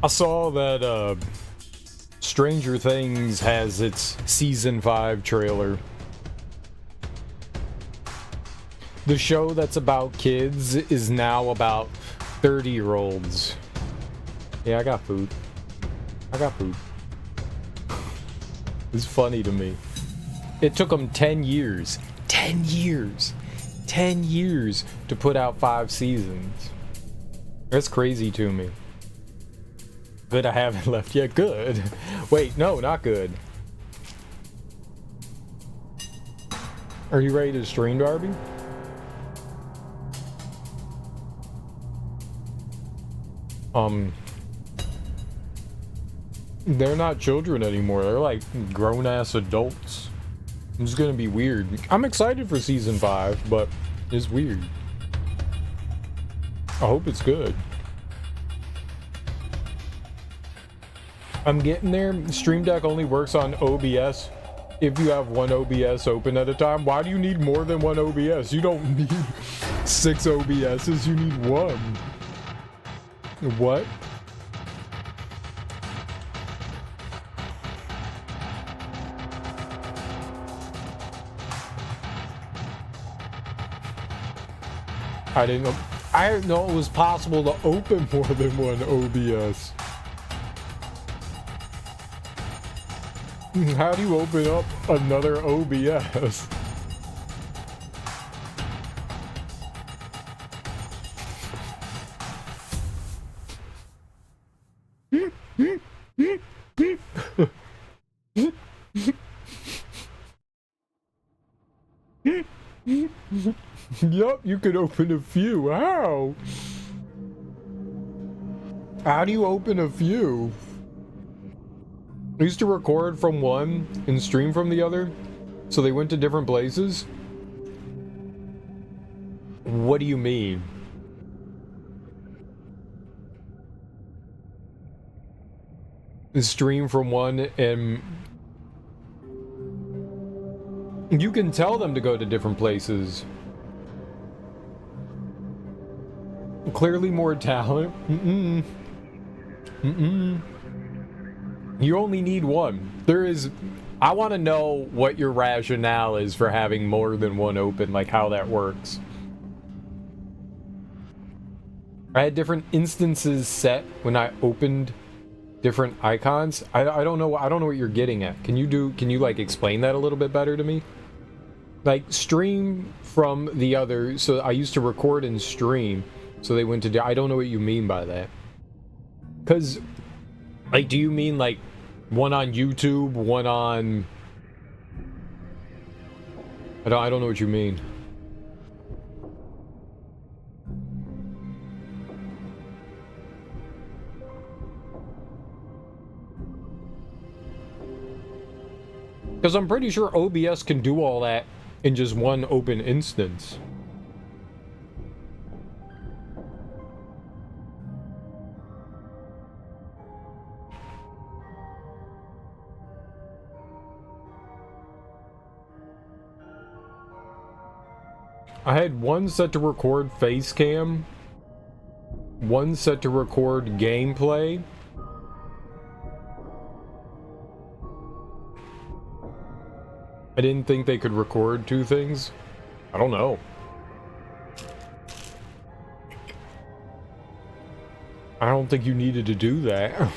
[SPEAKER 1] I saw that Stranger Things has its season 5 trailer. The show that's about kids is now about 30-year-olds. Yeah, I got food. I got food. It's funny to me. It took them 10 years. 10 years. 10 years to put out 5 seasons. That's crazy to me. Good I haven't left yet. Good. Wait, no, not good. Are you ready to stream, Darby? They're not children anymore. They're like grown-ass adults. It's gonna be weird. I'm excited for season 5, but it's weird. I hope it's good. I'm getting there. Stream Deck only works on OBS if you have one OBS open at a time. Why do you need more than one OBS? You don't need 6 OBSs, you need 1. What? I didn't know it was possible to open more than one OBS. How do you open up another OBS? Yup, you could open a few. How? How do you open a few? I used to record from one and stream from the other, so they went to different places. What do you mean? Stream from one and you can tell them to go to different places. Clearly more talent. You only need one. I want to know what your rationale is for having more than one open, like how that works. I had different instances set when I opened different icons. I don't know what you're getting at. Can you like explain that a little bit better to me? Like stream from the other, so I used to record and stream, so they went to I don't know what you mean by that. Cause like, do you mean like one on YouTube, one on I don't know what you mean. Because I'm pretty sure OBS can do all that in just one open instance. I had one set to record face cam, one set to record gameplay. I didn't think they could record 2 things. I don't know. I don't think you needed to do that.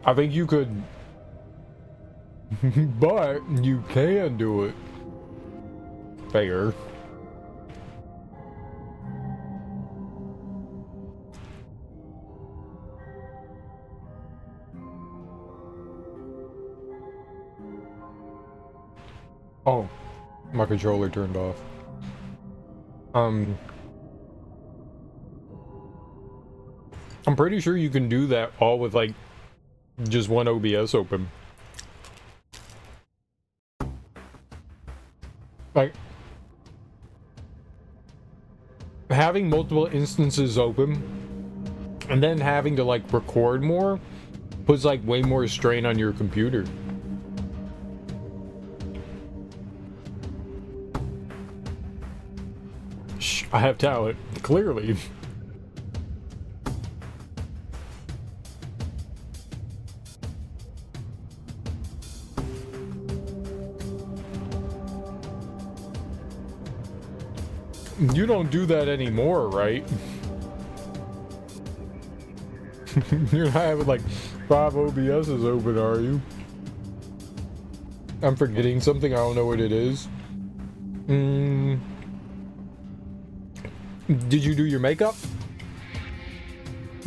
[SPEAKER 1] I think you could, but you can do it. Fair. Oh, my controller turned off. I'm pretty sure you can do that all with like just one OBS open. Like having multiple instances open and then having to like record more puts like way more strain on your computer. Shh, I have talent, clearly. You don't do that anymore, right? You're not having like 5 OBSs open, are you? I'm forgetting something, I don't know what it is. Did you do your makeup?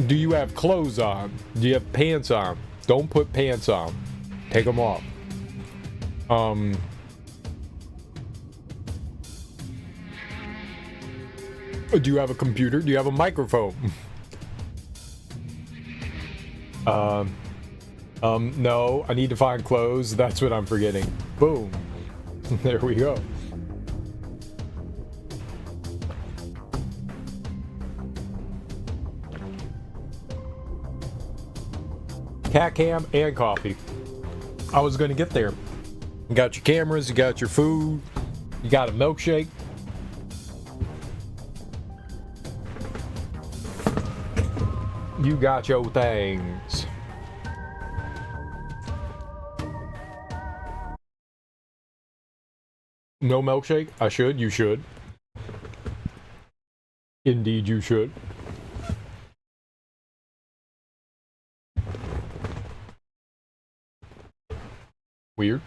[SPEAKER 1] Do you have clothes on? Do you have pants on? Don't put pants on. Take them off. Do you have a computer? Do you have a microphone? No, I need to find clothes. That's what I'm forgetting. Boom. There we go. Cat cam and coffee. I was gonna get there. You got your cameras, you got your food, you got a milkshake. You got your things. No milkshake? I should? You should. Indeed, you should. Weird.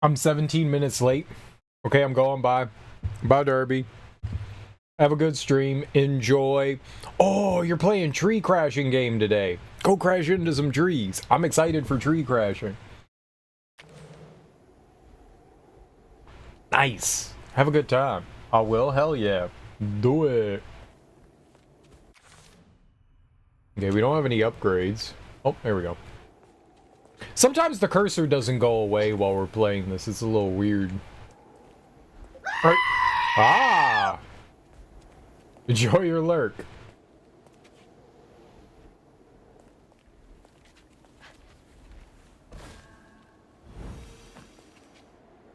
[SPEAKER 1] I'm 17 minutes late. Okay, I'm going. Bye. Bye, Derby. Have a good stream. Enjoy. Oh, you're playing tree crashing game today. Go crash into some trees. I'm excited for tree crashing. Nice. Have a good time. I will. Hell yeah. Do it. Okay, we don't have any upgrades. Oh, there we go. Sometimes the cursor doesn't go away while we're playing this. It's a little weird. All right. Ah! Enjoy your lurk.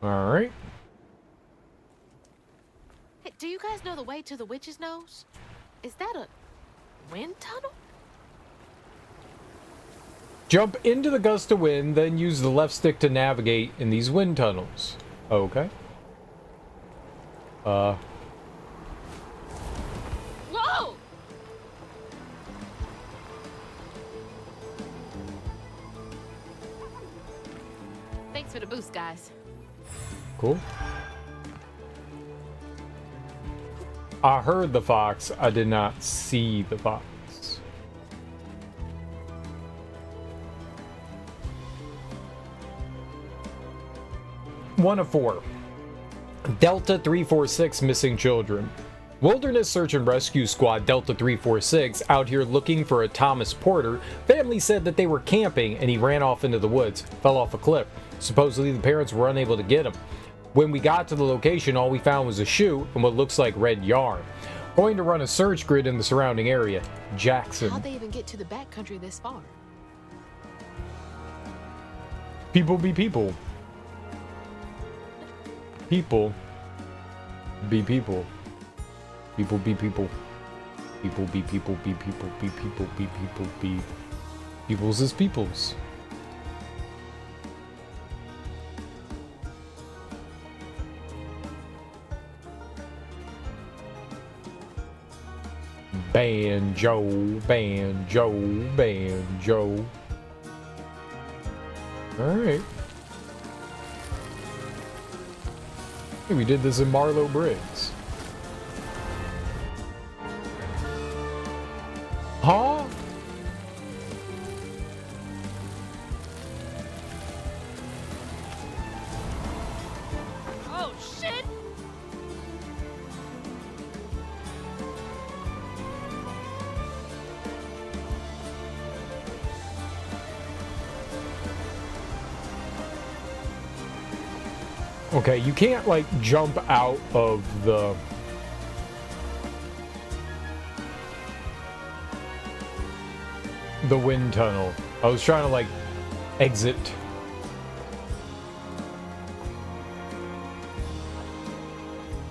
[SPEAKER 1] All right.
[SPEAKER 7] Hey, do you guys know the way to the witch's nose? Is that a wind tunnel?
[SPEAKER 1] Jump into the gust of wind, then use the left stick to navigate in these wind tunnels. Okay.
[SPEAKER 7] Whoa! Thanks for the boost, guys.
[SPEAKER 1] Cool. I heard the fox. I did not see the fox. 1 of 4. Delta 346 missing children. Wilderness Search and Rescue Squad Delta 346 out here looking for a Thomas Porter. Family said that they were camping and he ran off into the woods, fell off a cliff. Supposedly the parents were unable to get him. When we got to the location, all we found was a shoe and what looks like red yarn. Going to run a search grid in the surrounding area. Jackson.
[SPEAKER 7] How'd they even get to the backcountry this far?
[SPEAKER 1] People be people. People be people. People be people. People be people be people be people be people be peoples is peoples. Banjo, banjo, banjo. Alright. Hey, we did this in Marlow Briggs. Huh?
[SPEAKER 7] Oh, shit!
[SPEAKER 1] Okay, you can't, like, jump out of the... wind tunnel. I was trying to, like, exit.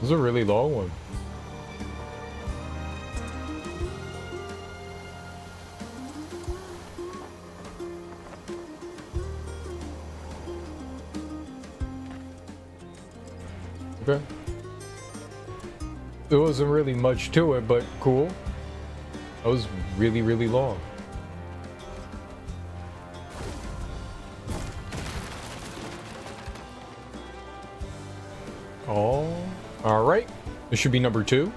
[SPEAKER 1] This is a really long one. Okay. There wasn't really much to it, but cool. That was really, really long. Oh, all right. This should be number 2.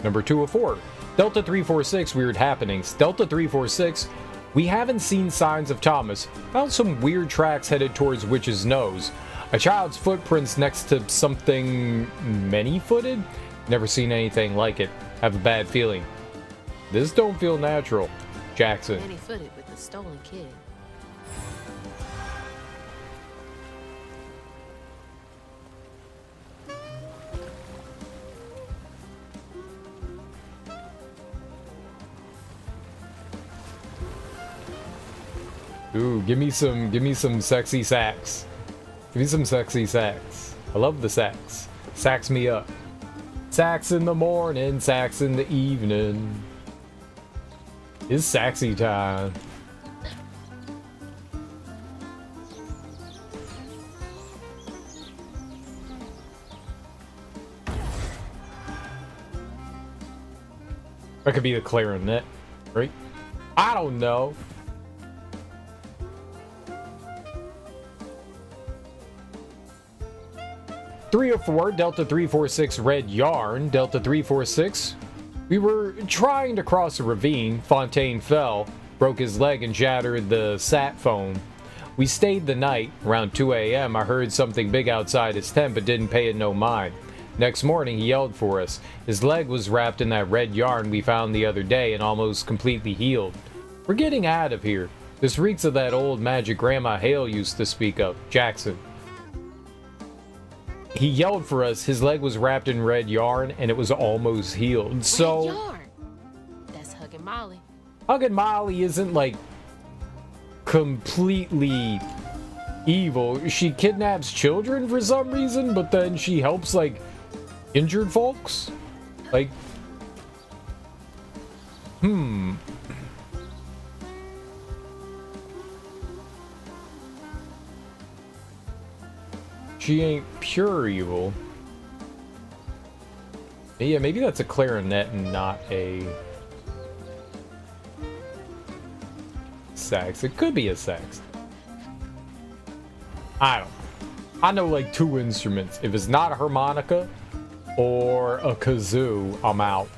[SPEAKER 1] Number 2 of 4. Delta 346, weird happenings. Delta 346, we haven't seen signs of Thomas. Found some weird tracks headed towards Witch's Nose. A child's footprints next to something many-footed? Never seen anything like it. Have a bad feeling. This don't feel natural. Jackson.
[SPEAKER 2] Many-footed with the stolen kid.
[SPEAKER 1] Ooh, give me some sexy sax. Give me some sexy sax. I love the sax. Sax me up. Sax in the morning, sax in the evening. It's saxy time. That could be the clarinet, right? I don't know. Three or 4, Delta 346 Red Yarn, Delta 346. We were trying to cross a ravine. Fontaine fell, broke his leg and shattered the sat phone. We stayed the night. Around 2 a.m. I heard something big outside his tent but didn't pay it no mind. Next morning he yelled for us. His leg was wrapped in that red yarn we found the other day and almost completely healed. We're getting out of here. This reeks of that old magic Grandma Hale used to speak of. Jackson. He yelled for us. His leg was wrapped in red yarn and it was almost healed. So
[SPEAKER 2] Red yarn. That's Huggin' Molly.
[SPEAKER 1] Huggin' Molly isn't like completely evil. She kidnaps children for some reason, but then she helps like injured folks. Like, She ain't pure evil. Yeah, maybe that's a clarinet and not a sax. It could be a sax. I don't know. I know like 2 instruments. If it's not a harmonica or a kazoo, I'm out.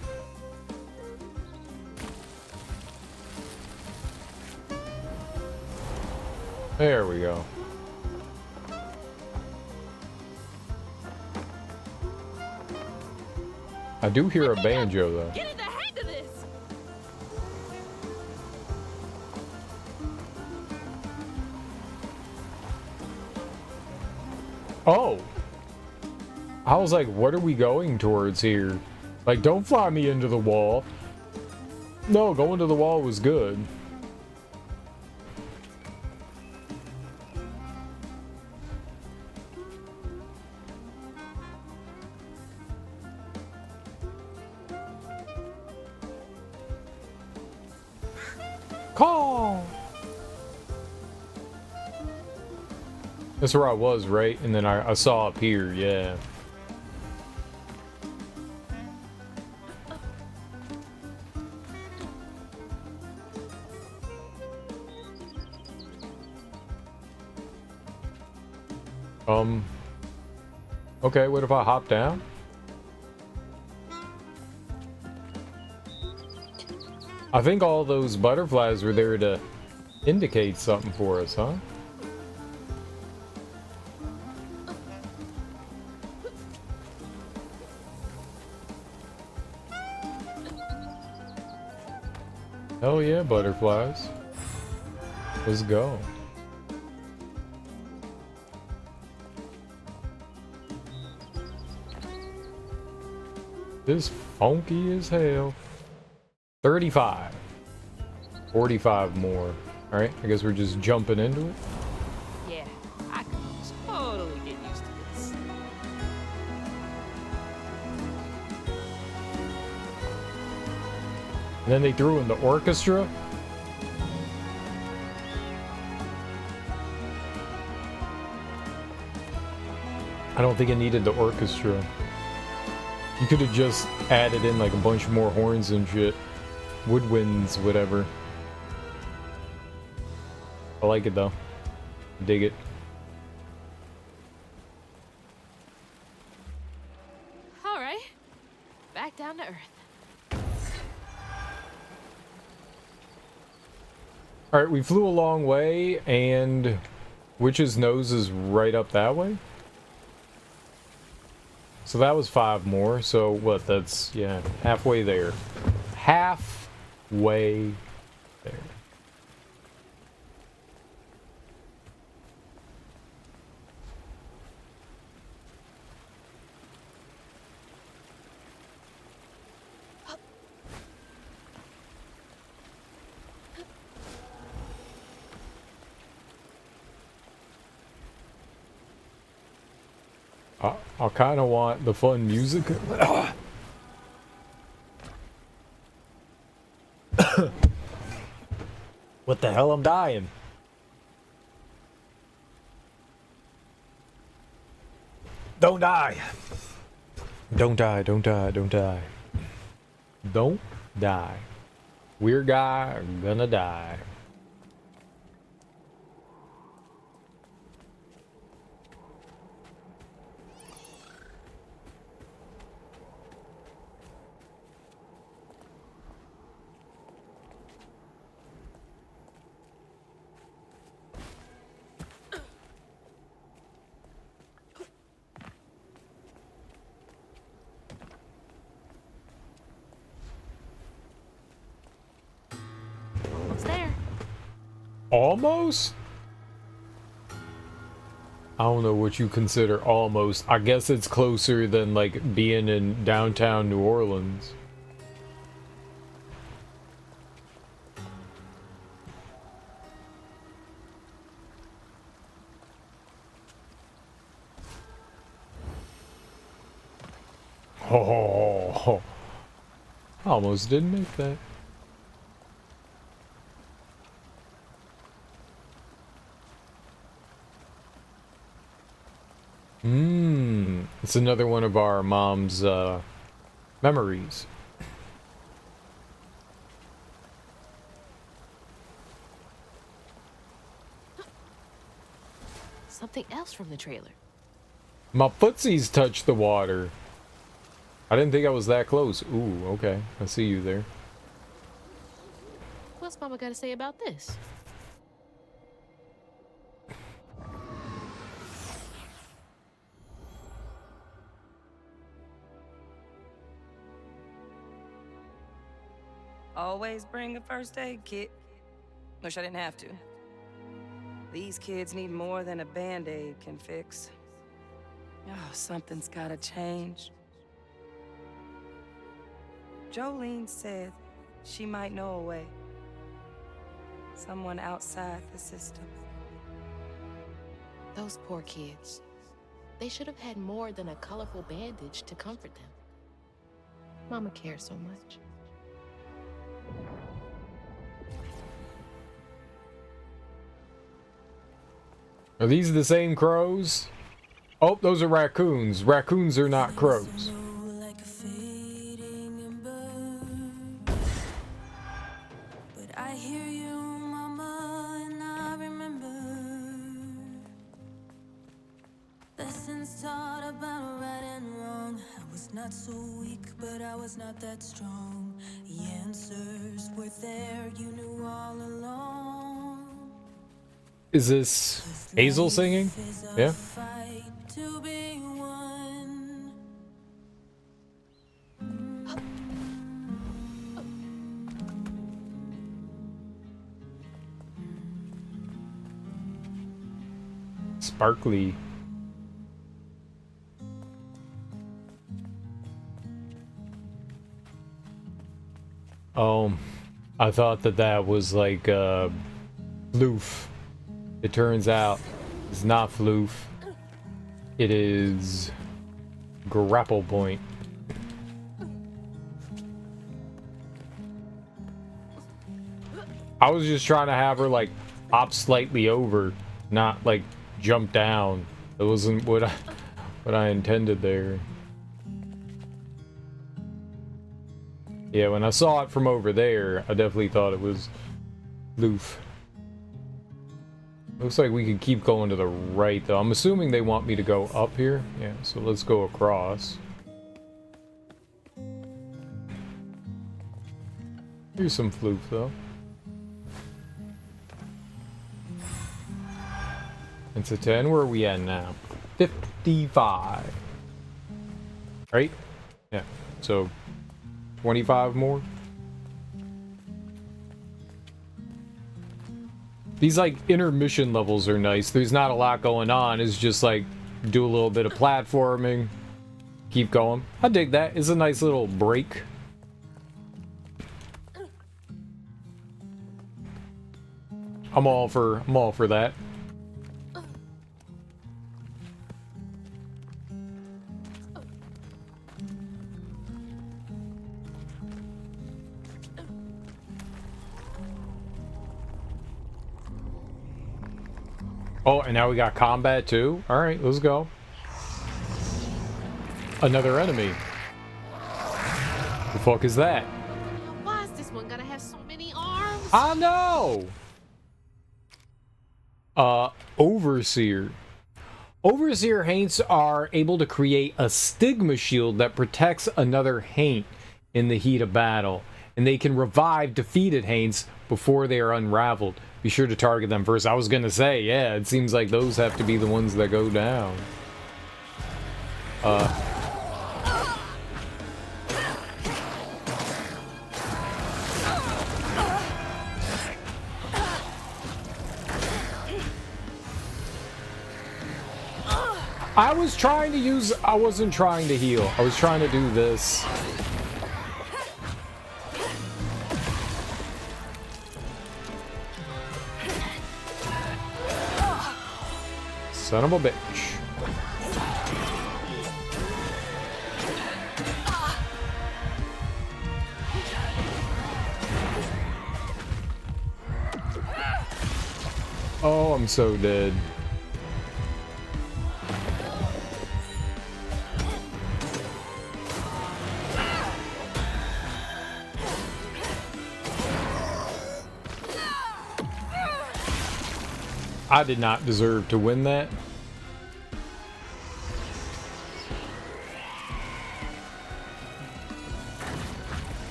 [SPEAKER 1] There we go. I do hear a banjo though.
[SPEAKER 2] Get in the hang of this.
[SPEAKER 1] Oh! I was like, what are we going towards here? Like, don't fly me into the wall. No, going to the wall was good. Call! That's where I was, right? And then I saw up here, yeah. Okay, what if I hop down? I think all those butterflies were there to indicate something for us, huh? Hell yeah, butterflies. Let's go. This funky as hell. 35. 45 more. Alright, I guess we're just jumping into it.
[SPEAKER 2] Yeah, I can totally get used to this.
[SPEAKER 1] And then they threw in the orchestra. I don't think it needed the orchestra. You could have just added in like a bunch more horns and shit. Woodwinds, whatever. I like it though. Dig it.
[SPEAKER 7] All right. Back down to earth.
[SPEAKER 1] Alright, we flew a long way, and Witch's Nose is right up that way? So that was 5 more, so what, that's, yeah, halfway there. Halfway there. I kind of want the fun music. What the hell? I'm dying. Don't die. Don't die, don't die, don't die. Don't die. Weird guy gonna die.
[SPEAKER 7] What's there?
[SPEAKER 1] Almost? I don't know what you consider almost. I guess it's closer than like being in downtown New Orleans. Oh, almost didn't make that. It's another one of our mom's memories.
[SPEAKER 7] Something else from the trailer.
[SPEAKER 1] My footsies touched the water. I didn't think I was that close. Ooh, okay. I see you there.
[SPEAKER 7] What's Mama got to say about this?
[SPEAKER 3] Always bring a first aid kit. Wish I didn't have to. These kids need more than a Band-Aid can fix. Oh, something's gotta change. Jolene said she might know a way. Someone outside the system.
[SPEAKER 7] Those poor kids. They should have had more than a colorful bandage to comfort them. Mama cares so much.
[SPEAKER 1] Are these the same crows? Oh, those are raccoons. Raccoons are not crows.
[SPEAKER 6] But I hear you, Mama, and I remember lessons taught about right and wrong. I was not so weak, but I was not that strong. The answers were there, you knew all along.
[SPEAKER 1] Is this Hazel singing? Yeah.
[SPEAKER 6] To be one.
[SPEAKER 1] Sparkly. I thought that was like floof. It turns out it's not floof. It is grapple point. I was just trying to have her, like, hop slightly over, not, like, jump down. That wasn't what I intended there. Yeah, when I saw it from over there, I definitely thought it was Loof. Looks like we could keep going to the right, though. I'm assuming they want me to go up here. Yeah, so let's go across. Here's some Floof, though. It's a 10. Where are we at now? 55. Right? Yeah. So, 25 more. These, like, intermission levels are nice. There's not a lot going on. It's just, like, do a little bit of platforming. Keep going. I dig that. It's a nice little break. I'm all for that. Oh, and now we got combat too? Alright, let's go. Another enemy. The fuck is that?
[SPEAKER 7] Why is this one gonna have so many arms?
[SPEAKER 1] I know! Overseer. Overseer Haints are able to create a stigma shield that protects another Haint in the heat of battle. And they can revive defeated Haints before they are unraveled. Be sure to target them first. I was gonna say, yeah, it seems like those have to be the ones that go down. I wasn't trying to heal. I was trying to do this. Son of a bitch. Oh, I'm so dead. I did not deserve to win that.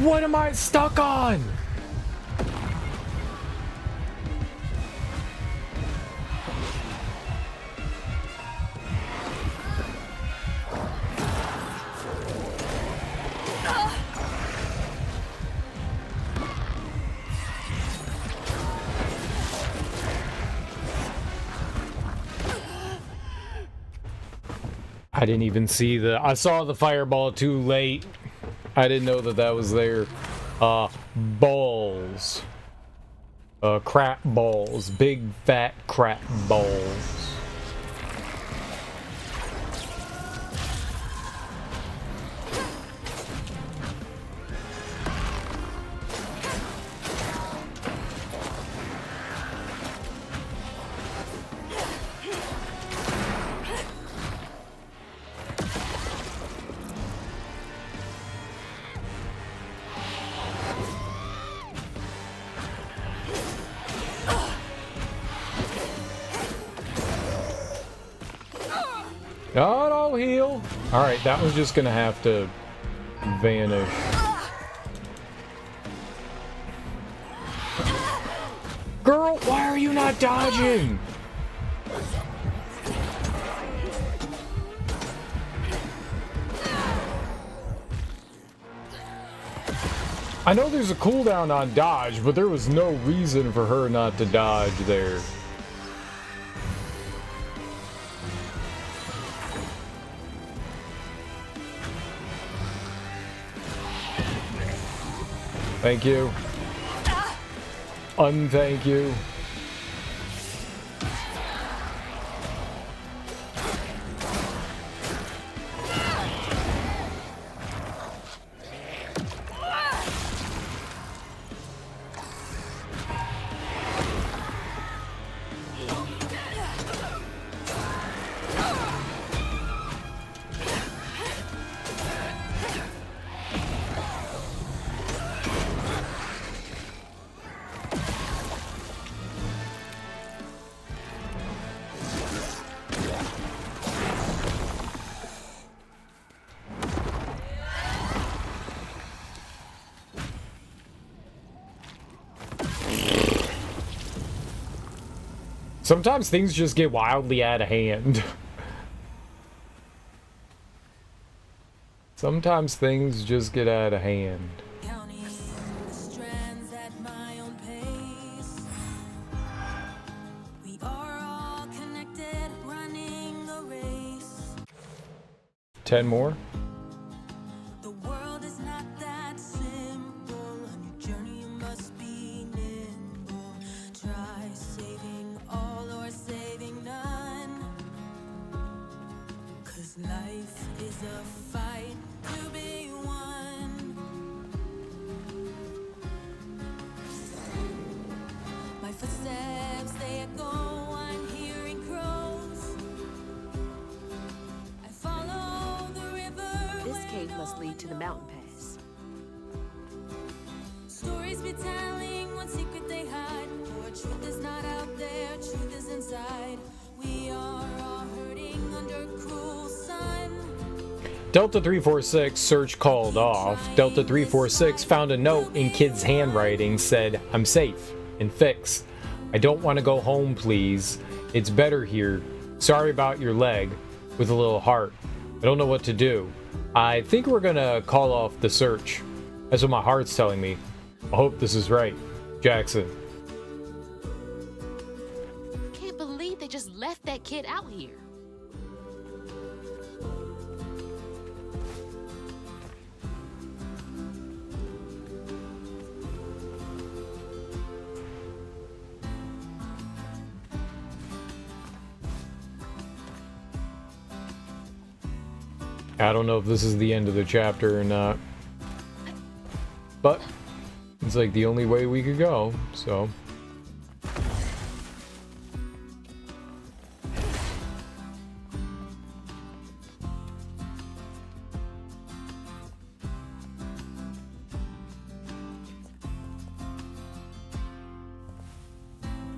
[SPEAKER 1] What am I stuck on? I didn't even see I saw the fireball too late. I didn't know that was there. Balls. Crap balls. Big fat crap balls. God, I'll heal. Alright, that one's just gonna have to vanish. Girl, why are you not dodging? I know there's a cooldown on dodge, but there was no reason for her not to dodge there. Thank you. Unthank you. Sometimes things just get wildly out of hand. Sometimes things just get out of hand.
[SPEAKER 6] Counting the strands at my own pace. We are all connected, running a race.
[SPEAKER 1] 10 more?
[SPEAKER 6] The world is not that simple. On your journey, you must be nimble. Try saving all or saving none. 'Cause life is a fight to be won. My footsteps, they echo, I'm hearing crows. I follow the river.
[SPEAKER 2] This cave must lead to the mountain pass.
[SPEAKER 6] Stories be telling, one secret they hide. For truth is not out there, truth is inside. We are all hurting under cruel sun.
[SPEAKER 1] Delta 346 search called off. Delta 346 found a note in kid's handwriting, said, "I'm safe and fixed. I don't want to go home, please. It's better here. Sorry about your leg," with a little heart. "I don't know what to do. I think we're gonna call off the search. That's what my heart's telling me. I hope this is right. Jackson."
[SPEAKER 7] Can't believe they just left that kid out here.
[SPEAKER 1] I don't know if this is the end of the chapter or not. But it's like the only way we could go, so.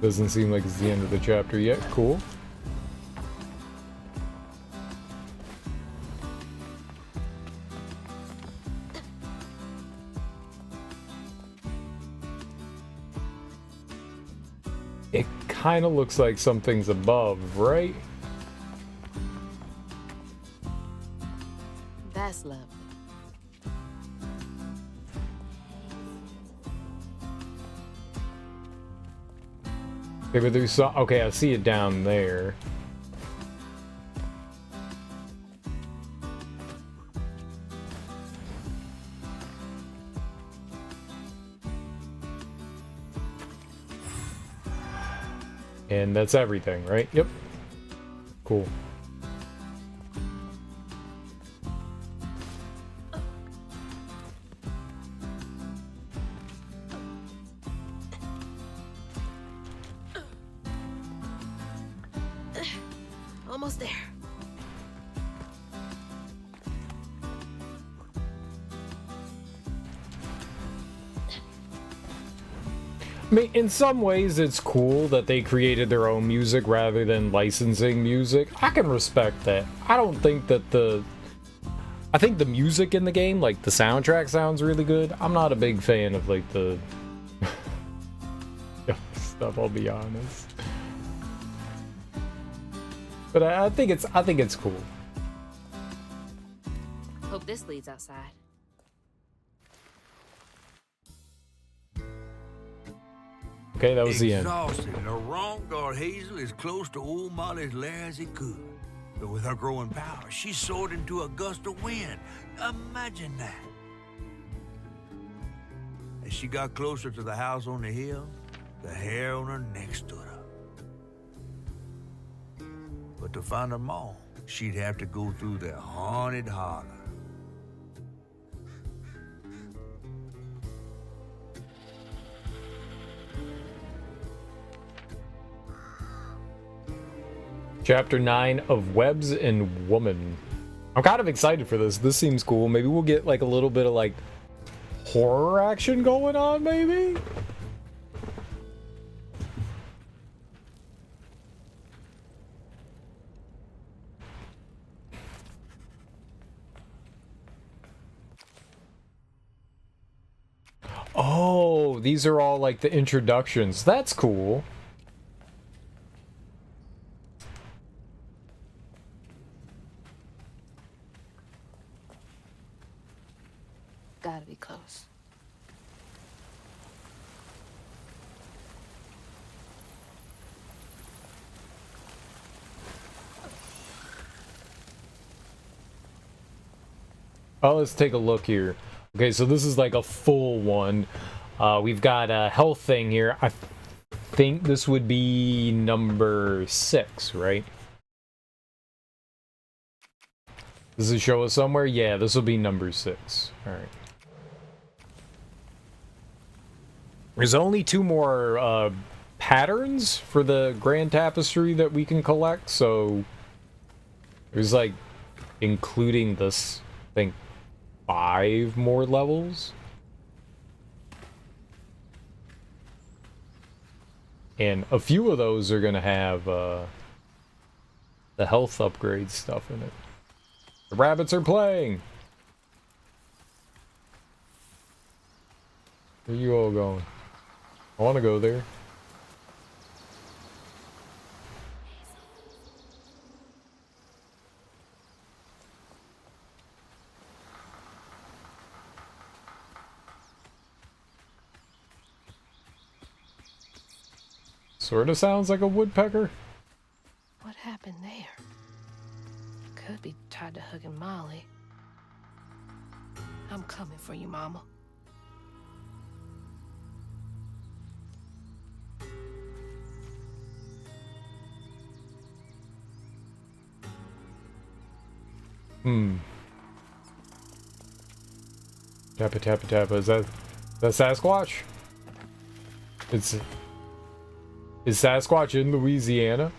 [SPEAKER 1] Doesn't seem like it's the end of the chapter yet. Cool. It kind of looks like something's above, right?
[SPEAKER 7] That's lovely.
[SPEAKER 1] Okay, but there's some, okay, I see it down there. And that's everything, right? Yep. Cool.
[SPEAKER 7] Almost there.
[SPEAKER 1] I mean, in some ways, it's cool that they created their own music rather than licensing music. I can respect that. I don't think that I think the music in the game, like the soundtrack, sounds really good. I'm not a big fan of like the stuff. I'll be honest, but I think it's cool.
[SPEAKER 2] Hope this leads outside.
[SPEAKER 1] Okay, that was the end.
[SPEAKER 4] Exhausted, LaRon got Hazel as close to old Molly's lair as he could. But with her growing power, she soared into a gust of wind. Imagine that. As she got closer to the house on the hill, the hair on her neck stood up. But to find her mom, she'd have to go through the haunted holler.
[SPEAKER 1] Chapter 9 of Webs and Woman. I'm kind of excited for this. This seems cool. Maybe we'll get like a little bit of like horror action going on, maybe? Oh, these are all like the introductions. That's cool.
[SPEAKER 7] clothes.
[SPEAKER 1] Oh, let's take a look here. Okay, so this is like a full one. We've got a health thing here. I think this would be number 6, right? Does it show us somewhere? Yeah, this will be number 6. Alright. There's only 2 more patterns for the Grand Tapestry that we can collect, so there's like, including this, I think, 5 more levels. And a few of those are going to have the health upgrade stuff in it. The rabbits are playing! Where are you all going? I want to go there. Sort of sounds like a woodpecker.
[SPEAKER 7] What happened there? Could be tied to hugging Molly. I'm coming for you, Mama.
[SPEAKER 1] Tappa tappa tappa. Is that Sasquatch? Is Sasquatch in Louisiana?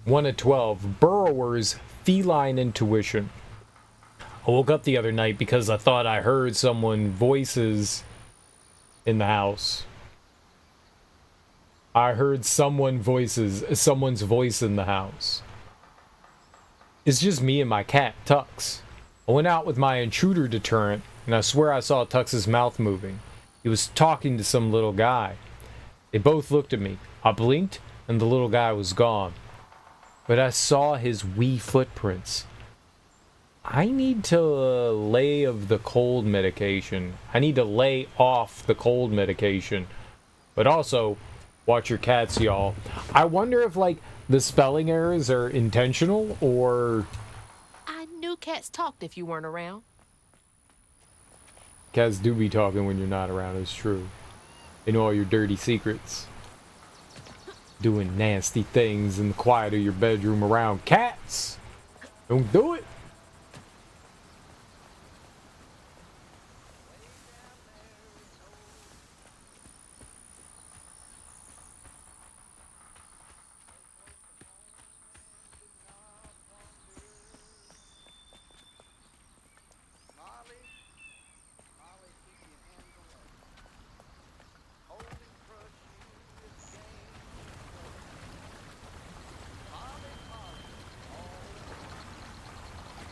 [SPEAKER 1] One at 12. Burrower's feline intuition. I woke up the other night because I thought I heard someone's voice in the house. I heard someone's voice in the house. It's just me and my cat, Tux. I went out with my intruder deterrent, and I swear I saw Tux's mouth moving. He was talking to some little guy. They both looked at me. I blinked, and the little guy was gone. But I saw his wee footprints. I need to lay of the cold medication. I need to lay off the cold medication. But also, watch your cats, y'all. I wonder if, like, the spelling errors are intentional, or...
[SPEAKER 7] I knew cats talked if you weren't around.
[SPEAKER 1] Cats do be talking when you're not around, it's true. They know all your dirty secrets. Doing nasty things in the quiet of your bedroom around cats. Don't do it.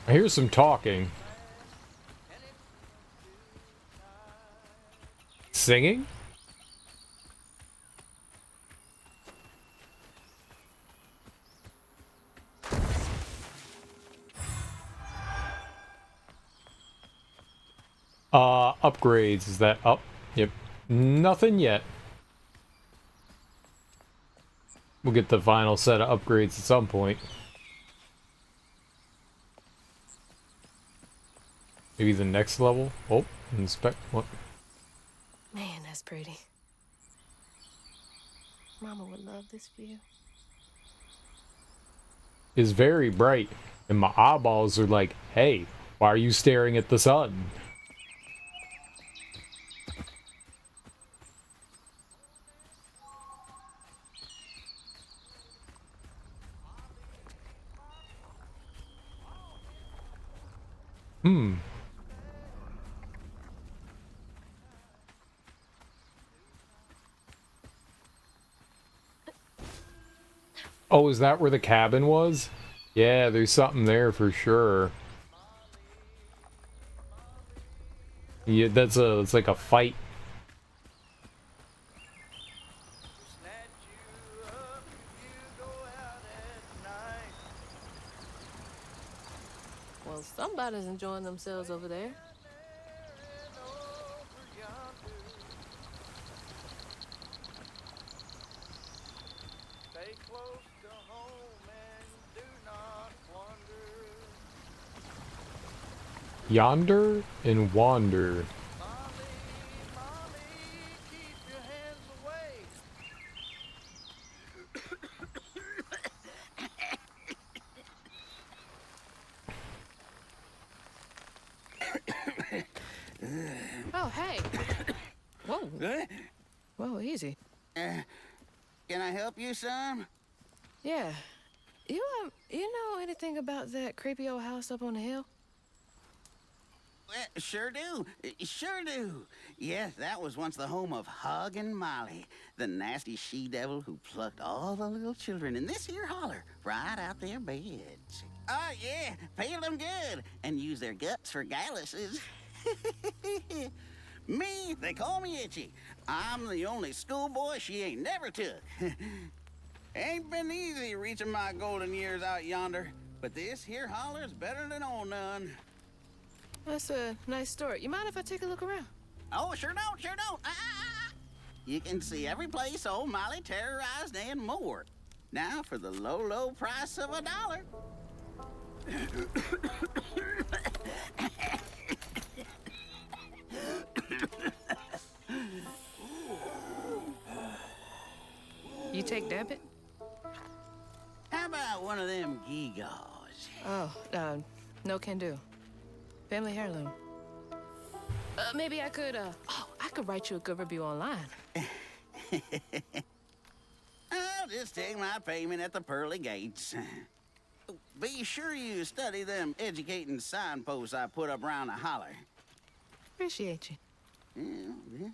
[SPEAKER 1] I hear some talking. Singing? Upgrades. Is that up? Yep. Nothing yet. We'll get the final set of upgrades at some point. Maybe the next level? Oh, inspect. What?
[SPEAKER 7] Man, that's pretty. Mama would love this view.
[SPEAKER 1] It's very bright, and my eyeballs are like, hey, why are you staring at the sun? Oh, is that where the cabin was? Yeah, there's something there for sure. Yeah, it's like a fight.
[SPEAKER 7] Well, somebody's enjoying themselves over there.
[SPEAKER 9] Stay close to home and do not wander.
[SPEAKER 1] Yonder and wander.
[SPEAKER 9] Molly, keep your hands away.
[SPEAKER 7] Oh, hey. Whoa.
[SPEAKER 11] Good?
[SPEAKER 7] Whoa, easy.
[SPEAKER 11] Can I help you, son?
[SPEAKER 7] Yeah. You know anything about that creepy old house up on the hill?
[SPEAKER 11] Sure do. Sure do. Yes, that was once the home of Hug and Molly, the nasty she-devil who plucked all the little children in this here holler right out their beds. Oh, yeah, peel them good and use their guts for galluses. Me, they call me Itchy. I'm the only schoolboy she ain't never took. Ain't been easy reaching my golden years out yonder, but this here holler's better than old none.
[SPEAKER 7] That's a nice story. You mind if I take a look around?
[SPEAKER 11] Oh, sure don't, sure don't. You can see every place old Molly terrorized and more. Now for the low, low price of $1.
[SPEAKER 7] You take debit?
[SPEAKER 11] How about one of them gewgaws?
[SPEAKER 7] Oh, no can do. Family heirloom. Maybe I could, I could write you a good review online.
[SPEAKER 11] I'll just take my payment at the pearly gates. Be sure you study them educating signposts I put up around the holler.
[SPEAKER 7] Appreciate you.
[SPEAKER 11] Yeah.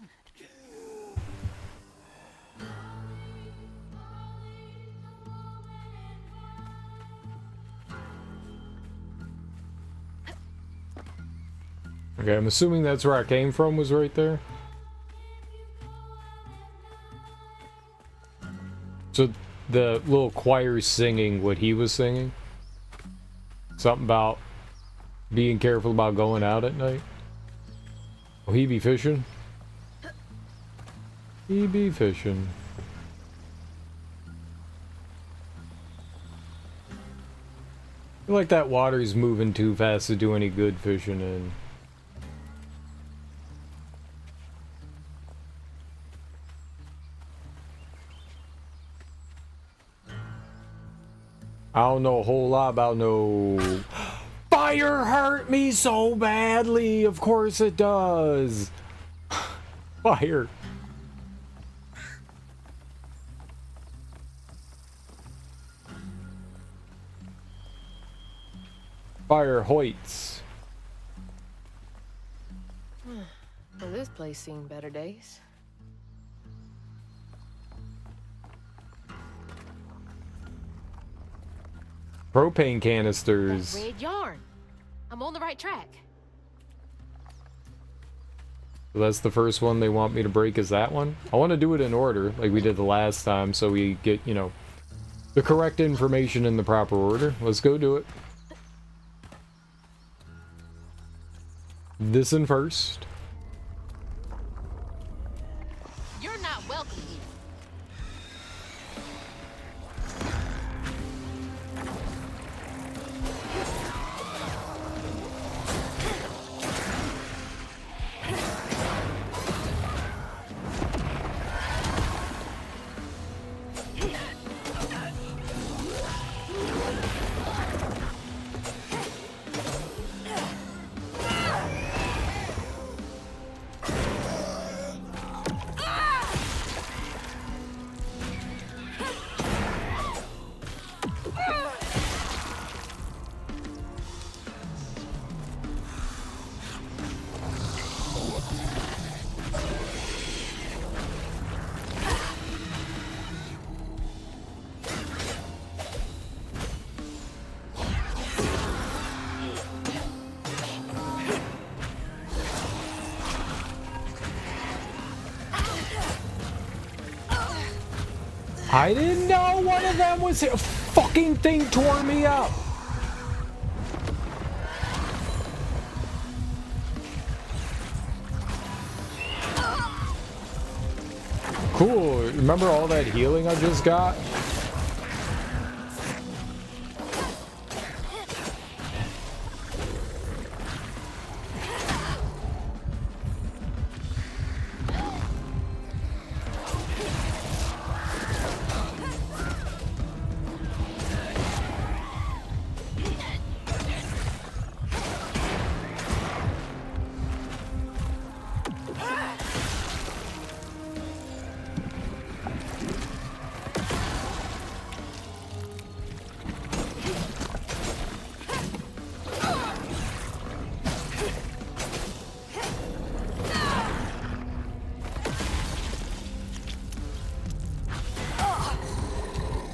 [SPEAKER 1] Okay, I'm assuming that's where I came from, was right there. So the little choir singing what he was singing? Something about being careful about going out at night? Oh, he be fishing? He be fishing. I feel like that water's moving too fast to do any good fishing in. I don't know a whole lot about no... Fire hurt me so badly! Of course it does! Fire. Fire hoits.
[SPEAKER 7] Well, this place seen better days.
[SPEAKER 1] Propane canisters.
[SPEAKER 7] That red yarn. I'm on the right track.
[SPEAKER 1] So that's the first one they want me to break, is that one? I want to do it in order, like we did the last time, so we get, you know, the correct information in the proper order. Let's go do it. This in first.
[SPEAKER 7] You're not welcome here.
[SPEAKER 1] I didn't know one of them was here. Fucking thing tore me up. Cool. Remember all that healing I just got?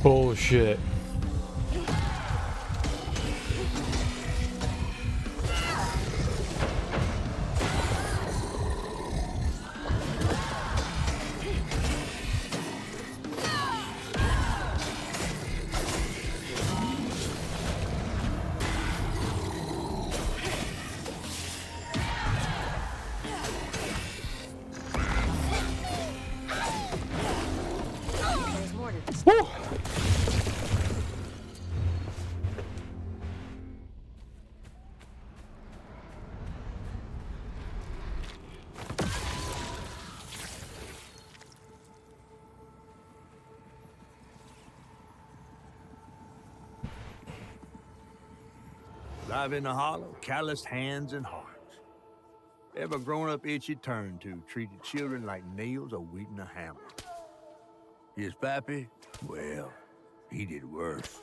[SPEAKER 1] Bullshit. Woo!
[SPEAKER 4] Live in the hollow, calloused hands and hearts. Ever grown up itch you turned to, treated children like nails or wheat in a hammer. His pappy, well, he did worse.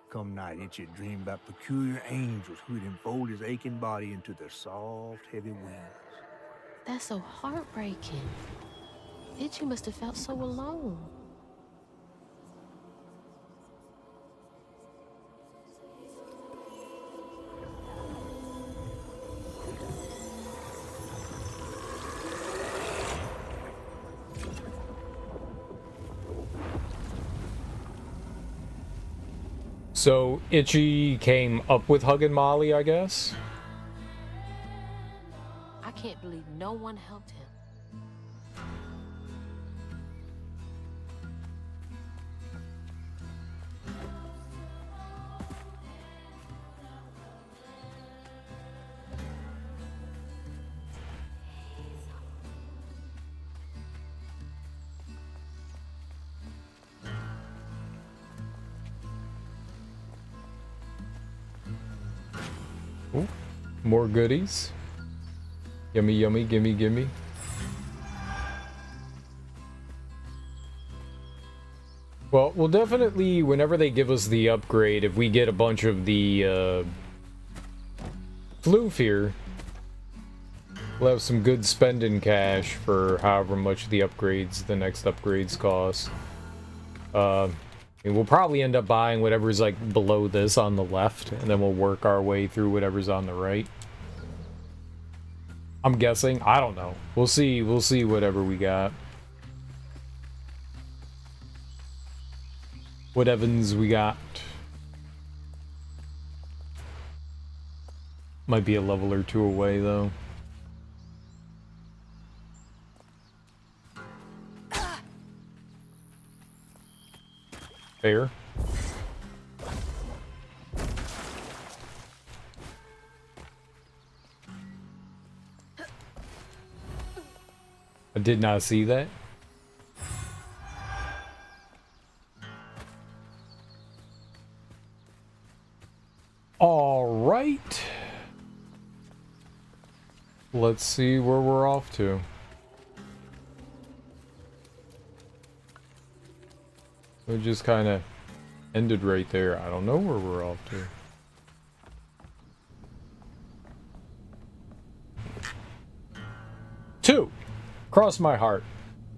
[SPEAKER 4] Come night, itchy dream about peculiar angels who'd enfold his aching body into their soft, heavy wings.
[SPEAKER 7] That's so heartbreaking. Itchy must have felt so alone.
[SPEAKER 1] So Itchy came up with Huggin' Molly, I guess?
[SPEAKER 7] I can't believe no one helped him.
[SPEAKER 1] Ooh, more goodies. Yummy, yummy, gimme, gimme. Well, we'll definitely, whenever they give us the upgrade, if we get a bunch of the Floof here, we'll have some good spending cash for however much the next upgrades cost. And we'll probably end up buying whatever's like below this on the left, and then we'll work our way through whatever's on the right. I'm guessing. I don't know. We'll see. We'll see whatever we got. What Evans we got. Might be a level or two away though. Fair. I did not see that. All right. Let's see where we're off to. It just kind of ended right there. I don't know where we're off to. 2. Cross my heart.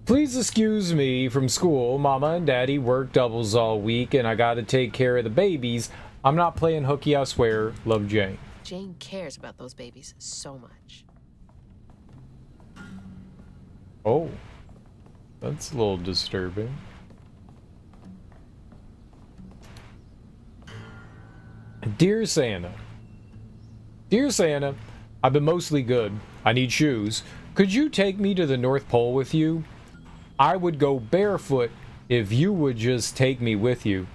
[SPEAKER 1] Please excuse me from school. Mama and Daddy work doubles all week and I gotta take care of the babies. I'm not playing hooky, I swear. Love, Jane.
[SPEAKER 7] Jane cares about those babies so much.
[SPEAKER 1] Oh. That's a little disturbing. Dear Santa. Dear Santa, I've been mostly good. I need shoes. Could you take me to the North Pole with you? I would go barefoot if you would just take me with you.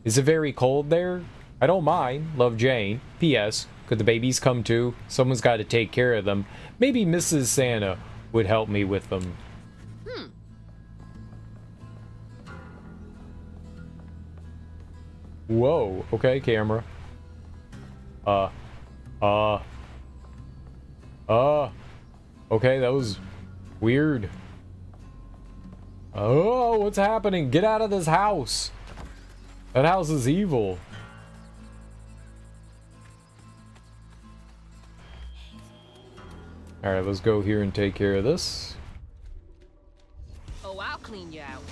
[SPEAKER 1] Is it very cold there? I don't mind. Love, Jane. P.S. Could the babies come too? Someone's got to take care of them. Maybe Mrs. Santa would help me with them. Whoa. Okay, camera. Okay, that was weird. Oh, what's happening? Get out of this house. That house is evil. Alright, let's go here and take care of this.
[SPEAKER 2] Oh, I'll clean you out.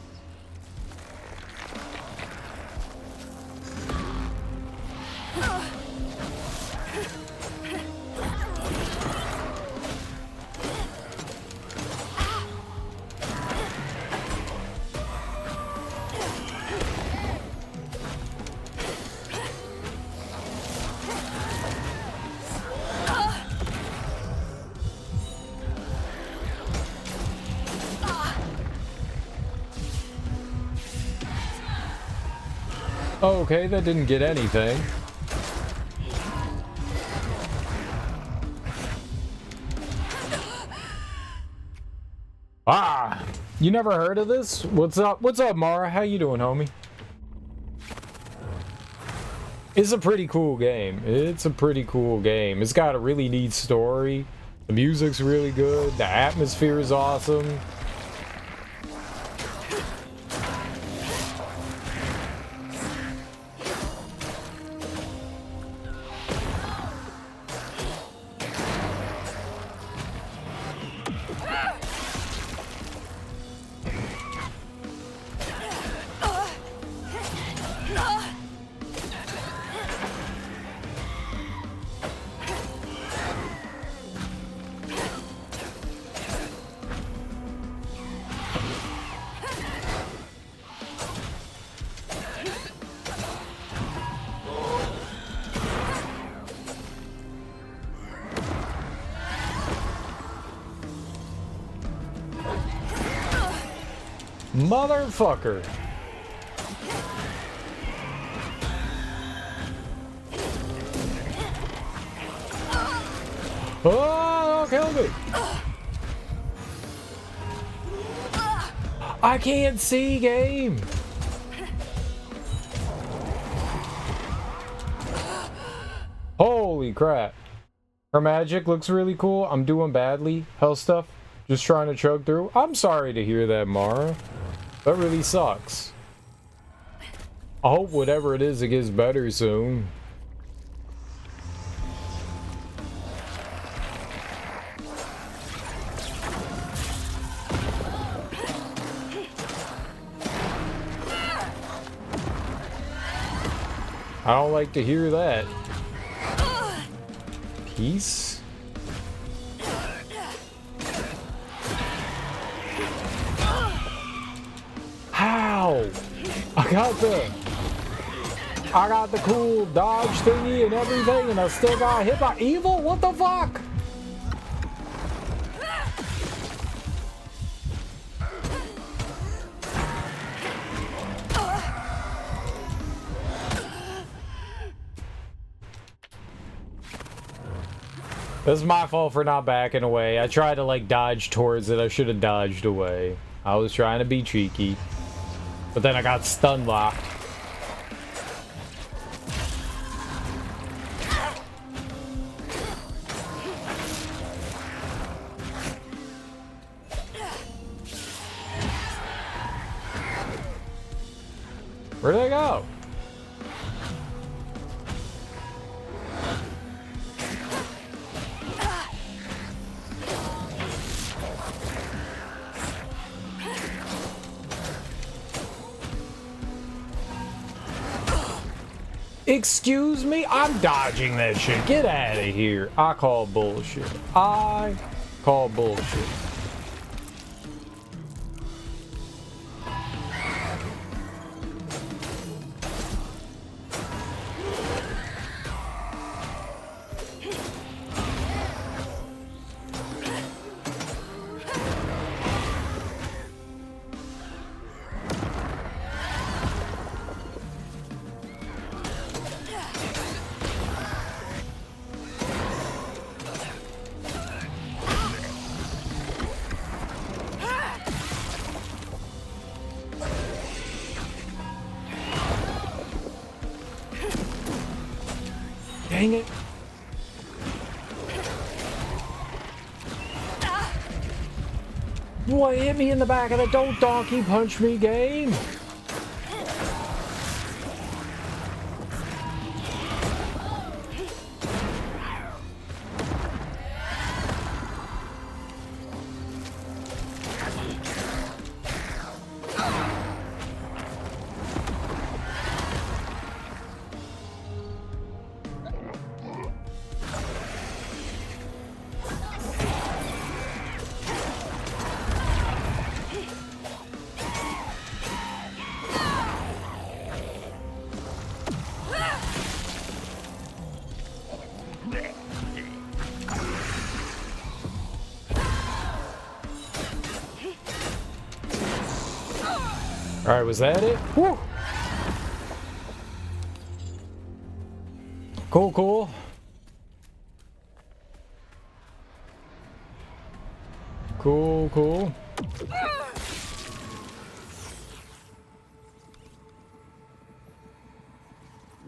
[SPEAKER 1] Oh, okay, that didn't get anything. Ah! You never heard of this? What's up? What's up, Mara? How you doing, homie? It's a pretty cool game. It's a pretty cool game. It's got a really neat story. The music's really good. The atmosphere is awesome. Motherfucker. Oh, kill me. I can't see, game. Holy crap. Her magic looks really cool. I'm doing badly. Hell stuff. Just trying to chug through. I'm sorry to hear that, Mara. That really sucks. I hope whatever it is, it gets better soon. I don't like to hear that. Peace. How? I got the cool dodge thingy and everything, and I still got hit by evil? What the fuck? This is my fault for not backing away. I tried to like dodge towards it. I should have dodged away. I was trying to be cheeky. But then I got stun locked. Where'd they go? Excuse me? I'm dodging that shit. Get out of here. I call bullshit. I call bullshit. Dang it. Boy, hit me in the back of the don't donkey punch me game. Alright, was that it? Woo! Cool, cool. Cool, cool.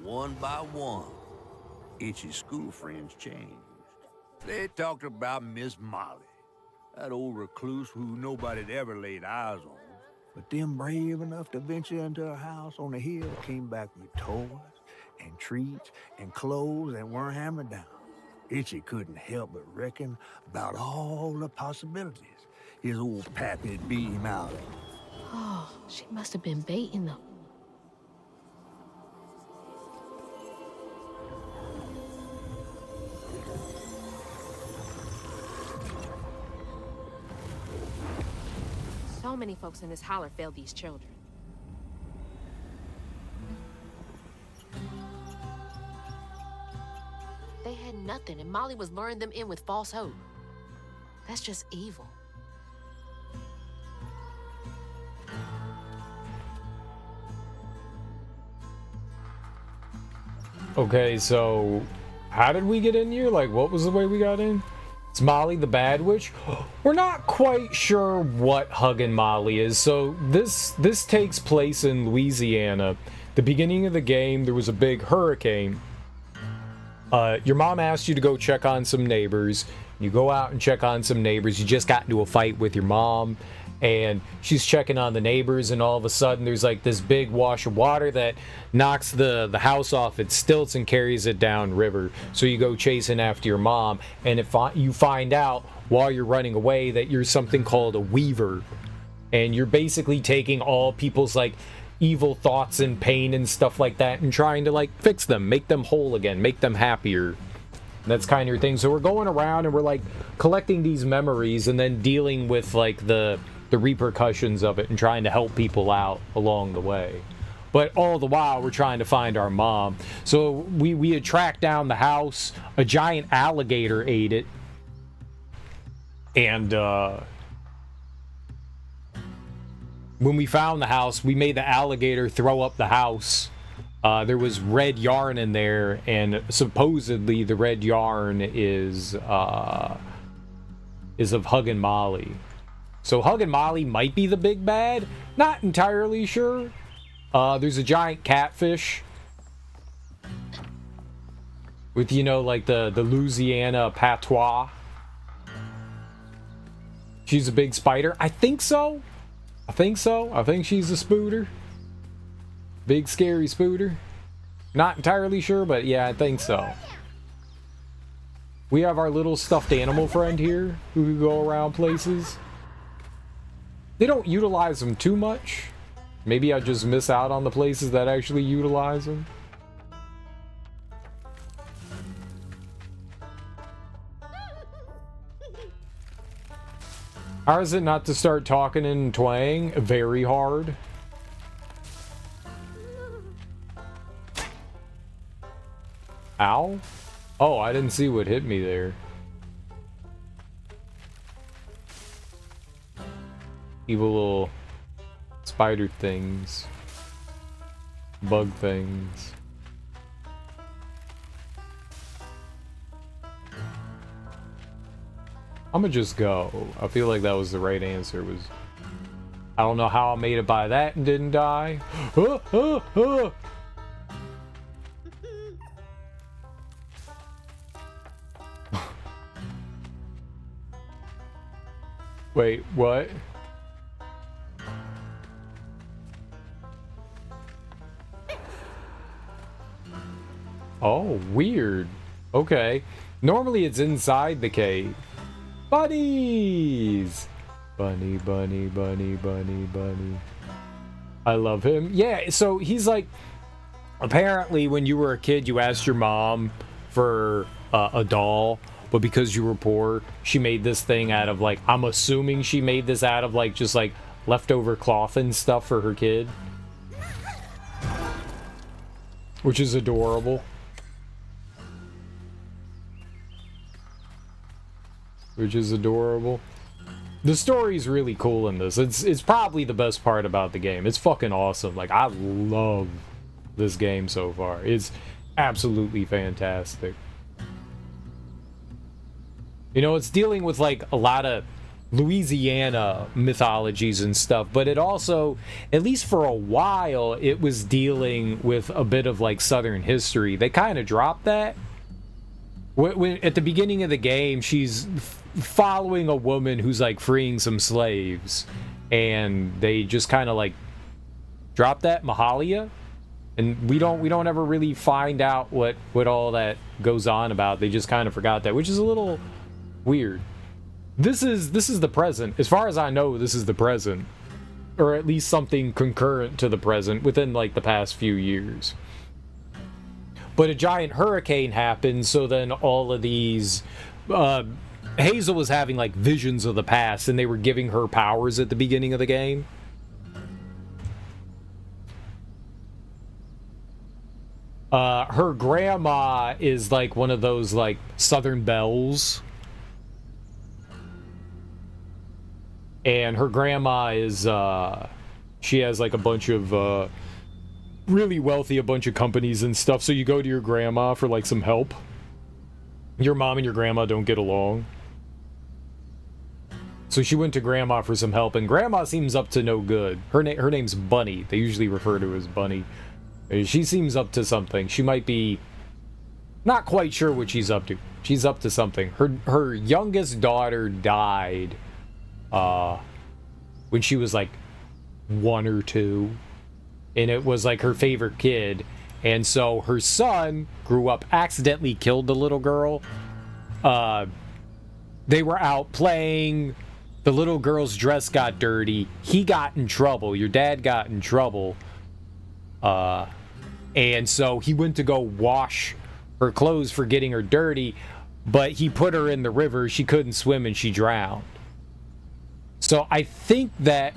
[SPEAKER 4] One by one, Itchy's school friends changed. They talked about Miss Molly, that old recluse who nobody'd ever laid eyes on. But them brave enough to venture into her house on the hill came back with toys and treats and clothes that weren't hammered down. Itchy couldn't help but reckon about all the possibilities his old pappy'd beat him out of.
[SPEAKER 7] Oh, she must have been baiting them.
[SPEAKER 2] So many folks in this holler failed these children. They had nothing, and Molly was luring them in with false hope. That's just evil.
[SPEAKER 1] Okay, so how did we get in here? Like, what was the way we got in? It's Molly the Bad Witch. We're not quite sure what Huggin' Molly is. So this takes place in Louisiana. The beginning of the game, there was a big hurricane. Your mom asked you to go check on some neighbors. You go out and check on some neighbors. You just got into a fight with your mom, and she's checking on the neighbors, and all of a sudden there's like this big wash of water that knocks the house off its stilts and carries it down river. So you go chasing after your mom, and you find out while you're running away that you're something called a weaver, and you're basically taking all people's like evil thoughts and pain and stuff like that and trying to like fix them, make them whole again, make them happier. That's kind of your thing. So we're going around and we're like collecting these memories and then dealing with like the repercussions of it and trying to help people out along the way. But all the while we're trying to find our mom. So we had tracked down the house. A giant alligator ate it. And when we found the house, we made the alligator throw up the house. There was red yarn in there, and supposedly the red yarn is of Huggin' Molly. So Huggin' Molly might be the big bad. Not entirely sure. There's a giant catfish with, you know, like the Louisiana patois. She's a big spider. I think so. I think she's a spooter. Big scary spooter. Not entirely sure, but yeah, I think so. We have our little stuffed animal friend here who can go around places. They don't utilize them too much. Maybe I just miss out on the places that actually utilize them. How is it not to start talking in twang? Very hard. Ow? Oh, I didn't see what hit me there. Evil little spider things. Bug things. I'm gonna just go. I feel like that was the right answer. I don't know how I made it by that and didn't die. Wait, what? Oh, weird. Okay. Normally it's inside the cave. Bunnies! Bunny, bunny, bunny, bunny, bunny. I love him. Yeah, so he's like... Apparently, when you were a kid, you asked your mom for a doll, but because you were poor, she made this thing out of, like... I'm assuming she made this out of, like, just, like, leftover cloth and stuff for her kid. Which is adorable. Which is adorable. The story's really cool in this. It's probably the best part about the game. It's fucking awesome. Like, I love this game so far. It's absolutely fantastic. You know, it's dealing with, like, a lot of Louisiana mythologies and stuff, but it also, at least for a while, it was dealing with a bit of, like, Southern history. They kind of dropped that. When, at the beginning of the game, she's following a woman who's like freeing some slaves, and they just kind of like drop that Mahalia, and we don't ever really find out what all that goes on about. They just kind of forgot that, which is a little weird. This is the present, as far as I know. This is the present, or at least something concurrent to the present within like the past few years. But a giant hurricane happened, so then all of these... Hazel was having, like, visions of the past, and they were giving her powers at the beginning of the game. Her grandma is, like, one of those, like, Southern belles. And her grandma is, she has, like, a bunch of, really wealthy, a bunch of companies and stuff, so you go to your grandma for like some help. Your mom and your grandma don't get along, so she went to grandma for some help, and grandma seems up to no good. Her name's Bunny. They usually refer to her as Bunny. She seems up to something. She might be not quite sure what she's up to. She's up to something. Her youngest daughter died when she was like 1 or 2. And it was like her favorite kid. And so her son grew up, accidentally killed the little girl. They were out playing. The little girl's dress got dirty. He got in trouble. Your dad got in trouble. And so he went to go wash her clothes for getting her dirty. But he put her in the river. She couldn't swim and she drowned. So I think that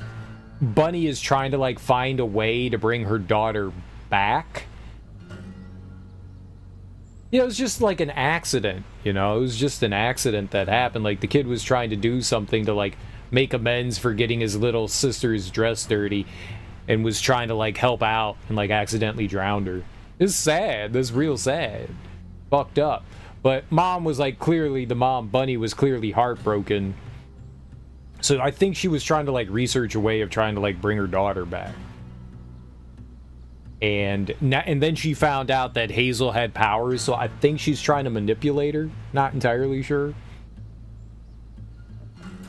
[SPEAKER 1] Bunny is trying to like find a way to bring her daughter back. You know, it was just like an accident, you know, it was just an accident that happened. Like the kid was trying to do something to like make amends for getting his little sister's dress dirty, and was trying to like help out, and like accidentally drowned her. It's sad. That's real sad. Fucked up. But mom was like clearly, the mom, Bunny, was clearly heartbroken. So I think she was trying to like research a way of trying to like bring her daughter back. And then she found out that Hazel had powers, so I think she's trying to manipulate her. Not entirely sure.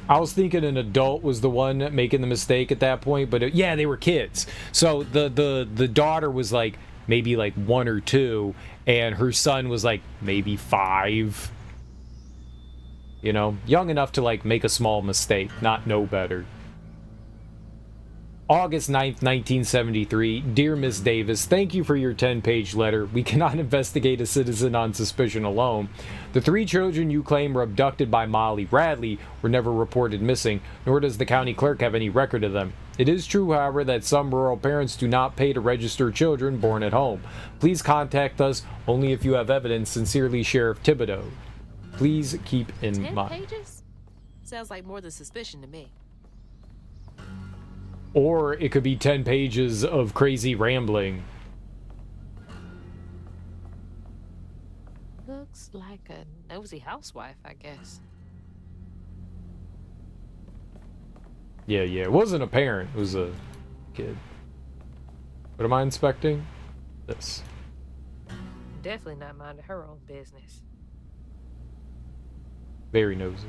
[SPEAKER 1] I was thinking an adult was the one making the mistake at that point, but yeah, they were kids. So the daughter was like maybe like 1 or 2, and her son was like maybe 5. You know, young enough to like make a small mistake, not know better. August 9th, 1973. Dear Miss Davis, thank you for your 10-page letter. We cannot investigate a citizen on suspicion alone. The 3 children you claim were abducted by Molly Bradley were never reported missing, nor does the county clerk have any record of them. It is true, however, that some rural parents do not pay to register children born at home. Please contact us only if you have evidence. Sincerely, Sheriff Thibodeau. Please keep in
[SPEAKER 2] 10
[SPEAKER 1] mind.
[SPEAKER 2] pages? Sounds like more than suspicion to me.
[SPEAKER 1] Or it could be 10 pages of crazy rambling.
[SPEAKER 2] Looks like a nosy housewife, I guess.
[SPEAKER 1] Yeah, it wasn't a parent, it was a kid. What am I inspecting? This.
[SPEAKER 2] Definitely not minding her own business.
[SPEAKER 1] Very nosy.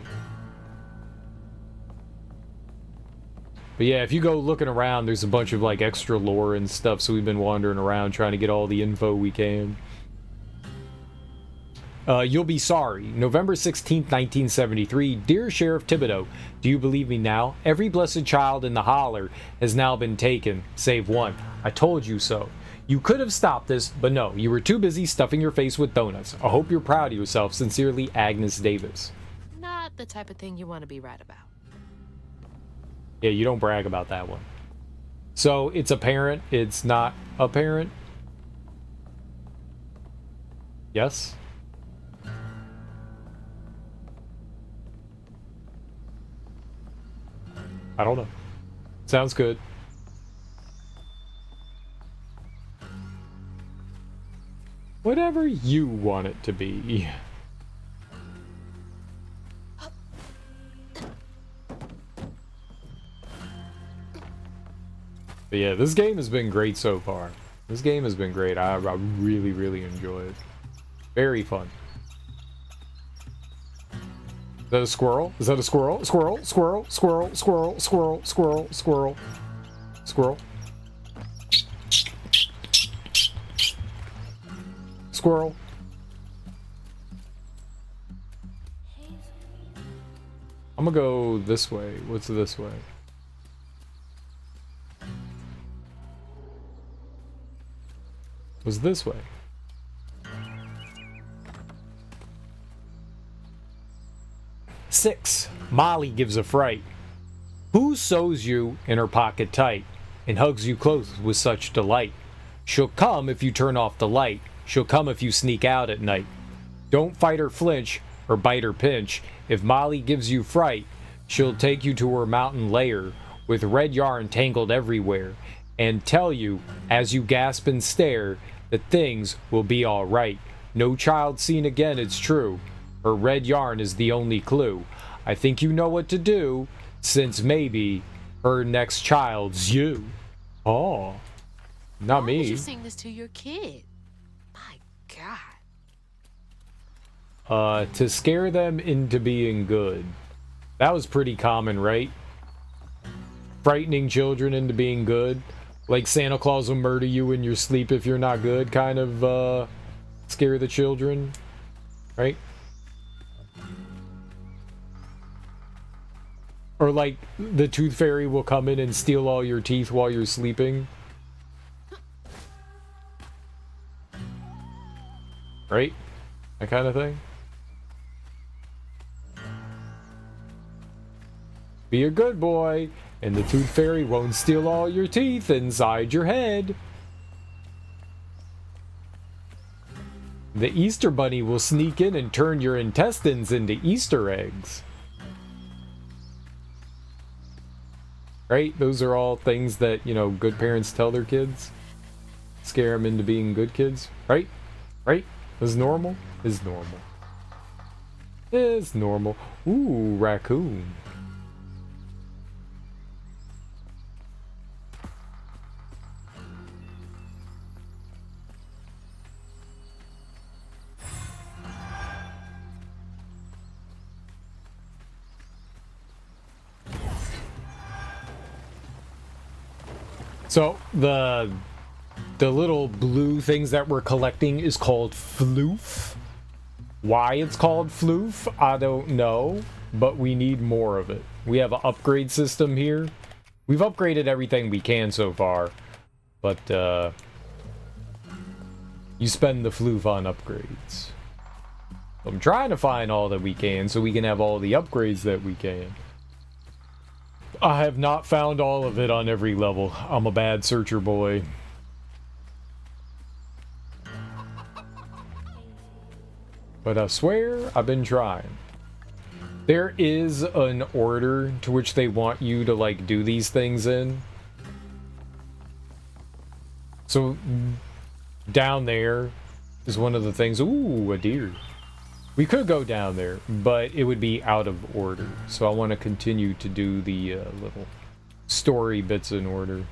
[SPEAKER 1] But yeah, if you go looking around, there's a bunch of like extra lore and stuff, so we've been wandering around trying to get all the info we can. You'll be sorry. November 16th, 1973. Dear Sheriff Thibodeau, do you believe me now? Every blessed child in the holler has now been taken, save one. I told you so. You could have stopped this, but no, you were too busy stuffing your face with donuts. I hope you're proud of yourself. Sincerely, Agnes Davis.
[SPEAKER 7] Not the type of thing you want to be right about.
[SPEAKER 1] Yeah, you don't brag about that one. So, it's apparent, it's not apparent? Yes? I don't know. Sounds good. Whatever you want it to be. But yeah, this game has been great so far. This game has been great. I really, really enjoy it. Very fun. Is that a squirrel? Is that a squirrel? Squirrel, squirrel, squirrel, squirrel, squirrel, squirrel, squirrel, squirrel. Squirrel. I'm gonna go this way. What's this way? Was this way? Six. Molly gives a fright. Who sews you in her pocket tight and hugs you close with such delight? She'll come if you turn off the light. She'll come if you sneak out at night. Don't fight or flinch or bite or pinch. If Molly gives you fright, she'll take you to her mountain lair with red yarn tangled everywhere and tell you as you gasp and stare that things will be all right. No child seen again, it's true. Her red yarn is the only clue. I think you know what to do, since maybe her next child's you. Oh, not
[SPEAKER 7] Why
[SPEAKER 1] me.
[SPEAKER 7] would you sing this to your kid? My God.
[SPEAKER 1] To scare them into being good. That was pretty common, right? Frightening children into being good. Like Santa Claus will murder you in your sleep if you're not good, kind of, scare the children, right? Or like, the Tooth Fairy will come in and steal all your teeth while you're sleeping. Right? That kind of thing. Be a good boy, and the Tooth Fairy won't steal all your teeth inside your head. The Easter Bunny will sneak in and turn your intestines into Easter eggs. Right? Those are all things that, you know, good parents tell their kids. Scare them into being good kids. Right? Right? Is normal? Is normal. Is normal. Ooh, raccoon. So, the little blue things that we're collecting is called floof. Why it's called floof, I don't know, but we need more of it. We have an upgrade system here. We've upgraded everything we can so far, but you spend the floof on upgrades. I'm trying to find all that we can so we can have all the upgrades that we can. I have not found all of it on every level. I'm a bad searcher boy. But I swear I've been trying. There is an order to which they want you to like do these things in. So down there is one of the things. Ooh, a deer. We could go down there, but it would be out of order. So I want to continue to do the little story bits in order.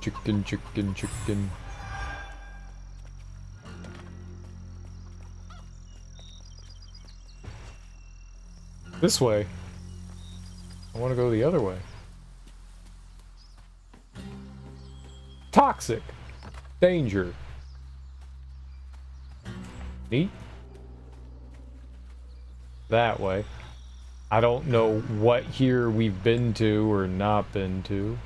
[SPEAKER 1] Chicken, chicken, chicken. This way. I want to go the other way. Toxic. Danger. Neat. That way. I don't know what here we've been to or not been to.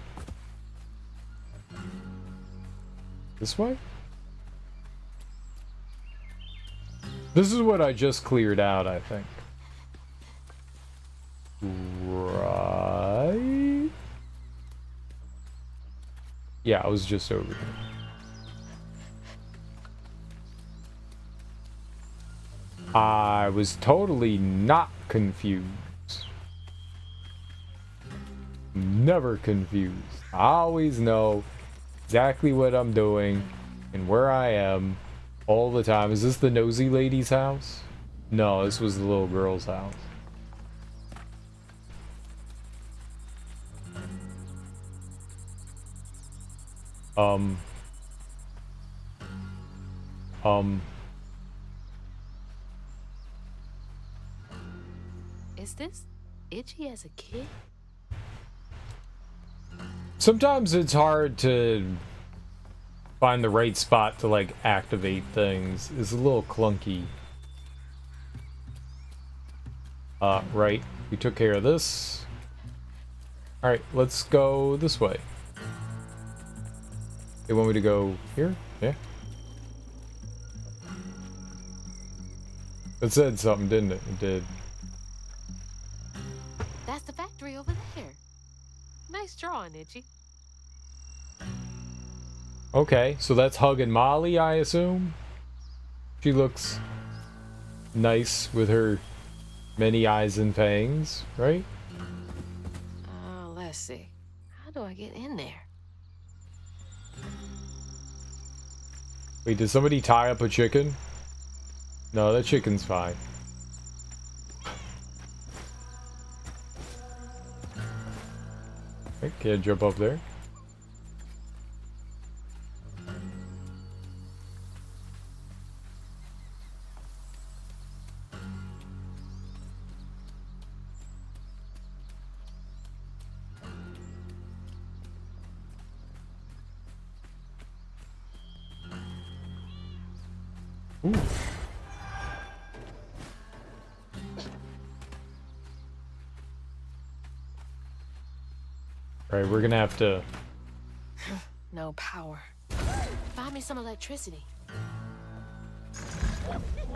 [SPEAKER 1] This way? This is what I just cleared out, I think. Right? Yeah, I was just over here. I was totally not confused. Never confused. I always know exactly what I'm doing and where I am all the time. Is this the nosy lady's house? No, this was the little girl's house.
[SPEAKER 7] Is this Itchy as a kid?
[SPEAKER 1] Sometimes it's hard to find the right spot to, like, activate things. It's a little clunky. Right. We took care of this. Alright, let's go this way. They want me to go here? Yeah. It said something, didn't it? It did.
[SPEAKER 7] That's the factory over there. Nice drawing, Itchy.
[SPEAKER 1] Okay, so that's Hug and Molly, I assume? She looks nice with her many eyes and fangs, right?
[SPEAKER 7] Oh, let's see. How do I get in there?
[SPEAKER 1] Wait, did somebody tie up a chicken? No, that chicken's fine. Okay, can't jump up there. Ooh. Alright, we're gonna have to...
[SPEAKER 7] No power. Find me some electricity.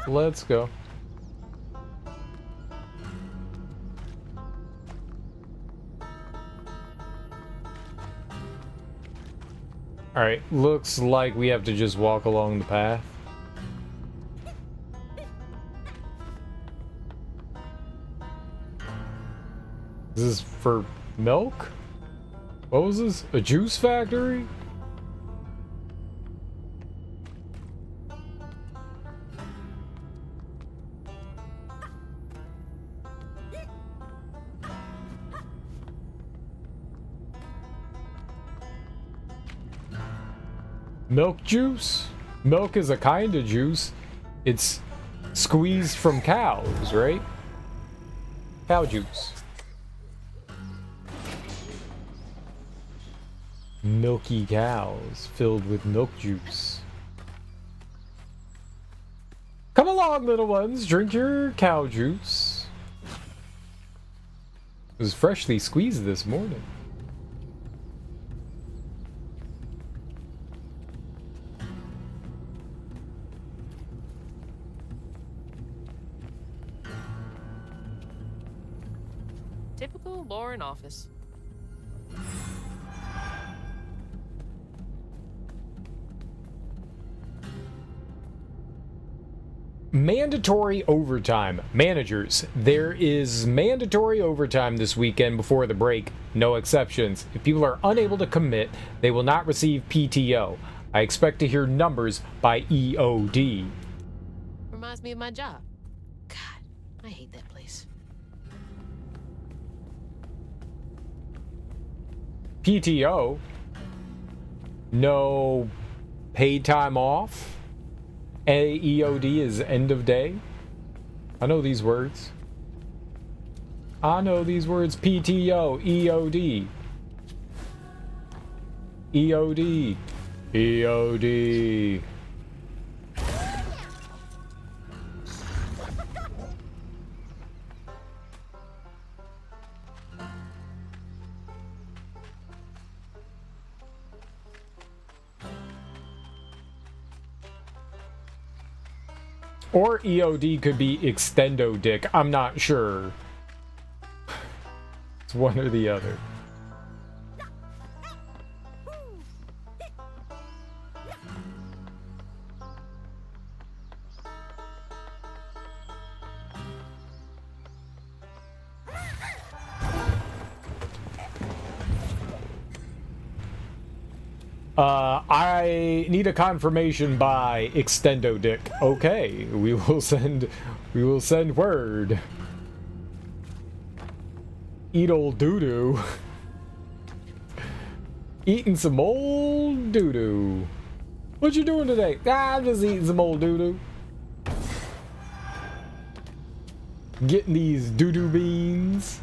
[SPEAKER 1] Let's go. Alright, looks like we have to just walk along the path. This is for milk? What was this? A juice factory? Milk juice? Milk is a kind of juice. It's squeezed from cows, right? Cow juice. Milky cows filled with milk juice. Come along, little ones, drink your cow juice. It was freshly squeezed this morning.
[SPEAKER 7] Typical Lauren office.
[SPEAKER 1] Mandatory overtime. Managers, there is mandatory overtime this weekend before the break. No exceptions. If people are unable to commit, they will not receive PTO. I expect to hear numbers by EOD.
[SPEAKER 7] Reminds me of my job. God, I hate that place.
[SPEAKER 1] PTO? No paid time off? AEOD is end of day. I know these words. I know these words. PTO, EOD. EOD. EOD. Or EOD could be extendo dick. I'm not sure. It's one or the other. I need a confirmation by extendo dick. Okay, we will send word. Eat old doo-doo. Eating some old doo-doo. What you doing today? Ah, I'm just eating some old doo-doo. Getting these doo-doo beans.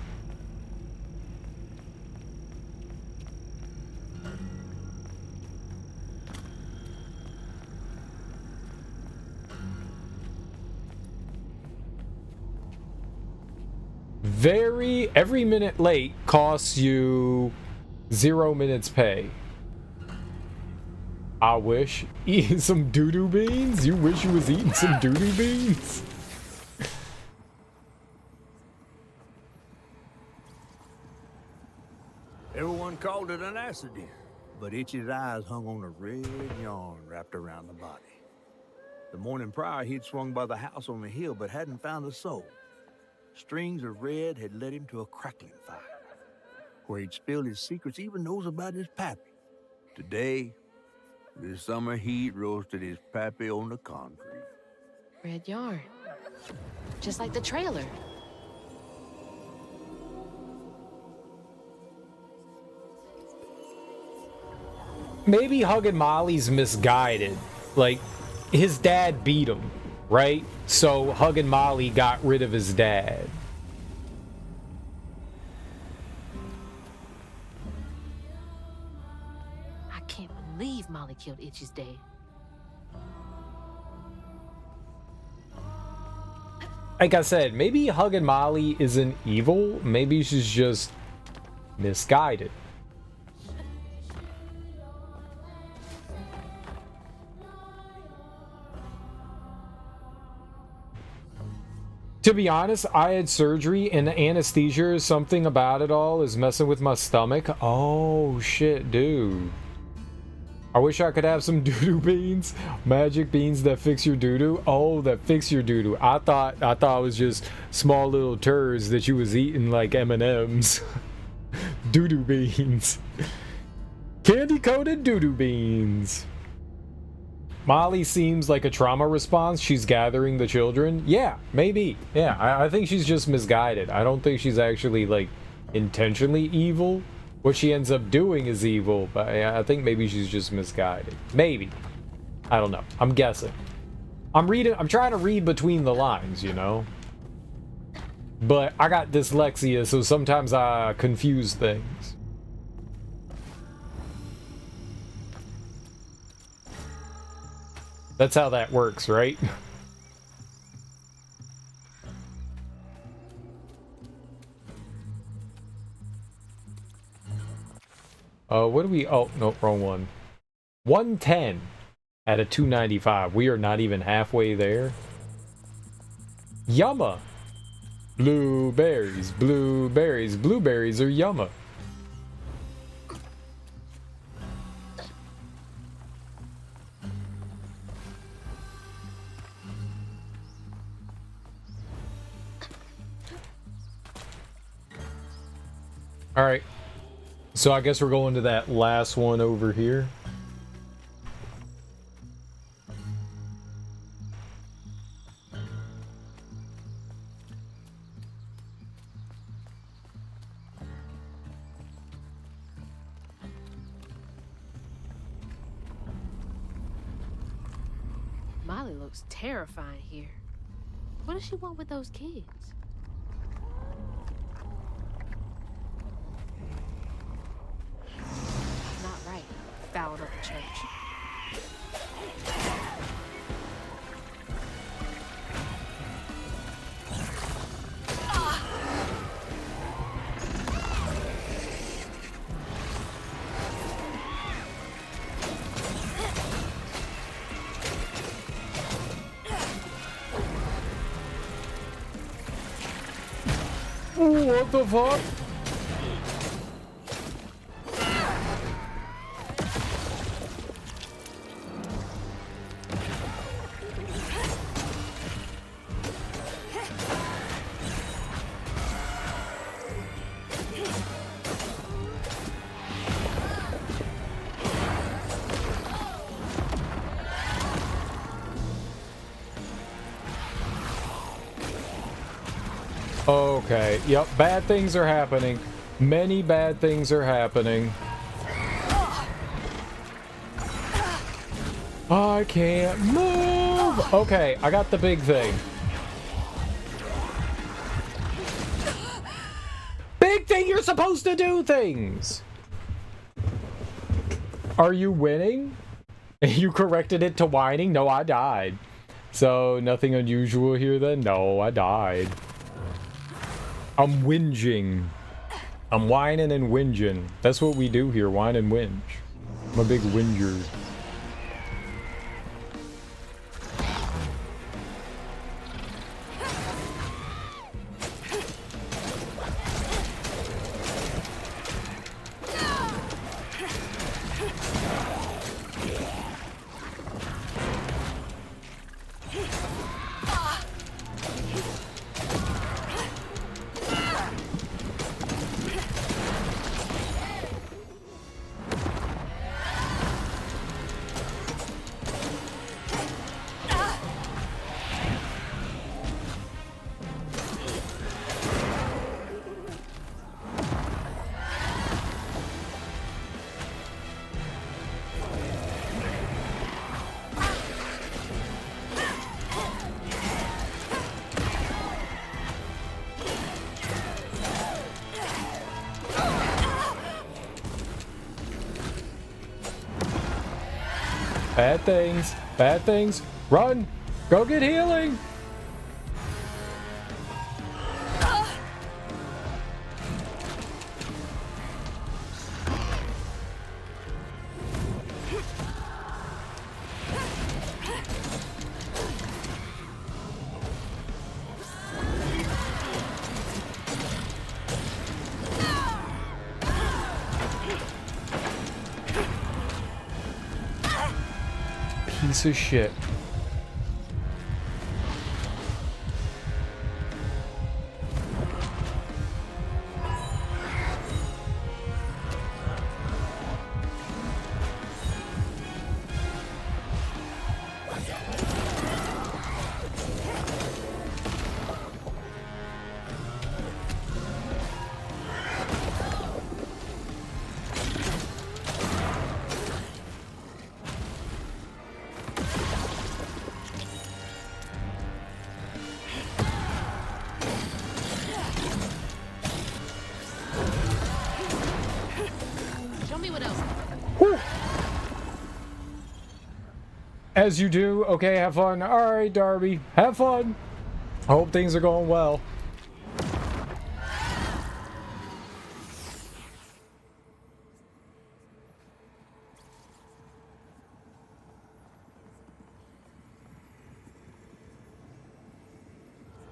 [SPEAKER 1] Every minute late costs you 0 minutes pay. I wish. Eating some doo-doo beans? You wish you was eating some doo-doo beans?
[SPEAKER 4] Everyone called it an accident, but Itchy's eyes hung on a red yarn wrapped around the body. The morning prior, he'd swung by the house on the hill, but hadn't found a soul. Strings of red had led him to a crackling fire, where he'd spilled his secrets, even those about his pappy. Today, the summer heat roasted his pappy on the concrete.
[SPEAKER 7] Red yarn. Just like the trailer.
[SPEAKER 1] Maybe Huggin' Molly's misguided. Like, his dad beat him, right? So Huggin' Molly got rid of his dad.
[SPEAKER 7] I can't believe Molly killed Itchy's dad.
[SPEAKER 1] Like I said, maybe Huggin' Molly isn't evil. Maybe she's just misguided. To be honest, I had surgery and the anesthesia or something about it all is messing with my stomach. Oh shit, dude. I wish I could have some doo-doo beans. Magic beans that fix your doo-doo. Oh, that fix your doo-doo. I thought it was just small little turds that you was eating like M&Ms. Doo-doo beans. Candy-coated doo-doo beans. Molly seems like a trauma response. She's gathering the children. Yeah, maybe. Yeah, I think she's just misguided. I don't think she's actually, like, intentionally evil. What she ends up doing is evil, but I think maybe she's just misguided. Maybe. I don't know. I'm guessing. I'm trying to read between the lines, you know? But I got dyslexia, so sometimes I confuse things. That's how that works, right? What do we... Oh, no, wrong one. 110 at a 295. We are not even halfway there. Yumma. Blueberries, blueberries. Blueberries are yumma. Alright, so I guess we're going to that last one over here.
[SPEAKER 7] Molly looks terrifying here. What does she want with those kids? right. Fouled up the church.
[SPEAKER 1] What the fuck? Okay, yep, bad things are happening. Many bad things are happening. I can't move! Okay, I got the big thing. Big thing, you're supposed to do things! Are you winning? You corrected it to whining? No, I died. So, nothing unusual here then? No, I died. I'm whinging. I'm whining and whinging. That's what we do here, whine and whinge. I'm a big whinger. Bad things. Bad things. Run! Go get healing! Piece of shit. As you do. Okay, have fun. Alright, Darby. Have fun. I hope things are going well.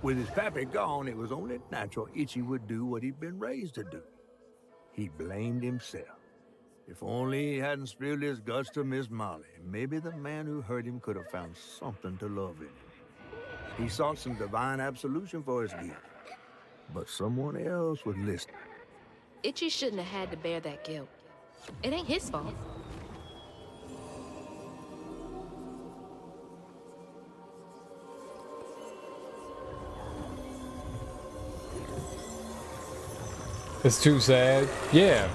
[SPEAKER 4] With his pappy gone, it was only natural Itchy would do what he'd been raised to do. He blamed himself. If only he hadn't spilled his guts to Miss Molly, maybe the man who hurt him could have found something to love in him. He sought some divine absolution for his guilt, but someone else was listening.
[SPEAKER 7] Itchy shouldn't have had to bear that guilt. It ain't his fault.
[SPEAKER 1] It's too sad. Yeah.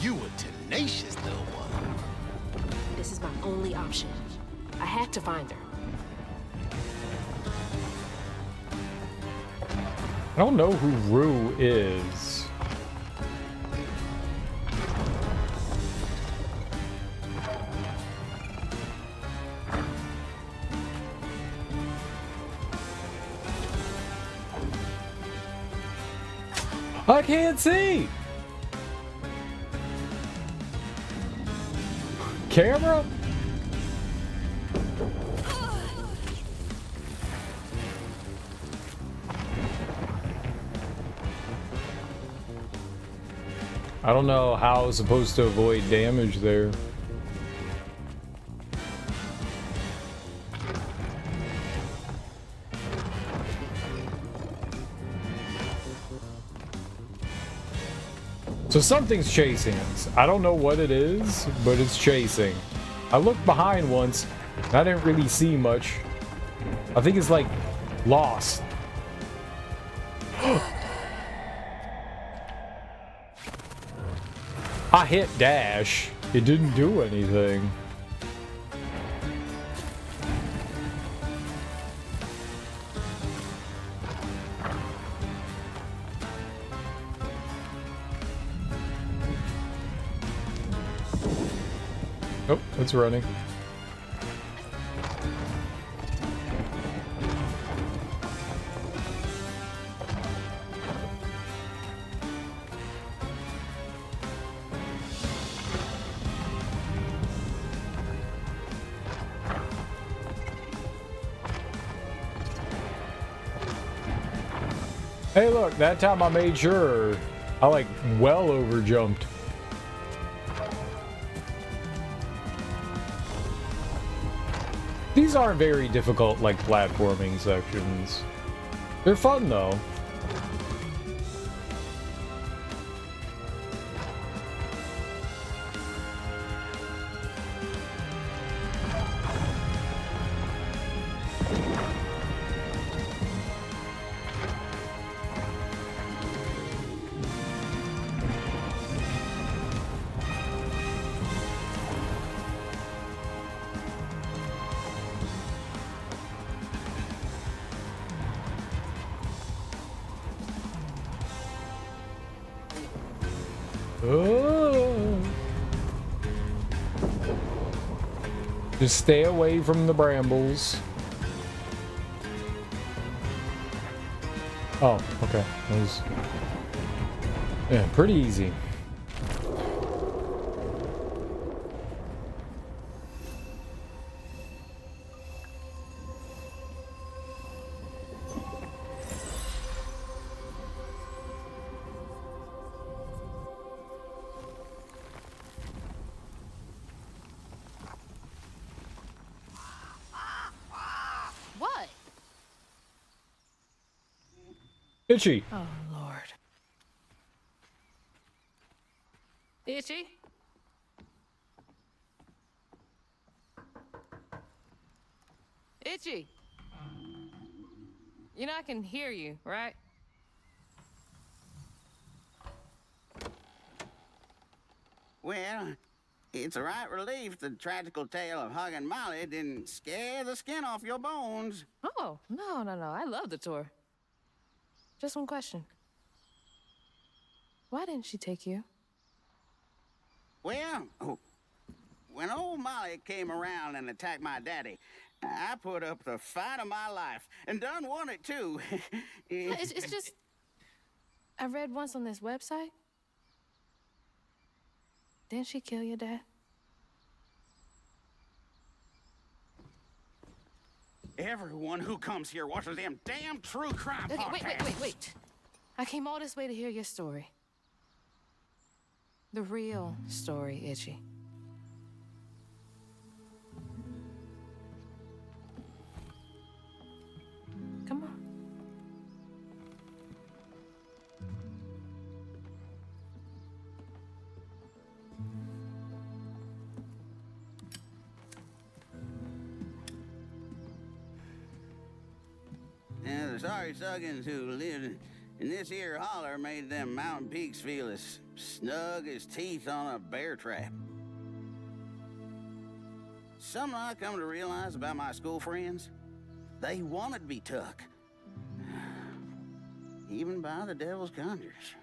[SPEAKER 12] You were tenacious, little one.
[SPEAKER 7] This is my only option. I had to find her.
[SPEAKER 1] I don't know who Rue is. I can't see! Camera? I don't know how I was supposed to avoid damage there. So something's chasing us. I don't know what it is, but it's chasing. I looked behind once, and I didn't really see much. I think it's like lost. I hit dash. It didn't do anything. Oh, it's running. Hey look, that time I made sure I like well over jumped. These aren't very difficult like platforming sections. They're fun though. Oh. Just stay away from the brambles. Oh, okay. That was, yeah, pretty easy.
[SPEAKER 2] What?
[SPEAKER 1] Itchy.
[SPEAKER 2] Oh, Lord. Itchy? Itchy. You know I can hear you, right?
[SPEAKER 11] Well, it's a right relief the tragical tale of Hug and Molly didn't scare the skin off your bones.
[SPEAKER 2] Oh, no. I love the tour. Just one question. Why didn't she take you?
[SPEAKER 11] Well, when old Molly came around and attacked my daddy, I put up the fight of my life and done won it too.
[SPEAKER 2] It's just... I read once on this website. Didn't she kill your dad?
[SPEAKER 11] Everyone who comes here watches them damn true crime
[SPEAKER 2] Okay,
[SPEAKER 11] podcasts.
[SPEAKER 2] wait. I came all this way to hear your story. The real story, Itchy. Come on.
[SPEAKER 11] And the sorry Suggins who lived in this here holler made them mountain peaks feel as snug as teeth on a bear trap. Something I come to realize about my school friends, they wanted to be Tuck. even by the devil's conjures.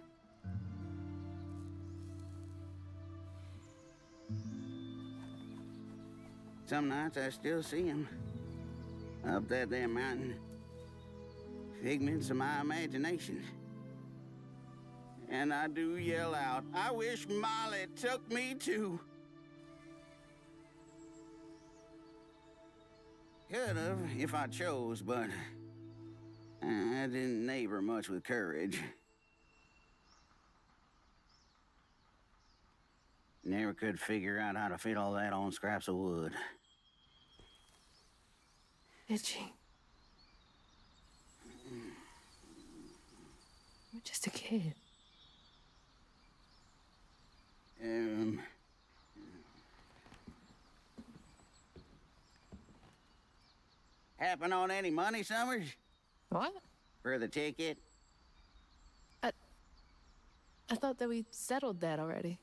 [SPEAKER 11] Some nights I still see him up that there mountain. Figments of my imagination. And I do yell out, I wish Molly took me too. Could have if I chose, but I didn't neighbor much with courage. Never could figure out how to fit all that on scraps of wood.
[SPEAKER 7] Itchy. You're just a kid.
[SPEAKER 11] Happen on any money, Summers?
[SPEAKER 7] What?
[SPEAKER 11] For the ticket?
[SPEAKER 7] I thought that we settled that already.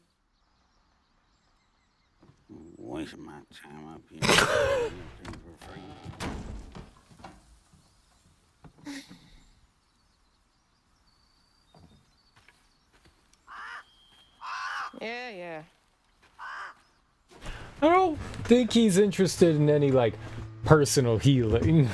[SPEAKER 11] Wasting my time up here. For free.
[SPEAKER 7] Yeah.
[SPEAKER 1] I don't think he's interested in any, like, personal healing.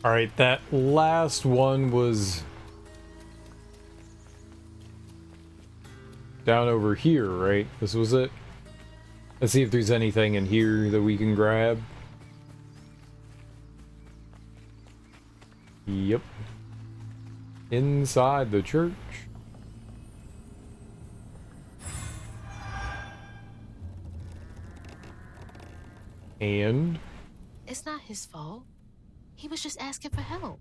[SPEAKER 1] Alright, that last one was down over here, right? This was it? Let's see if there's anything in here that we can grab. Yep. Inside the church. And?
[SPEAKER 7] It's not his fault. He was just asking for help.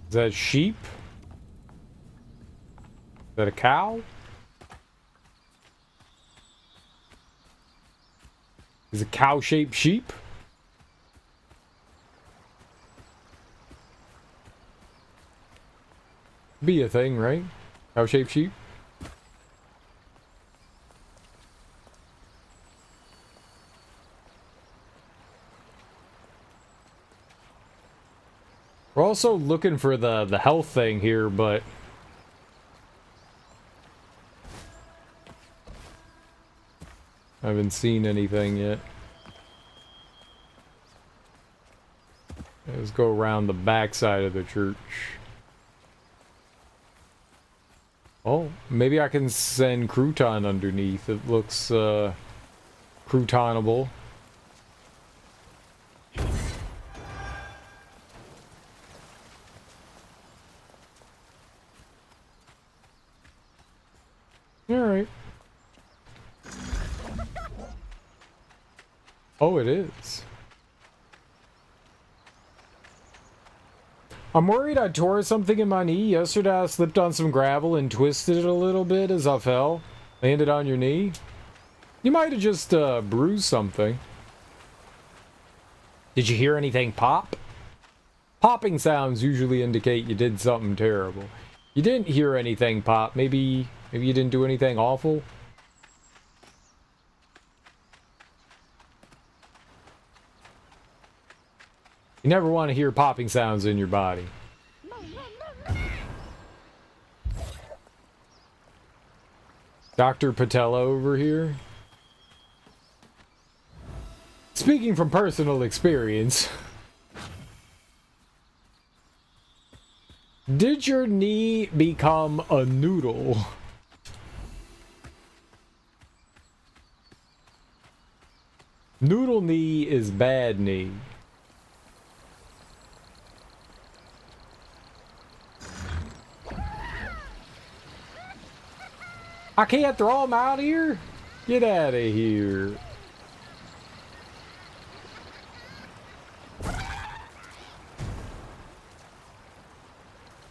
[SPEAKER 1] Is that sheep? Is that a cow? Is it cow-shaped sheep? Be a thing, right? Cow-shaped sheep? We're also looking for the health thing here, but I haven't seen anything yet. Let's go around the back side of the church. Oh, maybe I can send Crouton underneath. It looks croutonable. Alright. Oh, it is. I'm worried I tore something in my knee. Yesterday I slipped on some gravel and twisted it a little bit as I fell. Landed on your knee. You might have just bruised something. Did you hear anything pop? Popping sounds usually indicate you did something terrible. You didn't hear anything pop. Maybe you didn't do anything awful. You never want to hear popping sounds in your body. Dr. Patella over here. Speaking from personal experience, did your knee become a noodle? Noodle knee is bad knee. I can't throw him out here? Get out of here.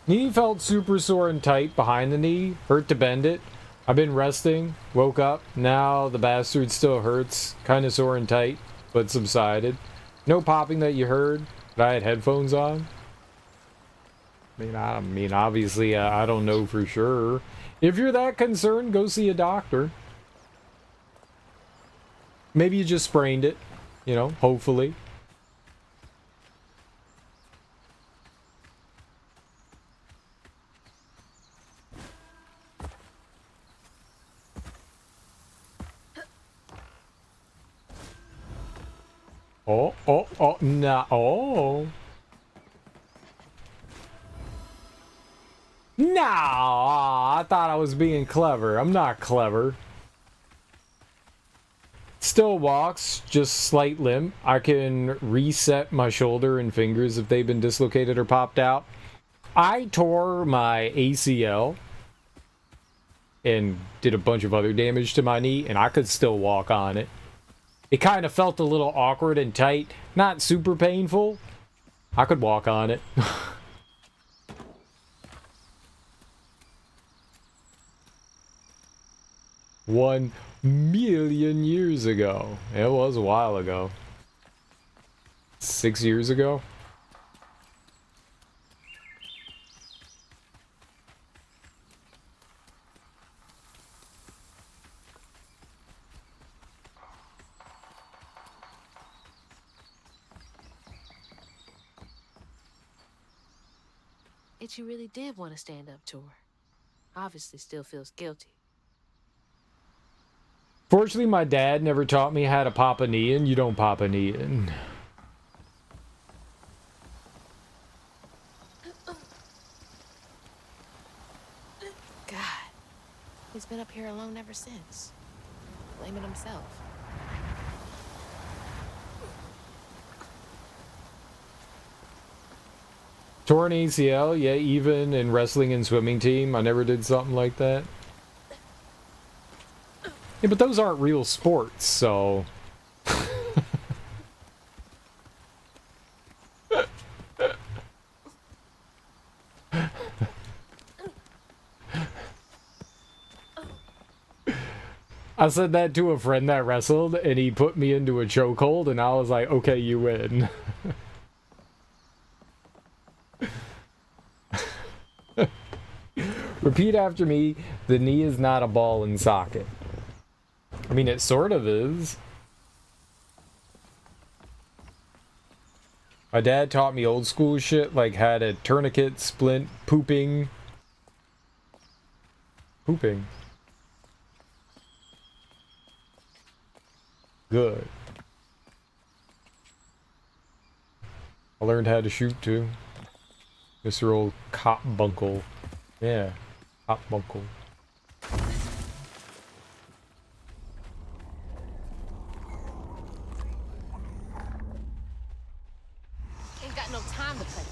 [SPEAKER 1] Knee felt super sore and tight behind the knee. Hurt to bend it. I've been resting. Woke up. Now the bastard still hurts. Kind of sore and tight, but subsided. No popping that you heard, but I had headphones on. I mean, obviously, I don't know for sure. If you're that concerned, go see a doctor. Maybe you just sprained it, you know, hopefully. No. No, I thought I was being clever. I'm not clever. Still walks, just slight limp. I can reset my shoulder and fingers if they've been dislocated or popped out. I tore my ACL and did a bunch of other damage to my knee, and I could still walk on it. It kind of felt a little awkward and tight. Not super painful. I could walk on it. 1,000,000 years ago. It was a while ago. 6 years ago.
[SPEAKER 7] Itchy really did want to stand up to her. Obviously still feels guilty.
[SPEAKER 1] Fortunately, my dad never taught me how to pop a knee in. You don't pop a knee in.
[SPEAKER 7] God, he's been up here alone ever since. Blaming himself.
[SPEAKER 1] Torn ACL, yeah, even in wrestling and swimming team, I never did something like that. Yeah, but those aren't real sports, so... I said that to a friend that wrestled, and he put me into a chokehold, and I was like, okay, you win. Repeat after me, the knee is not a ball and socket. I mean, it sort of is. My dad taught me old school shit, like how to tourniquet, splint, pooping. Pooping. Good. I learned how to shoot too. Mr. Old Cop Bunkle. Yeah, Cop Bunkle.
[SPEAKER 7] Ain't got no time to play.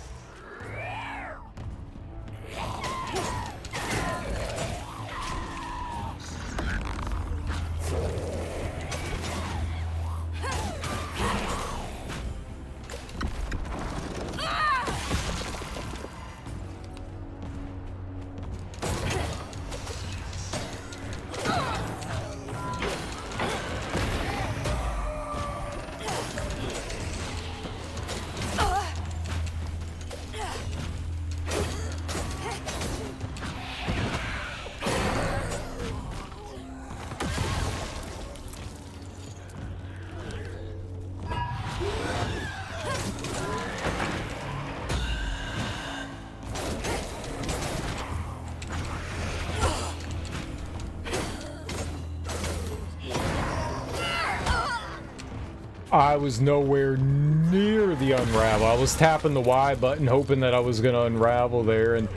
[SPEAKER 1] I was nowhere near the unravel. I was tapping the Y button hoping that I was gonna unravel there, and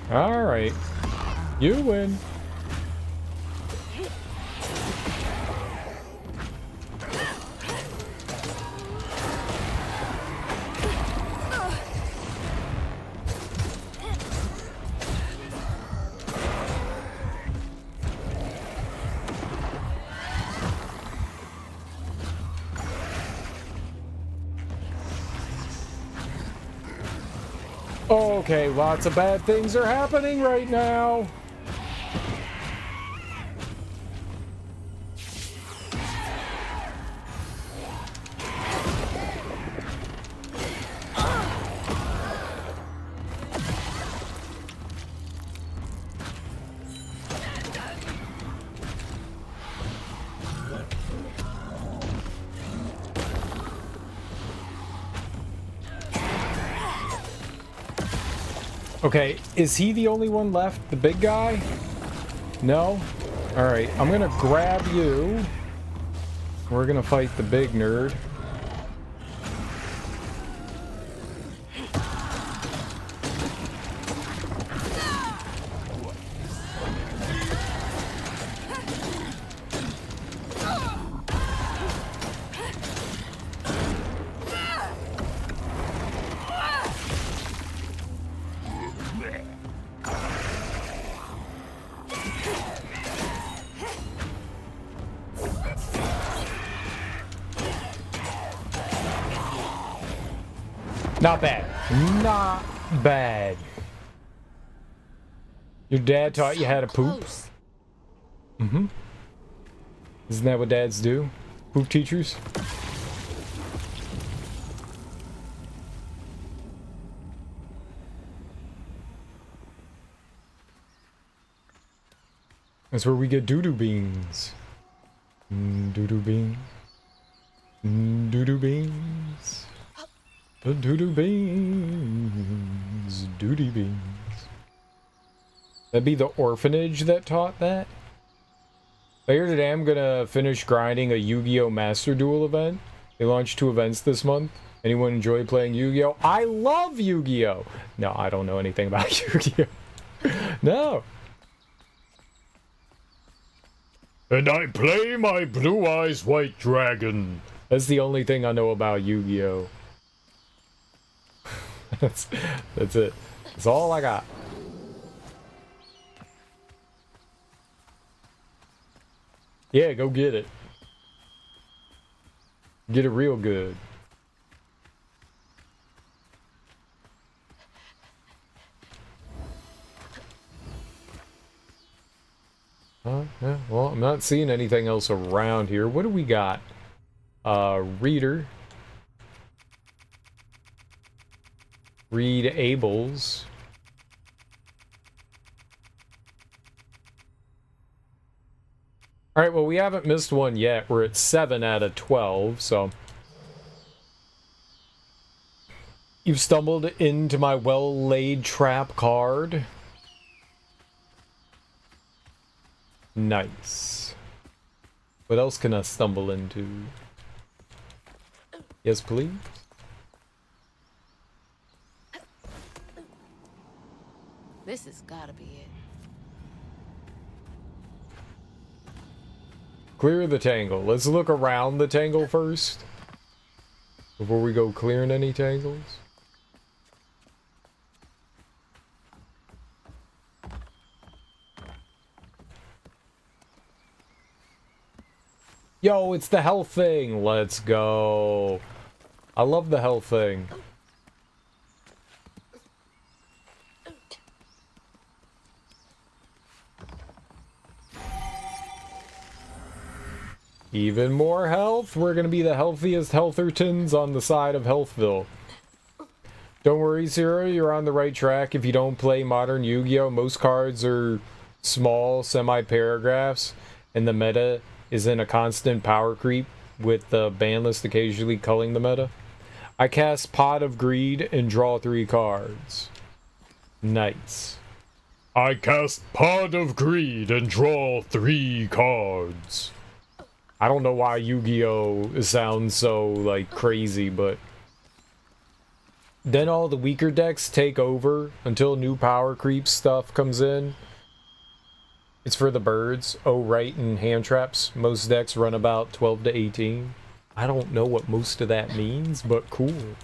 [SPEAKER 1] alright. You win. Okay, lots of bad things are happening right now. Okay, is he the only one left? The big guy? No? Alright, I'm gonna grab you. We're gonna fight the big nerd. Not bad. Not bad. Your dad taught you how to poop? Mm-hmm. Isn't that what dads do? Poop teachers? That's where we get doo-doo beans. Doo-doo beans. Doo-doo beans. The doo-doo beans. Doody beans. That'd be the orphanage that taught that? Later today, I'm gonna finish grinding a Yu-Gi-Oh! Master Duel event. They launched 2 events this month. Anyone enjoy playing Yu-Gi-Oh? I love Yu-Gi-Oh! No, I don't know anything about Yu-Gi-Oh! No! And I play my Blue Eyes White Dragon. That's the only thing I know about Yu-Gi-Oh! That's it. That's all I got. Yeah, go get it. Get it real good. Yeah, well, I'm not seeing anything else around here. What do we got? Reader. Readables. Alright, well, we haven't missed one yet. We're at 7 out of 12, so... You've stumbled into my well-laid trap card. Nice. What else can I stumble into? Yes, please?
[SPEAKER 7] This has gotta be it.
[SPEAKER 1] Clear the tangle. Let's look around the tangle first. Before we go clearing any tangles. Yo, it's the health thing. Let's go. I love the health thing. Even more health. We're gonna be the healthiest Healthertons on the side of Healthville. Don't worry, Zero, you're on the right track. If you don't play modern Yu-Gi-Oh! Most cards are small, semi-paragraphs, and the meta is in a constant power creep, with the ban list occasionally culling the meta. I cast Pot of Greed and draw 3 cards. Nice. I cast Pot of Greed and draw 3 cards. I don't know why Yu-Gi-Oh! Sounds so, like, crazy, but... Then all the weaker decks take over until new power creep stuff comes in. It's for the birds. Oh, right, and hand traps. Most decks run about 12 to 18. I don't know what most of that means, but cool.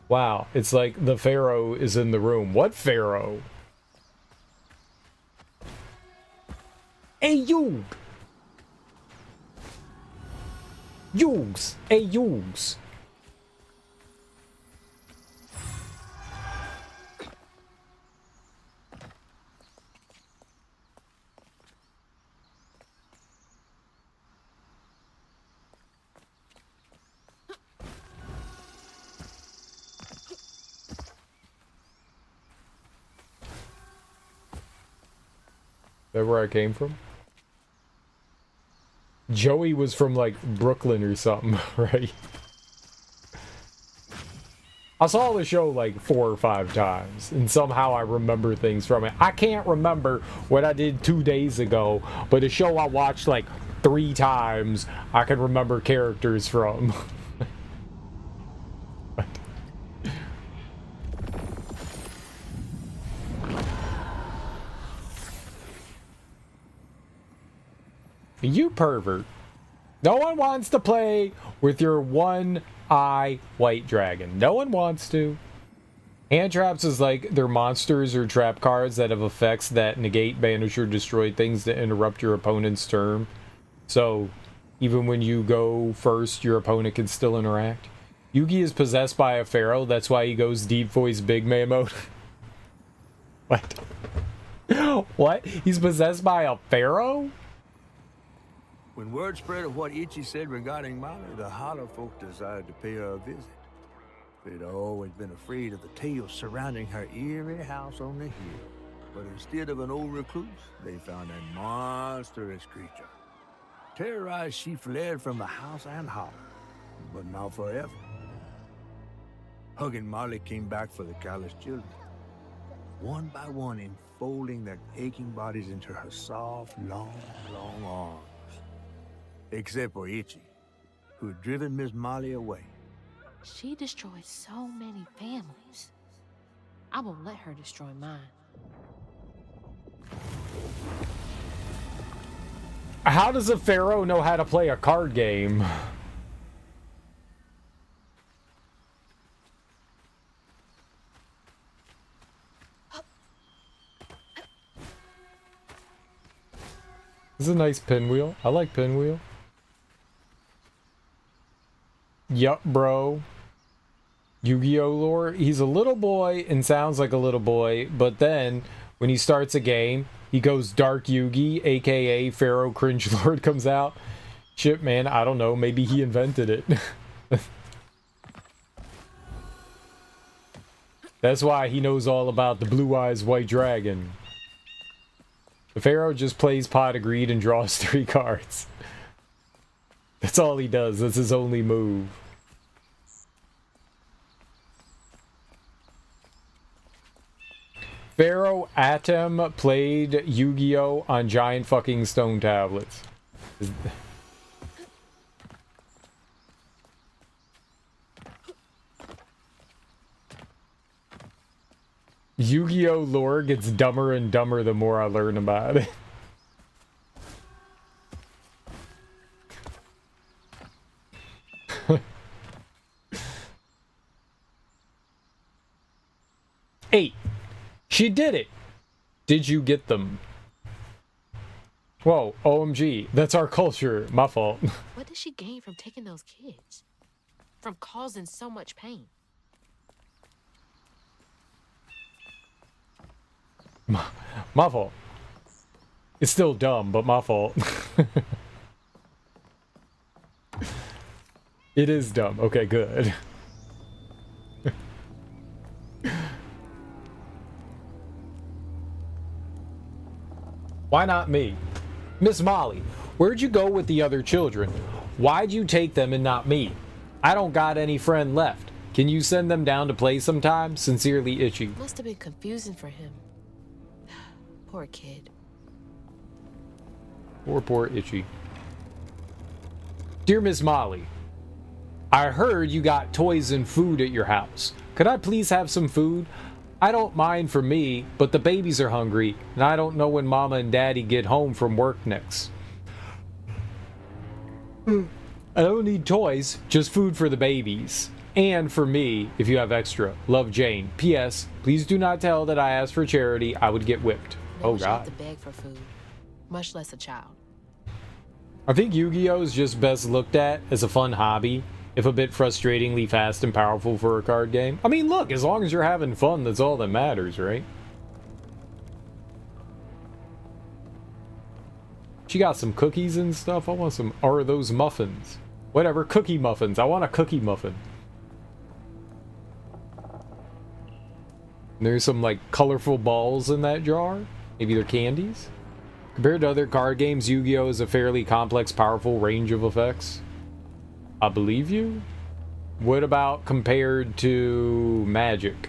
[SPEAKER 1] Wow, it's like the Pharaoh is in the room. What Pharaoh? Hey, you! Yugs! Hey, Yugs! that where I came from? Joey was from, like, Brooklyn or something, right? I saw the show, like, 4 or 5 times, and somehow I remember things from it. I can't remember what I did 2 days ago, but a show I watched, like, 3 times, I can remember characters from. You pervert. No one wants to play with your one-eye white dragon. No one wants to. Hand traps is like they're monsters or trap cards that have effects that negate, banish, or destroy things that interrupt your opponent's turn. So, even when you go first, your opponent can still interact. Yugi is possessed by a pharaoh. That's why he goes deep voice big man mode. What? What? He's possessed by a pharaoh?
[SPEAKER 4] When word spread of what Ichi said regarding Molly, the Holler folk decided to pay her a visit. They'd always been afraid of the tales surrounding her eerie house on the hill. But instead of an old recluse, they found a monstrous creature. Terrorized, she fled from the house and Holler, but not forever. Hug and Molly came back for the callous children, one by one enfolding their aching bodies into her soft, long arms. Except for Ichi, who had driven Miss Molly away.
[SPEAKER 7] She destroyed so many families. I won't let her destroy mine.
[SPEAKER 1] How does a pharaoh know how to play a card game? This is a nice pinwheel. I like pinwheel. Yup, bro. Yu-Gi-Oh lore. He's a little boy and sounds like a little boy, but then when he starts a game, he goes Dark Yugi, aka Pharaoh Cringe Lord comes out. Shit, man, I don't know. Maybe he invented it. That's why he knows all about the Blue Eyes White Dragon. The Pharaoh just plays Pot of Greed and draws 3 cards. That's all he does. That's his only move. Pharaoh Atem played Yu-Gi-Oh! On giant fucking stone tablets. Yu-Gi-Oh! Lore gets dumber and dumber the more I learn about it. Eight. She did it. Did you get them? Whoa, OMG. That's our culture. My fault.
[SPEAKER 7] What did she gain from taking those kids? From causing so much pain?
[SPEAKER 1] My fault. It's still dumb, but my fault. It is dumb. Okay, good. Why not me? Miss Molly, where'd you go with the other children? Why'd you take them and not me? I don't got any friend left. Can you send them down to play sometime? Sincerely, Itchy.
[SPEAKER 7] Must have been confusing for him. Poor kid.
[SPEAKER 1] Poor Itchy. Dear Miss Molly, I heard you got toys and food at your house. Could I please have some food? I don't mind for me, but the babies are hungry, and I don't know when Mama and Daddy get home from work next. I don't need toys, just food for the babies. And for me, if you have extra. Love, Jane. P.S. Please do not tell that I asked for charity. I would get whipped.
[SPEAKER 7] Never
[SPEAKER 1] Oh,
[SPEAKER 7] should
[SPEAKER 1] God.
[SPEAKER 7] have to beg for food, much less a child.
[SPEAKER 1] I think Yu-Gi-Oh! Is just best looked at as a fun hobby, if a bit frustratingly fast and powerful for a card game. I mean, look, as long as you're having fun, that's all that matters, right? She got some cookies and stuff. I want some, or are those muffins? Whatever, cookie muffins. I want a cookie muffin. And there's some, like, colorful balls in that jar. Maybe they're candies? Compared to other card games, Yu-Gi-Oh! Is a fairly complex, powerful range of effects. I believe you? What about compared to Magic?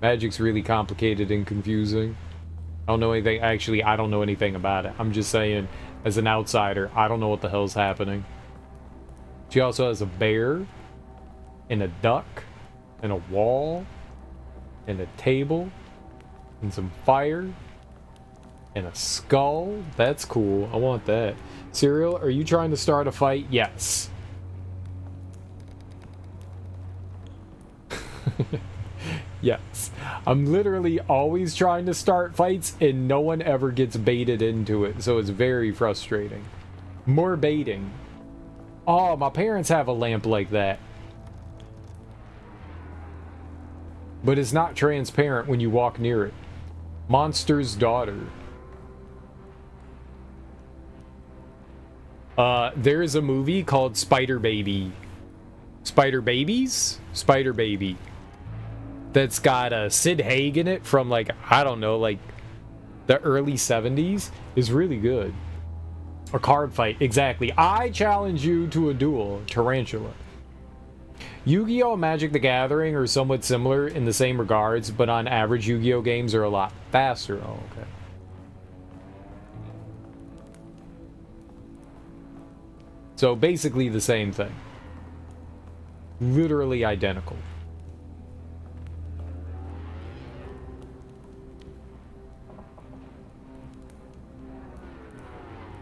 [SPEAKER 1] Magic's really complicated and confusing. I don't know anything. Actually, I don't know anything about it. I'm just saying, as an outsider, I don't know what the hell's happening. She also has a bear, and a duck, and a wall, and a table, and some fire, and a skull. That's cool. I want that. Serial, are you trying to start a fight? Yes. Yes. I'm literally always trying to start fights and no one ever gets baited into it, so it's very frustrating. More baiting. Oh, my parents have a lamp like that. But it's not transparent when you walk near it. Monster's Daughter. There is a movie called Spider Baby. Spider Babies? Spider Baby. That's got Sid Haig in it from, like, I don't know, like, the early 70s. Is really good. A card fight, exactly. I challenge you to a duel, Tarantula. Yu-Gi-Oh! And Magic the Gathering are somewhat similar in the same regards, but on average, Yu-Gi-Oh! Games are a lot faster. Oh, okay. So basically the same thing. Literally identical.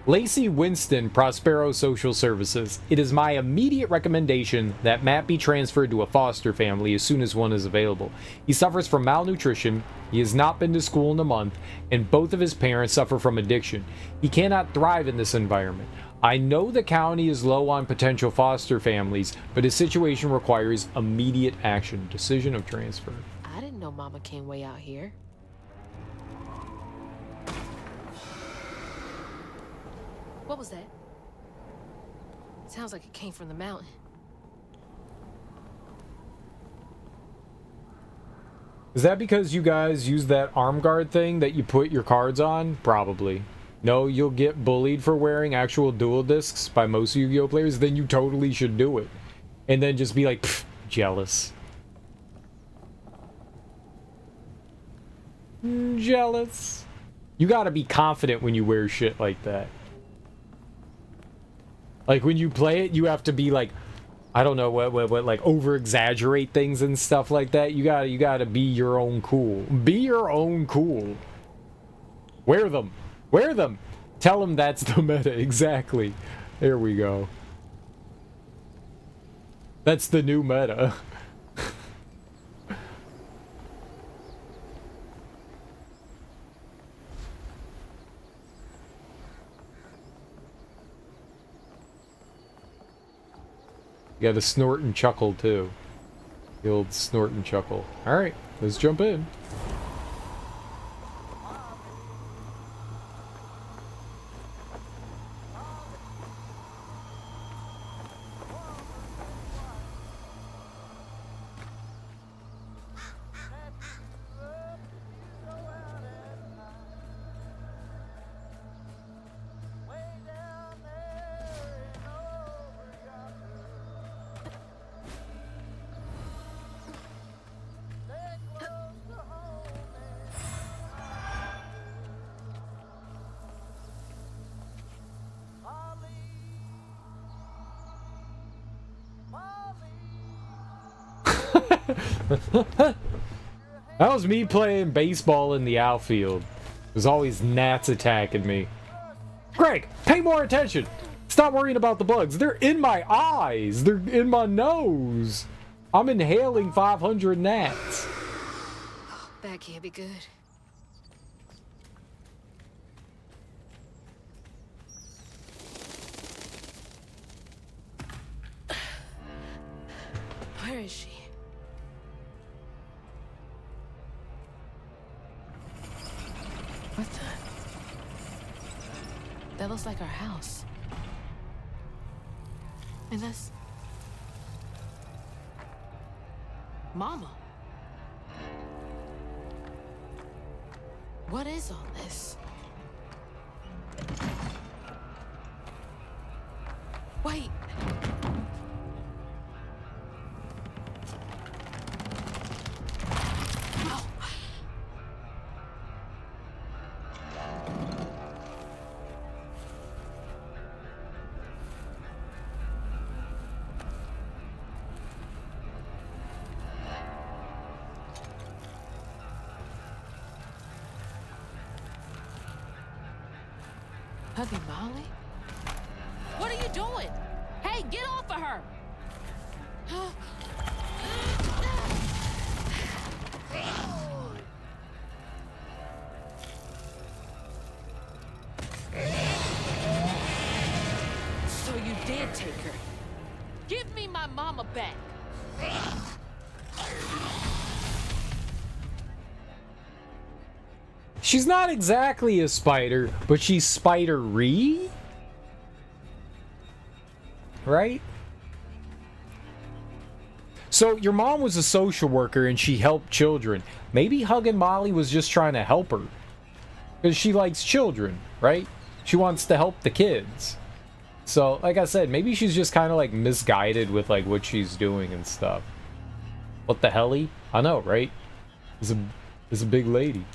[SPEAKER 1] Lacey Winston, Prospero Social Services. It is my immediate recommendation that Matt be transferred to a foster family as soon as one is available. He suffers from malnutrition, he has not been to school in a month, and both of his parents suffer from addiction. He cannot thrive in this environment. I know the county is low on potential foster families, but his situation requires immediate action. Decision of transfer.
[SPEAKER 7] I didn't know Mama came way out here. What was that? Sounds like it came from the mountain.
[SPEAKER 1] Is that because you guys use that arm guard thing that you put your cards on? Probably. No, you'll get bullied for wearing actual dual discs by most Yu-Gi-Oh! Players, then you totally should do it. And then just be like, pfft, jealous. Jealous. You gotta be confident when you wear shit like that. Like, when you play it, you have to be like, I don't know what like over-exaggerate things and stuff like that. You gotta be your own cool. Be your own cool. Wear them. Wear them. Tell them that's the meta. Exactly. There we go. That's the new meta. You got to snort and chuckle too. The old snort and chuckle. Alright, let's jump in. That was me playing baseball in the outfield. There's always gnats attacking me. Greg, pay more attention. Stop worrying about the bugs. They're in my eyes. They're in my nose. I'm inhaling 500 gnats.
[SPEAKER 7] That can't be good. Where is she? What the? That looks like our house. And that's... Mama. What is all this? Wait. Huggy Molly? What are you doing? Hey, get off of her! So you did take her. Give me my mama back.
[SPEAKER 1] She's not exactly a spider, but she's spidery? Right? So your mom was a social worker and she helped children. Maybe Huggin' Molly was just trying to help her. Because she likes children, right? She wants to help the kids. So, like I said, maybe she's just kind of like misguided with like what she's doing and stuff. What the helly? I know, right? It's a big lady.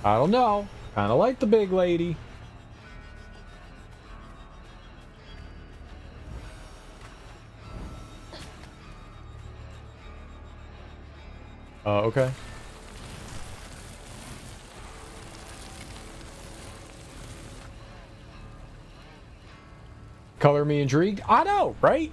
[SPEAKER 1] I don't know. Kind of like the big lady. Okay. Color me intrigued. I know, right?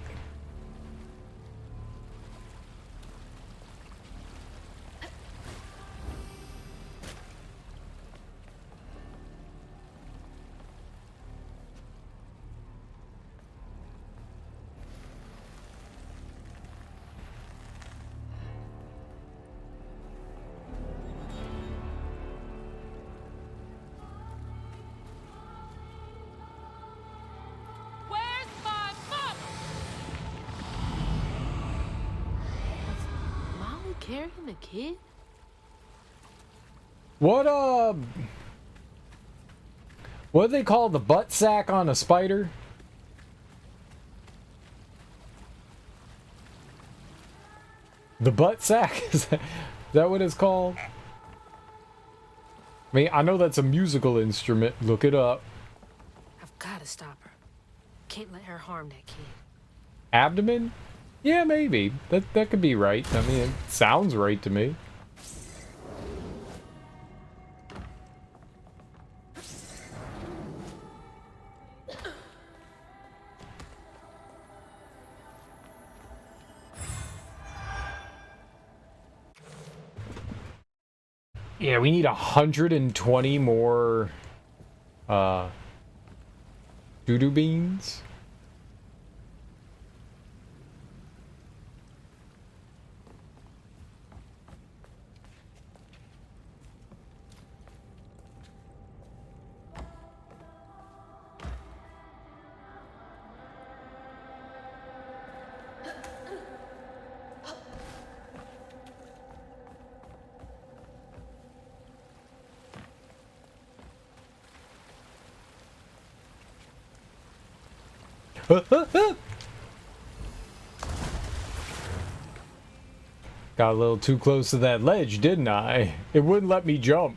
[SPEAKER 7] Carrying a kid?
[SPEAKER 1] What do they call the butt sack on a spider? The butt sack? Is that what it's called? I mean, I know that's a musical instrument. Look it up.
[SPEAKER 2] I've got to stop her. Can't let her harm that kid.
[SPEAKER 1] Abdomen? Yeah, maybe. That could be right. I mean, it sounds right to me. Yeah, we need 120 more doo-doo beans. Got a little too close to that ledge, didn't I? It wouldn't let me jump.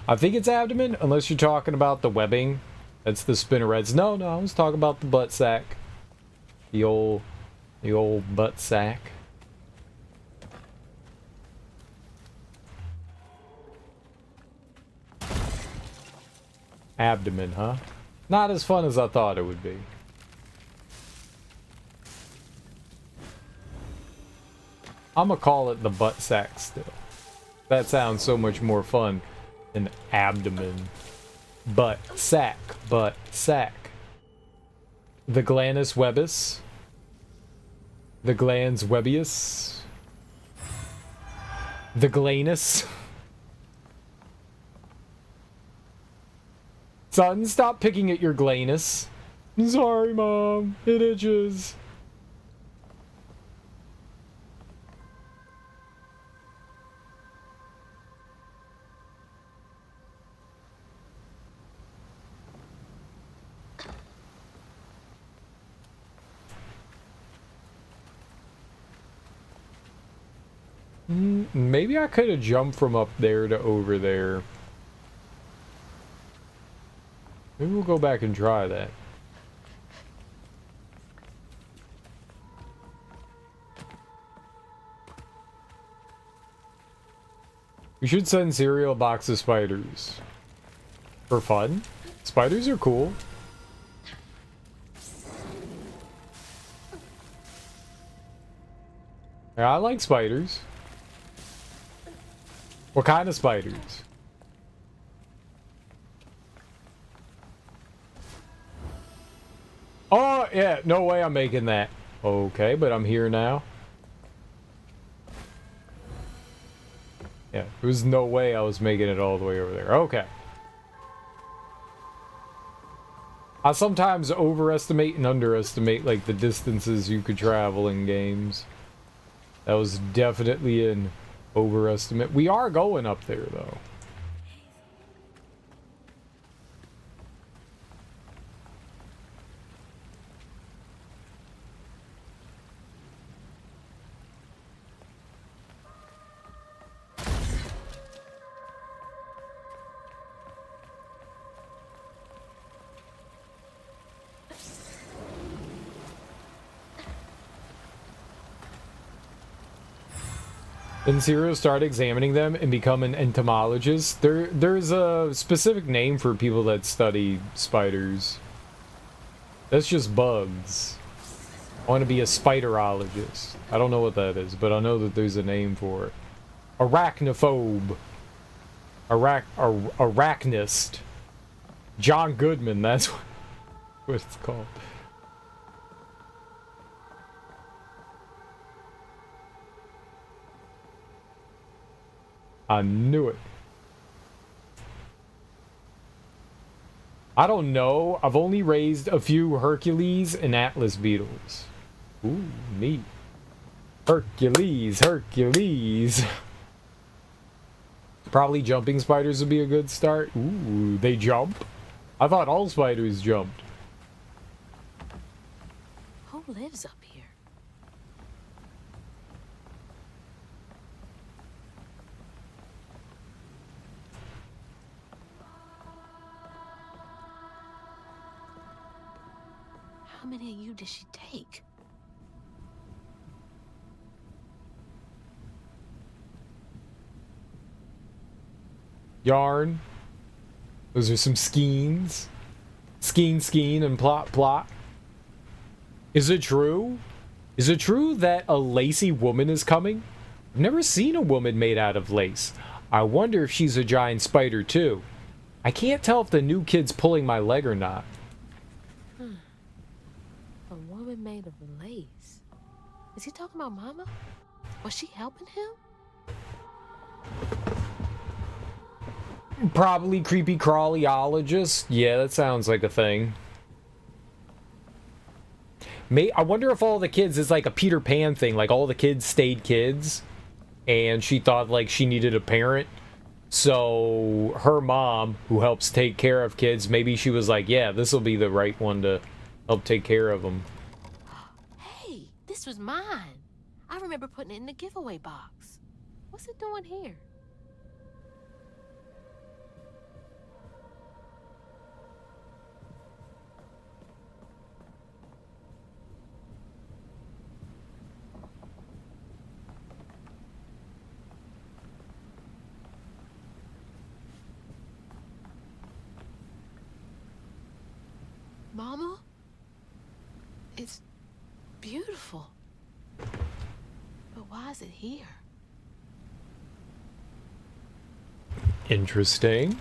[SPEAKER 1] I think it's abdomen, unless you're talking about the webbing. That's the spinnerets. No, I was talking about the butt sack. The old butt sack. Abdomen, huh? Not as fun as I thought it would be. I'm gonna call it the butt sack still. That sounds so much more fun than abdomen. Butt sack, butt sack. The glandus webus. The glans webius. The glanus. Son, stop picking at your glanus. Sorry, Mom. It itches. Maybe I could have jumped from up there to over there. Maybe we'll go back and try that. We should send Serial a box of spiders. For fun. Spiders are cool. Yeah, I like spiders. What kind of spiders? Oh, yeah, no way I'm making that. Okay, but I'm here now. Yeah, there was no way I was making it all the way over there. Okay. I sometimes overestimate and underestimate, like, the distances you could travel in games. That was definitely an overestimate. We are going up there, though. Then Zero started examining them and become an entomologist. There's a specific name for people that study spiders. That's just bugs. I want to be a spiderologist. I don't know what that is, but I know that there's a name for it. Arachnophobe. Arachnist. John Goodman, that's what it's called. I knew it. I don't know. I've only raised a few Hercules and Atlas beetles. Ooh, neat. Hercules, Hercules. Probably jumping spiders would be a good start. Ooh, they jump? I thought all spiders jumped.
[SPEAKER 7] Who lives up here? How many of you did she take?
[SPEAKER 1] Yarn. Those are some skeins. Skeen, and plot. Is it true? Is it true that a lacy woman is coming? I've never seen a woman made out of lace. I wonder if she's a giant spider too. I can't tell if the new kid's pulling my leg or not.
[SPEAKER 7] A woman made of lace. Is he talking about Mama? Was she helping him?
[SPEAKER 1] Probably creepy crawlyologist. Yeah, that sounds like a thing. I wonder if all the kids is like a Peter Pan thing, like all the kids stayed kids, and she thought like she needed a parent. So her mom, who helps take care of kids, maybe she was like, yeah, this will be the right one to help take care of them.
[SPEAKER 7] Hey, this was mine. I remember putting it in the giveaway box. What's it doing here? Mama? It's beautiful. But why is it here?
[SPEAKER 1] Interesting.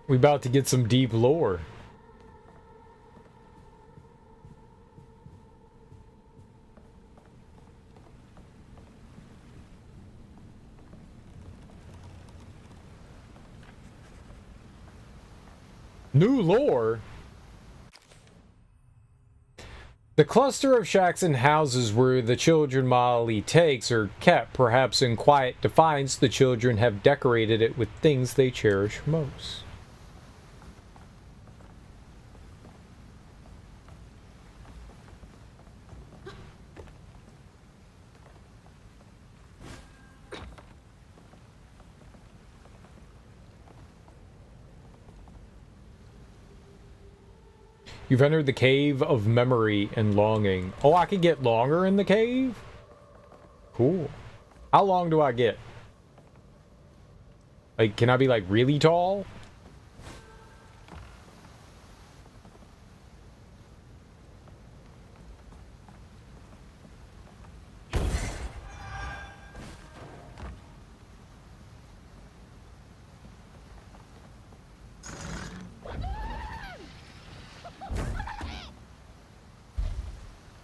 [SPEAKER 1] We about to get some deep lore. New lore? The cluster of shacks and houses where the children Molly takes are kept, perhaps in quiet defiance, the children have decorated it with things they cherish most. You've entered the cave of memory and longing. Oh, I could get longer in the cave? Cool. How long do I get? Like, can I be, like, really tall?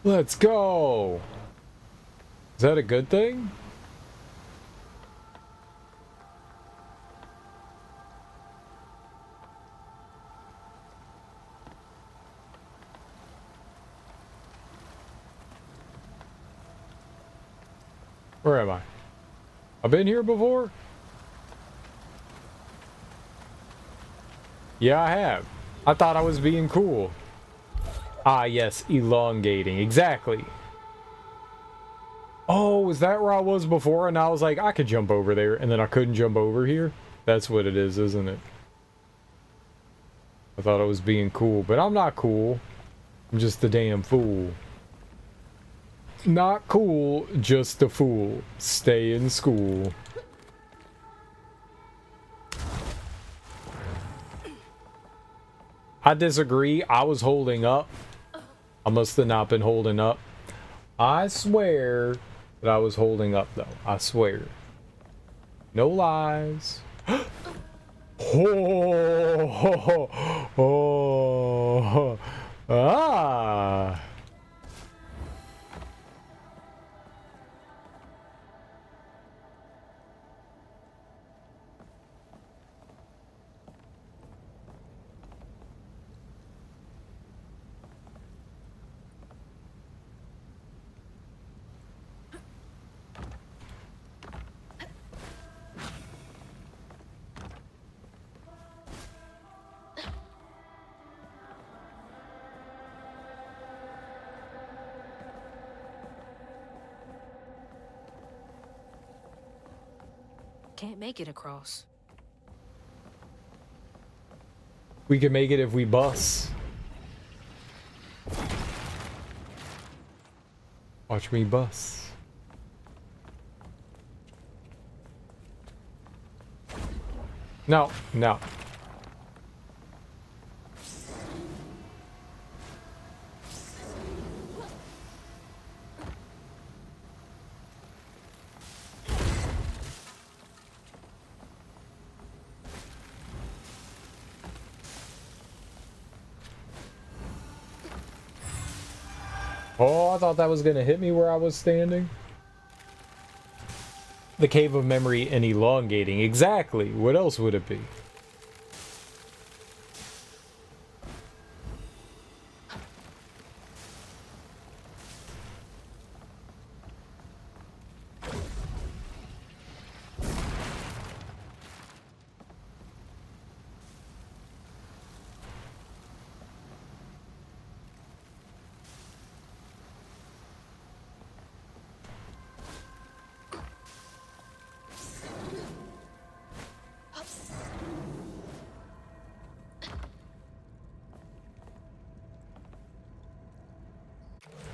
[SPEAKER 1] Let's go! Is that a good thing? Where am I? I've been here before? Yeah, I have. I thought I was being cool. Ah, yes, elongating. Exactly. Oh, is that where I was before? And I was like, I could jump over there, and then I couldn't jump over here? That's what it is, isn't it? I thought I was being cool, but I'm not cool. I'm just a damn fool. Not cool, just a fool. Stay in school. I disagree. I was holding up. I must have not been holding up. I swear that I was holding up, though. I swear. No lies. Oh, oh, ah.
[SPEAKER 13] Can't make it across.
[SPEAKER 1] We can make it if we bus. Watch me bus. No, no. Oh, I thought that was gonna hit me where I was standing. The Cave of Memory and elongating. Exactly. What else would it be?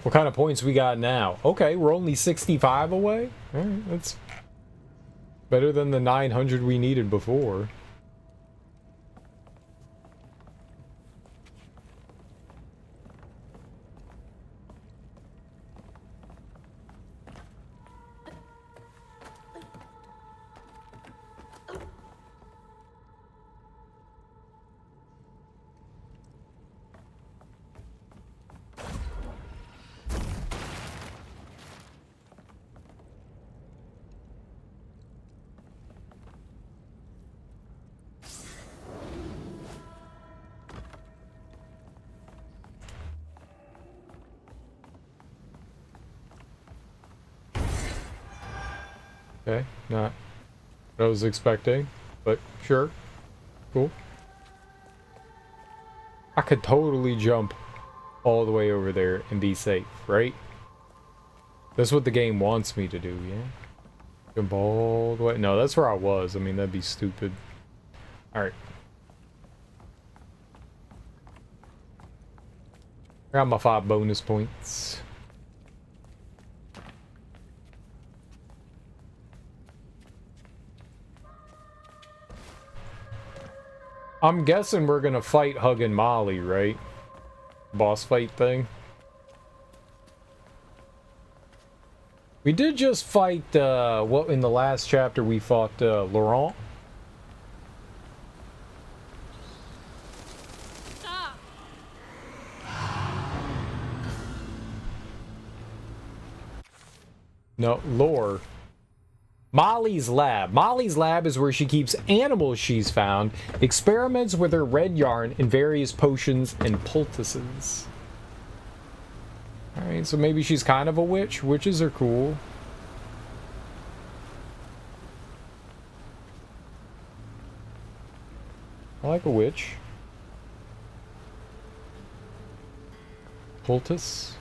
[SPEAKER 1] What kind of points we got now? Okay, we're only 65 away. All right, that's better than the 900 we needed before. Okay, not what I was expecting, but sure. Cool. I could totally jump all the way over there and be safe, right? That's what the game wants me to do, yeah? Jump all the way. No, that's where I was. I mean, that'd be stupid. Alright. Got my 5 bonus points. I'm guessing we're gonna fight Hug and Molly, right? Boss fight thing. We did just fight, what in the last chapter we fought, Laurent. No, Lore. Molly's lab. Molly's lab is where she keeps animals she's found, experiments with her red yarn, and various potions and poultices. Alright, so maybe she's kind of a witch. Witches are cool. I like a witch. Poultice.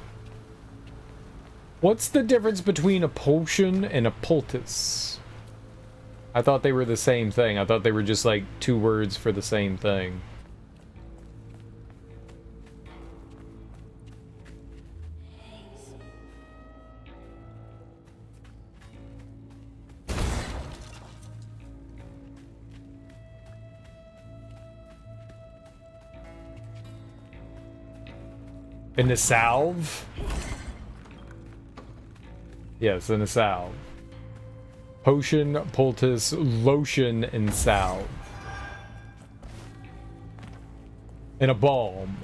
[SPEAKER 1] What's the difference between a potion and a poultice? I thought they were the same thing. I thought they were just like 2 words for the same thing. In the salve? Yes, in a salve. Potion, poultice, lotion, and salve. And a balm.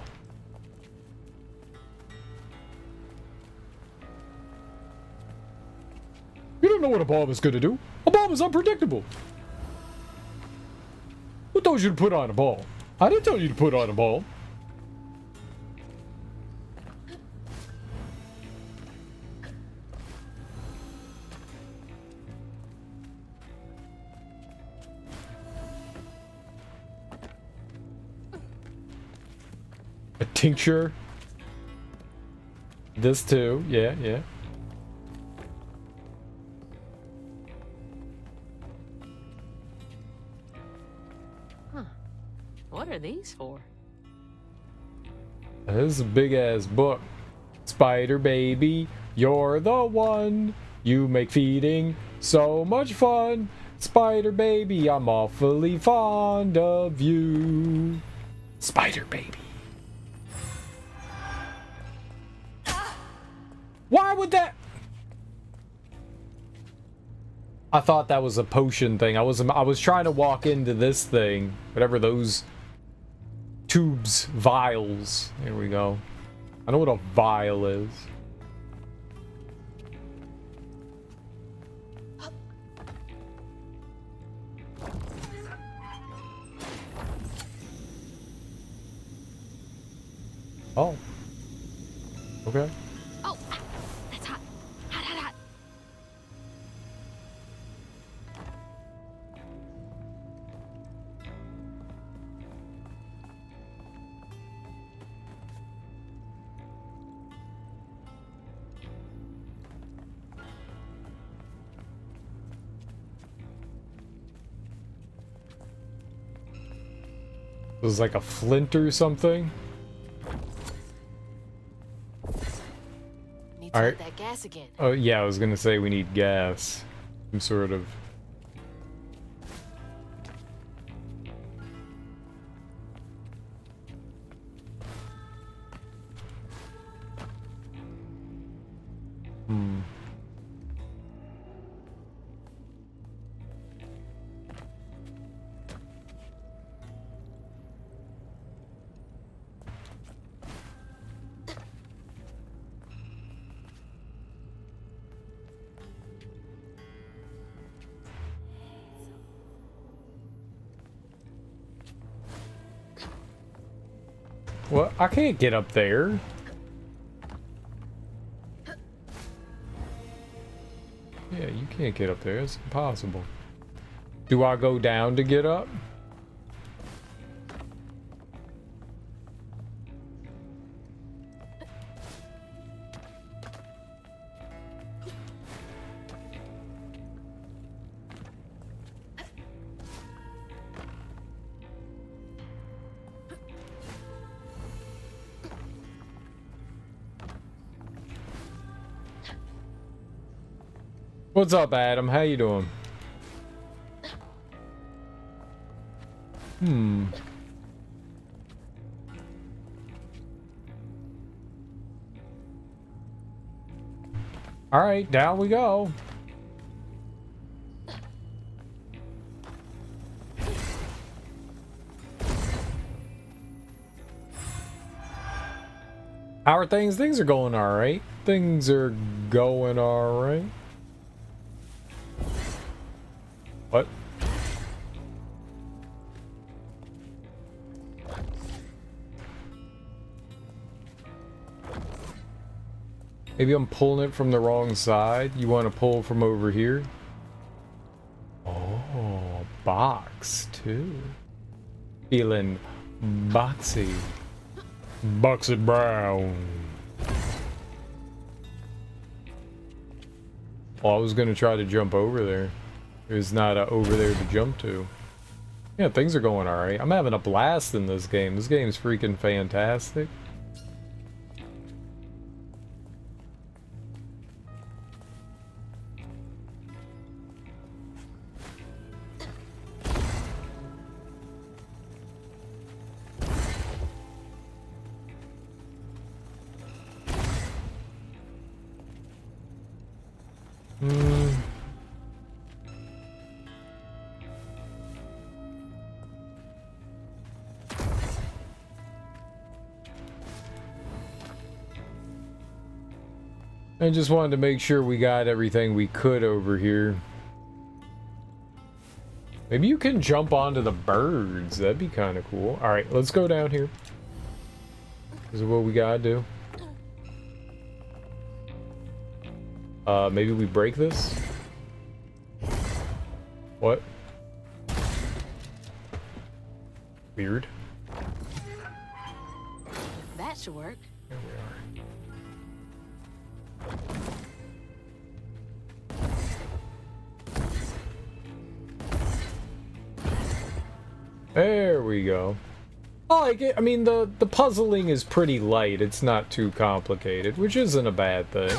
[SPEAKER 1] You don't know what a balm is gonna do. A balm is unpredictable. Who told you to put on a balm? I didn't tell you to put on a balm. A tincture. This too. Yeah, yeah.
[SPEAKER 2] Huh. What are these for?
[SPEAKER 1] This is a big ass book. Spider baby, you're the one. You make feeding so much fun. Spider baby, I'm awfully fond of you. Spider baby. Why would that? I thought that was a potion thing. I was trying to walk into this thing, whatever those tubes, vials. There we go. I know what a vial is. Oh. Okay.
[SPEAKER 7] Oh, that's hot. Hot, hot, hot.
[SPEAKER 1] It was like a flint or something.
[SPEAKER 7] Need to light that gas again.
[SPEAKER 1] Oh yeah, I was gonna say we need gas. Some sort of. Hmm. Well, I can't get up there. Yeah, you can't get up there. It's impossible. Do I go down to get up? What's up, Adam? How you doing? All right, down we go. How are things? Things are going all right. Things are going all right. What? Maybe I'm pulling it from the wrong side. You want to pull from over here? Oh, box too. Feeling boxy. Boxy Brown. Well, I was gonna try to jump over there. There's not over there to jump to. Yeah, things are going alright. I'm having a blast in this game. This game's freaking fantastic. I just wanted to make sure we got everything we could over here. Maybe you can jump onto the birds. That'd be kind of cool. Alright, let's go down here. This is what we gotta do. Maybe we break this? What? Weird.
[SPEAKER 7] That should work.
[SPEAKER 1] There we are. There we go. I like it. I mean, the puzzling is pretty light. It's not too complicated, which isn't a bad thing.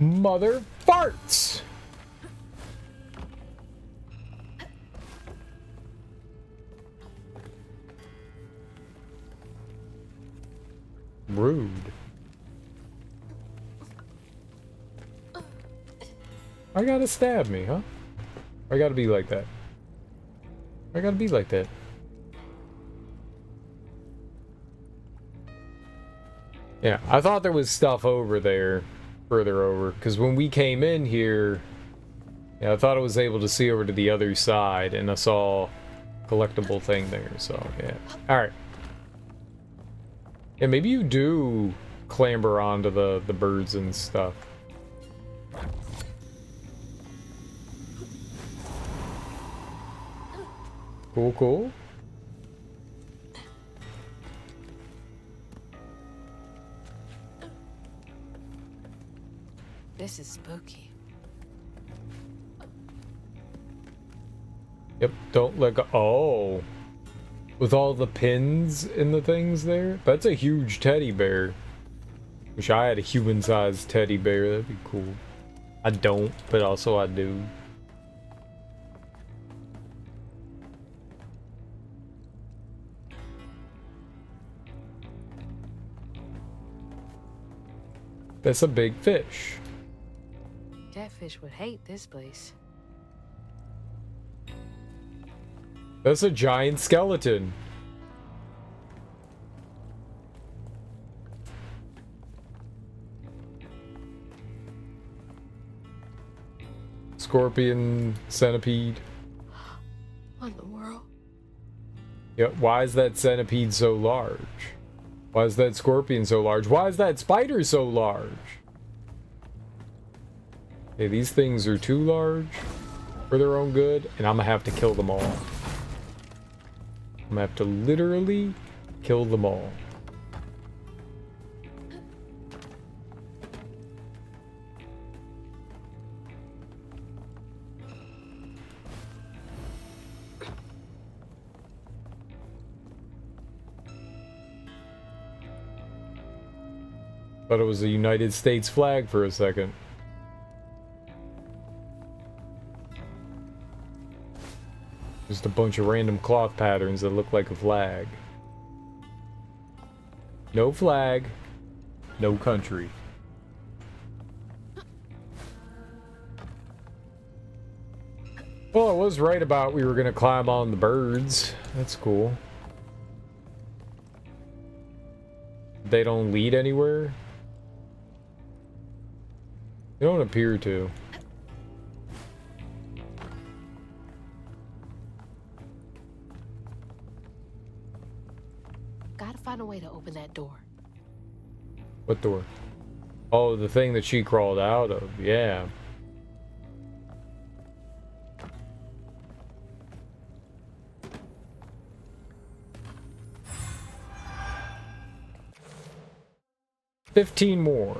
[SPEAKER 1] Mother farts! Rude. I gotta stab me, huh? I gotta be like that. I gotta be like that. Yeah, I thought there was stuff over there, further over, because when we came in here, yeah, I thought I was able to see over to the other side, and I saw a collectible thing there, so, yeah. Alright. Yeah, maybe you do clamber onto the birds and stuff. Cool, cool.
[SPEAKER 7] This is spooky.
[SPEAKER 1] Yep, don't let go. Oh. With all the pins in the things there? That's a huge teddy bear. Wish I had a human-sized teddy bear. That'd be cool. I don't, but also I do. That's a big fish.
[SPEAKER 7] That fish would hate this place.
[SPEAKER 1] That's a giant skeleton. Scorpion, centipede.
[SPEAKER 7] What in the world?
[SPEAKER 1] Yeah, why is that centipede so large? Why is that scorpion so large? Why is that spider so large? Okay, these things are too large for their own good, and I'm gonna have to kill them all. I'm gonna have to literally kill them all. Thought it was a United States flag for a second. Just a bunch of random cloth patterns that look like a flag. No flag, no country. Well, I was right about we were gonna climb on the birds. That's cool. They don't lead anywhere? They don't appear to.
[SPEAKER 7] Gotta find a way to open that door.
[SPEAKER 1] What door? Oh, the thing that she crawled out of. Yeah. $15 more.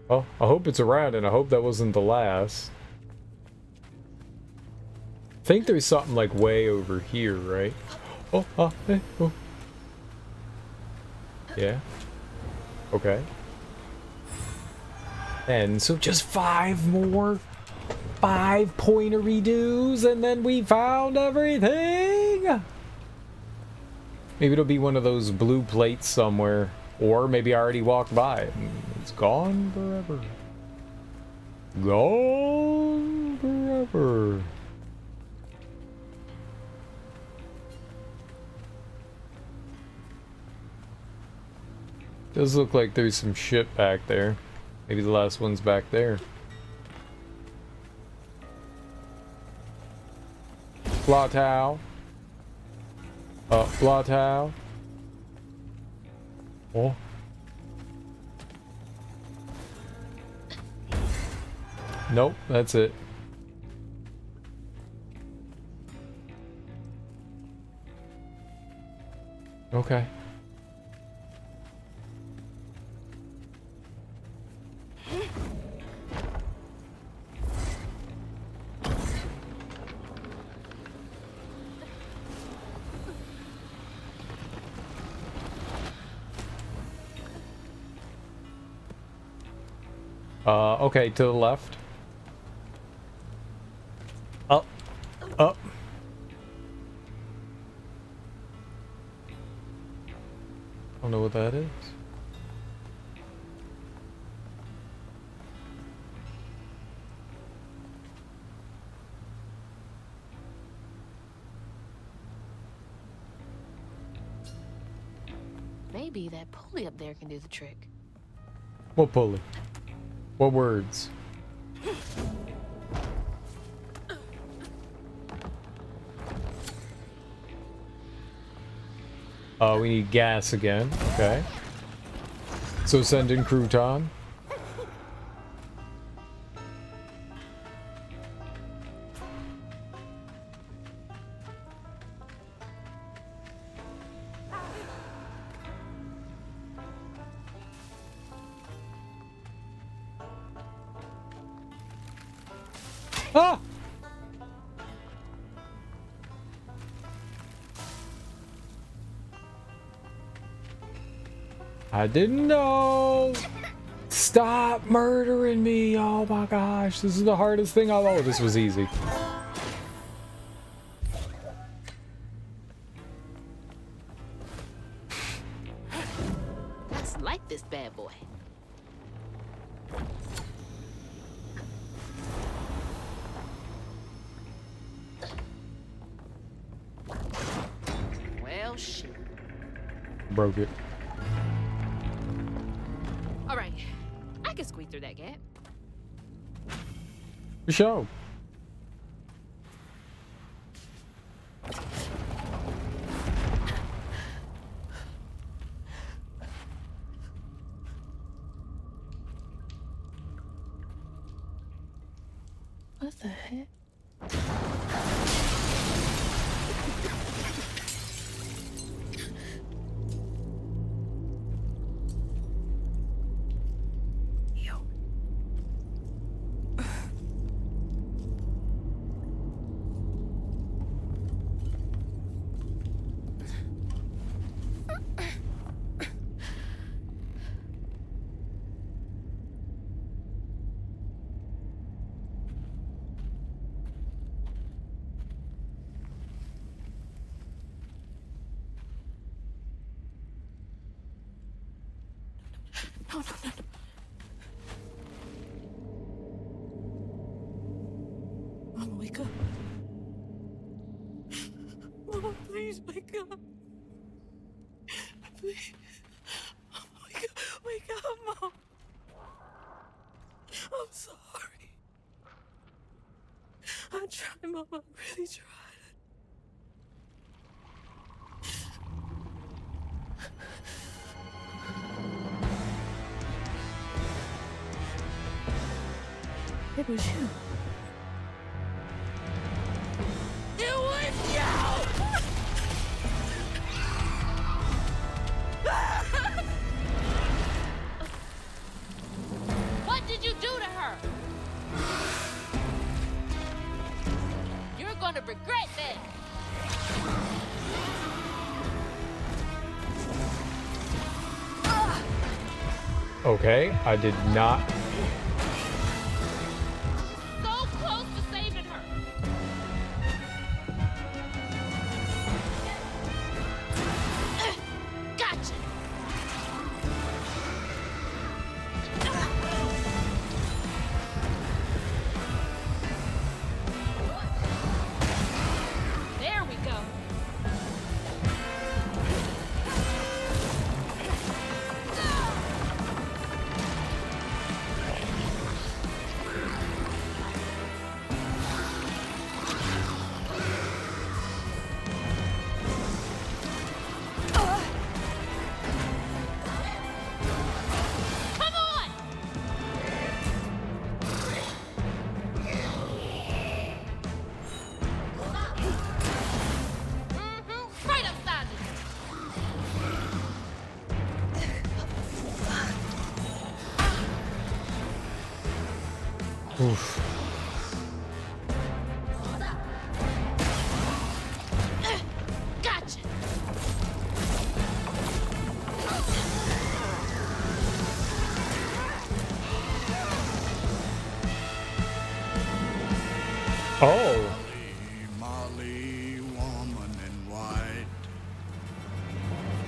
[SPEAKER 1] Well, I hope it's around, and I hope that wasn't the last. I think there's something like way over here, right? Oh, hey, oh. Yeah. Okay. And so just 5 more 5-pointer redos, and then we found everything! Maybe it'll be one of those blue plates somewhere. Or maybe I already walked by it and it's gone forever. Gone forever. Does look like there's some shit back there. Maybe the last one's back there. Blottow. Blottow. Oh. Nope, that's it. Okay. Okay, to the left. Up. Up. I don't know what that is.
[SPEAKER 7] Maybe that pulley up there can do the trick.
[SPEAKER 1] What pulley? What words? We need gas again. Okay. So send in crouton. Ah! I didn't know. Stop murdering me. Oh my gosh. This is the hardest thing I've... Oh, this was easy.
[SPEAKER 7] Let's light this bad boy. Well, shit.
[SPEAKER 1] Broke it.
[SPEAKER 7] All right, I can squeeze through that gap.
[SPEAKER 1] For sure.
[SPEAKER 7] What the heck?
[SPEAKER 6] wake up. Mama, please wake up. Please. Wake up, Mom. I'm sorry. I tried, Mama. I really tried. It was you. It was you!
[SPEAKER 14] What did you do to her? You're gonna regret that.
[SPEAKER 1] Okay, I did not.
[SPEAKER 14] So close to saving her. Gotcha. There we go. Come on! Right upside
[SPEAKER 1] Oof.
[SPEAKER 14] Gotcha.
[SPEAKER 1] Oh.
[SPEAKER 9] Molly, woman in white,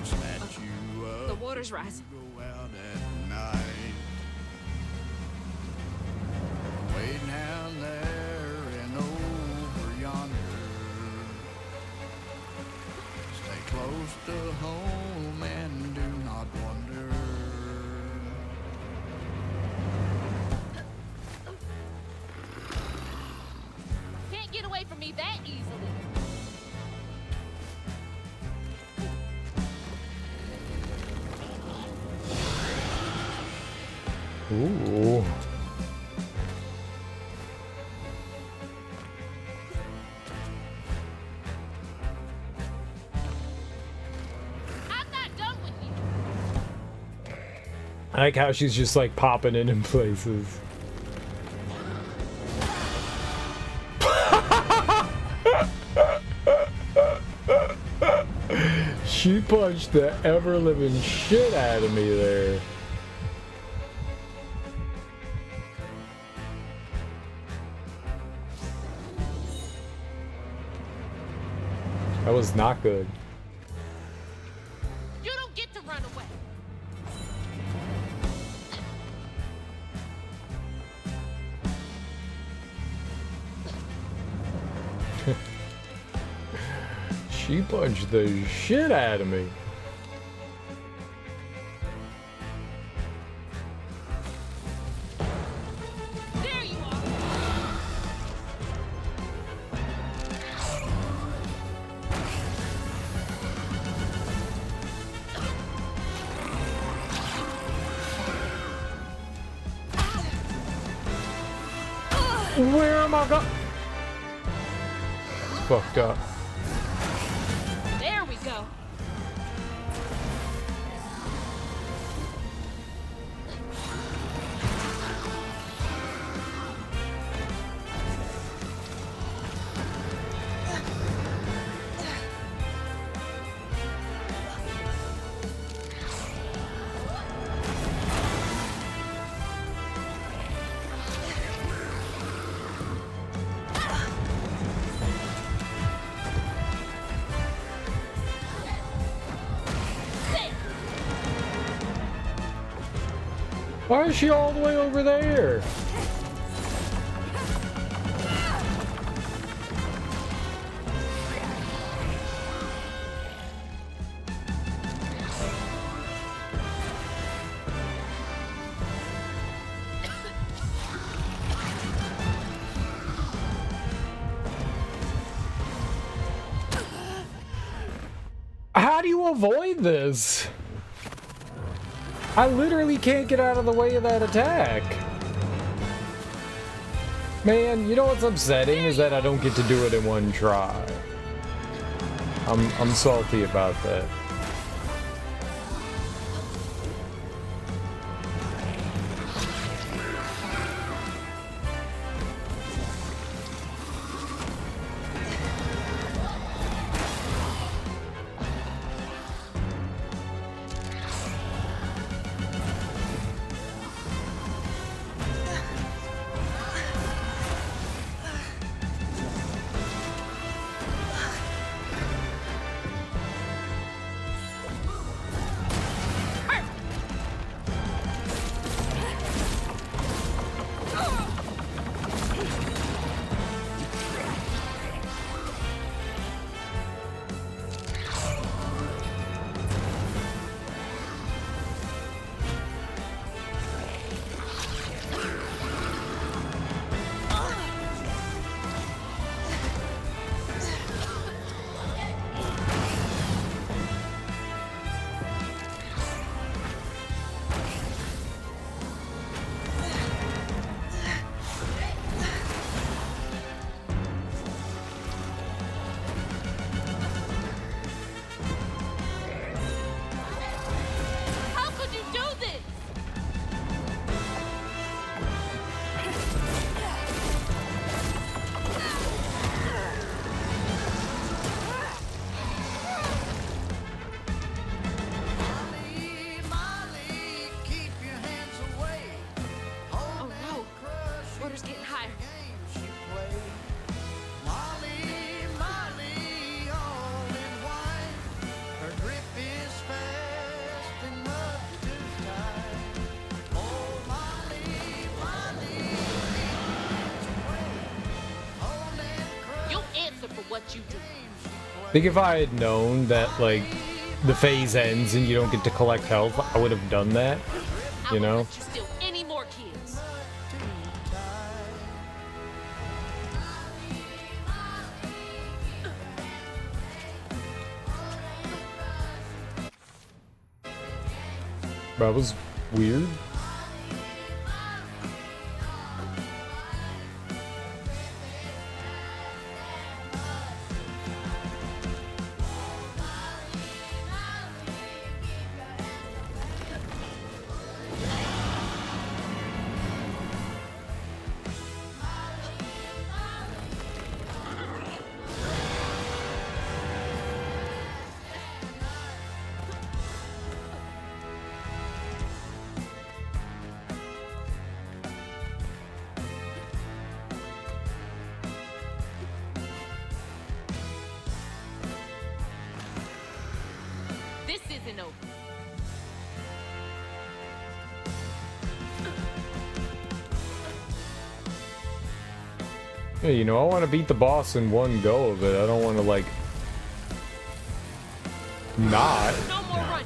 [SPEAKER 9] snatch you up.
[SPEAKER 2] The water's rising.
[SPEAKER 9] Go out at night. Way down there and over yonder. Stay close to home and do not wander.
[SPEAKER 14] Can't get away from me that easily.
[SPEAKER 1] Ooh.
[SPEAKER 14] I'm not done with you.
[SPEAKER 1] I like how she's just like popping it in places. She punched the ever-living shit out of me there. That was not good.
[SPEAKER 14] You don't get to run away.
[SPEAKER 1] She punched the shit out of me.
[SPEAKER 14] There you are.
[SPEAKER 1] Where am I going? It's fucked up.
[SPEAKER 14] There we go.
[SPEAKER 1] Why is she all the way over there? How do you avoid this? I literally can't get out of the way of that attack. Man, you know what's upsetting is that I don't get to do it in one try. I'm salty about that. I think if I had known that, like, the phase ends and you don't get to collect health, I would have done that, you know?
[SPEAKER 14] Still any more kids.
[SPEAKER 1] That was weird. Yeah, you know, I want to beat the boss in one go of it. I don't want to, like, not.
[SPEAKER 14] No more run.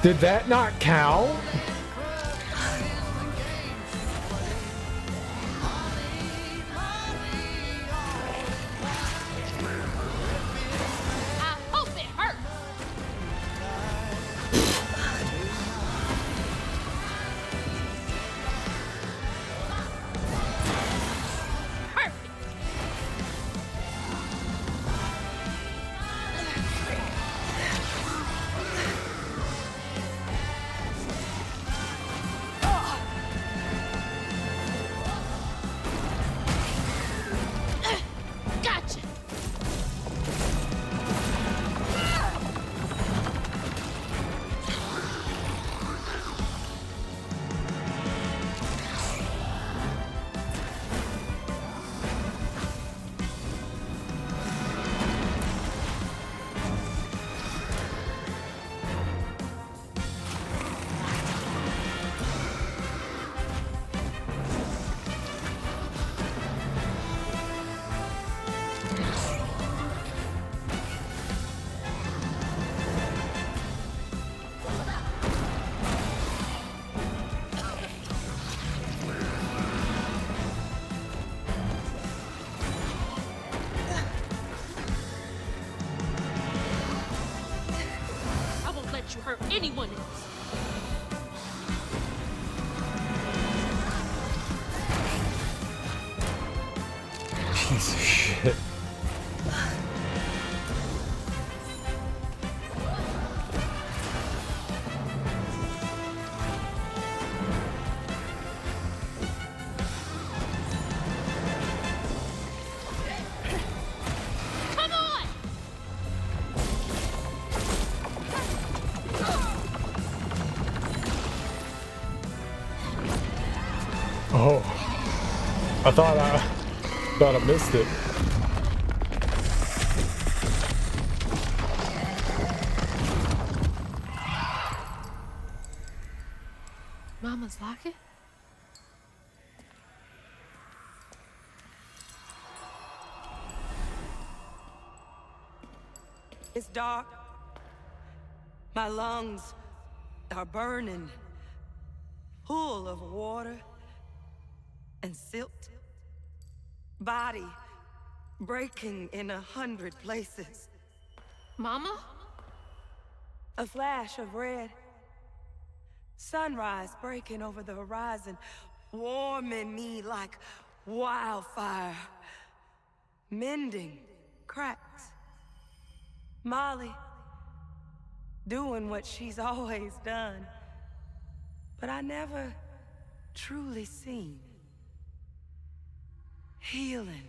[SPEAKER 1] Did that not count?
[SPEAKER 14] hurt anyone else.
[SPEAKER 1] Piece of shit.
[SPEAKER 14] Come on!
[SPEAKER 1] Oh, I thought I missed it.
[SPEAKER 7] Mama's locket?
[SPEAKER 3] It's dark. My lungs are burning, full of water and silt. Body breaking in 100 places.
[SPEAKER 7] Mama?
[SPEAKER 3] A flash of red. Sunrise breaking over the horizon, warming me like wildfire. Mending cracks. Molly doing what she's always done, but I never truly seen. Healing.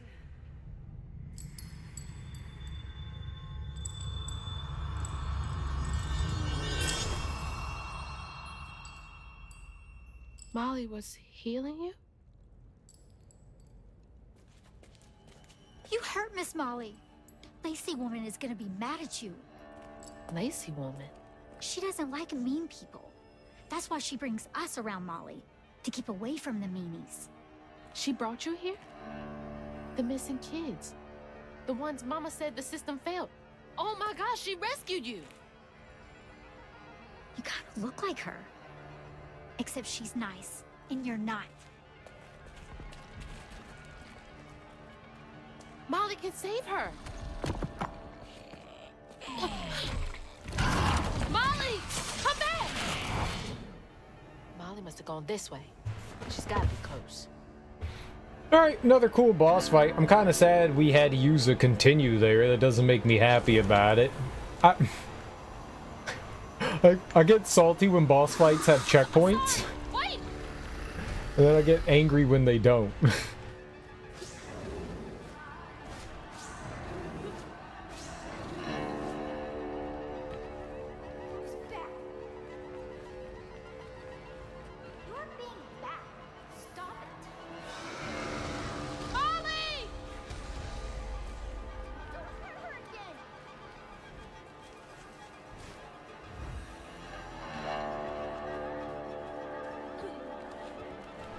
[SPEAKER 7] Molly was healing you?
[SPEAKER 15] You hurt Miss Molly. Lacey woman is gonna be mad at you.
[SPEAKER 7] Lacey woman?
[SPEAKER 15] She doesn't like mean people. That's why she brings us around Molly, to keep away from the meanies.
[SPEAKER 7] She brought you here? The missing kids. The ones Mama said the system failed. Oh my gosh, she rescued you!
[SPEAKER 15] You kind of look like her. Except she's nice, and you're not.
[SPEAKER 7] Molly can save her! Molly! Come back! Molly must have gone this way. She's gotta be close.
[SPEAKER 1] Alright, another cool boss fight. I'm kind of sad we had to use a continue there. That doesn't make me happy about it. I get salty when boss fights have checkpoints.
[SPEAKER 14] Wait!
[SPEAKER 1] And then I get angry when they don't.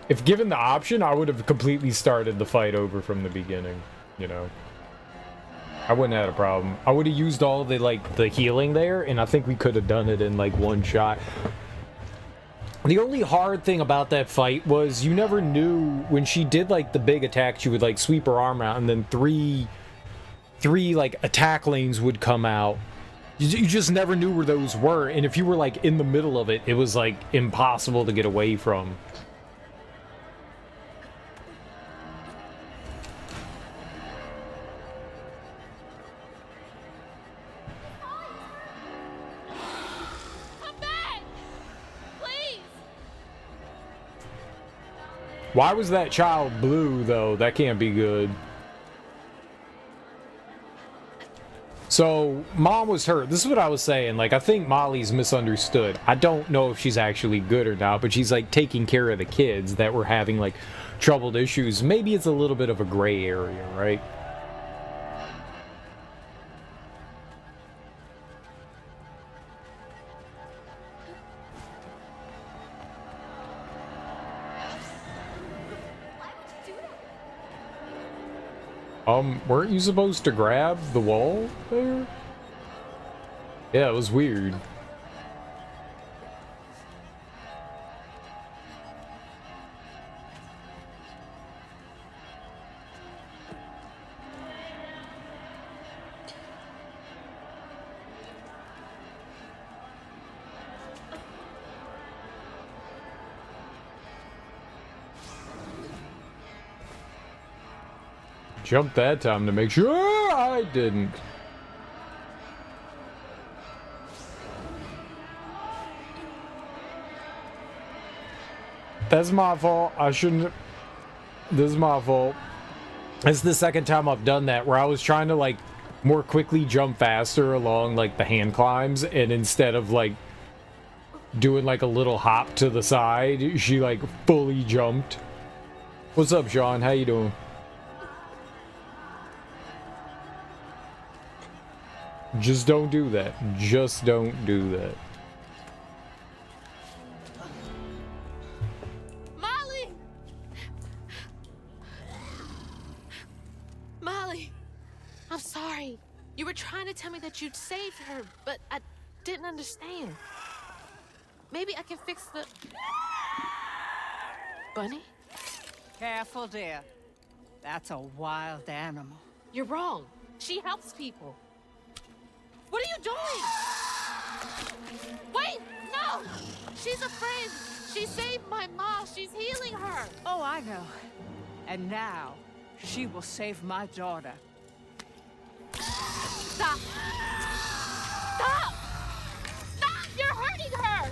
[SPEAKER 1] If given the option, I would have completely started the fight over from the beginning, you know. I wouldn't have had a problem. I would have used all the healing there, and I think we could have done it in like one shot. The only hard thing about that fight was you never knew when she did like the big attack, she would like sweep her arm out, and then three like attack lanes would come out. You just never knew where those were, and if you were like in the middle of it, it was like impossible to get away from. Why was that child blue, though? That can't be good. So, Mom was hurt. This is what I was saying. Like, I think Molly's misunderstood. I don't know if she's actually good or not, but she's, like, taking care of the kids that were having, like, troubled issues. Maybe it's a little bit of a gray area, right? Weren't you supposed to grab the wall there? Yeah, it was weird. Jumped that time to make sure I didn't. That's my fault. I shouldn't. This is my fault. It's the second time I've done that where I was trying to like more quickly jump faster along like the hand climbs, and instead of like doing like a little hop to the side, she like fully jumped. What's up, Sean? How you doing? Just don't do that. Just don't do that.
[SPEAKER 7] Molly! Molly! I'm sorry. You were trying to tell me that you'd saved her, but I didn't understand. Maybe I can fix the... Bunny?
[SPEAKER 5] Careful, dear. That's a wild animal.
[SPEAKER 7] You're wrong. She helps people. What are you doing? Wait, no! She's a friend. She saved my mom. She's healing her.
[SPEAKER 5] Oh, I know. And now, she will save my daughter.
[SPEAKER 7] Stop! Stop! Stop! You're hurting her!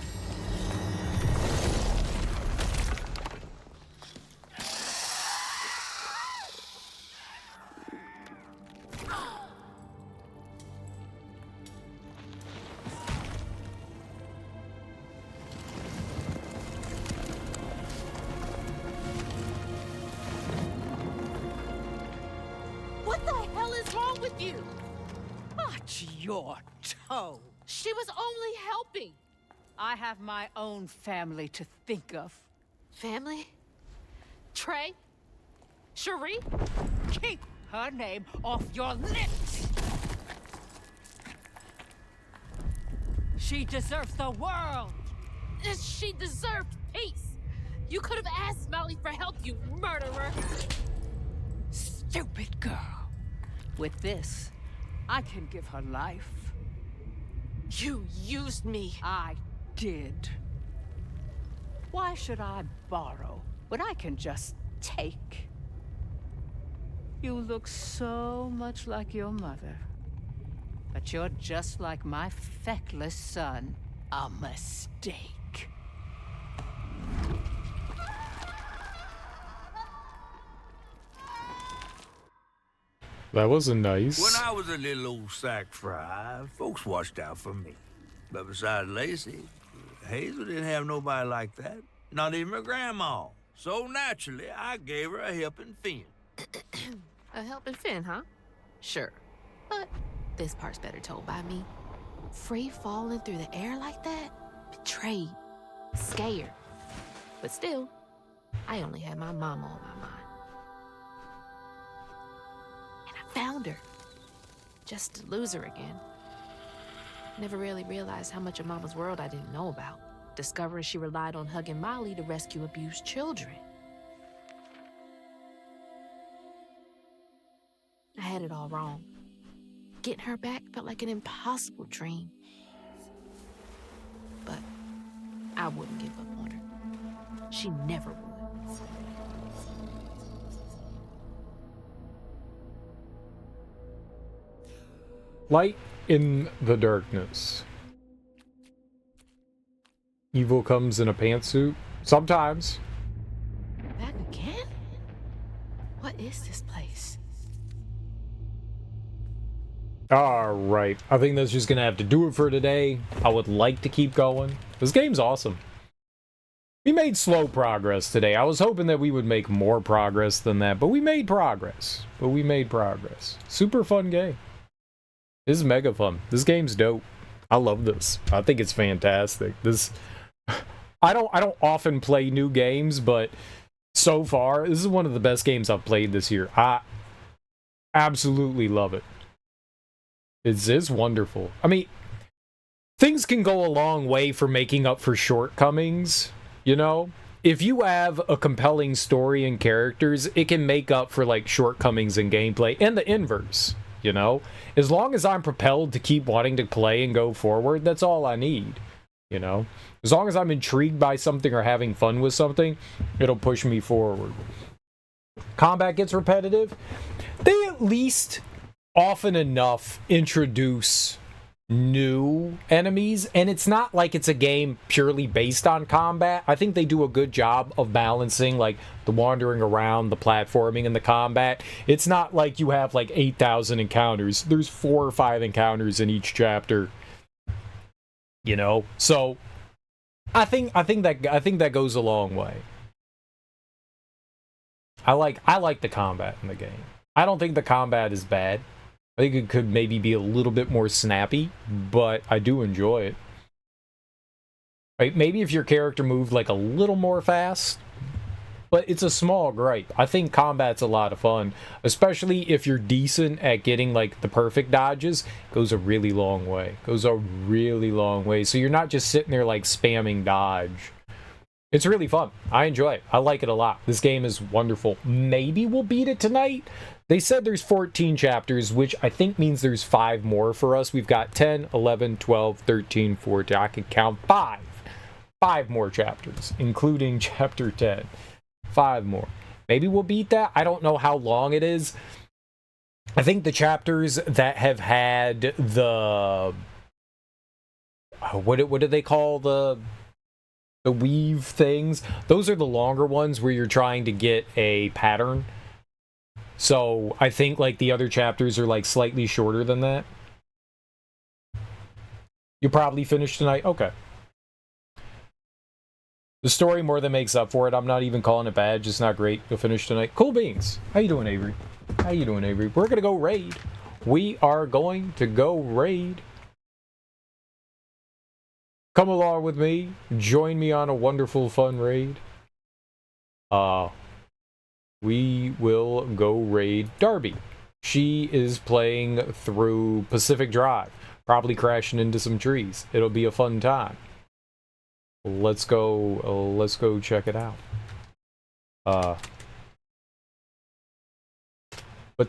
[SPEAKER 7] What the hell is wrong with you?
[SPEAKER 5] Watch your toe.
[SPEAKER 7] She was only helping.
[SPEAKER 5] I have my own family to think of.
[SPEAKER 7] Family? Trey? Cherie?
[SPEAKER 5] Keep her name off your lips! She deserves the world!
[SPEAKER 7] She deserved peace. You could have asked Molly for help, you murderer.
[SPEAKER 5] Stupid girl. With this, I can give her life.
[SPEAKER 7] You used me.
[SPEAKER 5] I did. Why should I borrow when I can just take? You look so much like your mother. But you're just like my feckless son. A mistake.
[SPEAKER 1] That wasn't nice.
[SPEAKER 4] When I was a little old sack fry, folks watched out for me. But besides Lacey, Hazel didn't have nobody like that. Not even her grandma. So naturally, I gave her a helping fin.
[SPEAKER 2] A helping fin, huh? Sure. But this part's better told by me. Free falling through the air like that? Betrayed. Scared. But still, I only had my mama on my mind. And I found her. Just to lose her again. Never really realized how much of Mama's world I didn't know about. Discovering she relied on hugging Molly to rescue abused children. I had it all wrong. Getting her back felt like an impossible dream. But I wouldn't give up on her. She never would.
[SPEAKER 1] Light in the darkness. Evil comes in a pantsuit. Sometimes.
[SPEAKER 7] Back again? What is this place?
[SPEAKER 1] Alright, I think that's just gonna have to do it for today. I would like to keep going. This game's awesome. We made slow progress today. I was hoping that we would make more progress than that, but we made progress. Super fun game. This is mega fun. This game's dope. I love this. I think it's fantastic. I don't often play new games, but so far, this is one of the best games I've played this year. I absolutely love it. It's wonderful. I mean, things can go a long way for making up for shortcomings, you know? If you have a compelling story and characters, it can make up for, like, shortcomings in gameplay, and the inverse, you know? As long as I'm propelled to keep wanting to play and go forward, that's all I need, you know? As long as I'm intrigued by something or having fun with something, it'll push me forward. combat gets repetitive, they at least often enough introduce new enemies, and it's not like it's a game purely based on combat. I think they do a good job of balancing like the wandering around, the platforming, and the combat. It's not like you have like 8,000 encounters. There's 4 or 5 encounters in each chapter, you know. So I think that goes a long way. I like the combat in the game. I don't think the combat is bad. I think it could maybe be a little bit more snappy, but I do enjoy it. Right? Maybe if your character moved like a little more fast, but it's a small gripe. I think combat's a lot of fun, especially if you're decent at getting like the perfect dodges. Goes a really long way. Goes a really long way. So you're not just sitting there like spamming dodge. It's really fun. I enjoy it. I like it a lot. This game is wonderful. Maybe we'll beat it tonight. They said there's 14 chapters, which I think means there's 5 more for us. We've got 10, 11, 12, 13, 14. I can count 5. 5 more chapters, including chapter 10. 5 more. Maybe we'll beat that. I don't know how long it is. I think the chapters that have had the... What do they call the weave things? Those are the longer ones where you're trying to get a pattern. So I think like the other chapters are like slightly shorter than that. You'll probably finish tonight? Okay. The story more than makes up for it. I'm not even calling it bad, just not great. You'll finish tonight. Cool beans. How you doing, Avery? How you doing, Avery? We're gonna go raid. We are going to go raid. Come along with me. Join me on a wonderful, fun raid. We will go raid Darby. She is playing through Pacific Drive, probably crashing into some trees. It'll be a fun time. Let's go check it out. But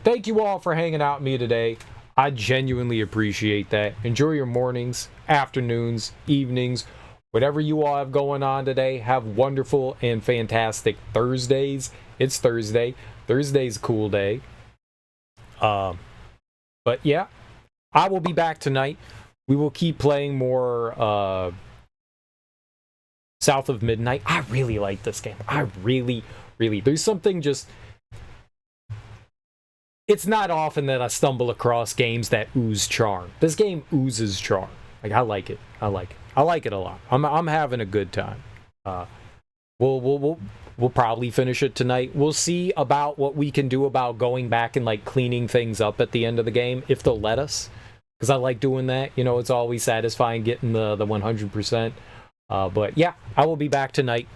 [SPEAKER 1] thank you all for hanging out with me today. I genuinely appreciate that. Enjoy your mornings, afternoons, evenings, whatever you all have going on today. Have wonderful and fantastic Thursdays. It's Thursday. Thursday's a cool day. But yeah, I will be back tonight. We will keep playing more South of Midnight. I really like this game. I really, there's something just... It's not often that I stumble across games that ooze charm. This game oozes charm. Like, I like it. I like it a lot. I'm having a good time. We'll probably finish it tonight. We'll see about what we can do about going back and like cleaning things up at the end of the game, if they'll let us. Because I like doing that. You know, it's always satisfying getting the 100%. But yeah, I will be back tonight.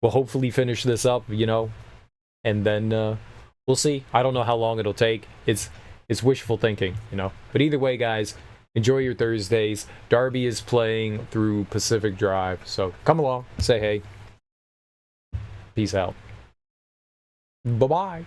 [SPEAKER 1] We'll hopefully finish this up, you know, and then we'll see. I don't know how long it'll take. It's wishful thinking, you know. But either way, guys, enjoy your Thursdays. Darby is playing through Pacific Drive, so come along, say hey. Peace out. Bye-bye.